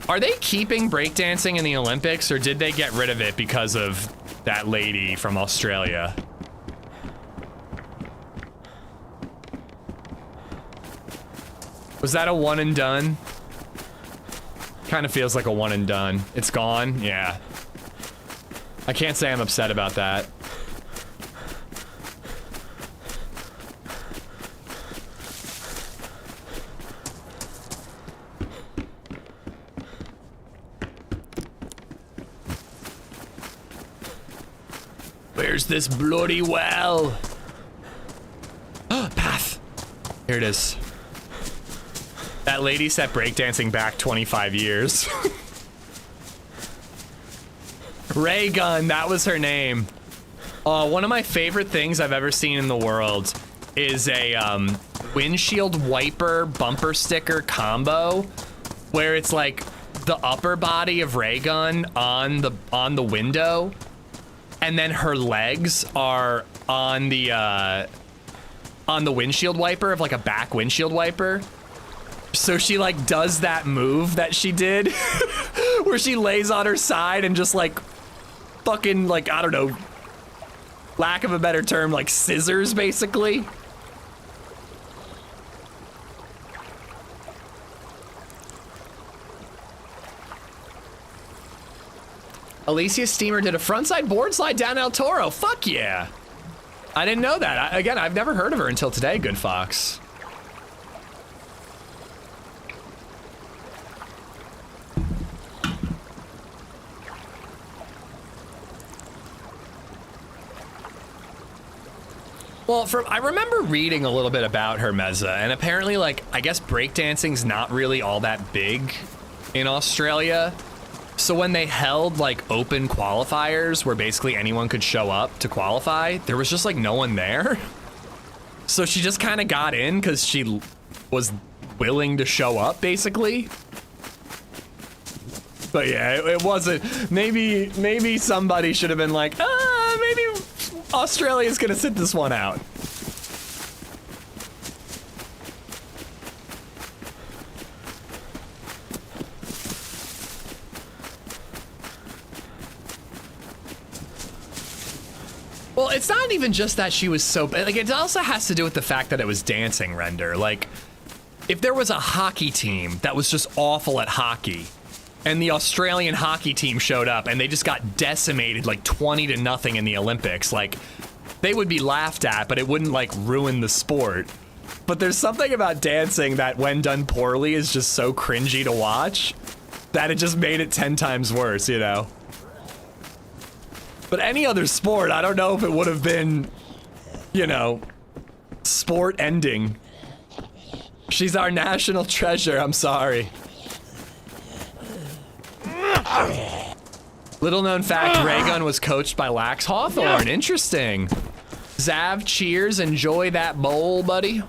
Are they keeping breakdancing in the Olympics, or did they get rid of it because of that lady from Australia? Was that a one and done? Kind of feels like a one and done. It's gone? Yeah. I can't say I'm upset about that. Where's this bloody well? Path. Here it is. That lady set breakdancing back 25 years. Ray Gun, that was her name. One of my favorite things I've ever seen in the world is a windshield wiper bumper sticker combo where it's like the upper body of Ray Gun on the window, and then her legs are on the windshield wiper of like a back windshield wiper. So she like does that move that she did where she lays on her side and just like fucking like, I don't know, lack of a better term, like scissors basically. Alicia Steamer did a frontside board slide down El Toro. Fuck yeah. I didn't know that. Again, I've never heard of her until today, Good Fox. Well, I remember reading a little bit about her, Meza, and apparently, like, I guess breakdancing's not really all that big in Australia. So when they held, like, open qualifiers where basically anyone could show up to qualify, there was just, like, no one there. So she just kind of got in because she was willing to show up, basically. But yeah, it wasn't, maybe somebody should have been like, maybe Australia's gonna sit this one out. Well, it's not even just that she was so bad. Like, it also has to do with the fact that it was dancing, Render. Like, if there was a hockey team that was just awful at hockey, and the Australian hockey team showed up and they just got decimated like 20-0 in the Olympics, like, they would be laughed at, but it wouldn't like ruin the sport. But there's something about dancing that when done poorly is just so cringy to watch that it just made it 10 times worse, you know? But any other sport, I don't know if it would have been, you know, sport ending. She's our national treasure, I'm sorry. Little known fact, Raygun was coached by Lax Hawthorne. Interesting. Zav, cheers. Enjoy that bowl, buddy.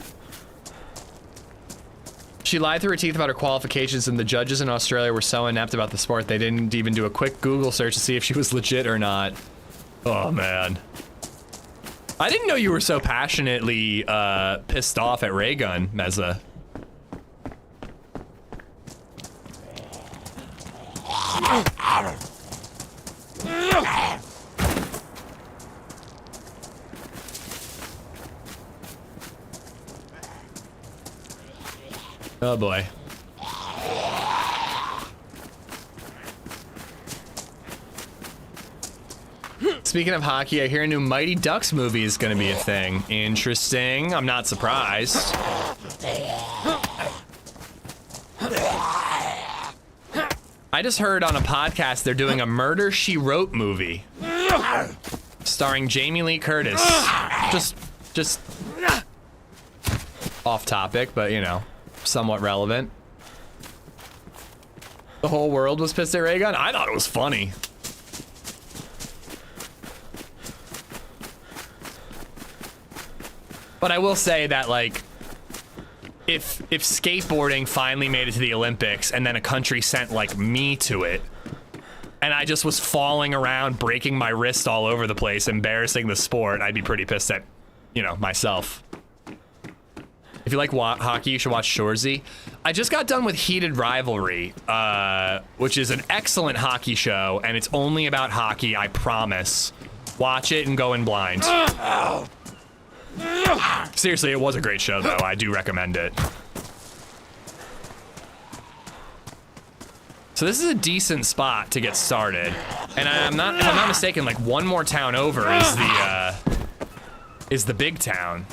She lied through her teeth about her qualifications, and the judges in Australia were so inept about the sport they didn't even do a quick Google search to see if she was legit or not. Oh, man. I didn't know you were so passionately pissed off at Raygun, Meza. Oh boy. Speaking of hockey, I hear a new Mighty Ducks movie is gonna be a thing. Interesting. I'm not surprised. I just heard on a podcast they're doing a Murder, She Wrote movie starring Jamie Lee Curtis. Just off topic, but you know, somewhat relevant. The whole world was pissed at Raygun. I thought it was funny. But I will say that, like, if skateboarding finally made it to the Olympics and then a country sent like me to it, and I just was falling around, breaking my wrist all over the place, embarrassing the sport, I'd be pretty pissed at, you know, myself. If you like hockey, you should watch Shoresy. I just got done with Heated Rivalry, which is an excellent hockey show, and it's only about hockey, I promise. Watch it and go in blind. Seriously, it was a great show, though. I do recommend it. So this is a decent spot to get started, and if I'm not mistaken, like one more town over is the big town.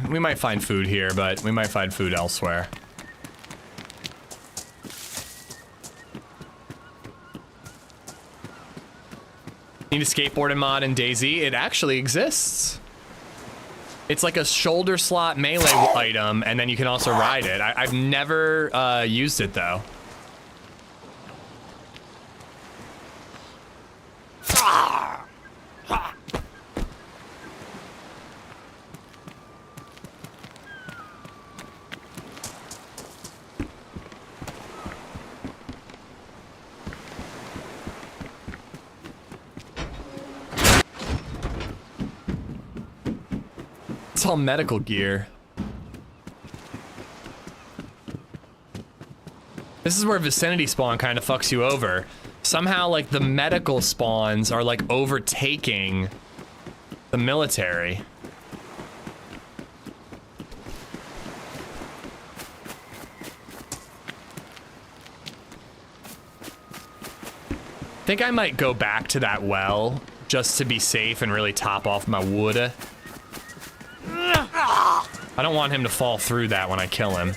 We might find food here, but we might find food elsewhere. Need a skateboard mod in DayZ? It actually exists. It's like a shoulder slot melee item, and then you can also ride it. I've never used it though. It's all medical gear. This is where vicinity spawn kind of fucks you over. Somehow, like, the medical spawns are, like, overtaking the military. I think I might go back to that well just to be safe and really top off my wood. I don't want him to fall through that when I kill him.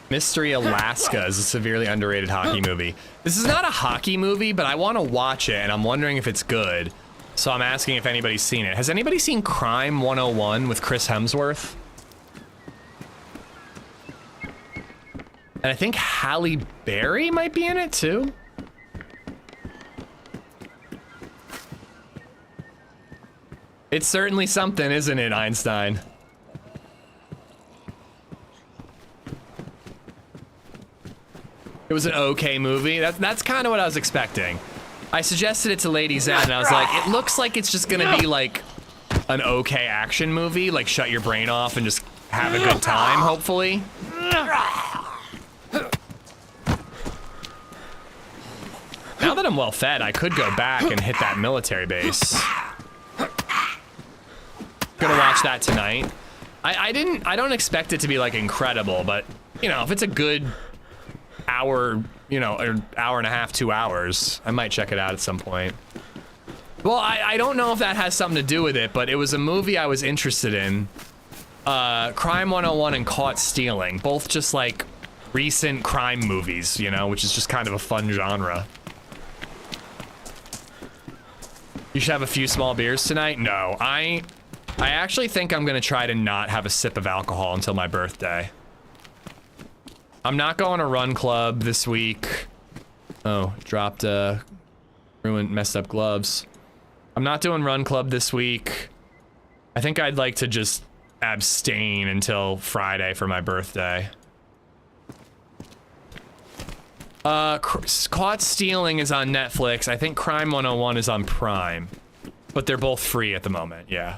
Mystery Alaska is a severely underrated hockey movie. This is not a hockey movie, but I want to watch it, and I'm wondering if it's good. So I'm asking if anybody's seen it. Has anybody seen Crime 101 with Chris Hemsworth? And I think Halle Berry might be in it, too. It's certainly something, isn't it, Einstein? It was an okay movie. That's kind of what I was expecting. I suggested it to LadyZed, and I was like, it looks like it's just gonna be like an okay action movie, like shut your brain off and just have a good time, hopefully. Now that I'm well fed, I could go back and hit that military base. Gonna watch that tonight. I don't expect it to be like incredible, but you know, if it's a good hour, you know, or hour and a half, 2 hours, I might check it out at some point. Well, I don't know if that has something to do with it, but it was a movie I was interested in. Crime 101 and Caught Stealing, both just like recent crime movies, you know, which is just kind of a fun genre. You should have a few small beers tonight? No, I actually think I'm gonna try to not have a sip of alcohol until my birthday. I'm not going to Run Club this week. Oh, dropped ruined, messed up gloves. I'm not doing Run Club this week. I think I'd like to just abstain until Friday for my birthday. Caught Stealing is on Netflix. I think Crime 101 is on Prime. But they're both free at the moment, yeah.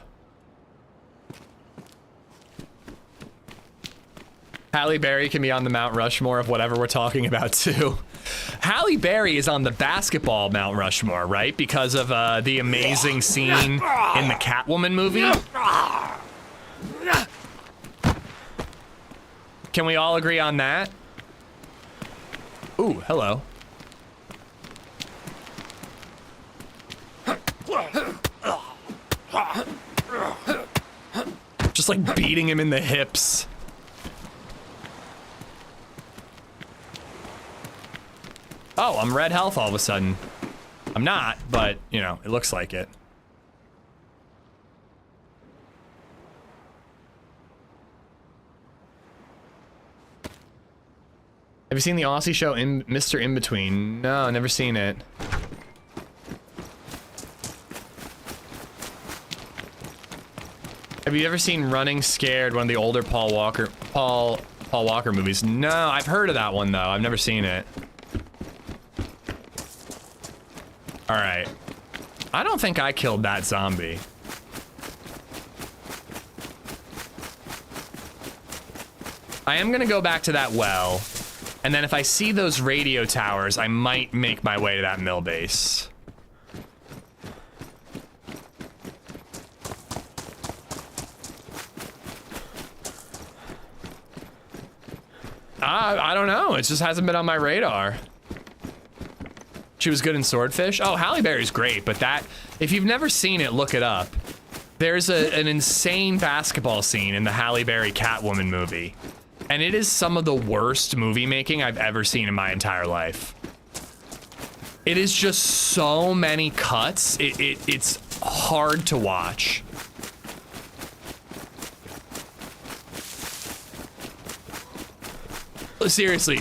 Halle Berry can be on the Mount Rushmore of whatever we're talking about, too. Halle Berry is on the basketball Mount Rushmore, right? Because of the amazing scene in the Catwoman movie. Can we all agree on that? Ooh, hello. Just just like beating him in the hips. Oh, I'm red health all of a sudden. I'm not, but you know, it looks like it. Have you seen the Aussie show Mr. In Between? No, never seen it. Have you ever seen Running Scared, one of the older Paul Walker movies? No, I've heard of that one though. I've never seen it. All right. I don't think I killed that zombie. I am gonna go back to that well. And then if I see those radio towers, I might make my way to that mill base. I don't know. It just hasn't been on my radar. She was good in Swordfish. Oh, Halle Berry's great, but that, if you've never seen it, look it up. There's an insane basketball scene in the Halle Berry Catwoman movie. And it is some of the worst movie making I've ever seen in my entire life. It is just so many cuts. It's hard to watch. Seriously,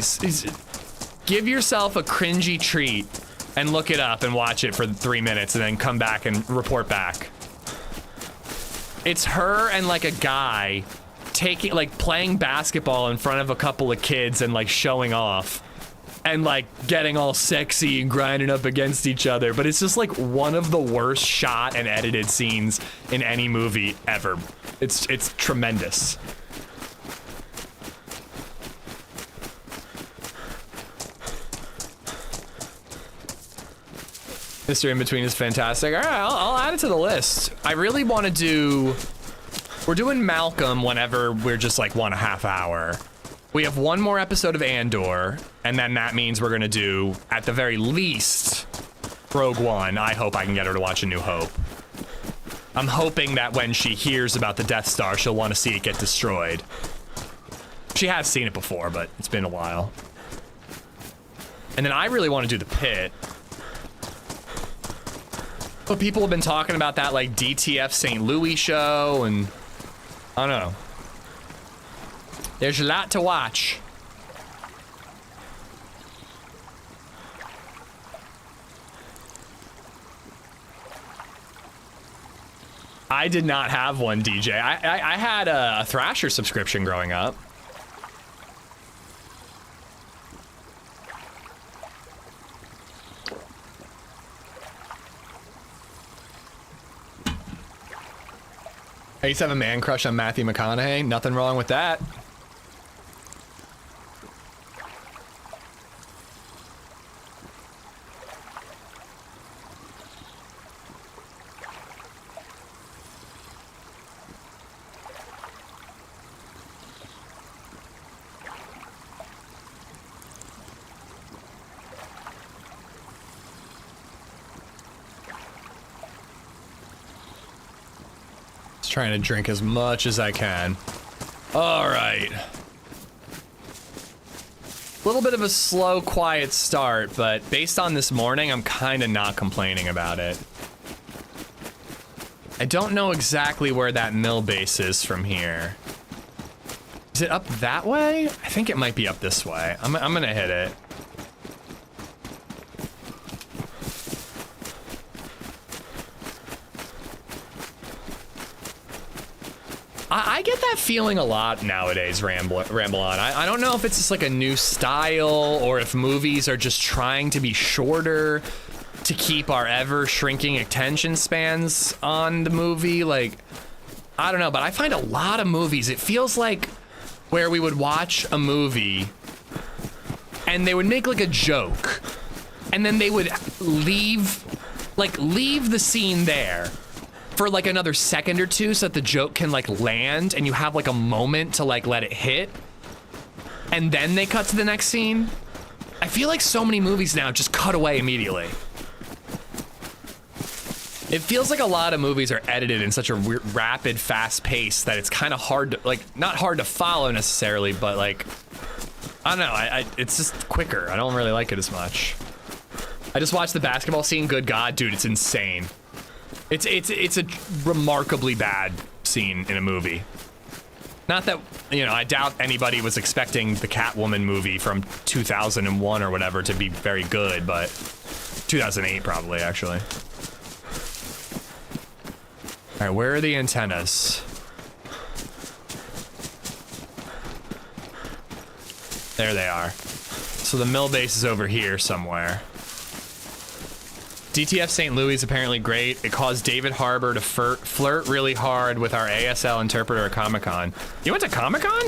give yourself a cringy treat and look it up and watch it for 3 minutes and then come back and report back. It's her and like a guy playing basketball in front of a couple of kids and like showing off and like getting all sexy and grinding up against each other. But it's just like one of the worst shot and edited scenes in any movie ever. It's tremendous. Mr. In Between is fantastic. All right, I'll add it to the list. I really want to do... We're doing Malcolm whenever we're just like 1.5 hours. We have one more episode of Andor, and then that means we're gonna do, at the very least, Rogue One. I hope I can get her to watch A New Hope. I'm hoping that when she hears about the Death Star, she'll want to see it get destroyed. She has seen it before, but it's been a while. And then I really want to do The Pit. But people have been talking about that like DTF St. Louis show, and I don't know. There's a lot to watch. I did not have one, DJ. I had a Thrasher subscription growing up. I used to have a man crush on Matthew McConaughey. Nothing wrong with that. Trying to drink as much as I can. All right. A little bit of a slow, quiet start, but based on this morning, I'm kind of not complaining about it. I don't know exactly where that mill base is from here. Is it up that way? I think it might be up this way. I'm gonna hit it. I get that feeling a lot nowadays, Ramble On. I don't know if it's just like a new style or if movies are just trying to be shorter to keep our ever shrinking attention spans on the movie. Like, I don't know, but I find a lot of movies, it feels like where we would watch a movie and they would make like a joke and then they would leave the scene there for like another second or two so that the joke can like land and you have like a moment to like let it hit and then they cut to the next scene. I feel like so many movies now just cut away immediately. It feels like a lot of movies are edited in such a rapid, fast pace that it's kind of hard to, like, not hard to follow necessarily, but like, I don't know, it's just quicker. I don't really like it as much. I just watched the basketball scene. Good God, dude, it's insane. It's a remarkably bad scene in a movie. Not that, you know, I doubt anybody was expecting the Catwoman movie from 2001 or whatever to be very good, but 2008 probably, actually. All right, where are the antennas? There they are. So the mill base is over here somewhere. DTF St. Louis is apparently great. It caused David Harbour to flirt really hard with our ASL interpreter at Comic-Con. You went to Comic-Con?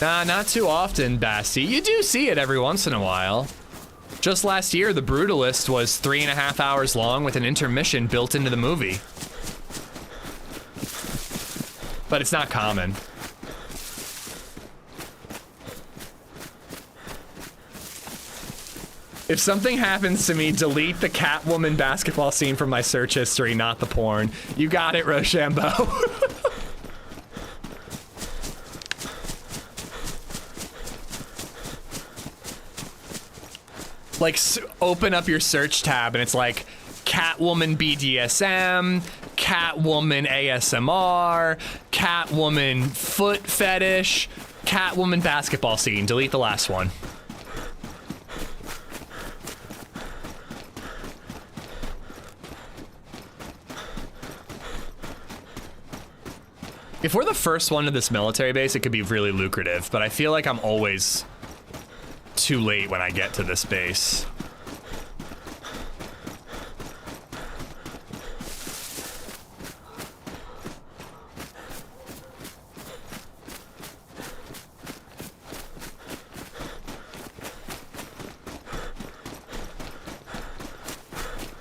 Nah, not too often, Basti. You do see it every once in a while. Just last year, The Brutalist was 3.5 hours long with an intermission built into the movie. But it's not common. If something happens to me, delete the Catwoman basketball scene from my search history, not the porn. You got it, Rochambeau. Like, open up your search tab and it's like Catwoman BDSM, Catwoman ASMR, Catwoman foot fetish, Catwoman basketball scene. Delete the last one. If we're the first one to this military base, it could be really lucrative, but I feel like I'm always too late when I get to this base.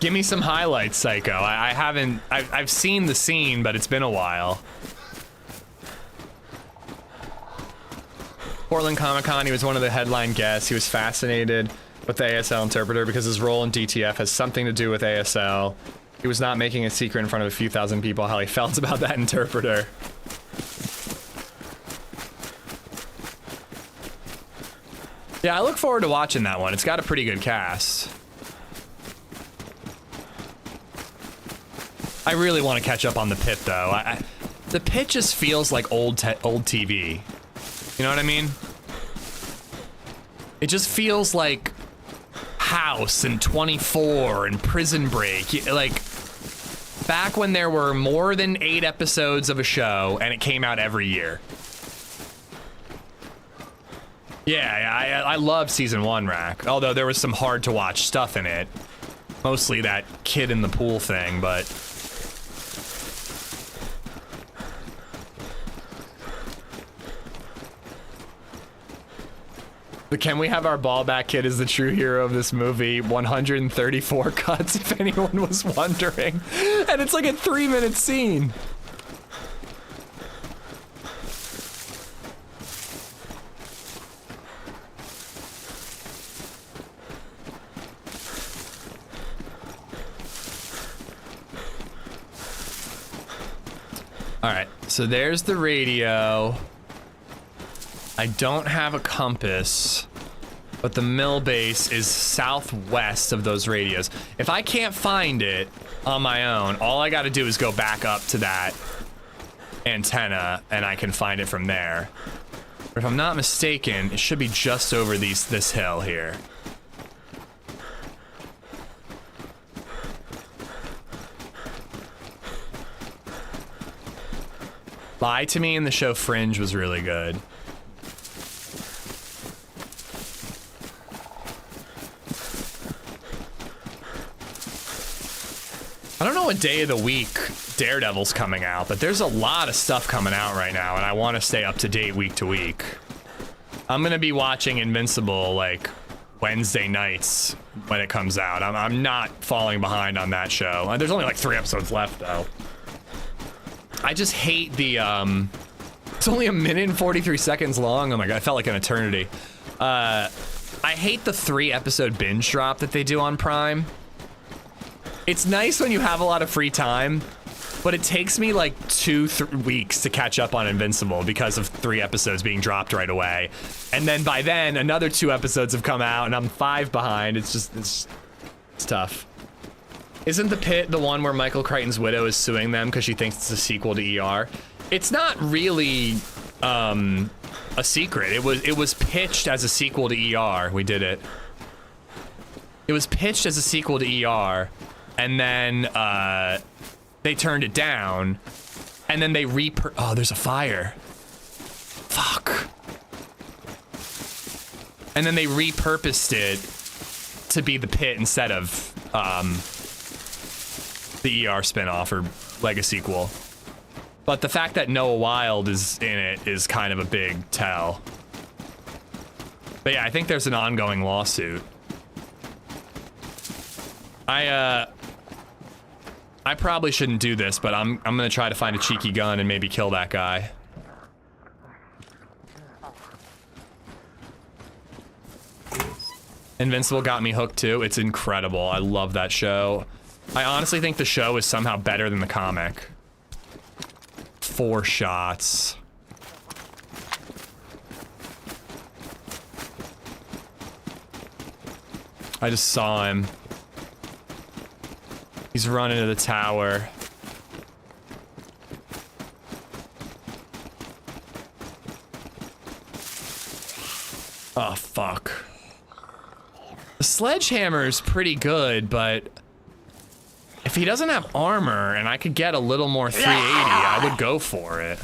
Give me some highlights, Psycho. I've seen the scene, but it's been a while. Portland Comic-Con, he was one of the headline guests. He was fascinated with the ASL interpreter because his role in DTF has something to do with ASL. He was not making a secret in front of a few thousand people how he felt about that interpreter. Yeah, I look forward to watching that one. It's got a pretty good cast. I really want to catch up on The Pit, though. The Pit just feels like old TV. You know what I mean? It just feels like House and 24 and Prison Break. Like, back when there were more than 8 episodes of a show and it came out every year. Yeah, I love season 1, Rack. Although there was some hard to watch stuff in it. Mostly that kid in the pool thing, but... The Can We Have Our Ball Back kid is the true hero of this movie. 134 cuts, if anyone was wondering. And it's like a 3-minute scene. All right, so there's the radio. I don't have a compass, but the mill base is southwest of those radios. If I can't find it on my own, all I gotta do is go back up to that antenna and I can find it from there. But if I'm not mistaken, it should be just over this hill here. Lie to Me in the show Fringe was really good. I don't know what day of the week Daredevil's coming out, but there's a lot of stuff coming out right now, and I want to stay up to date week to week. I'm gonna be watching Invincible like Wednesday nights when it comes out. I'm not falling behind on that show. There's only like 3 episodes left though. I just hate the it's only 1 minute and 43 seconds long. Oh my god, it felt like an eternity. I hate the 3-episode binge drop that they do on Prime. It's nice when you have a lot of free time, but it takes me like 2-3 weeks to catch up on Invincible because of 3 episodes being dropped right away. And then by then, another 2 episodes have come out and I'm 5 behind. It's tough. Isn't The Pit the one where Michael Crichton's widow is suing them because she thinks it's a sequel to ER? It's not really a secret. It was pitched as a sequel to ER. We did it. It was pitched as a sequel to ER, and then they turned it down, and then they oh, there's a fire. Fuck. And then they repurposed it to be The Pit instead of the ER spinoff or Legacy sequel. But the fact that Noah Wild is in it is kind of a big tell. But yeah, I think there's an ongoing lawsuit. I probably shouldn't do this, but I'm gonna try to find a cheeky gun and maybe kill that guy. Invincible got me hooked too. It's incredible. I love that show. I honestly think the show is somehow better than the comic. 4 shots. I just saw him. He's running to the tower. Oh, fuck. The sledgehammer is pretty good, but if he doesn't have armor and I could get a little more 380, I would go for it.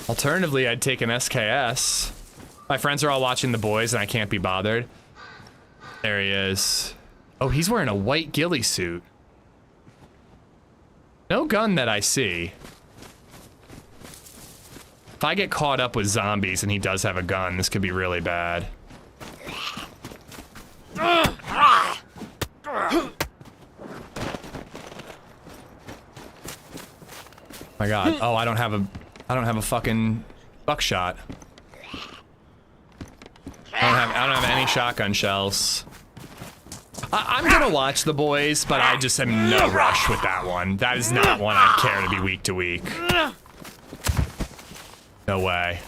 Alternatively, I'd take an SKS. My friends are all watching The Boys and I can't be bothered. There he is. Oh, he's wearing a white ghillie suit. No gun that I see. If I get caught up with zombies and he does have a gun, this could be really bad. My god. Oh, I don't have a fucking buckshot. I don't have any shotgun shells. I'm gonna watch The Boys, but I just am in no rush with that one. That is not one I care to be week to week. No way.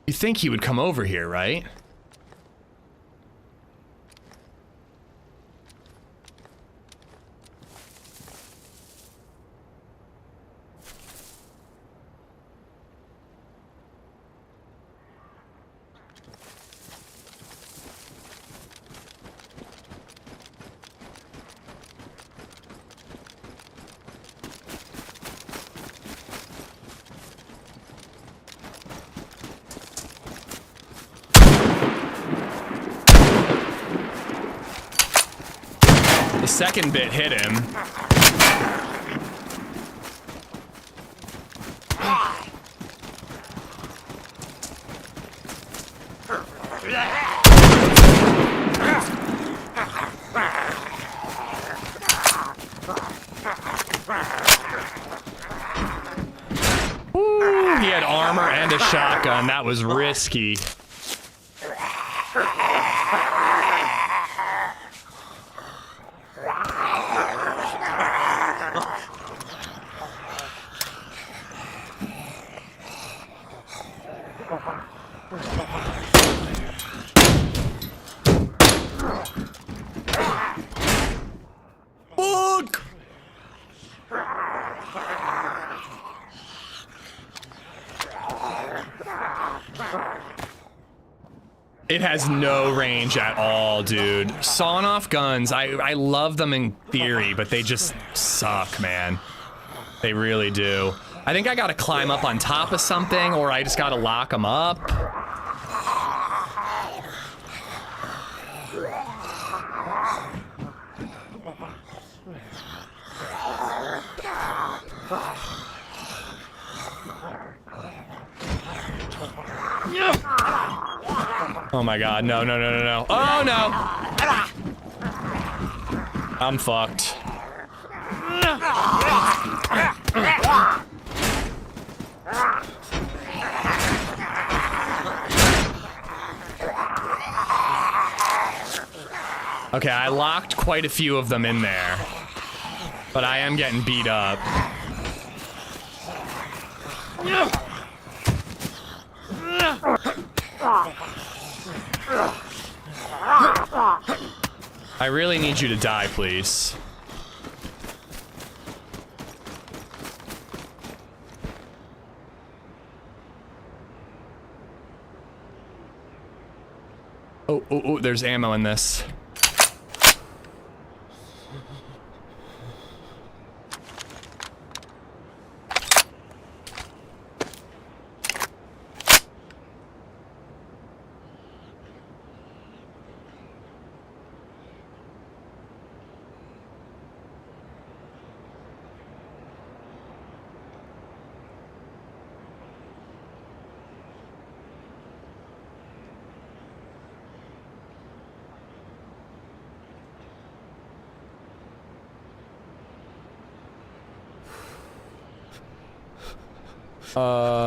You think he would come over here, right? The second bit hit him. Ooh, he had armor and a shotgun. That was risky. It has no range at all, dude. Sawing off guns, I love them in theory, but they just suck, man. They really do. I think I gotta climb up on top of something, or I just gotta lock them up. Oh my god, no, no, no, no, no. Oh no! I'm fucked. Okay, I locked quite a few of them in there, but I am getting beat up. I really need you to die, please. Oh, there's ammo in this.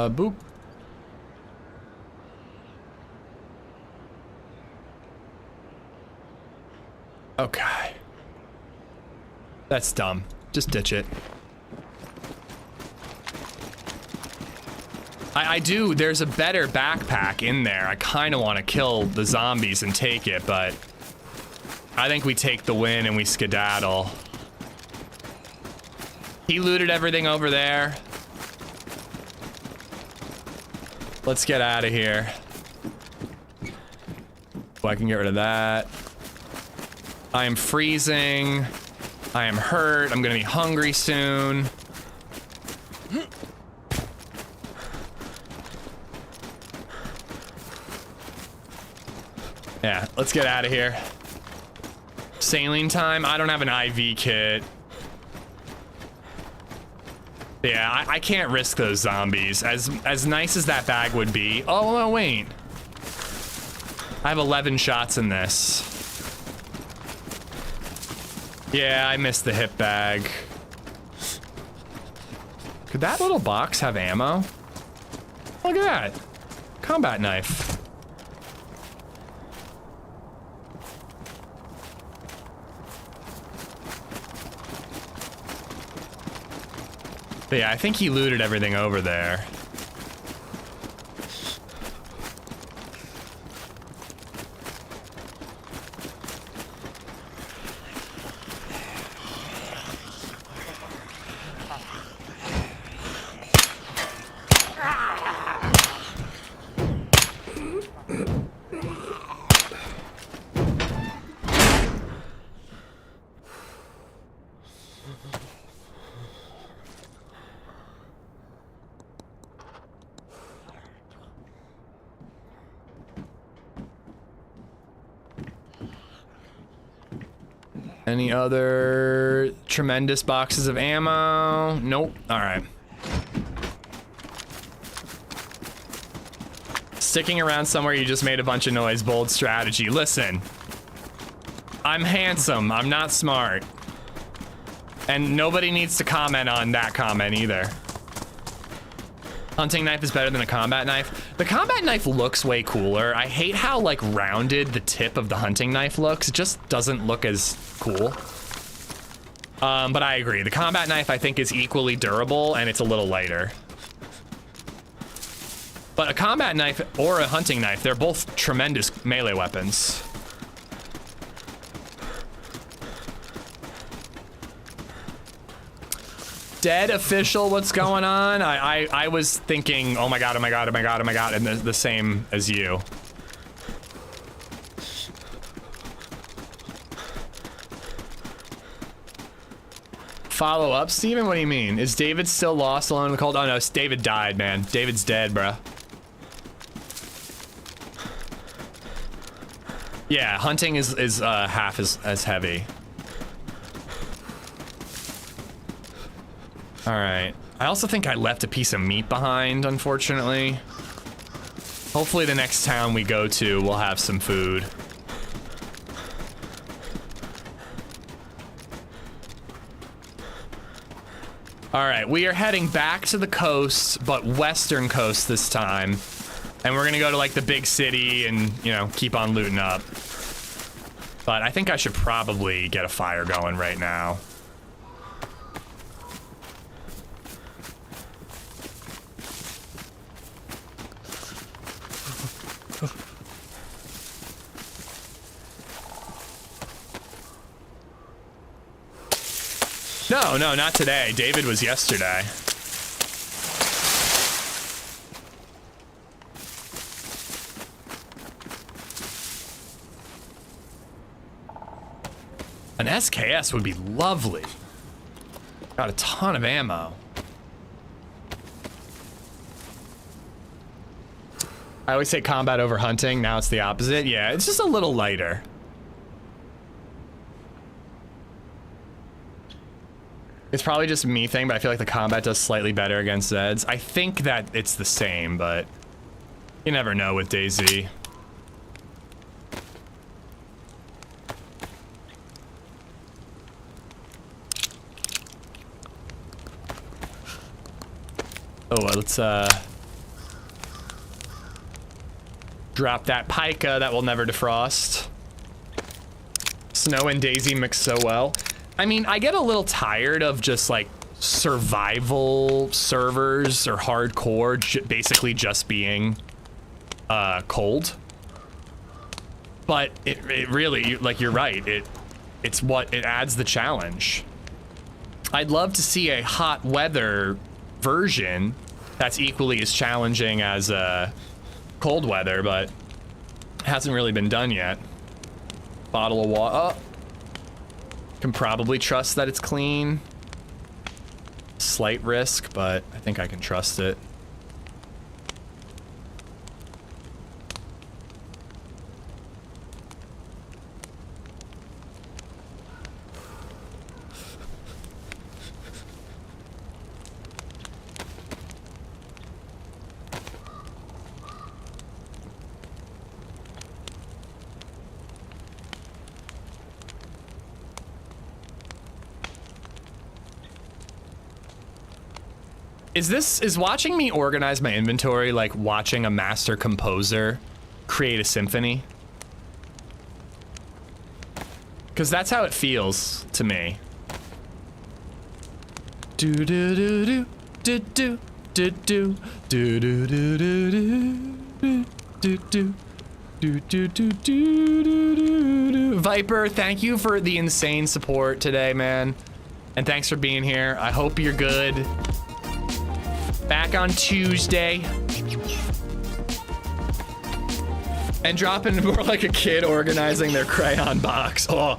Boop. Okay. That's dumb. Just ditch it. I do, there's a better backpack in there. I kind of want to kill the zombies and take it, but I think we take the win and we skedaddle. He looted everything over there. Let's get out of here. Oh, I can get rid of that. I am freezing. I am hurt. I'm gonna be hungry soon. Yeah, let's get out of here. Saline time. I don't have an IV kit. Yeah, I can't risk those zombies. As nice as that bag would be. Oh, no, wait. I have 11 shots in this. Yeah, I missed the hip bag. Could that little box have ammo? Look at that. Combat knife. But yeah, I think he looted everything over there. Any other tremendous boxes of ammo? Nope. All right. Sticking around somewhere you just made a bunch of noise. Bold strategy. Listen. I'm handsome. I'm not smart. And nobody needs to comment on that comment either. Hunting knife is better than a combat knife. The combat knife looks way cooler. I hate how like rounded the tip of the hunting knife looks. It just doesn't look as cool. But I agree. The combat knife I think is equally durable and it's a little lighter. But a combat knife or a hunting knife, they're both tremendous melee weapons. Dead official, what's going on? I was thinking, oh my god, oh my god, oh my god, oh my god, and the same as you. Follow up, Steven? What do you mean? Is David still lost alone in the cold? Oh no, David died, man. David's dead, bro. Yeah, hunting is half as heavy. All right. I also think I left a piece of meat behind, unfortunately. Hopefully the next town we go to will have some food. All right, we are heading back to the coast, but western coast this time. And we're gonna go to like the big city and, you know, keep on looting up. But I think I should probably get a fire going right now. No, not today. David was yesterday. An SKS would be lovely. Got a ton of ammo. I always say combat over hunting. Now it's the opposite. Yeah, it's just a little lighter. It's probably just me thing, but I feel like the combat does slightly better against Zeds. I think that it's the same, but you never know with DayZ. Oh, let's drop that pica that will never defrost. Snow and DayZ mix so well. I mean, I get a little tired of just like survival servers or hardcore basically just being cold. But it really, like, you're right, it's what it adds the challenge. I'd love to see a hot weather version that's equally as challenging as cold weather, but it hasn't really been done yet. Bottle of water. Oh. Can probably trust that it's clean. Slight risk, but I think I can trust it. Is watching me organize my inventory like watching a master composer create a symphony? Because that's how it feels to me. Do do do do do do do do do do do do do do do. Viper, thank you for the insane support today, man, and thanks for being here. I hope you're good. Back on Tuesday. And dropping more like a kid organizing their crayon box. Oh,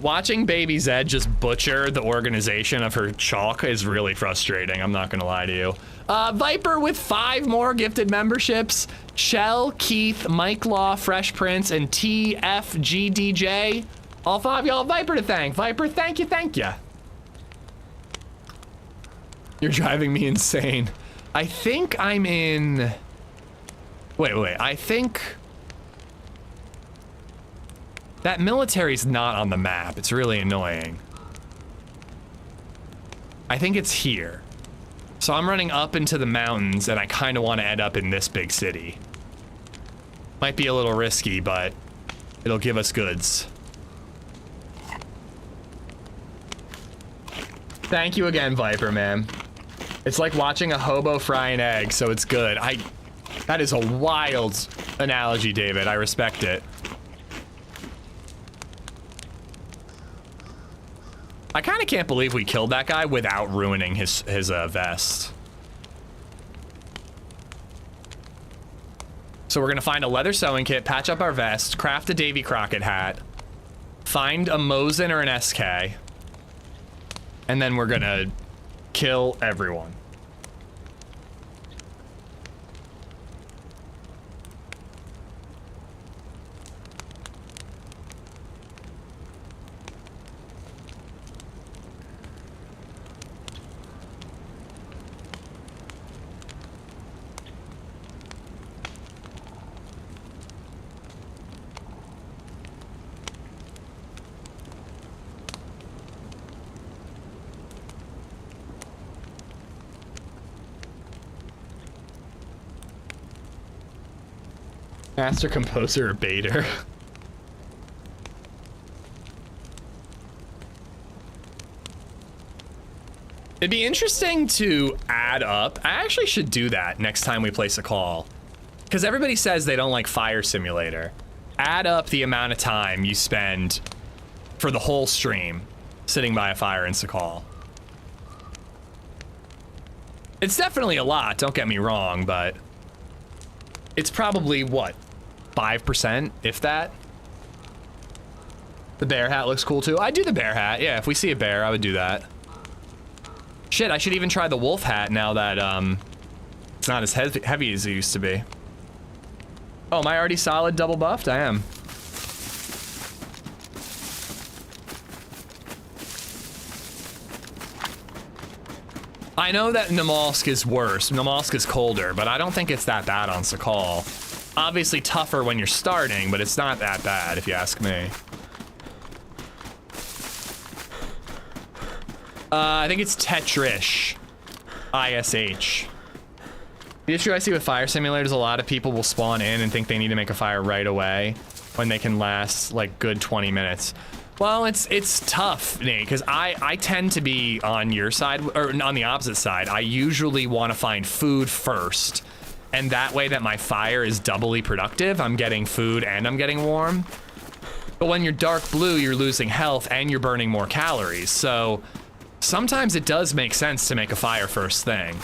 watching BabyZed just butcher the organization of her chalk is really frustrating. I'm not gonna lie to you. Viper with 5 more gifted memberships. Shell, Keith, Mike Law, Fresh Prince, and TFGDJ. All 5 y'all Viper to thank. Viper, thank you, thank you. You're driving me insane. I think I'm in... Wait, I think... That military's not on the map. It's really annoying. I think it's here. So I'm running up into the mountains and I kind of want to end up in this big city. Might be a little risky, but it'll give us goods. Thank you again, Viper, man. It's like watching a hobo fry an egg, so it's good. That is a wild analogy, David. I respect it. I kind of can't believe we killed that guy without ruining his vest. So we're gonna find a leather sewing kit, patch up our vest, craft a Davy Crockett hat, find a Mosin or an SK, And then we're gonna kill everyone. Master composer or baiter. It'd be interesting to add up. I actually should do that next time we play Sakhal. Because everybody says they don't like Fire Simulator. Add up the amount of time you spend for the whole stream sitting by a fire in Sakhal. It's definitely a lot, don't get me wrong, but it's probably, what, 5%, if that? The bear hat looks cool too. I do the bear hat, yeah, if we see a bear, I would do that. Shit, I should even try the wolf hat now that it's not as heavy as it used to be. Oh, am I already solid double buffed? I am. I know that Namalsk is worse. Namalsk is colder, but I don't think it's that bad on Sakhal. Obviously tougher when you're starting, but it's not that bad if you ask me. I think it's Tetrish. ISH. The issue I see with Fire Simulators, a lot of people will spawn in and think they need to make a fire right away when they can last like good 20 minutes. Well, it's tough, Nate, because I tend to be on your side, or on the opposite side. I usually want to find food first, and that way that my fire is doubly productive. I'm getting food and I'm getting warm. But when you're dark blue, you're losing health and you're burning more calories. So sometimes it does make sense to make a fire first thing.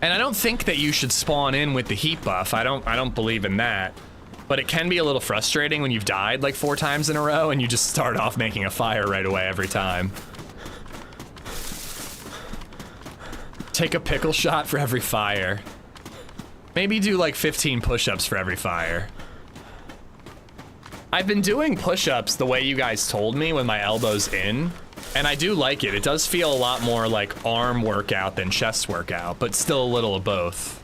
And I don't think that you should spawn in with the heat buff. I don't believe in that. But it can be a little frustrating when you've died like 4 times in a row and you just start off making a fire right away every time. Take a pickle shot for every fire. Maybe do like 15 push-ups for every fire. I've been doing push-ups the way you guys told me with my elbows in, and I do like it. It does feel a lot more like arm workout than chest workout, but still a little of both.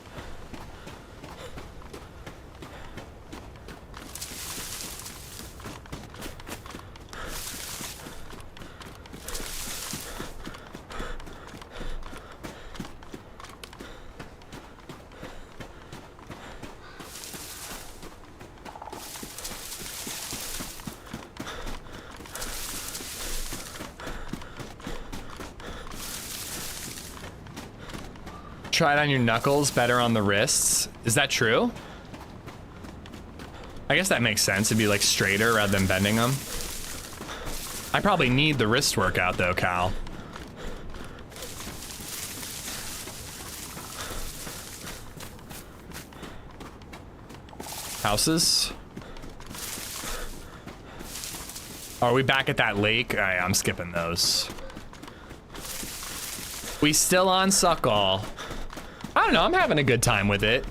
Try it on your knuckles, better on the wrists. Is that true? I guess that makes sense. It'd be like straighter rather than bending them. I probably need the wrist workout though, Cal. Houses? Are we back at that lake? I'm skipping those. We still on Sakhal. I don't know, I'm having a good time with it.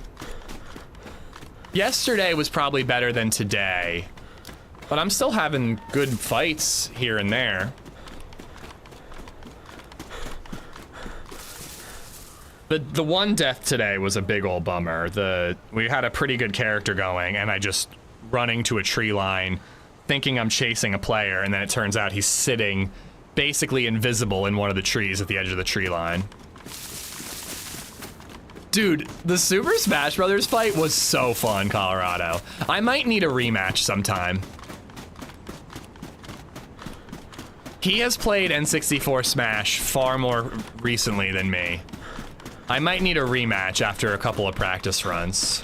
Yesterday was probably better than today, but I'm still having good fights here and there. The one death today was a big old bummer. We had a pretty good character going, and I just running to a tree line, thinking I'm chasing a player, and then it turns out he's sitting basically invisible in one of the trees at the edge of the tree line. Dude, the Super Smash Brothers fight was so fun, Colorado. I might need a rematch sometime. He has played N64 Smash far more recently than me. I might need a rematch after a couple of practice runs.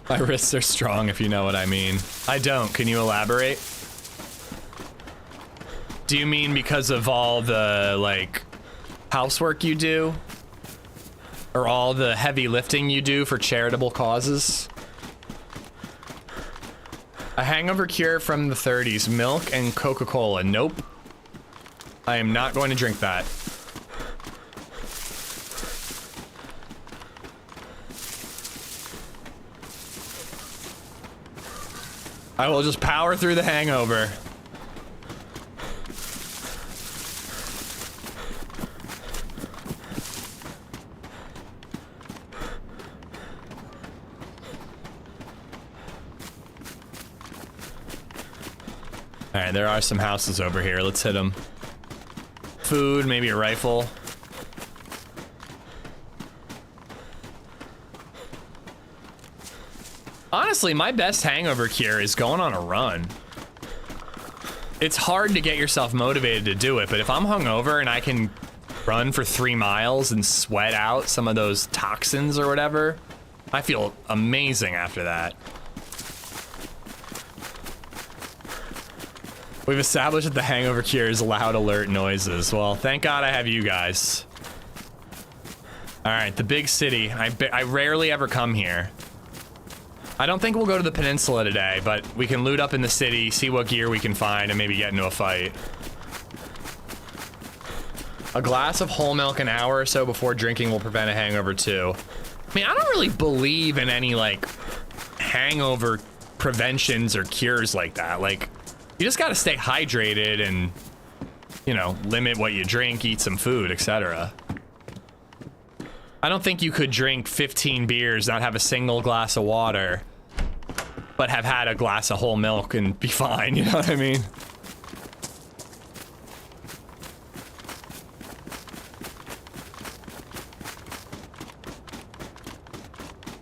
My wrists are strong, if you know what I mean. I don't. Can you elaborate? Do you mean because of all the, like, housework you do, or all the heavy lifting you do for charitable causes. A hangover cure from the 30s, milk and Coca-Cola. Nope. I am not going to drink that. I will just power through the hangover. All right, there are some houses over here. Let's hit them. Food, maybe a rifle. Honestly, my best hangover cure is going on a run. It's hard to get yourself motivated to do it, but if I'm hungover and I can run for 3 miles and sweat out some of those toxins or whatever, I feel amazing after that. We've established that the hangover cure is loud alert noises. Well, thank God I have you guys. All right, the big city. I rarely ever come here. I don't think we'll go to the peninsula today, but we can loot up in the city, see what gear we can find, and maybe get into a fight. A glass of whole milk an hour or so before drinking will prevent a hangover too. I mean, I don't really believe in any like hangover preventions or cures like that. Like, you just gotta stay hydrated and, you know, limit what you drink, eat some food, etc. I don't think you could drink 15 beers, not have a single glass of water, but have had a glass of whole milk and be fine, you know what I mean?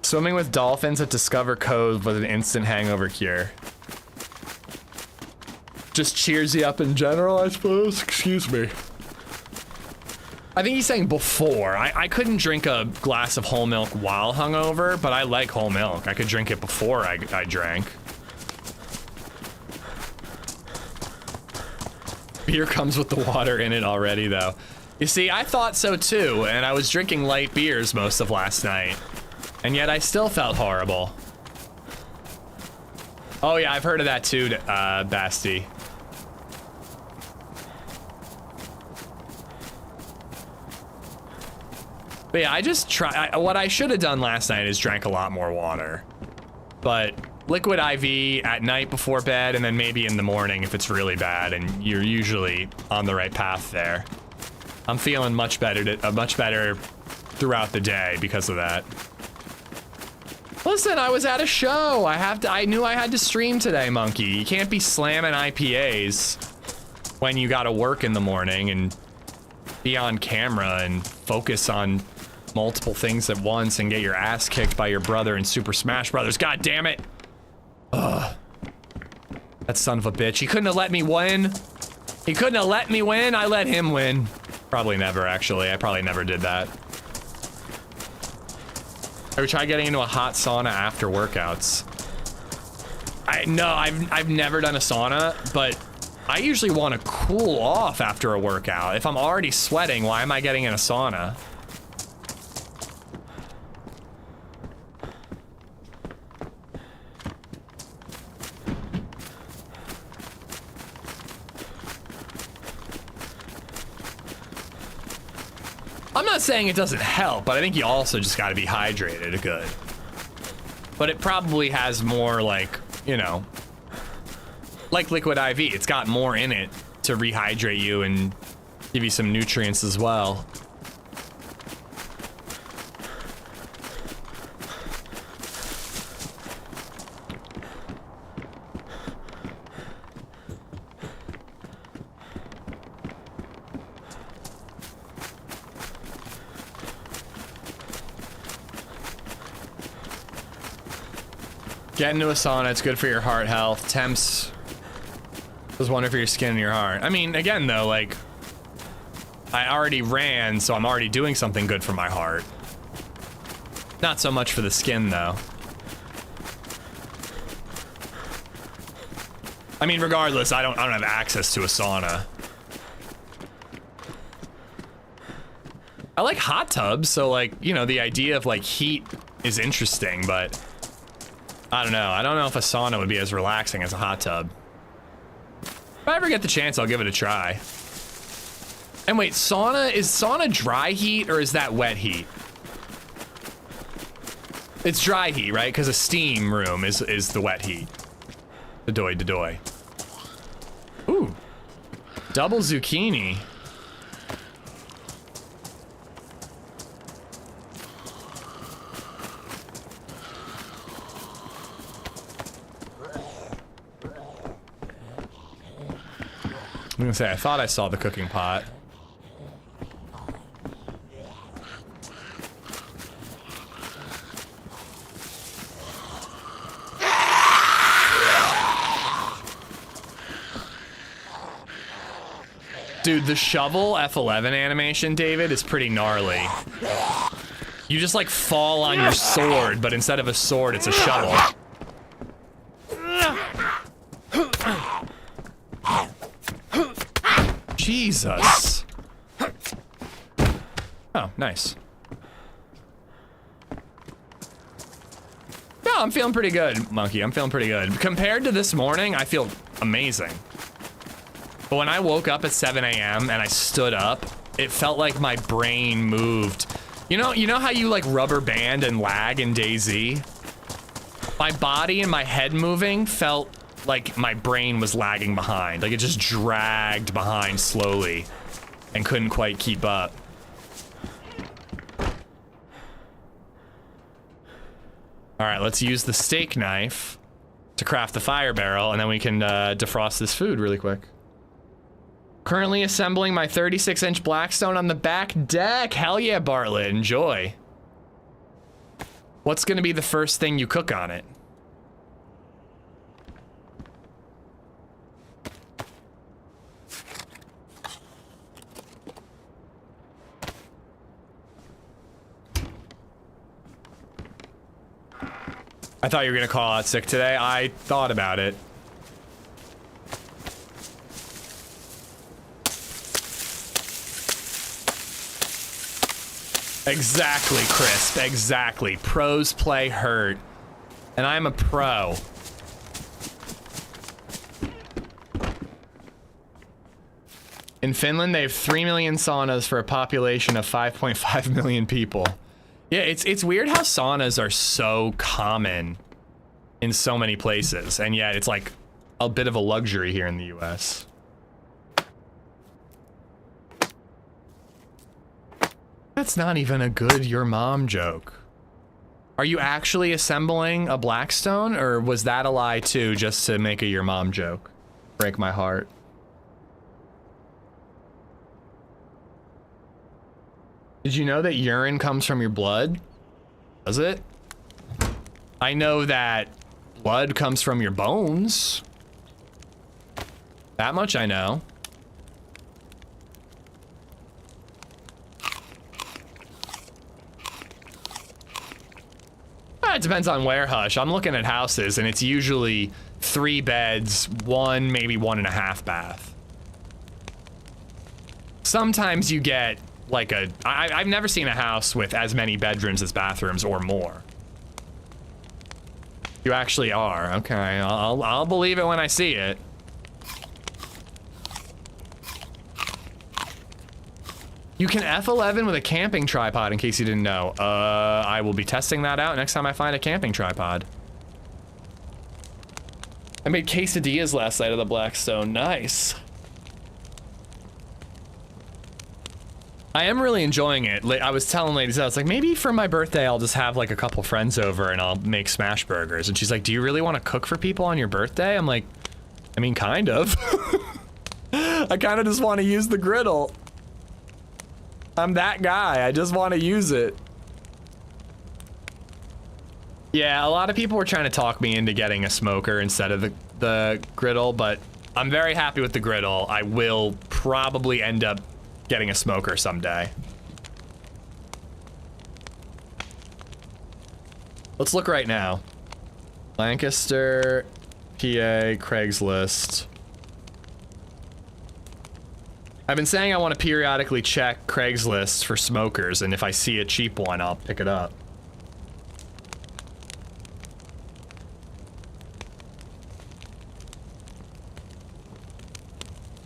Swimming with dolphins at Discover Cove was an instant hangover cure. Just cheers you up in general, I suppose. Excuse me. I think he's saying before. I couldn't drink a glass of whole milk while hungover, but I like whole milk. I could drink it before I drank. Beer comes with the water in it already, though. You see, I thought so too, and I was drinking light beers most of last night, and yet I still felt horrible. Oh yeah, I've heard of that too, Basti. But yeah, I just what I should have done last night is drank a lot more water. But liquid IV at night before bed, and then maybe in the morning if it's really bad, and you're usually on the right path there. I'm feeling much better throughout the day because of that. Listen, I was at a show. I knew I had to stream today, Monkey. You can't be slamming IPAs when you gotta work in the morning and be on camera and focus on multiple things at once and get your ass kicked by your brother in Super Smash Brothers. God damn it. Ugh. That son of a bitch. He couldn't have let me win. He couldn't have let me win. I let him win. Probably never, actually. I probably never did that. I would try getting into a hot sauna after workouts. I've never done a sauna, but I usually want to cool off after a workout. If I'm already sweating, why am I getting in a sauna? I'm not saying it doesn't help, but I think you also just got to be hydrated good. But it probably has more like, you know, like liquid IV. It's got more in it to rehydrate you and give you some nutrients as well. Get into a sauna, it's good for your heart health. Temps was wonderful for your skin and your heart. I mean, again though, like, I already ran, so I'm already doing something good for my heart. Not so much for the skin though. I mean, regardless, I don't have access to a sauna. I like hot tubs, so like, you know, the idea of like heat is interesting, but I don't know. I don't know if a sauna would be as relaxing as a hot tub. If I ever get the chance, I'll give it a try. And wait, is sauna dry heat or is that wet heat? It's dry heat, right? Because a steam room is the wet heat. The DoeZ. Ooh. Double zucchini. I'm gonna say, I thought I saw the cooking pot. Dude, the shovel F11 animation, David, is pretty gnarly. You just like fall on your sword, but instead of a sword, it's a shovel. Jesus. Oh, nice. No, I'm feeling pretty good, Monkey. I'm feeling pretty good. Compared to this morning, I feel amazing. But when I woke up at 7 a.m. and I stood up, it felt like my brain moved. You know how you like rubber band and lag in DayZ? My body and my head moving felt like my brain was lagging behind. Like it just dragged behind slowly and couldn't quite keep up. All right, let's use the steak knife to craft the fire barrel and then we can defrost this food really quick. Currently assembling my 36-inch Blackstone on the back deck. Hell yeah, Bartlett, enjoy. What's gonna be the first thing you cook on it? I thought you were gonna call out sick today. I thought about it. Exactly, Crisp, exactly. Pros play hurt. And I'm a pro. In Finland, they have 3 million saunas for a population of 5.5 million people. Yeah, it's weird how saunas are so common in so many places, and yet it's like a bit of a luxury here in the US. That's not even a good your mom joke. Are you actually assembling a Blackstone, or was that a lie too, just to make a your mom joke? Break my heart. Did you know that urine comes from your blood? Does it? I know that blood comes from your bones. That much I know. It depends on where, Hush. I'm looking at houses and it's usually 3 beds, 1, maybe 1.5 bath. Sometimes you get like I've never seen a house with as many bedrooms as bathrooms or more. You actually are. Okay, I'll believe it when I see it. You can F11 with a camping tripod, in case you didn't know. I will be testing that out next time I find a camping tripod. I made quesadillas last night at the Blackstone. Nice. I am really enjoying it. I was telling LadyZed, I was like, maybe for my birthday, I'll just have like a couple friends over and I'll make smash burgers. And she's like, do you really want to cook for people on your birthday? I'm like, I mean, kind of. I kind of just want to use the griddle. I'm that guy. I just want to use it. Yeah, a lot of people were trying to talk me into getting a smoker instead of the griddle, but I'm very happy with the griddle. I will probably end up getting a smoker someday. Let's look right now. Lancaster, PA, Craigslist. I've been saying I want to periodically check Craigslist for smokers, and if I see a cheap one, I'll pick it up.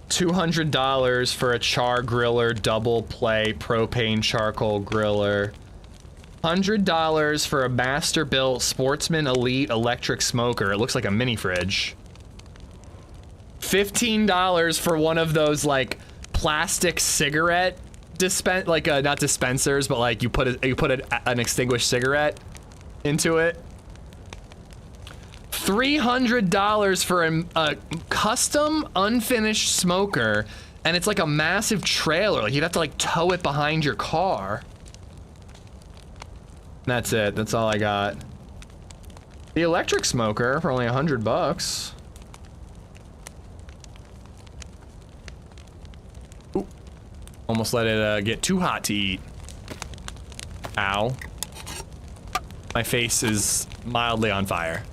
$200 for a char griller double play propane charcoal griller. $100 for a master built Sportsman Elite electric smoker. It looks like a mini fridge. $15 for one of those like plastic cigarette not dispensers, but like you put an extinguished cigarette into it. $300 for a custom unfinished smoker, and it's like a massive trailer. Like you'd have to like tow it behind your car. That's it. That's all I got. The electric smoker for only $100. Ooh. Almost let it get too hot to eat. Ow. My face is mildly on fire.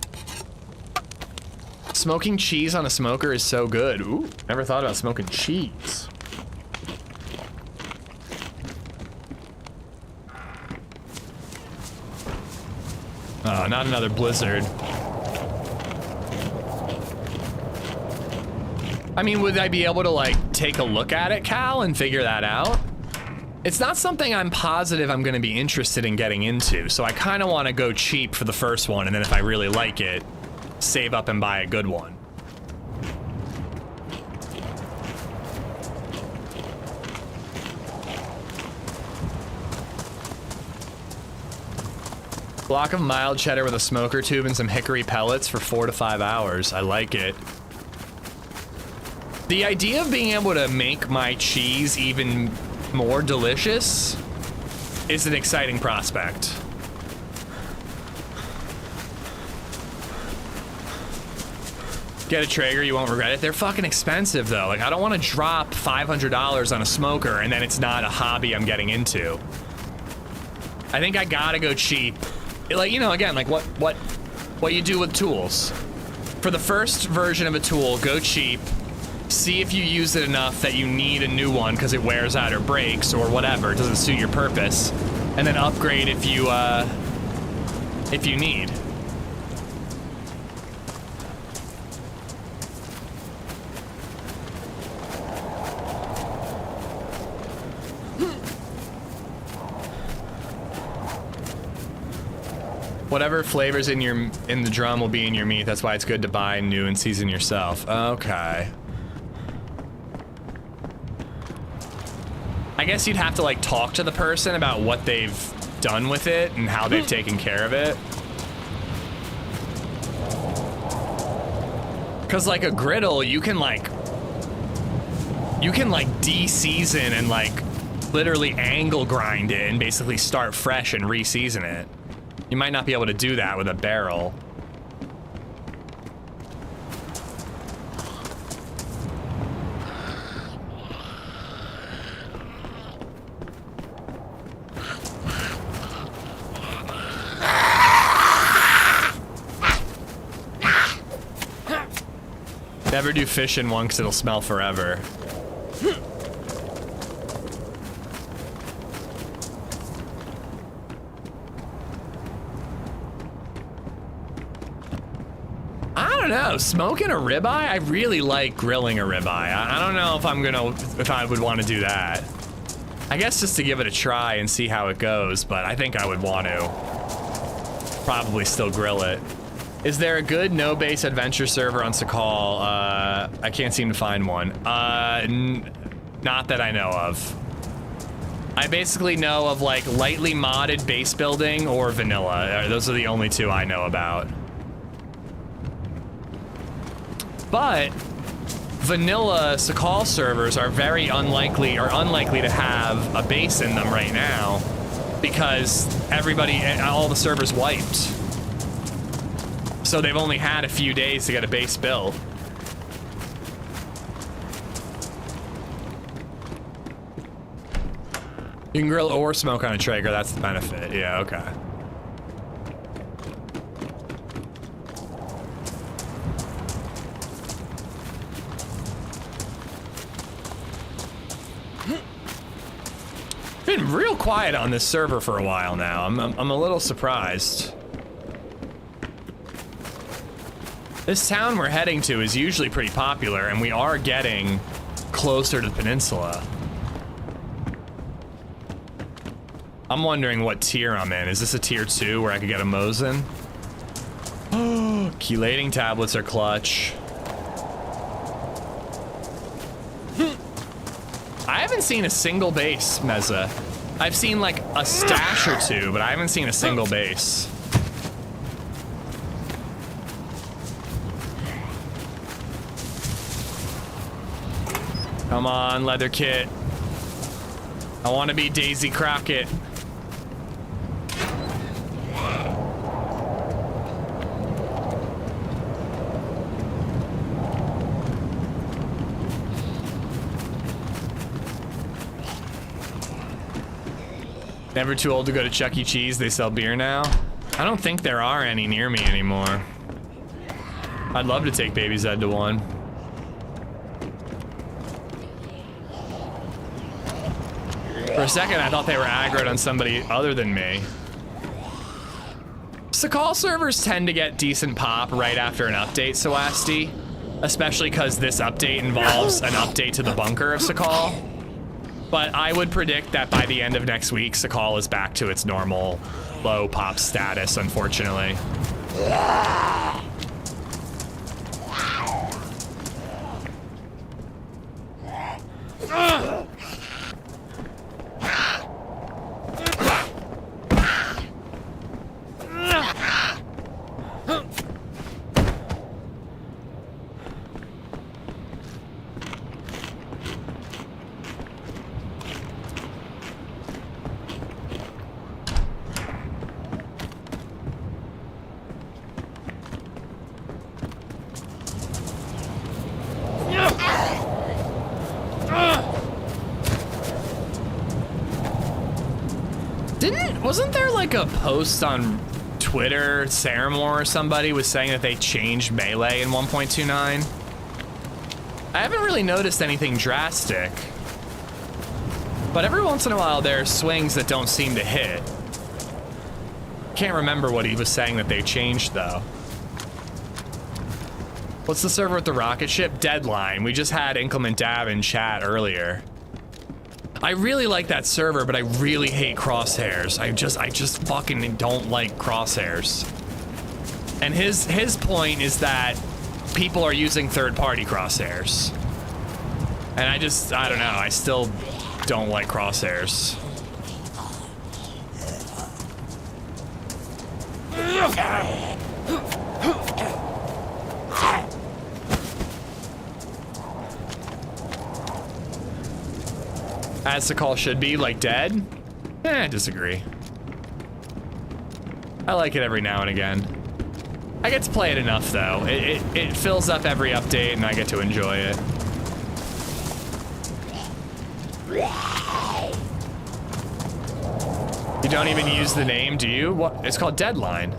Smoking cheese on a smoker is so good. Ooh, never thought about smoking cheese. Oh, not another blizzard. I mean, would I be able to like take a look at it, Cal, and figure that out? It's not something I'm positive I'm gonna be interested in getting into, so I kinda wanna go cheap for the first one, and then if I really like it, save up and buy a good one. Block of mild cheddar with a smoker tube and some hickory pellets for 4 to 5 hours. I like it. The idea of being able to make my cheese even more delicious is an exciting prospect. Get a Traeger, you won't regret it. They're fucking expensive though. Like I don't want to drop $500 on a smoker and then it's not a hobby I'm getting into. I think I gotta go cheap. Like, you know, again, like what you do with tools. For the first version of a tool, go cheap. See if you use it enough that you need a new one because it wears out or breaks or whatever. It doesn't suit your purpose. And then upgrade if you need. Whatever flavors in the drum will be in your meat. That's why it's good to buy new and season yourself. Okay. I guess you'd have to like talk to the person about what they've done with it and how they've taken care of it. Cause like a griddle, you can like de-season and like literally angle grind it and basically start fresh and re-season it. You might not be able to do that with a barrel. Never do fish in one because it'll smell forever. I don't know, smoking a ribeye? I really like grilling a ribeye. I don't know if I would want to do that. I guess just to give it a try and see how it goes, but I think I would want to probably still grill it. Is there a good no-base adventure server on Sakhal? I can't seem to find one. Not that I know of. I basically know of like lightly modded base building or vanilla. Those are the only two I know about. But vanilla Sakhal servers are very unlikely to have a base in them right now because all the servers wiped. So they've only had a few days to get a base built. You can grill or smoke on a Traeger, that's the benefit. Yeah, okay. been real quiet on this server for a while now. I'm a little surprised. This town we're heading to is usually pretty popular, and we are getting closer to the peninsula. I'm wondering what tier I'm in. Is this a tier 2 where I could get a Mosin? Chelating tablets are clutch. I haven't seen a single base, Meza. I've seen like a stash or two, but I haven't seen a single base. Come on, leather kit. I want to be DayZ Crockett. Never too old to go to Chuck E. Cheese. They sell beer now. I don't think there are any near me anymore. I'd love to take BabyZed to one. For a second, I thought they were aggroed on somebody other than me. Sakhal servers tend to get decent pop right after an update, Sawasti. Especially because this update involves an update to the bunker of Sakhal. But I would predict that by the end of next week, Sakhal is back to its normal low pop status, unfortunately. Wasn't there like a post on Twitter, Saramore or somebody was saying that they changed melee in 1.29? I haven't really noticed anything drastic. But every once in a while there are swings that don't seem to hit. Can't remember what he was saying that they changed though. What's the server with the rocket ship? Deadline. We just had Inclement Dab in chat earlier. I really like that server, but I really hate crosshairs. I just fucking don't like crosshairs. And his point is that people are using third-party crosshairs. And I don't know, I still don't like crosshairs. As Sakhal should be, like dead? I disagree. I like it every now and again. I get to play it enough though. It fills up every update and I get to enjoy it. You don't even use the name, do you? What? It's called Deadline.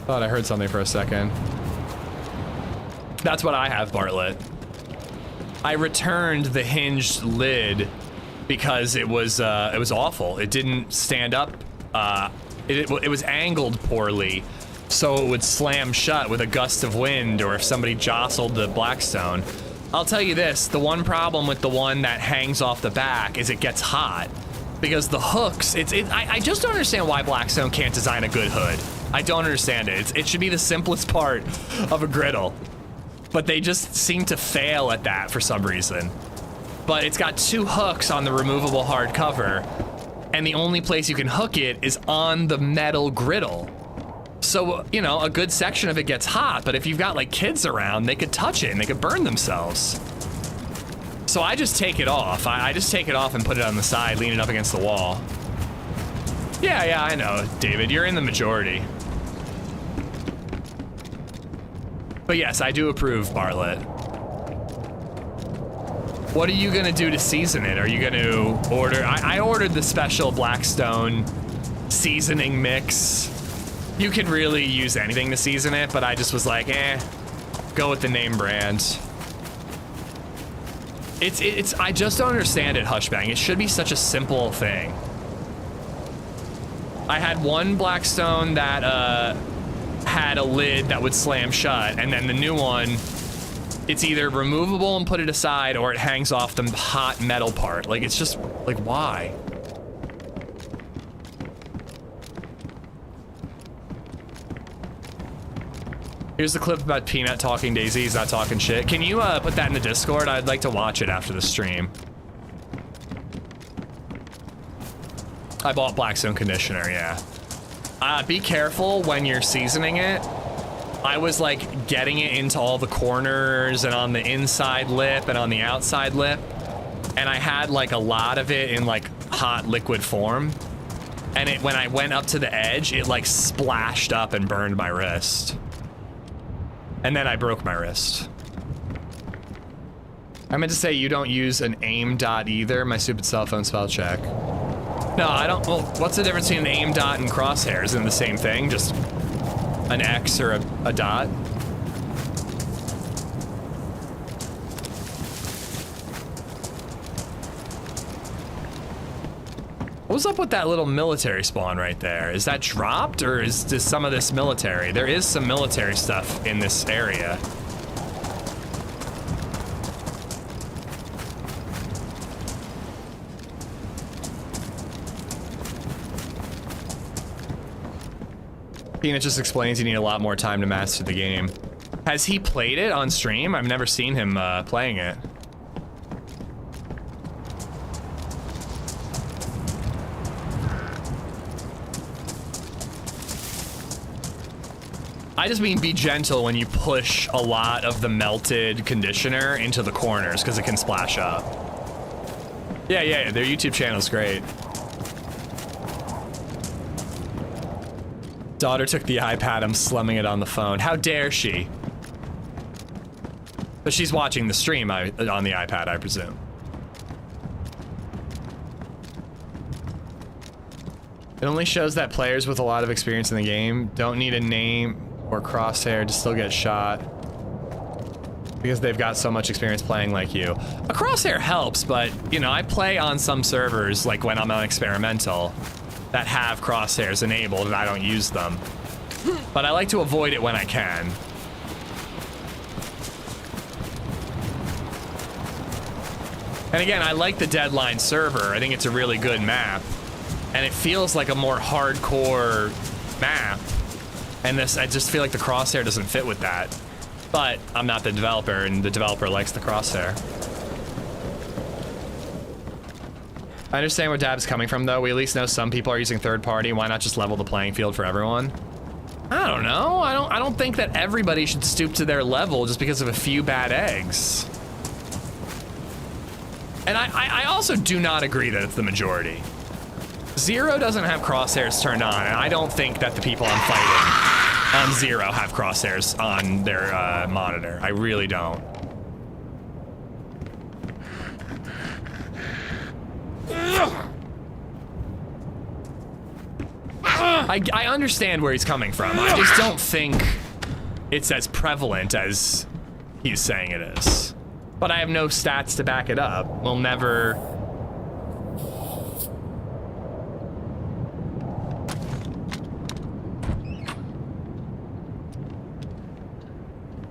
Thought I heard something for a second. That's what I have, Bartlett. I returned the hinged lid because it was awful. It didn't stand up. It was angled poorly, so it would slam shut with a gust of wind or if somebody jostled the Blackstone. I'll tell you this, the one problem with the one that hangs off the back is it gets hot. Because the hooks, I just don't understand why Blackstone can't design a good hood. I don't understand it. It should be the simplest part of a griddle. But they just seem to fail at that for some reason. But it's got two hooks on the removable hard cover, and the only place you can hook it is on the metal griddle. So, you know, a good section of it gets hot, but if you've got like kids around, they could touch it and they could burn themselves. So I just take it off. I just take it off and put it on the side, lean it up against the wall. Yeah, I know, David, you're in the majority. But yes, I do approve, Bartlett. What are you gonna do to season it? Are you gonna order? I ordered the special Blackstone seasoning mix. You could really use anything to season it, but I just was like, go with the name brand. It's I just don't understand it, Hushbang. It should be such a simple thing. I had one Blackstone that had a lid that would slam shut, and then the new one, it's either removable and put it aside, or it hangs off the hot metal part. Like, it's just, like, why? Here's the clip about Peanut talking DayZ. He's not talking shit. Can you put that in the Discord? I'd like to watch it after the stream. I bought Blackstone conditioner, yeah. Be careful when you're seasoning it. I was like getting it into all the corners and on the inside lip and on the outside lip. And I had like a lot of it in like hot liquid form. And when I went up to the edge, it like splashed up and burned my wrist. And then I broke my wrist. I meant to say you don't use an aim dot either. My stupid cell phone spell check. No, I don't. Well, what's the difference between an aim dot and crosshairs? Isn't the same thing? Just an X or a dot? What's up with that little military spawn right there? Is that dropped, or is just some of this military? There is some military stuff in this area. Peanut just explains you need a lot more time to master the game. Has he played it on stream? I've never seen him playing it. I just mean be gentle when you push a lot of the melted conditioner into the corners because it can splash up. Yeah, their YouTube channel is great. Daughter took the iPad, I'm slumming it on the phone. How dare she? But she's watching the stream on the iPad, I presume. It only shows that players with a lot of experience in the game don't need a name or crosshair to still get shot because they've got so much experience playing like you. A crosshair helps, but you know, I play on some servers like when I'm on experimental that have crosshairs enabled and I don't use them. But I like to avoid it when I can. And again, I like the Deadline server. I think it's a really good map. And it feels like a more hardcore map. And this, I just feel like the crosshair doesn't fit with that. But I'm not the developer, and the developer likes the crosshair. I understand where Dab's coming from, though. We at least know some people are using third party. Why not just level the playing field for everyone? I don't know. I don't think that everybody should stoop to their level just because of a few bad eggs. And I also do not agree that it's the majority. Zero doesn't have crosshairs turned on, and I don't think that the people I'm fighting on Zero have crosshairs on their monitor. I really don't. I understand where he's coming from. I just don't think it's as prevalent as he's saying it is. But I have no stats to back it up. We'll never...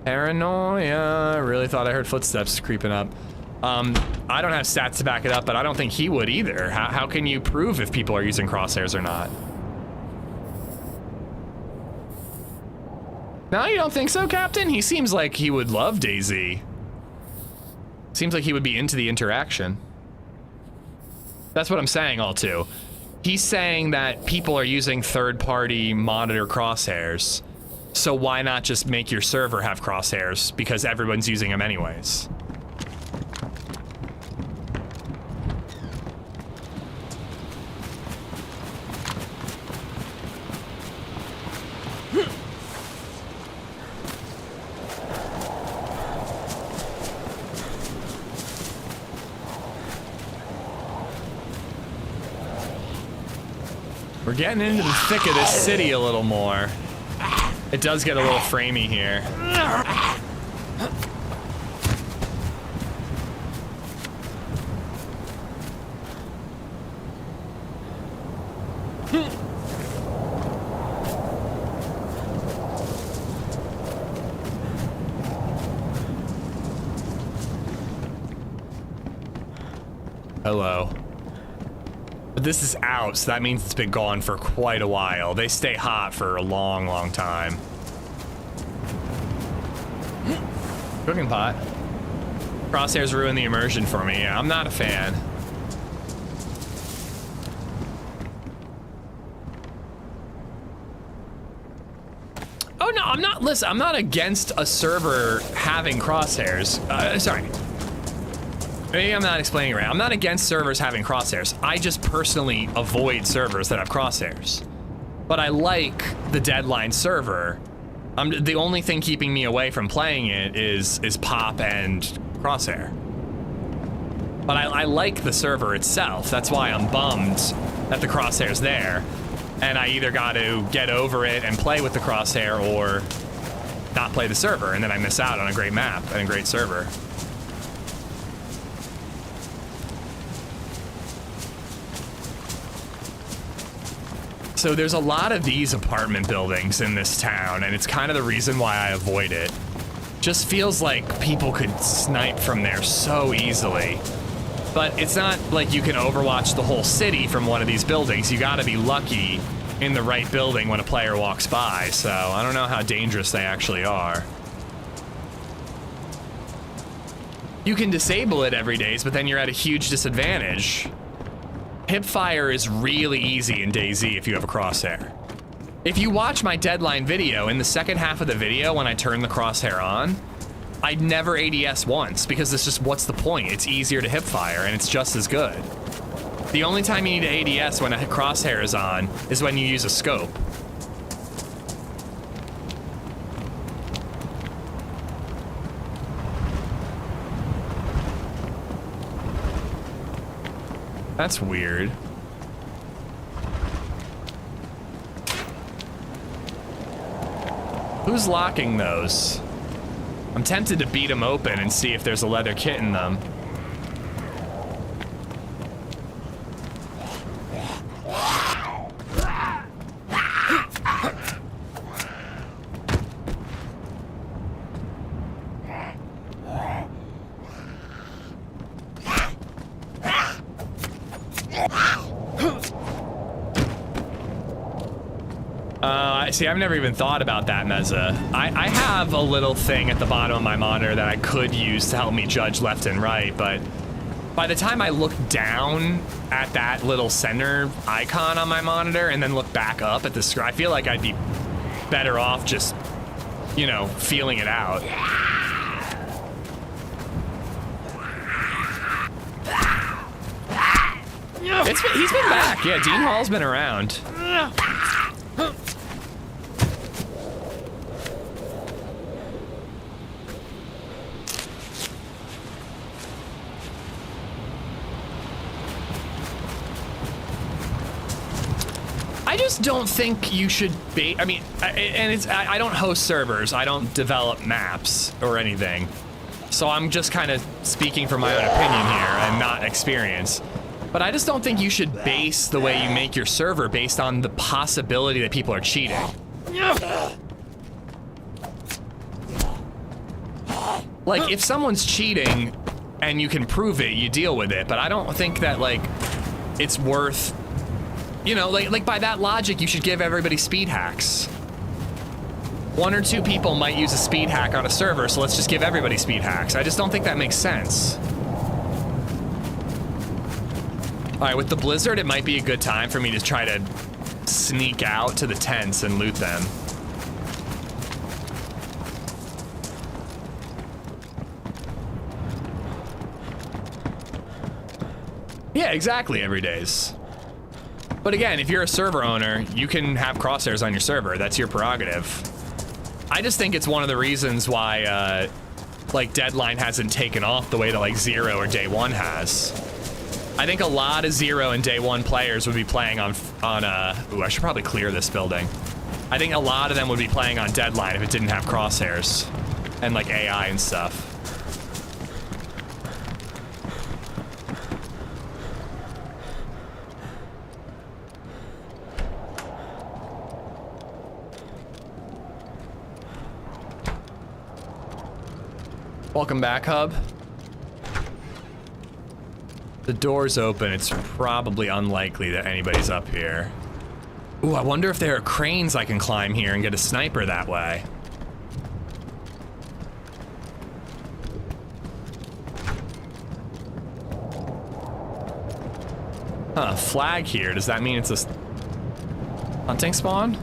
Paranoia. Really thought I heard footsteps creeping up. I don't have stats to back it up, but I don't think he would either. How can you prove if people are using crosshairs or not? No, you don't think so, Captain? He seems like he would love DayZ. Seems like he would be into the interaction. That's what I'm saying, all too. He's saying that people are using third-party monitor crosshairs. So why not just make your server have crosshairs? Because everyone's using them anyways. We're getting into the thick of this city a little more. It does get a little framey here. Hello. But this is out, so that means it's been gone for quite a while. They stay hot for a long, long time. Cooking pot. Crosshairs ruin the immersion for me. Yeah, I'm not a fan. Oh no, I'm not, listen, I'm not against a server having crosshairs. Sorry. Maybe I'm not explaining it right. I'm not against servers having crosshairs. I just personally avoid servers that have crosshairs. But I like the Deadline server. The only thing keeping me away from playing it is pop and crosshair. But I like the server itself. That's why I'm bummed that the crosshair's there. And I either got to get over it and play with the crosshair or not play the server, and then I miss out on a great map and a great server. So there's a lot of these apartment buildings in this town, and it's kind of the reason why I avoid it. Just feels like people could snipe from there so easily. But it's not like you can overwatch the whole city from one of these buildings. You gotta be lucky in the right building when a player walks by, so I don't know how dangerous they actually are. You can disable it every day, but then you're at a huge disadvantage. Hipfire is really easy in DayZ if you have a crosshair. If you watch my Deadline video, in the second half of the video when I turn the crosshair on, I'd never ADS once because it's just, what's the point? It's easier to hipfire and it's just as good. The only time you need to ADS when a crosshair is on is when you use a scope. That's weird. Who's locking those? I'm tempted to beat them open and see if there's a leather kit in them. See, I've never even thought about that, Meza. I have a little thing at the bottom of my monitor that I could use to help me judge left and right, but by the time I look down at that little center icon on my monitor and then look back up at the screen, I feel like I'd be better off just, you know, feeling it out. He's been back. Yeah, Dean Hall's been around. I just don't think you should be, I mean, I don't host servers, I don't develop maps or anything. So I'm just kind of speaking from my own opinion here and not experience. But I just don't think you should base the way you make your server based on the possibility that people are cheating. Like, if someone's cheating and you can prove it, you deal with it. But I don't think that, like, it's worth, you know, like by that logic, you should give everybody speed hacks. 1 or 2 people might use a speed hack on a server, so let's just give everybody speed hacks. I just don't think that makes sense. All right, with the blizzard, it might be a good time for me to try to sneak out to the tents and loot them. Yeah, exactly, every days. But again, if you're a server owner, you can have crosshairs on your server. That's your prerogative. I just think it's one of the reasons why, like, Deadline hasn't taken off the way that, like, Zero or Day One has. I think a lot of 0 and day 1 players would be playing on ooh, I should probably clear this building. I think a lot of them would be playing on Deadline if it didn't have crosshairs and like AI and stuff. Welcome back, Hub. The door's open. It's probably unlikely that anybody's up here. Ooh, I wonder if there are cranes I can climb here and get a sniper that way. Huh, flag here. Does that mean it's a hunting spawn?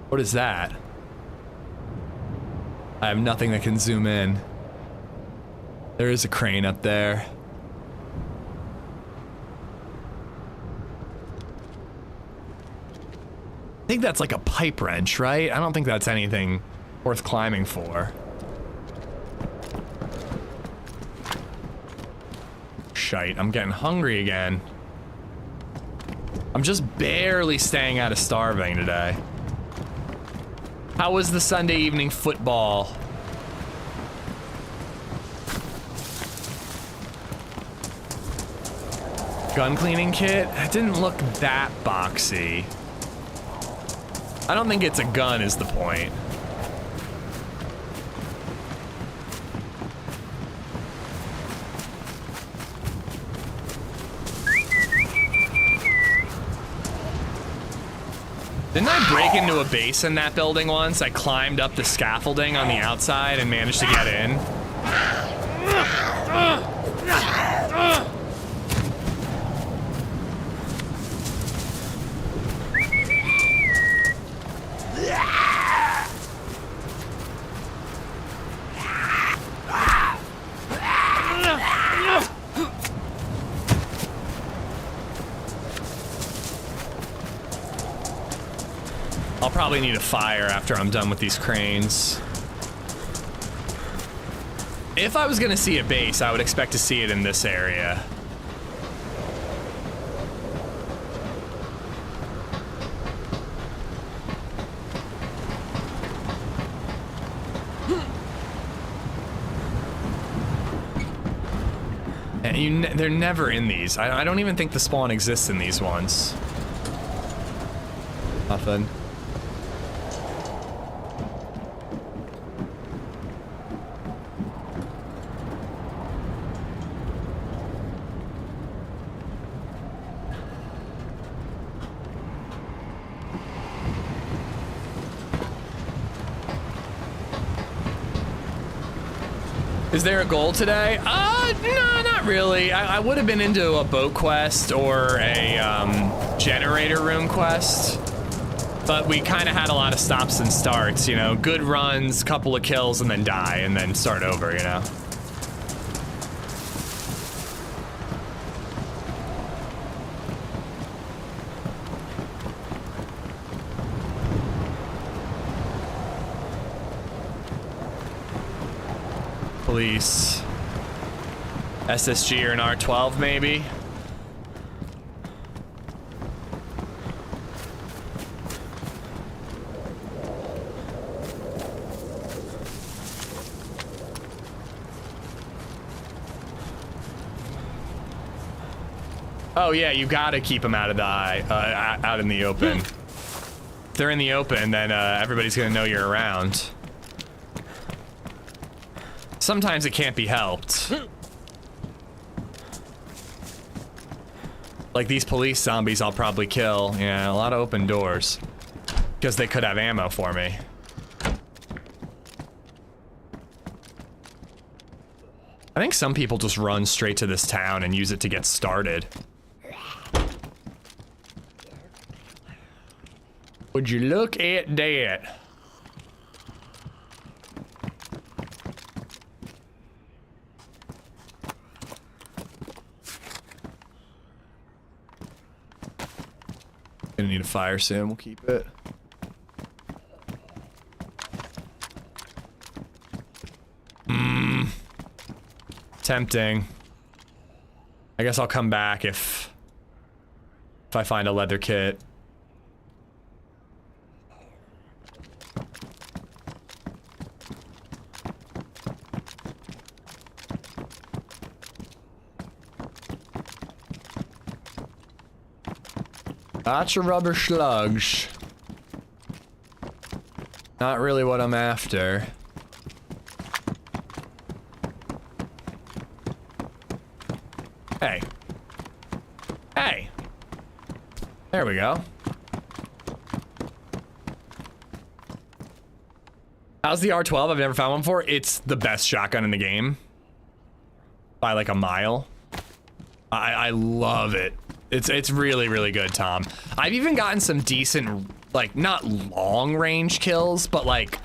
What is that? I have nothing that can zoom in. There is a crane up there. I think that's like a pipe wrench, right? I don't think that's anything worth climbing for. Shite, I'm getting hungry again. I'm just barely staying out of starving today. How was the Sunday evening football? Gun cleaning kit? It didn't look that boxy. I don't think it's a gun is the point. Didn't I break into a base in that building once? I climbed up the scaffolding on the outside and managed to get in. I'll probably need a fire after I'm done with these cranes. If I was gonna see a base, I would expect to see it in this area. And they're never in these. I don't even think the spawn exists in these ones. Nothing. Is there a goal today? No, not really. I would have been into a boat quest or a generator room quest, but we kind of had a lot of stops and starts, you know, good runs, couple of kills, and then die, and then start over, you know. Police. SSG or an R12 maybe? Oh yeah, you gotta keep them out of the eye, out in the open. If they're in the open, then everybody's gonna know you're around. Sometimes it can't be helped. Like these police zombies I'll probably kill. Yeah, a lot of open doors. Because they could have ammo for me. I think some people just run straight to this town and use it to get started. Would you look at that? Gonna need a fire soon, we'll keep it. Tempting. I guess I'll come back if I find a leather kit. Lots of rubber slugs. Not really what I'm after. Hey. Hey. There we go. How's the R12? I've never found one before. It's the best shotgun in the game. By like a mile. I love it. It's really, really good, Tom. I've even gotten some decent, like, not long range kills, but like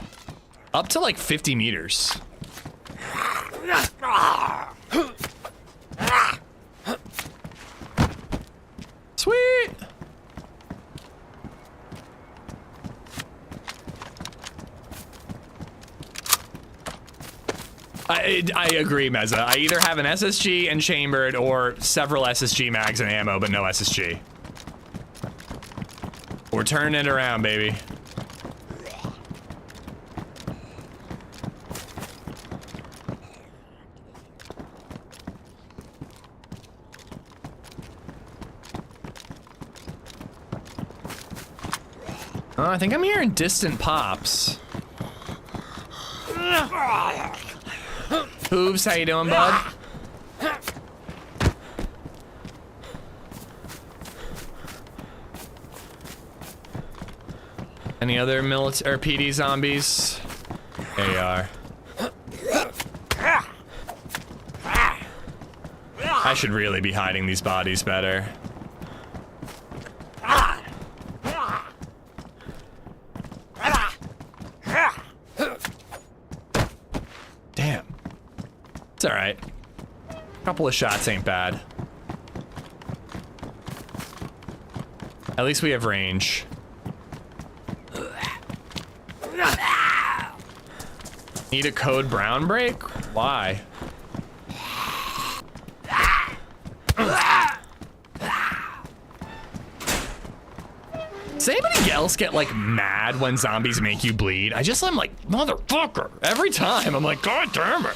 up to like 50 meters. Sweet. I agree, Meza. I either have an SSG and chambered or several SSG mags and ammo, but no SSG. We're turning it around, baby. Oh, I think I'm hearing distant pops. Hooves, how you doing, bud? Any other military or PD zombies? There you are. I should really be hiding these bodies better. Damn. It's alright. Couple of shots ain't bad. At least we have range. Need a code brown break? Why? Does anybody else get like mad when zombies make you bleed? I'm like, motherfucker. Every time I'm like, God damn it.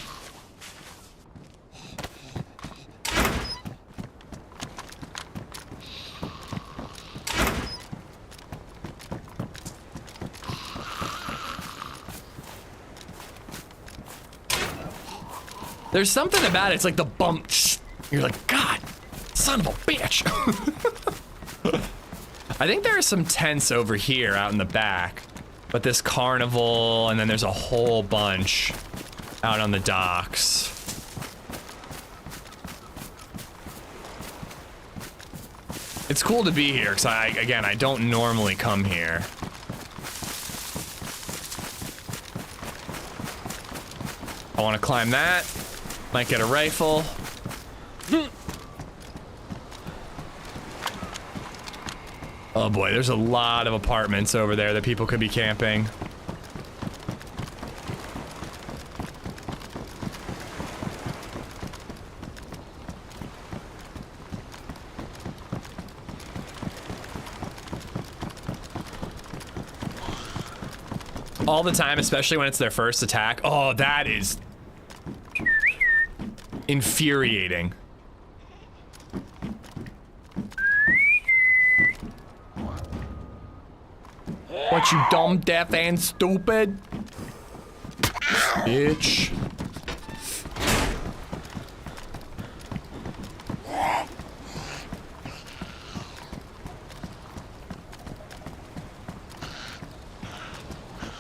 There's something about it, it's like the bump. You're like, God, son of a bitch. I think there are some tents over here out in the back, but this carnival, and then there's a whole bunch out on the docks. It's cool to be here, because I don't normally come here. I want to climb that. Might get a rifle. Oh boy, there's a lot of apartments over there that people could be camping. All the time, especially when it's their first attack. Oh, that is infuriating. What, you dumb, deaf, and stupid? Bitch.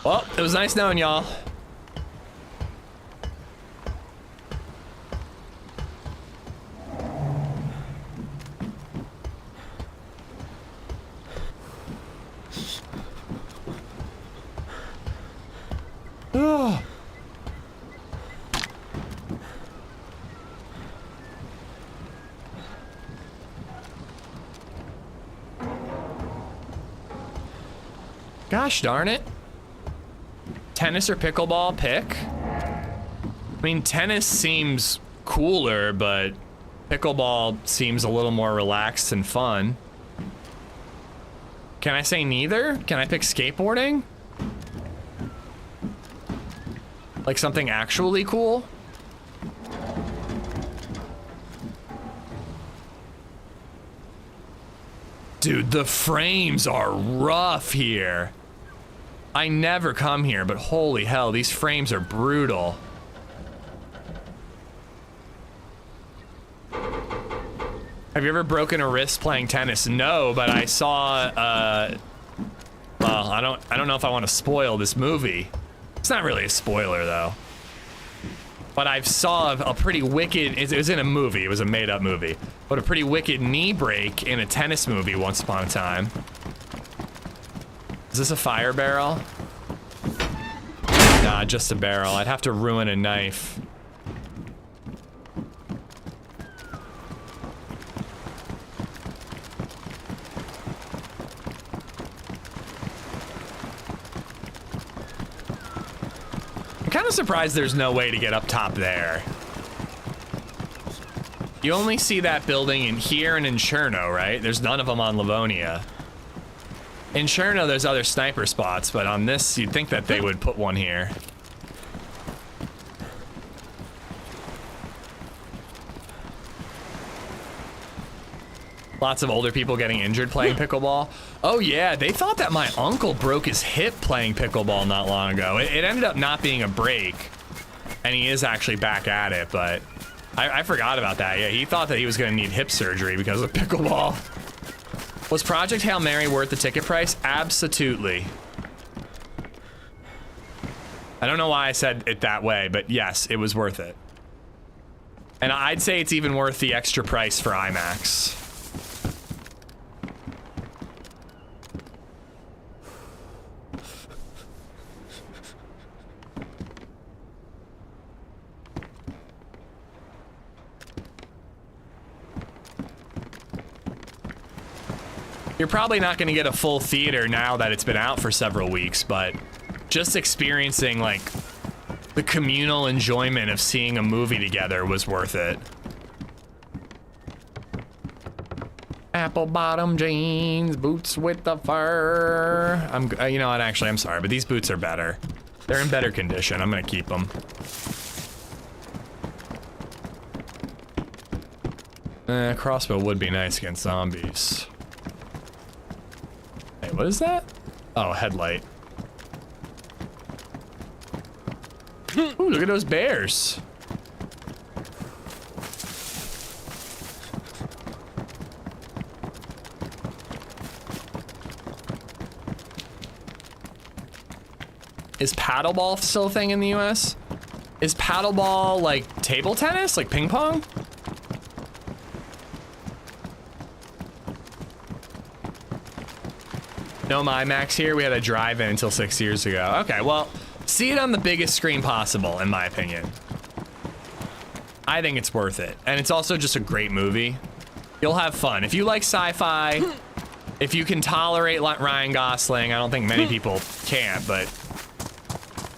Well, it was nice knowing y'all. Gosh darn it. Tennis or pickleball, pick? I mean, tennis seems cooler, but pickleball seems a little more relaxed and fun. Can I say neither? Can I pick skateboarding? Like something actually cool? Dude, the frames are rough here. I never come here, but holy hell, these frames are brutal. Have you ever broken a wrist playing tennis? No, but I saw, well, I don't know if I want to spoil this movie. It's not really a spoiler though. But I saw a pretty wicked, it was in a movie, it was a made up movie, but a pretty wicked knee break in a tennis movie once upon a time. Is this a fire barrel? Nah, just a barrel. I'd have to ruin a knife. I'm kind of surprised there's no way to get up top there. You only see that building in here and in Cherno, right? There's none of them on Livonia. In Cherno, there's other sniper spots, but on this, you'd think that they would put one here. Lots of older people getting injured playing pickleball. Oh yeah, they thought that my uncle broke his hip playing pickleball not long ago. It ended up not being a break, and he is actually back at it, but I forgot about that. Yeah, he thought that he was gonna need hip surgery because of pickleball. Was Project Hail Mary worth the ticket price? Absolutely. I don't know why I said it that way, but yes, it was worth it. And I'd say it's even worth the extra price for IMAX. You're probably not going to get a full theater now that it's been out for several weeks, but just experiencing like the communal enjoyment of seeing a movie together was worth it. Apple bottom jeans, boots with the fur. You know what, actually, I'm sorry, but these boots are better. They're in better condition. I'm going to keep them. Crossbow would be nice against zombies. Hey, what is that? Oh, headlight. Ooh, look at those bears. Is paddleball still a thing in the US? Is paddleball like table tennis, like ping pong? No IMAX here. We had a drive-in until 6 years ago. Okay, well, see it on the biggest screen possible, in my opinion. I think it's worth it. And it's also just a great movie. You'll have fun. If you like sci-fi, if you can tolerate Ryan Gosling, I don't think many people can, but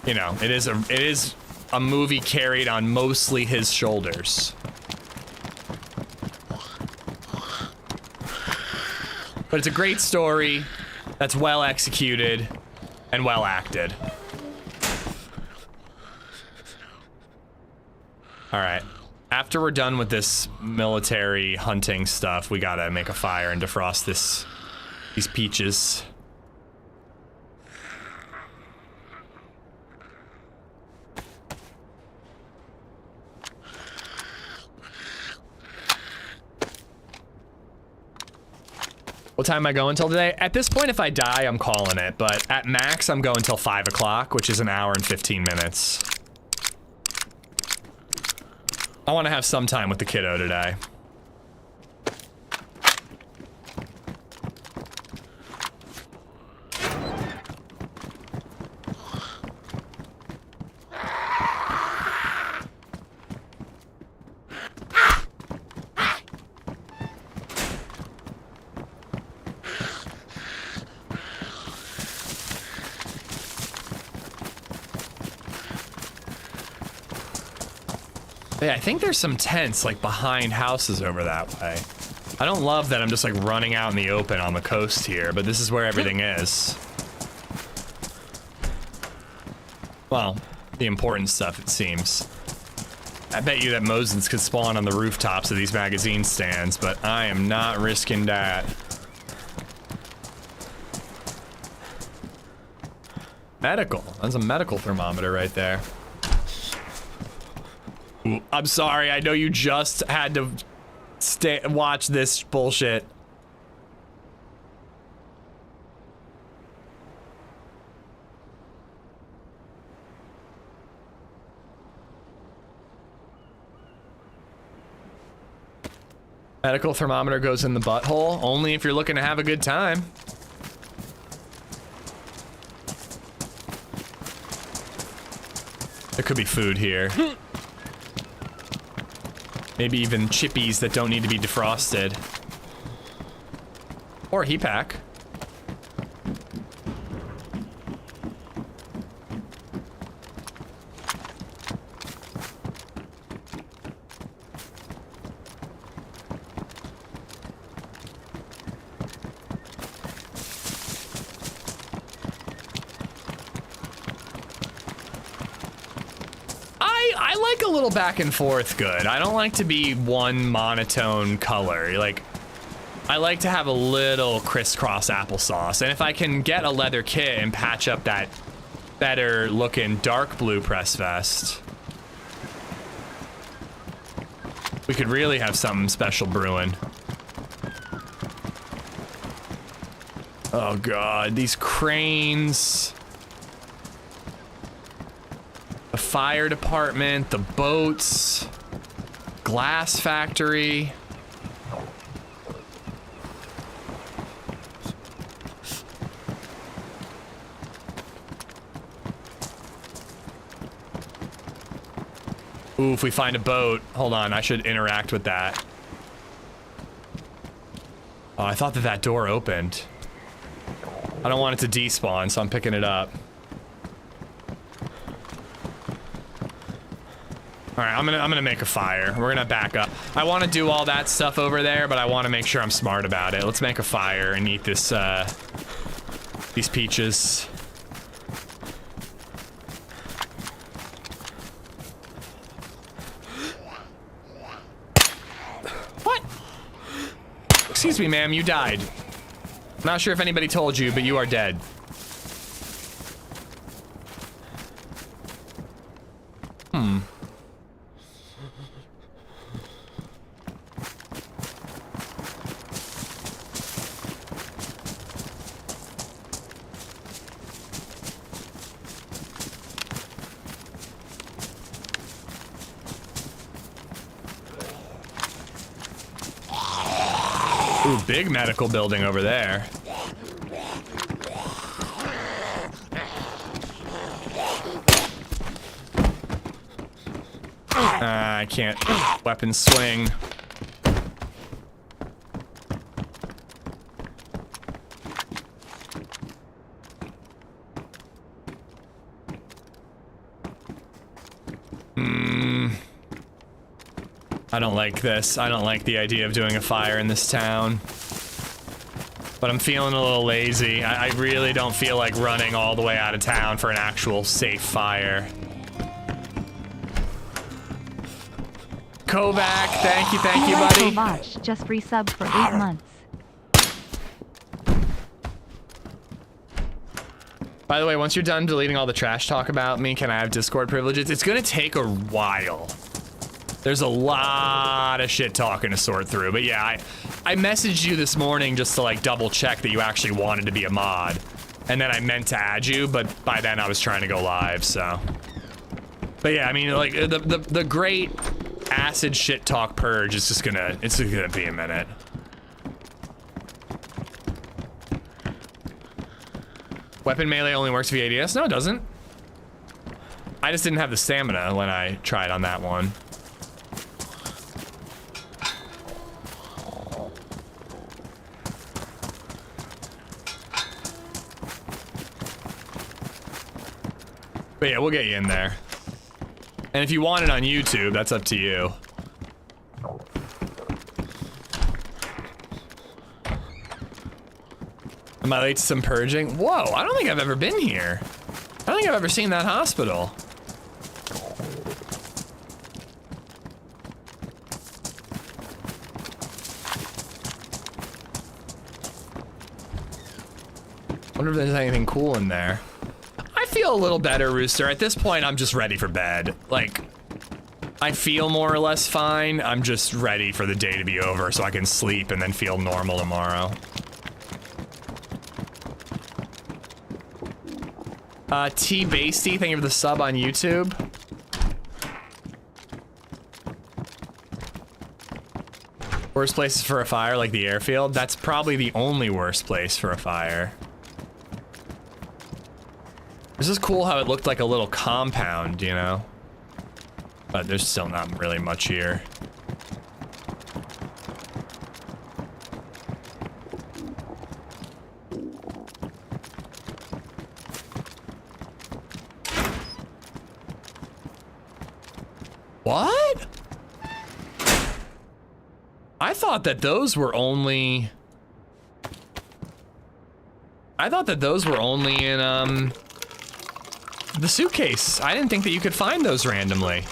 you know, it is a movie carried on mostly his shoulders. But it's a great story that's well executed and well acted. All right, after we're done with this military hunting stuff, we gotta make a fire and defrost these peaches. What time am I going till today? At this point, if I die, I'm calling it, but at max, I'm going till 5 o'clock, which is an hour and 15 minutes. I want to have some time with the kiddo today. Hey, I think there's some tents like behind houses over that way. I don't love that I'm just like running out in the open on the coast here, but this is where everything is. Well, the important stuff, it seems. I bet you that Mosins could spawn on the rooftops of these magazine stands, but I am not risking that. Medical. That's a medical thermometer right there. Ooh, I'm sorry. I know you just had to watch this bullshit. Medical thermometer goes in the butthole, only if you're looking to have a good time. There could be food here. Maybe even chippies that don't need to be defrosted. Or a heat pack. I like a little back and forth good. I don't like to be one monotone color. Like, I like to have a little crisscross applesauce. And if I can get a leather kit and patch up that better looking dark blue press vest, we could really have something special brewing. Oh God, these cranes. The fire department, the boats, glass factory. Ooh, if we find a boat, hold on, I should interact with that. Oh, I thought that door opened. I don't want it to despawn, so I'm picking it up. All right, I'm gonna make a fire. We're gonna back up. I want to do all that stuff over there, but I want to make sure I'm smart about it. Let's make a fire and eat this, these peaches. What? Excuse me, ma'am, you died. Not sure if anybody told you, but you are dead. Ooh, big medical building over there. I can't weapon swing. I don't like this. I don't like the idea of doing a fire in this town. But I'm feeling a little lazy. I really don't feel like running all the way out of town for an actual safe fire. Kovac, thank you, buddy. Kovac just resubbed for 8 months. By the way, once you're done deleting all the trash talk about me, can I have Discord privileges? It's gonna take a while. There's a lot of shit talking to sort through, but yeah, I messaged you this morning just to like double check that you actually wanted to be a mod. And then I meant to add you, but by then I was trying to go live, so. But yeah, I mean, like, the great acid shit talk purge is just gonna, it's gonna be a minute. Weapon melee only works via ADS? No, it doesn't. I just didn't have the stamina when I tried on that one. But yeah, we'll get you in there. And if you want it on YouTube, that's up to you. Am I late to some purging? Whoa, I don't think I've ever been here. I don't think I've ever seen that hospital. Wonder if there's anything cool in there. I feel a little better, Rooster. At this point, I'm just ready for bed. Like, I feel more or less fine. I'm just ready for the day to be over so I can sleep and then feel normal tomorrow. T Basty, thank you for the sub on YouTube. Worst places for a fire, like the airfield? That's probably the only worst place for a fire. This is cool how it looked like a little compound, you know? But there's still not really much here. What? I thought that those were only... I thought that those were only in, the suitcase. I didn't think that you could find those randomly.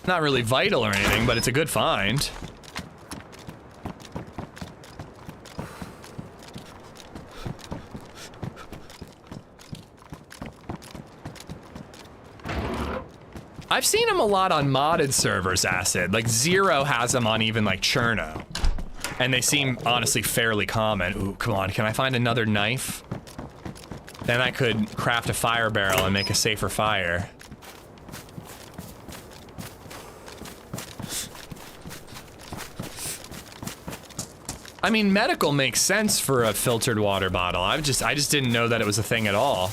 Not really vital or anything, but it's a good find. I've seen them a lot on modded servers, Acid. Like Zero has them on even like Cherno. And they seem honestly fairly common. Ooh, come on, can I find another knife? Then I could craft a fire barrel and make a safer fire. I mean, medical makes sense for a filtered water bottle. I just didn't know that it was a thing at all.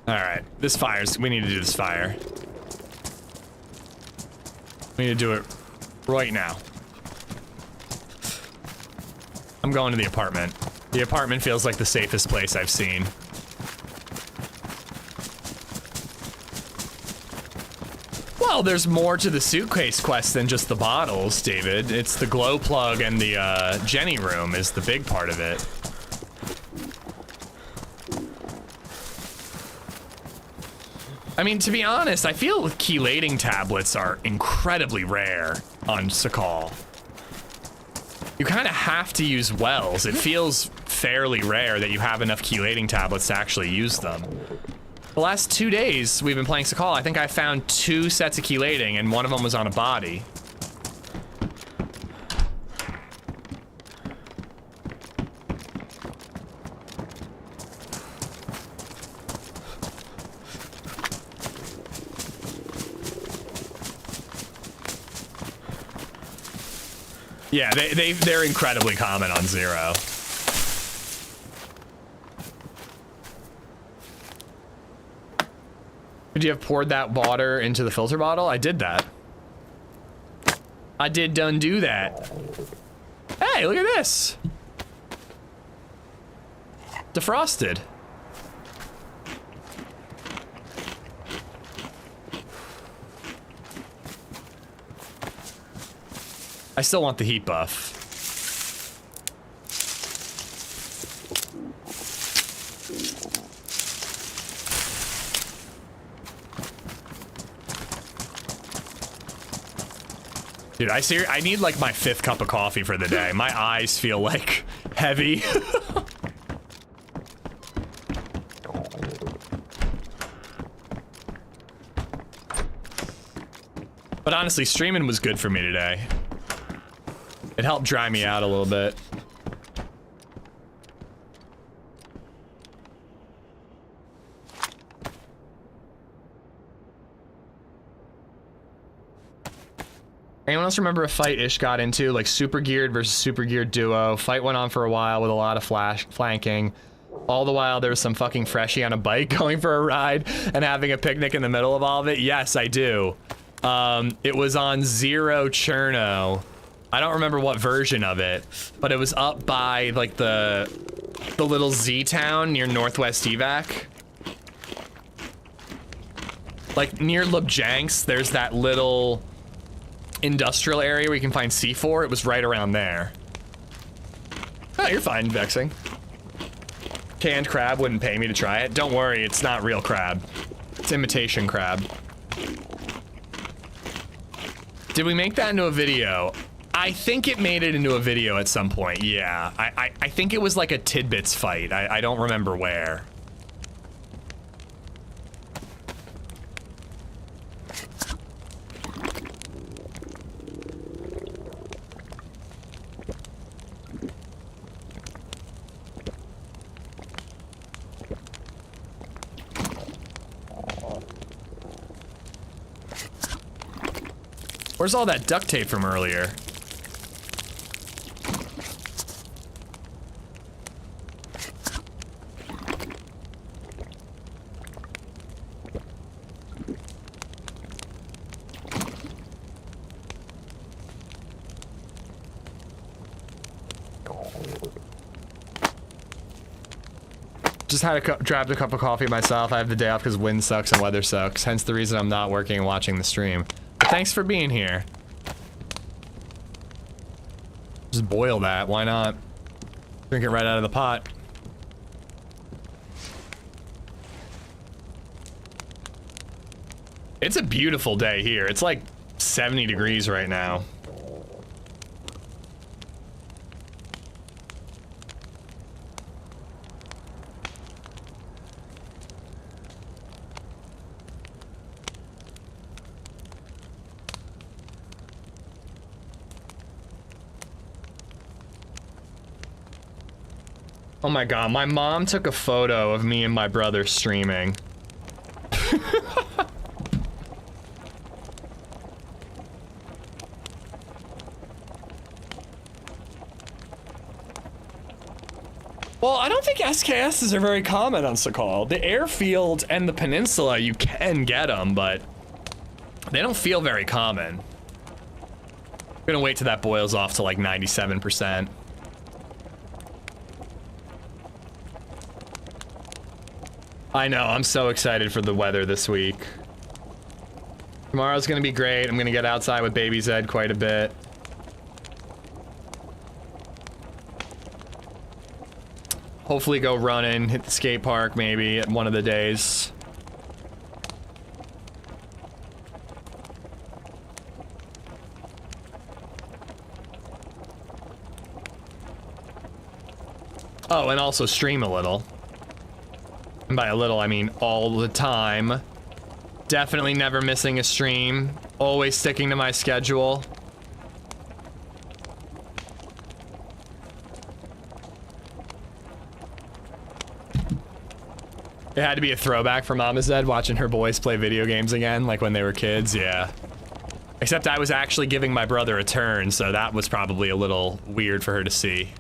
Alright, this fire's, we need to do this fire. We need to do it right now. I'm going to the apartment. The apartment feels like the safest place I've seen. Well, there's more to the suitcase quest than just the bottles, David. It's the glow plug and the Jenny room is the big part of it. I mean, to be honest, I feel chelating tablets are incredibly rare on Sakhal. You kind of have to use wells. It feels fairly rare that you have enough chelating tablets to actually use them. The last 2 days we've been playing Sakhal, I think I found 2 sets of chelating and one of them was on a body. Yeah, they're incredibly common on Zero. Could you have poured that water into the filter bottle? I did that. I did done do that. Hey, look at this. Defrosted. I still want the heat buff. Dude, I need like my 5th cup of coffee for the day. My eyes feel like heavy. But honestly, streaming was good for me today. It helped dry me out a little bit. Anyone else remember a fight Ish got into? Like super geared versus super geared duo. Fight went on for a while with a lot of flanking. All the while there was some fucking freshie on a bike going for a ride and having a picnic in the middle of all of it. Yes, I do. It was on Zero Cherno. I don't remember what version of it, but it was up by like the little Z town near Northwest Evac. Like near Lubjansk, there's that little industrial area where you can find C4. It was right around there. Oh, you're fine, Vexing. Canned crab wouldn't pay me to try it. Don't worry, it's not real crab. It's imitation crab. Did we make that into a video? I think it made it into a video at some point, yeah. I think it was like a Tidbits fight. I don't remember where. Where's all that duct tape from earlier? Just had grabbed a cup of coffee myself. I have the day off because wind sucks and weather sucks. Hence the reason I'm not working and watching the stream. But thanks for being here. Just boil that. Why not? Drink it right out of the pot. It's a beautiful day here. It's like 70 degrees right now. Oh my god, my mom took a photo of me and my brother streaming. Well, I don't think SKSs are very common on Sakhal. The airfield and the peninsula, you can get them, but they don't feel very common. I'm gonna wait till that boils off to like 97%. I know, I'm so excited for the weather this week. Tomorrow's gonna be great. I'm gonna get outside with BabyZed quite a bit. Hopefully go running, hit the skate park maybe at one of the days. Oh, and also stream a little. And by a little, I mean all the time. Definitely never missing a stream. Always sticking to my schedule. It had to be a throwback from AmishZed watching her boys play video games again, like when they were kids, yeah. Except I was actually giving my brother a turn, so that was probably a little weird for her to see.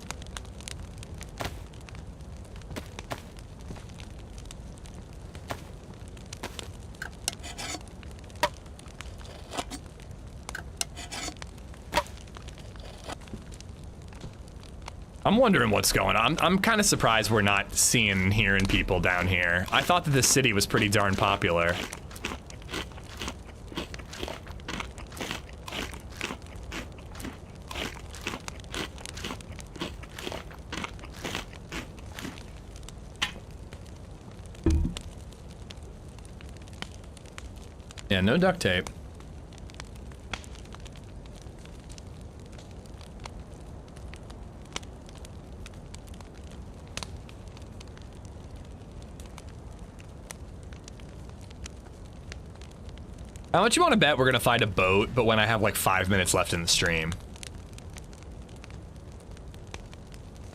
I'm wondering what's going on. I'm kind of surprised we're not seeing and hearing people down here. I thought that this city was pretty darn popular. Yeah, no duct tape. How much you want to bet we're gonna find a boat, but when I have like 5 minutes left in the stream?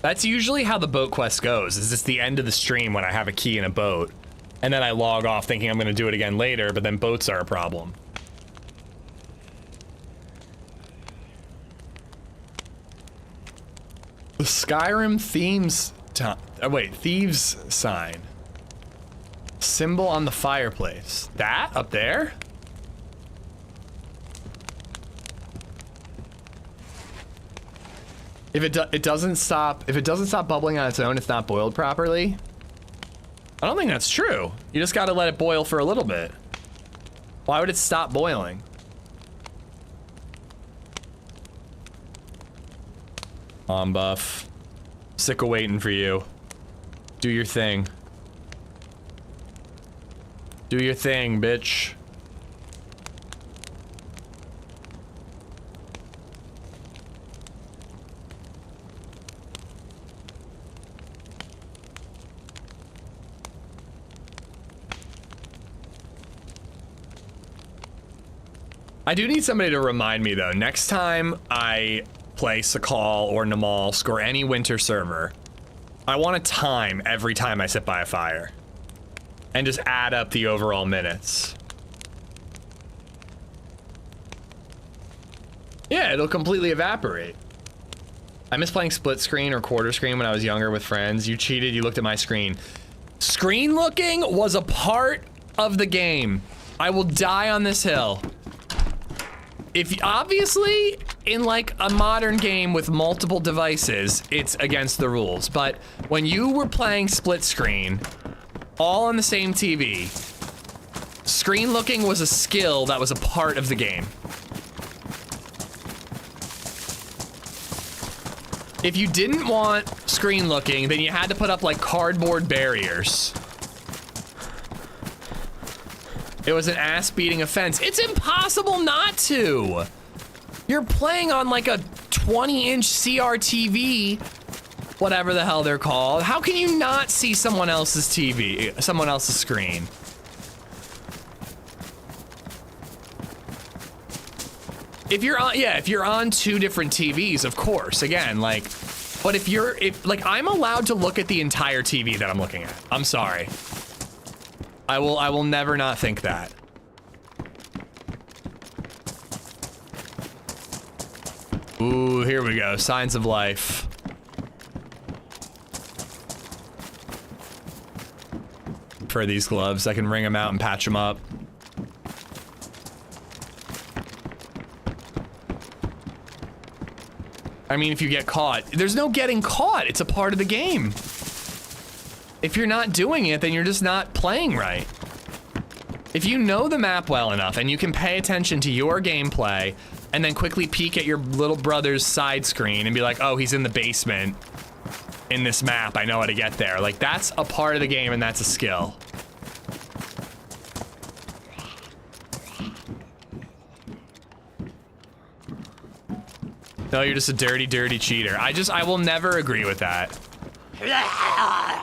That's usually how the boat quest goes, is it's the end of the stream when I have a key in a boat. And then I log off thinking I'm gonna do it again later, but then boats are a problem. Skyrim themes thieves sign. Symbol on the fireplace. That up there? If it doesn't stop bubbling on its own, it's not boiled properly. I don't think that's true. You just gotta let it boil for a little bit. Why would it stop boiling? Buff. Sick of waiting for you. Do your thing. Do your thing, bitch. I do need somebody to remind me though, next time I play Sakhal or Namalsk or any winter server, I want to time every time I sit by a fire and just add up the overall minutes. Yeah, it'll completely evaporate. I miss playing split screen or quarter screen when I was younger with friends. You cheated, you looked at my screen. Screen looking was a part of the game. I will die on this hill. If obviously in like a modern game with multiple devices, it's against the rules. But when you were playing split screen, all on the same TV, screen looking was a skill that was a part of the game. If you didn't want screen looking, then you had to put up like cardboard barriers. It was an ass-beating offense. It's impossible not to. You're playing on like a 20-inch CRTV, whatever the hell they're called. How can you not see someone else's TV, someone else's screen? If you're on, yeah, if you're on two different TVs, of course, again, like, but if like, I'm allowed to look at the entire TV that I'm looking at. I'm sorry. I will never not think that. Ooh, here we go. Signs of life. For these gloves, I can wring them out and patch them up. I mean, if you get caught, there's no getting caught. It's a part of the game. If you're not doing it, then you're just not playing right. If you know the map well enough and you can pay attention to your gameplay and then quickly peek at your little brother's side screen and be like, oh, he's in the basement in this map, I know how to get there. Like, that's a part of the game and that's a skill. No, you're just a dirty, dirty cheater. I will never agree with that.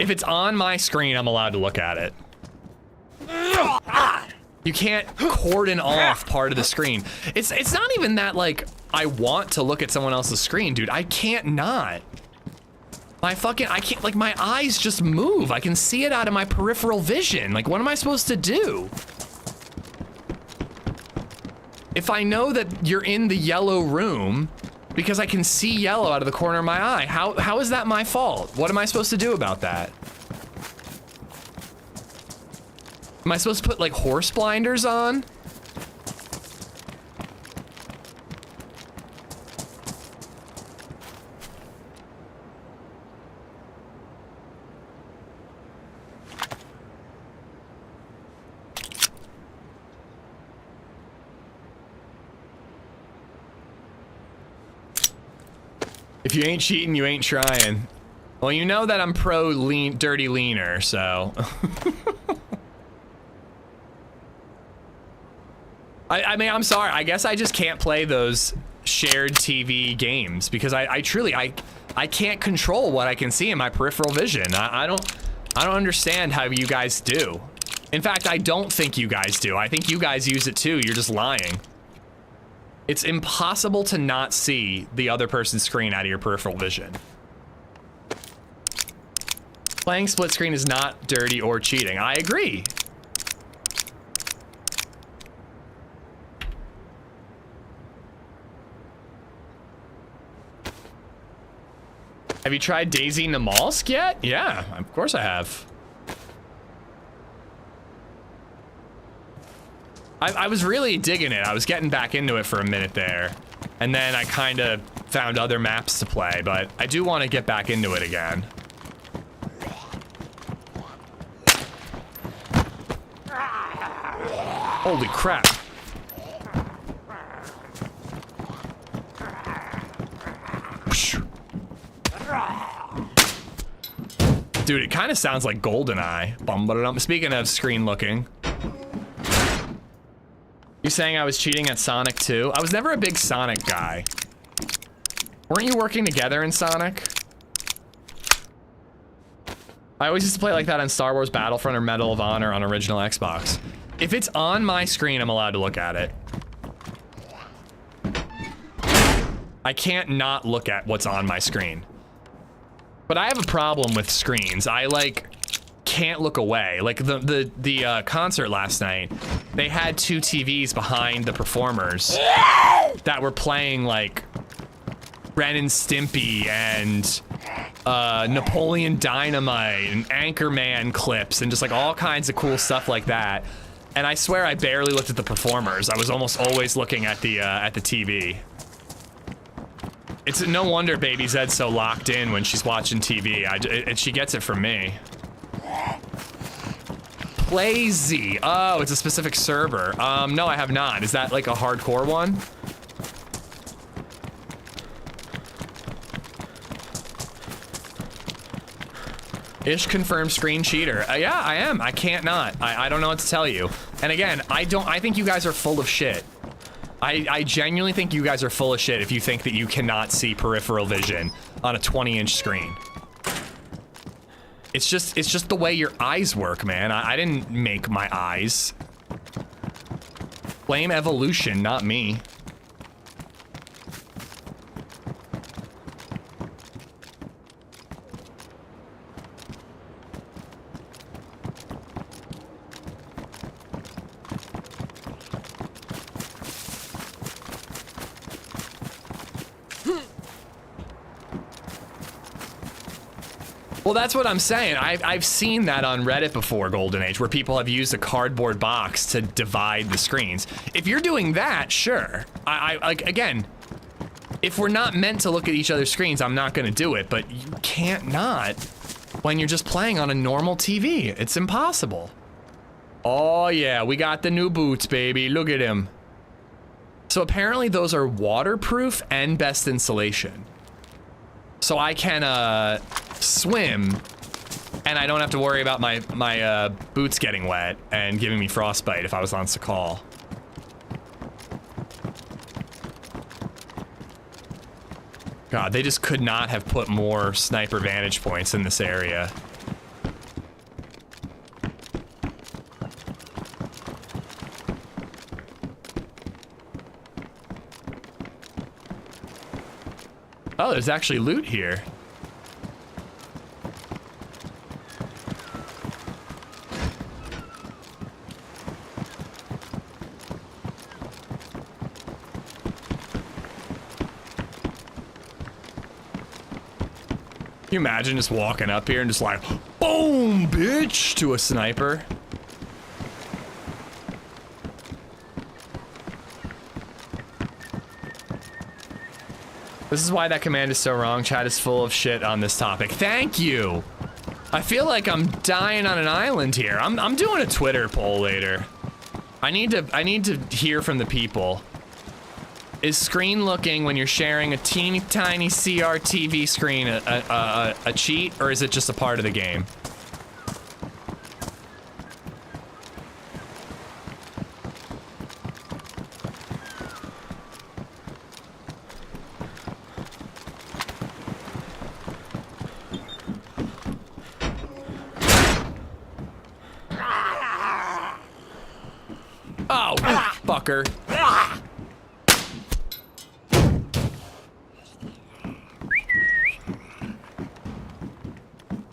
If it's on my screen, I'm allowed to look at it. You can't cordon off part of the screen. It's not even that, like, I want to look at someone else's screen, dude. I can't not. I can't, like, my eyes just move. I can see it out of my peripheral vision. Like, what am I supposed to do? If I know that you're in the yellow room, because I can see yellow out of the corner of my eye. How is that my fault? What am I supposed to do about that? Am I supposed to put like horse blinders on? If you ain't cheating, you ain't trying. Well, you know that I'm pro lean, dirty leaner, so. I mean, I'm sorry. I guess I just can't play those shared TV games because I truly can't control what I can see in my peripheral vision. I don't understand how you guys do. In fact, I don't think you guys do. I think you guys use it too. You're just lying. It's impossible to not see the other person's screen out of your peripheral vision. Playing split screen is not dirty or cheating. I agree. Have Have you tried DayZ Namalsk yet? Yeah, of course I have. I was really digging it. I was getting back into it for a minute there. And then I kind of found other maps to play, but I do want to get back into it again. Holy crap. Dude, it kind of sounds like GoldenEye. Speaking of screen looking. You saying I was cheating at Sonic 2? I was never a big Sonic guy. Weren't you working together in Sonic? I always used to play like that on Star Wars Battlefront or Medal of Honor on original Xbox. If it's on my screen, I'm allowed to look at it. I can't not look at what's on my screen. But I have a problem with screens. I like can't look away. Like the concert last night, they had 2 TVs behind the performers that were playing like Ren and Stimpy and Napoleon Dynamite and Anchorman clips and just like all kinds of cool stuff like that. And I swear I barely looked at the performers. I was almost always looking at the TV. It's no wonder BabyZed's so locked in when she's watching TV. She gets it from me. PlayZ. Oh, it's a specific server. No, I have not. Is that like a hardcore one? Ish confirmed screen cheater. Yeah, I am. I can't not. I don't know what to tell you. And again, I think you guys are full of shit. I genuinely think you guys are full of shit if you think that you cannot see peripheral vision on a 20-inch screen. It's just the way your eyes work, man. I didn't make my eyes. Blame evolution, not me. Well, that's what I'm saying. I've seen that on Reddit before, Golden Age, where people have used a cardboard box to divide the screens. If you're doing that, sure. Like, again, if we're not meant to look at each other's screens, I'm not gonna do it, but you can't not when you're just playing on a normal TV. It's impossible. Oh yeah, we got the new boots, baby. Look at him. So apparently those are waterproof and best insulation. So I can, swim, and I don't have to worry about my boots getting wet and giving me frostbite if I was on Sakhal. God, they just could not have put more sniper vantage points in this area. Oh, there's actually loot here. Can you imagine just walking up here and just like, boom, bitch, to a sniper? This is why that command is so wrong. Chat is full of shit on this topic. Thank you. I feel like I'm dying on an island here. I'm doing a Twitter poll later. I need to hear from the people. Is screen looking when you're sharing a teeny tiny CRTV screen a cheat, or is it just a part of the game? Oh, fucker.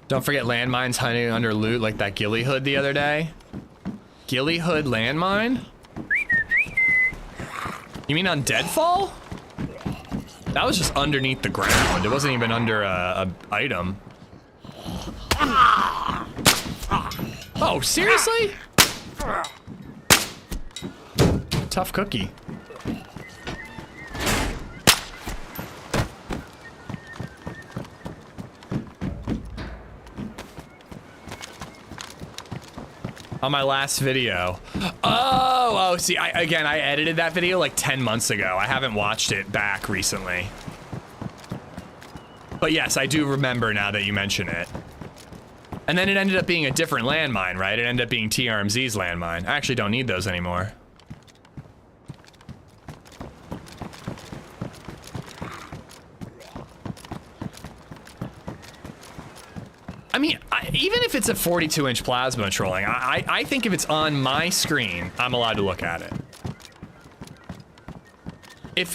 Don't forget landmines hiding under loot like that ghillie hood the other day. Ghillie hood landmine? You mean on Deadfall? That was just underneath the ground. It wasn't even under a item. Oh, seriously? Tough cookie. On my last video. Oh, see, I edited that video like 10 months ago. I haven't watched it back recently. But yes, I do remember now that you mention it. And then it ended up being a different landmine, right? It ended up being TRMZ's landmine. I actually don't need those anymore. I mean, even if it's a 42-inch plasma trolling, I think if it's on my screen, I'm allowed to look at it.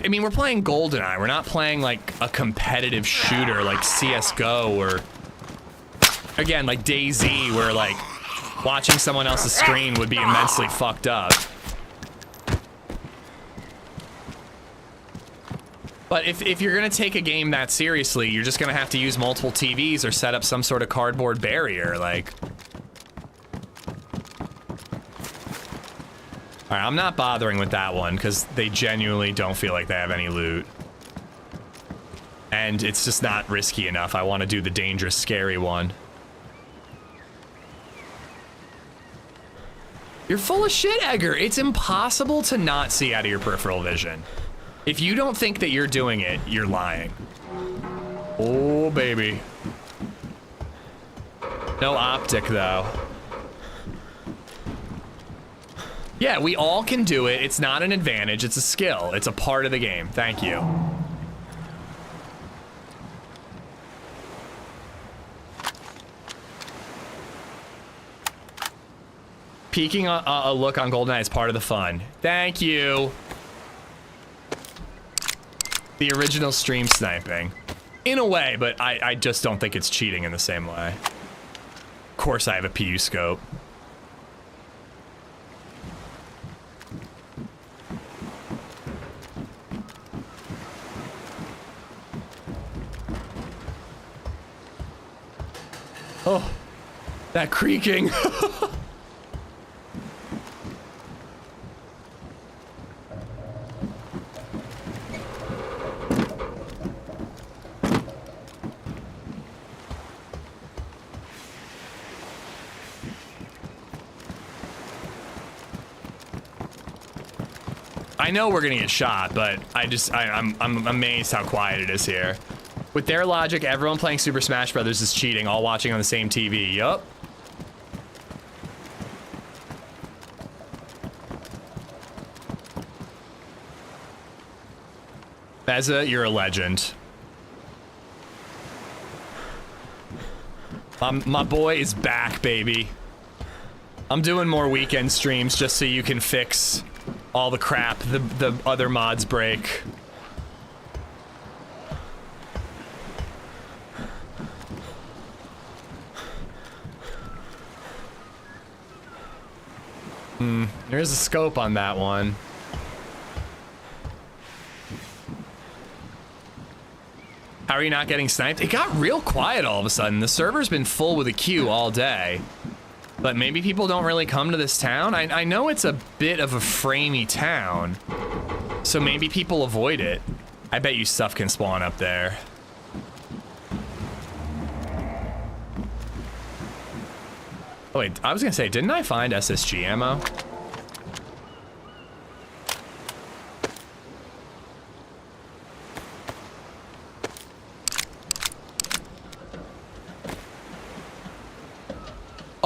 I mean, we're playing GoldenEye. We're not playing like a competitive shooter like CSGO or, again, like DayZ, where like watching someone else's screen would be immensely fucked up. But if you're gonna take a game that seriously, you're just gonna have to use multiple TVs or set up some sort of cardboard barrier, like. All right, I'm not bothering with that one because they genuinely don't feel like they have any loot. And it's just not risky enough. I want to do the dangerous, scary one. You're full of shit, Edgar. It's impossible to not see out of your peripheral vision. If you don't think that you're doing it, you're lying. Oh, baby. No optic, though. Yeah, we all can do it. It's not an advantage. It's a skill. It's a part of the game. Thank you. Peeking a look on GoldenEye is part of the fun. Thank you. The original stream sniping. In a way, but I just don't think it's cheating in the same way. Of course I have a PU scope. Oh, that creaking. I know we're gonna get shot, but I'm amazed how quiet it is here. With their logic, everyone playing Super Smash Brothers is cheating, all watching on the same TV. Yup. Beza, you're a legend. My boy is back, baby. I'm doing more weekend streams just so you can fix all the crap the other mods break. There's a scope on that one. How are you not getting sniped? It got real quiet all of a sudden. The server's been full with a queue all day. But maybe people don't really come to this town. I know it's a bit of a framey town, so maybe people avoid it. I bet you stuff can spawn up there. Oh wait, I was gonna say, didn't I find SSG ammo?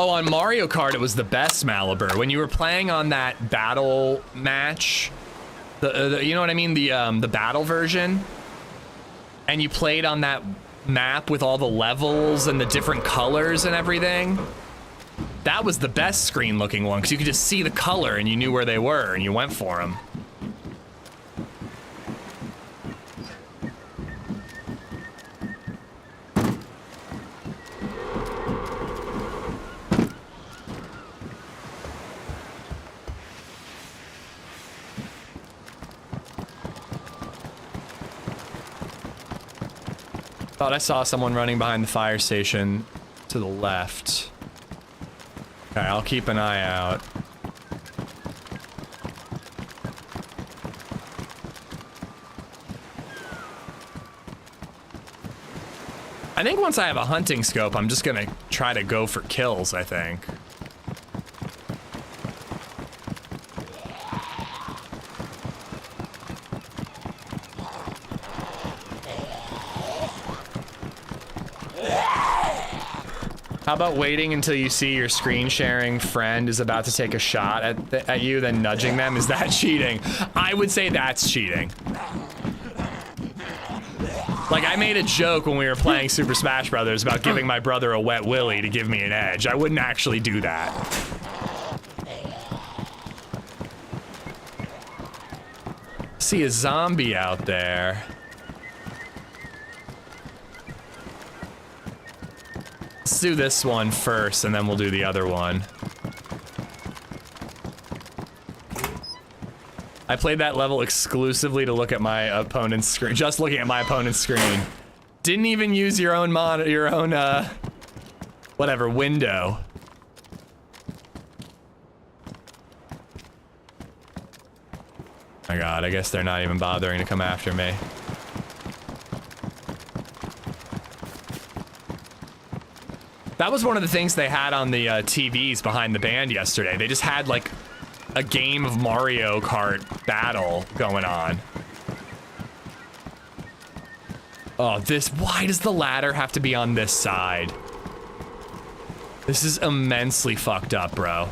Oh, on Mario Kart, it was the best Malibu. When you were playing on that battle match, you know what I mean? The battle version, and you played on that map with all the levels and the different colors and everything. That was the best screen looking one, because you could just see the color and you knew where they were and you went for them. Thought I saw someone running behind the fire station to the left. Okay, I'll keep an eye out. I think once I have a hunting scope, I'm just gonna try to go for kills, I think. How about waiting until you see your screen sharing friend is about to take a shot at you, then nudging them? Is that cheating? I would say that's cheating. Like, I made a joke when we were playing Super Smash Brothers about giving my brother a wet willy to give me an edge. I wouldn't actually do that. See a zombie out there. Let's do this one first, and then we'll do the other one. I played that level exclusively to look at my opponent's screen, just looking at my opponent's screen. Didn't even use your own whatever, window. My God, I guess they're not even bothering to come after me. That was one of the things they had on the TVs behind the band yesterday. They just had like a game of Mario Kart battle going on. Oh, why does the ladder have to be on this side? This is immensely fucked up, bro.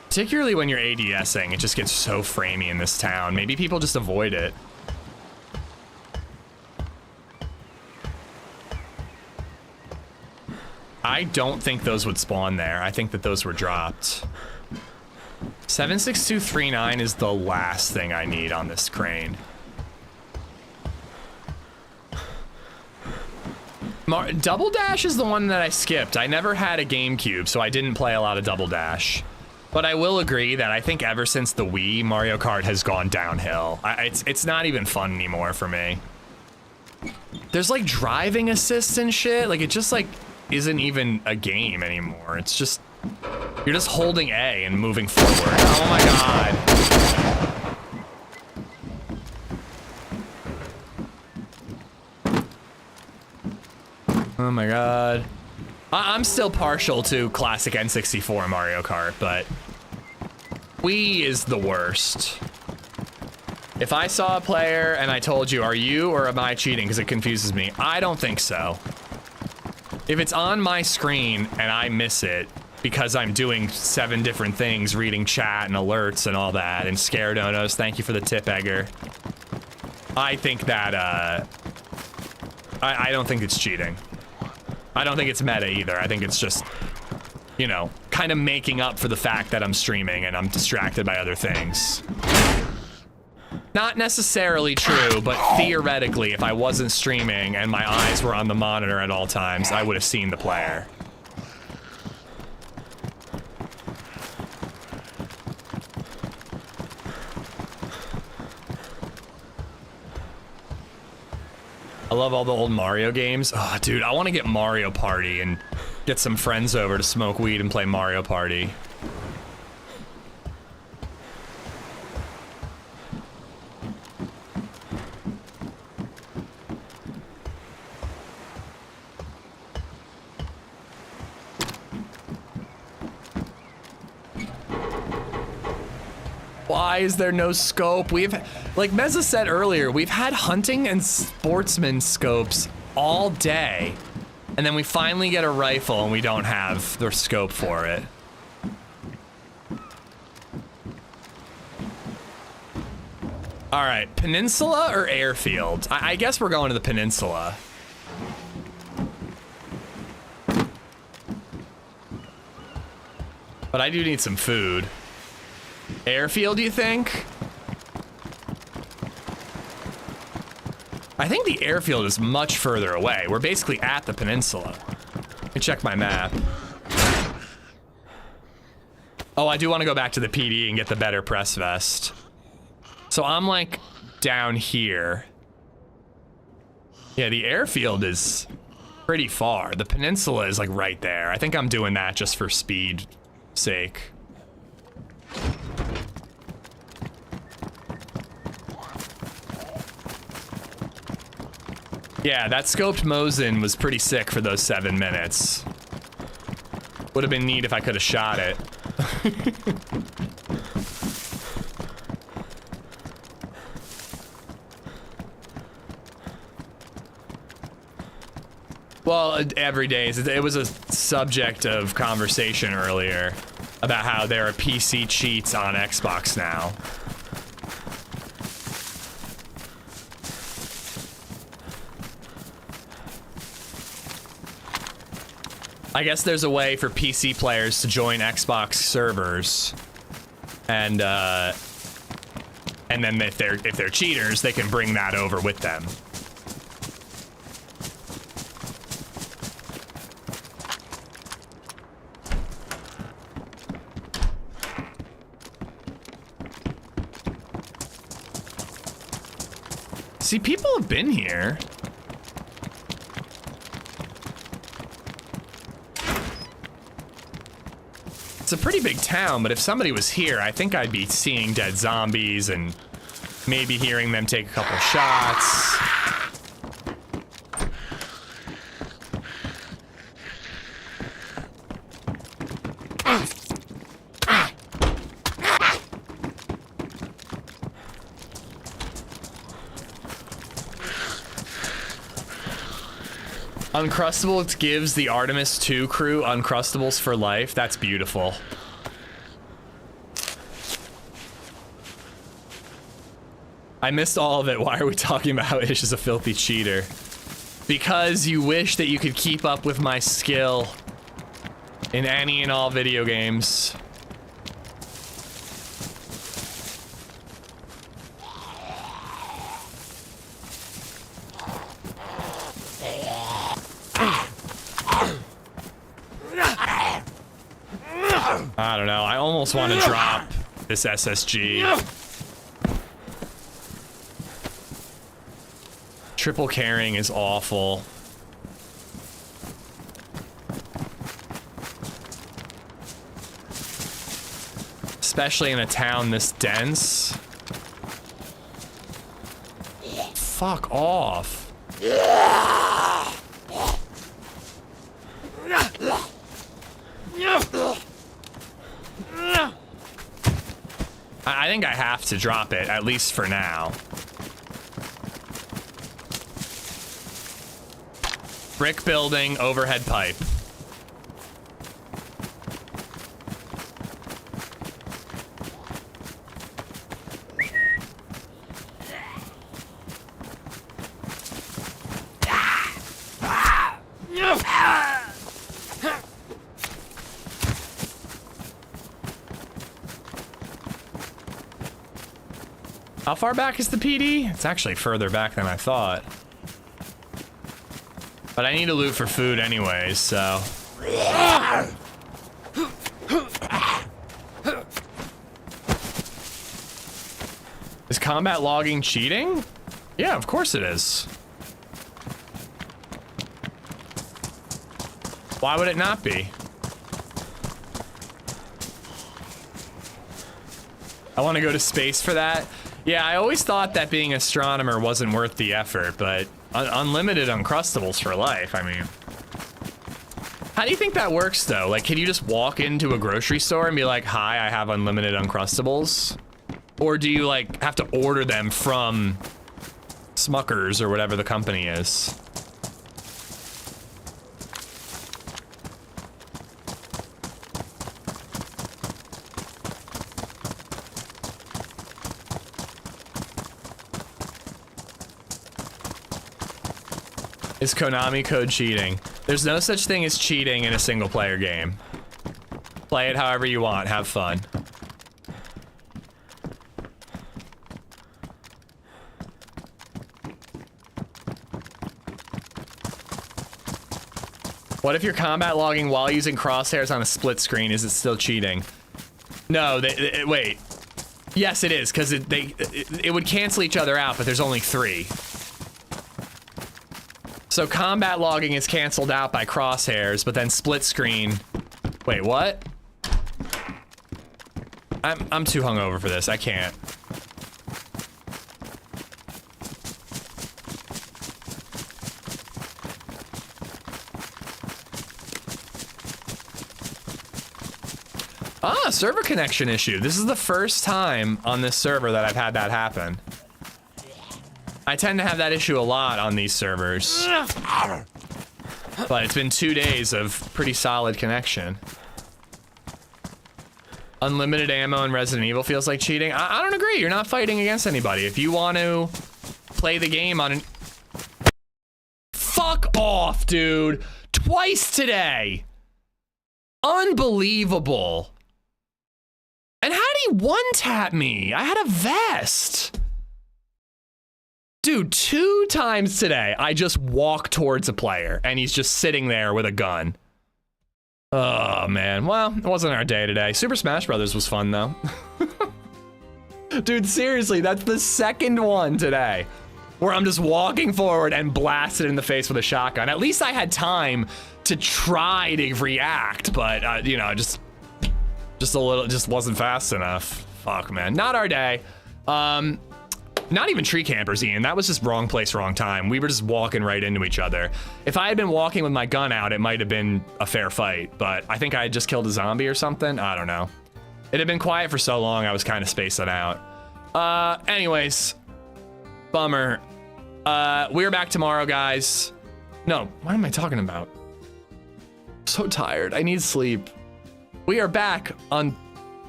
Particularly when you're ADSing, it just gets so framey in this town. Maybe people just avoid it. I don't think those would spawn there. I think that those were dropped. 76239 is the last thing I need on this crane. Double Dash is the one that I skipped. I never had a GameCube, so I didn't play a lot of Double Dash. But I will agree that I think ever since the Wii, Mario Kart has gone downhill. It's not even fun anymore for me. There's like driving assists and shit. Like it just like isn't even a game anymore. It's just, you're just holding A and moving forward. Oh my God. Oh my God. I'm still partial to classic N64 Mario Kart, but Wii is the worst. If I saw a player and I told you, are you or am I cheating? Because it confuses me. I don't think so. If it's on my screen and I miss it because I'm doing 7 different things, reading chat and alerts and all that, and scare donos, thank you for the tip, Egger. I think that, I don't think it's cheating. I don't think it's meta either. I think it's just, you know, kind of making up for the fact that I'm streaming and I'm distracted by other things. Not necessarily true, but theoretically, if I wasn't streaming and my eyes were on the monitor at all times, I would have seen the player. I love all the old Mario games. Oh, dude, I want to get Mario Party and get some friends over to smoke weed and play Mario Party. Why is there no scope? We've, like Meza said earlier, we've had hunting and sportsman scopes all day. And then we finally get a rifle and we don't have the scope for it. All right, peninsula or airfield? I guess we're going to the peninsula. But I do need some food. Airfield, you think? I think the airfield is much further away. We're basically at the peninsula. Let me check my map. Oh, I do want to go back to the PD and get the better press vest. So I'm like down here. Yeah, the airfield is pretty far. The peninsula is like right there. I think I'm doing that just for speed sake. Yeah, that scoped Mosin was pretty sick for those 7 minutes. Would have been neat if I could have shot it. Well, every day, it was a subject of conversation earlier about how there are PC cheats on Xbox now. I guess there's a way for PC players to join Xbox servers, and then if they're cheaters, they can bring that over with them. See, people have been here. It's a pretty big town, but if somebody was here, I think I'd be seeing dead zombies and maybe hearing them take a couple shots. Uncrustables gives the Artemis 2 crew Uncrustables for life. That's beautiful. I missed all of it. Why are we talking about how Ish is a filthy cheater? Because you wish that you could keep up with my skill in any and all video games. I don't know. I almost want to drop this SSG. Triple carrying is awful. Especially in a town this dense. Fuck off. I think I have to drop it, at least for now. Brick building, overhead pipe. How far back is the PD? It's actually further back than I thought. But I need to loot for food anyways, so. Is combat logging cheating? Yeah, of course it is. Why would it not be? I want to go to space for that. Yeah, I always thought that being an astronomer wasn't worth the effort, but unlimited Uncrustables for life, I mean. How do you think that works, though? Like, can you just walk into a grocery store and be like, hi, I have unlimited Uncrustables? Or do you, like, have to order them from Smuckers or whatever the company is? Is Konami code cheating? There's no such thing as cheating in a single player game. Play it however you want, have fun. What if you're combat logging while using crosshairs on a split screen? Is it still cheating? No, wait. Yes, it is, because it would cancel each other out, but there's only 3. So combat logging is canceled out by crosshairs, but then split screen. Wait, what? I'm too hungover for this. I can't. Ah, server connection issue. This is the first time on this server that I've had that happen. I tend to have that issue a lot on these servers. But it's been 2 days of pretty solid connection. Unlimited ammo in Resident Evil feels like cheating. I don't agree. You're not fighting against anybody. If you want to play the game on an... Fuck off, dude. Twice today. Unbelievable. And how did he one-tap me? I had a vest. Dude, 2 times today, I just walk towards a player and he's just sitting there with a gun. Oh, man. Well, it wasn't our day today. Super Smash Brothers was fun, though. Dude, seriously, that's the second one today where I'm just walking forward and blasted in the face with a shotgun. At least I had time to try to react, but, you know, just a little, just wasn't fast enough. Fuck, man. Not our day. Not even tree campers, Ian. That was just wrong place, wrong time. We were just walking right into each other. If I had been walking with my gun out, it might have been a fair fight, but I think I had just killed a zombie or something. I don't know. It had been quiet for so long, I was kind of spacing out. Anyways, bummer. We're back tomorrow, guys. No, what am I talking about? So tired. I need sleep. We are back on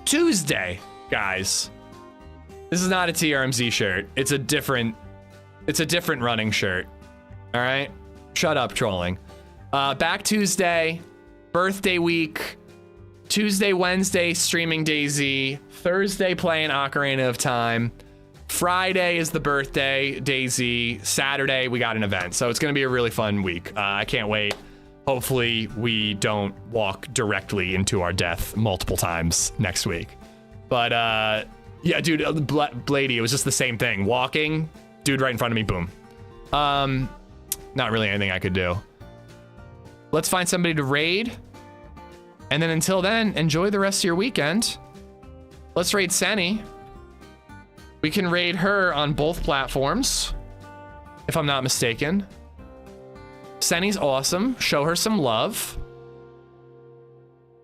Tuesday, guys. This is not a TRMZ shirt. It's a different running shirt. All right? Shut up, trolling. Back Tuesday, birthday week. Tuesday, Wednesday, streaming DayZ. Thursday, playing Ocarina of Time. Friday is the birthday, DayZ. Saturday, we got an event. So it's gonna be a really fun week. I can't wait. Hopefully, we don't walk directly into our death multiple times next week. But, yeah, dude, Blady, it was just the same thing. Walking, dude right in front of me, boom. Not really anything I could do. Let's find somebody to raid. And then until then, enjoy the rest of your weekend. Let's raid Senny. We can raid her on both platforms, if I'm not mistaken. Senny's awesome. Show her some love.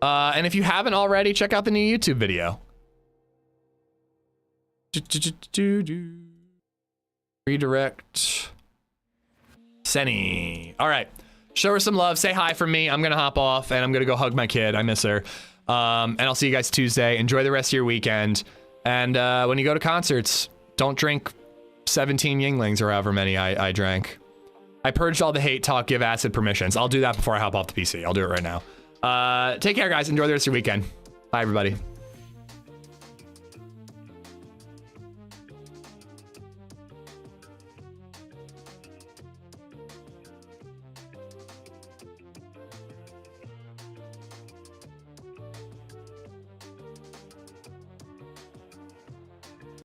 And if you haven't already, check out the new YouTube video. Redirect Senny. All right, show her some love, say hi from me. I'm gonna hop off and I'm gonna go hug my kid. I miss her. And I'll see you guys Tuesday. Enjoy the rest of your weekend. And when you go to concerts, don't drink 17 Yinglings or however many I drank. I purged all the hate talk, give acid permissions. I'll do that before I hop off the PC. I'll do it right now. Take care, guys. Enjoy the rest of your weekend. Bye, everybody.